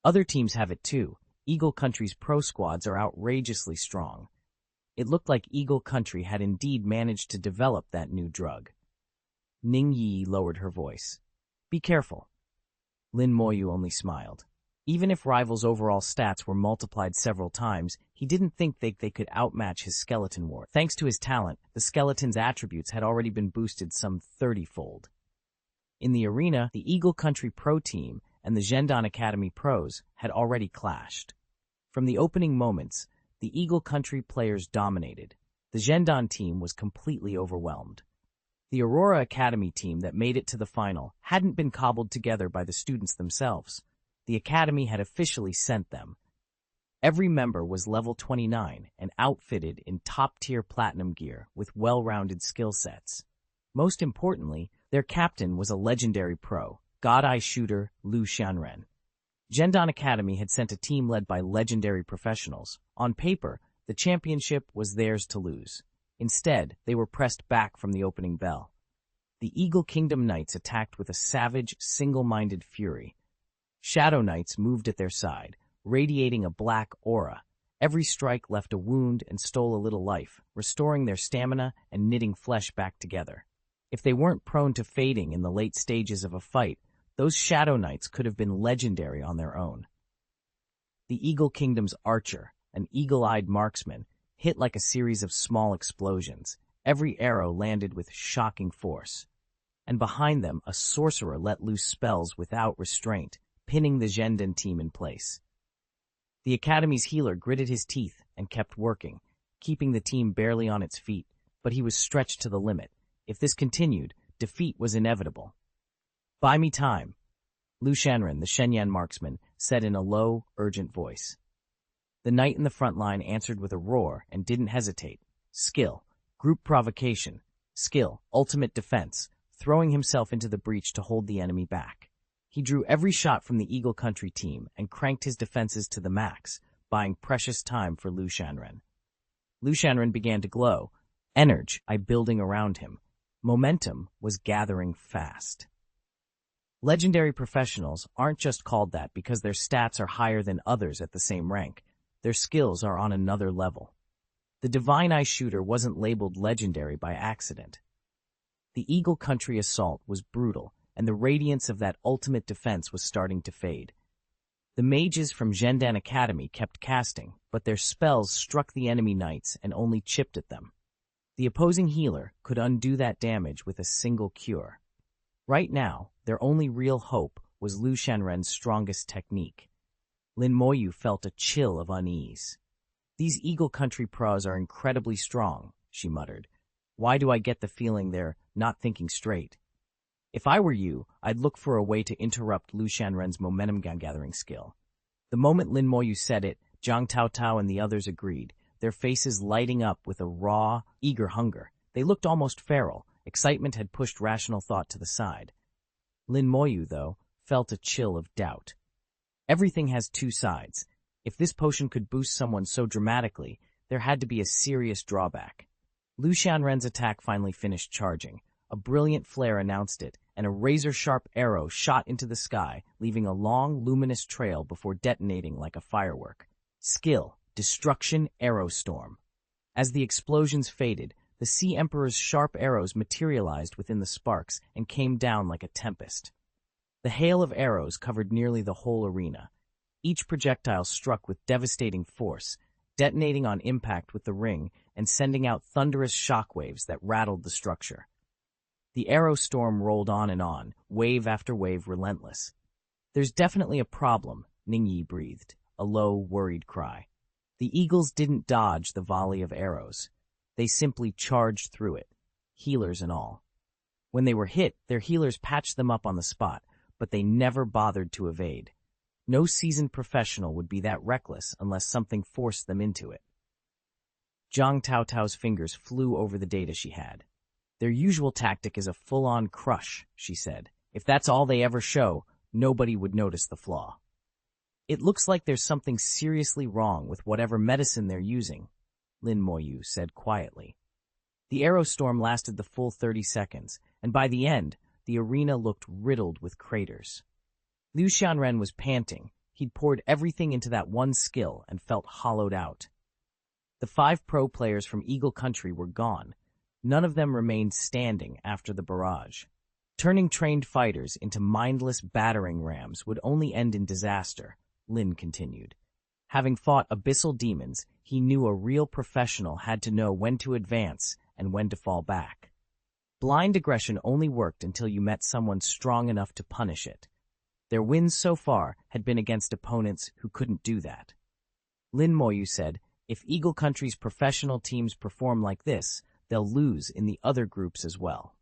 A: "Other teams have it too. Eagle Country's pro squads are outrageously strong." It looked like Eagle Country had indeed managed to develop that new drug. Ning Yi lowered her voice. "Be careful." Lin Moyu only smiled. Even if Rival's overall stats were multiplied several times, he didn't think they could outmatch his skeleton war. Thanks to his talent, the skeleton's attributes had already been boosted some 30-fold. In the arena, the Eagle Country Pro team and the Zhendan Academy Pros had already clashed. From the opening moments, the Eagle Country players dominated. The Zhendan team was completely overwhelmed. The Aurora Academy team that made it to the final hadn't been cobbled together by the students themselves. The Academy had officially sent them. Every member was level 29 and outfitted in top-tier platinum gear with well-rounded skill sets. Most importantly, their captain was a legendary pro, God-Eye shooter Lu Xianren. Zhendan Academy had sent a team led by legendary professionals. On paper, the championship was theirs to lose. Instead, they were pressed back from the opening bell. The Eagle Kingdom Knights attacked with a savage, single-minded fury. Shadow Knights moved at their side, radiating a black aura. Every strike left a wound and stole a little life, restoring their stamina and knitting flesh back together. If they weren't prone to fading in the late stages of a fight, those Shadow Knights could have been legendary on their own. The Eagle Kingdom's archer, an eagle-eyed marksman, hit like a series of small explosions. Every arrow landed with shocking force. And behind them, a sorcerer let loose spells without restraint, pinning the Zhendan team in place. The Academy's healer gritted his teeth and kept working, keeping the team barely on its feet, but he was stretched to the limit. If this continued, defeat was inevitable. "Buy me time," Lu Xianren, the Shenyan marksman, said in a low, urgent voice. The knight in the front line answered with a roar and didn't hesitate. Skill, group provocation, skill, ultimate defense, throwing himself into the breach to hold the enemy back. He drew every shot from the Eagle Country team and cranked his defenses to the max, buying precious time for Lu Xianren. Lu Xianren began to glow, energy building around him. Momentum was gathering fast. Legendary professionals aren't just called that because their stats are higher than others at the same rank. Their skills are on another level. The Divine Eye shooter wasn't labeled legendary by accident. The Eagle Country assault was brutal, and the radiance of that ultimate defense was starting to fade. The mages from Zhendan Academy kept casting, but their spells struck the enemy knights and only chipped at them. The opposing healer could undo that damage with a single cure. Right now, their only real hope was Lu Xianren's strongest technique. Lin Moyu felt a chill of unease. "These Eagle Country pros are incredibly strong," she muttered. "Why do I get the feeling they're not thinking straight?" "If I were you, I'd look for a way to interrupt Lu Xianren's momentum-gathering skill." The moment Lin Moyu said it, Zhang Taotao and the others agreed, their faces lighting up with a raw, eager hunger. They looked almost feral. Excitement had pushed rational thought to the side. Lin Moyu, though, felt a chill of doubt. Everything has two sides. If this potion could boost someone so dramatically, there had to be a serious drawback. Liu Xianren's attack finally finished charging. A brilliant flare announced it, and a razor-sharp arrow shot into the sky, leaving a long, luminous trail before detonating like a firework. Skill, destruction, arrow storm. As the explosions faded, the Sea Emperor's sharp arrows materialized within the sparks and came down like a tempest. The hail of arrows covered nearly the whole arena. Each projectile struck with devastating force, detonating on impact with the ring and sending out thunderous shockwaves that rattled the structure. The arrow storm rolled on, wave after wave relentless. "There's definitely a problem," Ningyi breathed, a low, worried cry. The eagles didn't dodge the volley of arrows. They simply charged through it, healers and all. When they were hit, their healers patched them up on the spot, but they never bothered to evade. No seasoned professional would be that reckless unless something forced them into it. Zhang Taotao's fingers flew over the data she had. "Their usual tactic is a full-on crush," she said. "If that's all they ever show, nobody would notice the flaw." "It looks like there's something seriously wrong with whatever medicine they're using," Lin Moyu said quietly. The arrow storm lasted the full 30 seconds, and by the end, the arena looked riddled with craters. Liu Xianren was panting. He'd poured everything into that one skill and felt hollowed out. The 5 pro players from Eagle Country were gone. None of them remained standing after the barrage. Turning trained fighters into mindless battering rams would only end in disaster, Lin continued. Having fought abyssal demons, he knew a real professional had to know when to advance and when to fall back. Blind aggression only worked until you met someone strong enough to punish it. Their wins so far had been against opponents who couldn't do that. Lin Moyu said, "If Eagle Country's professional teams perform like this, they'll lose in the other groups as well."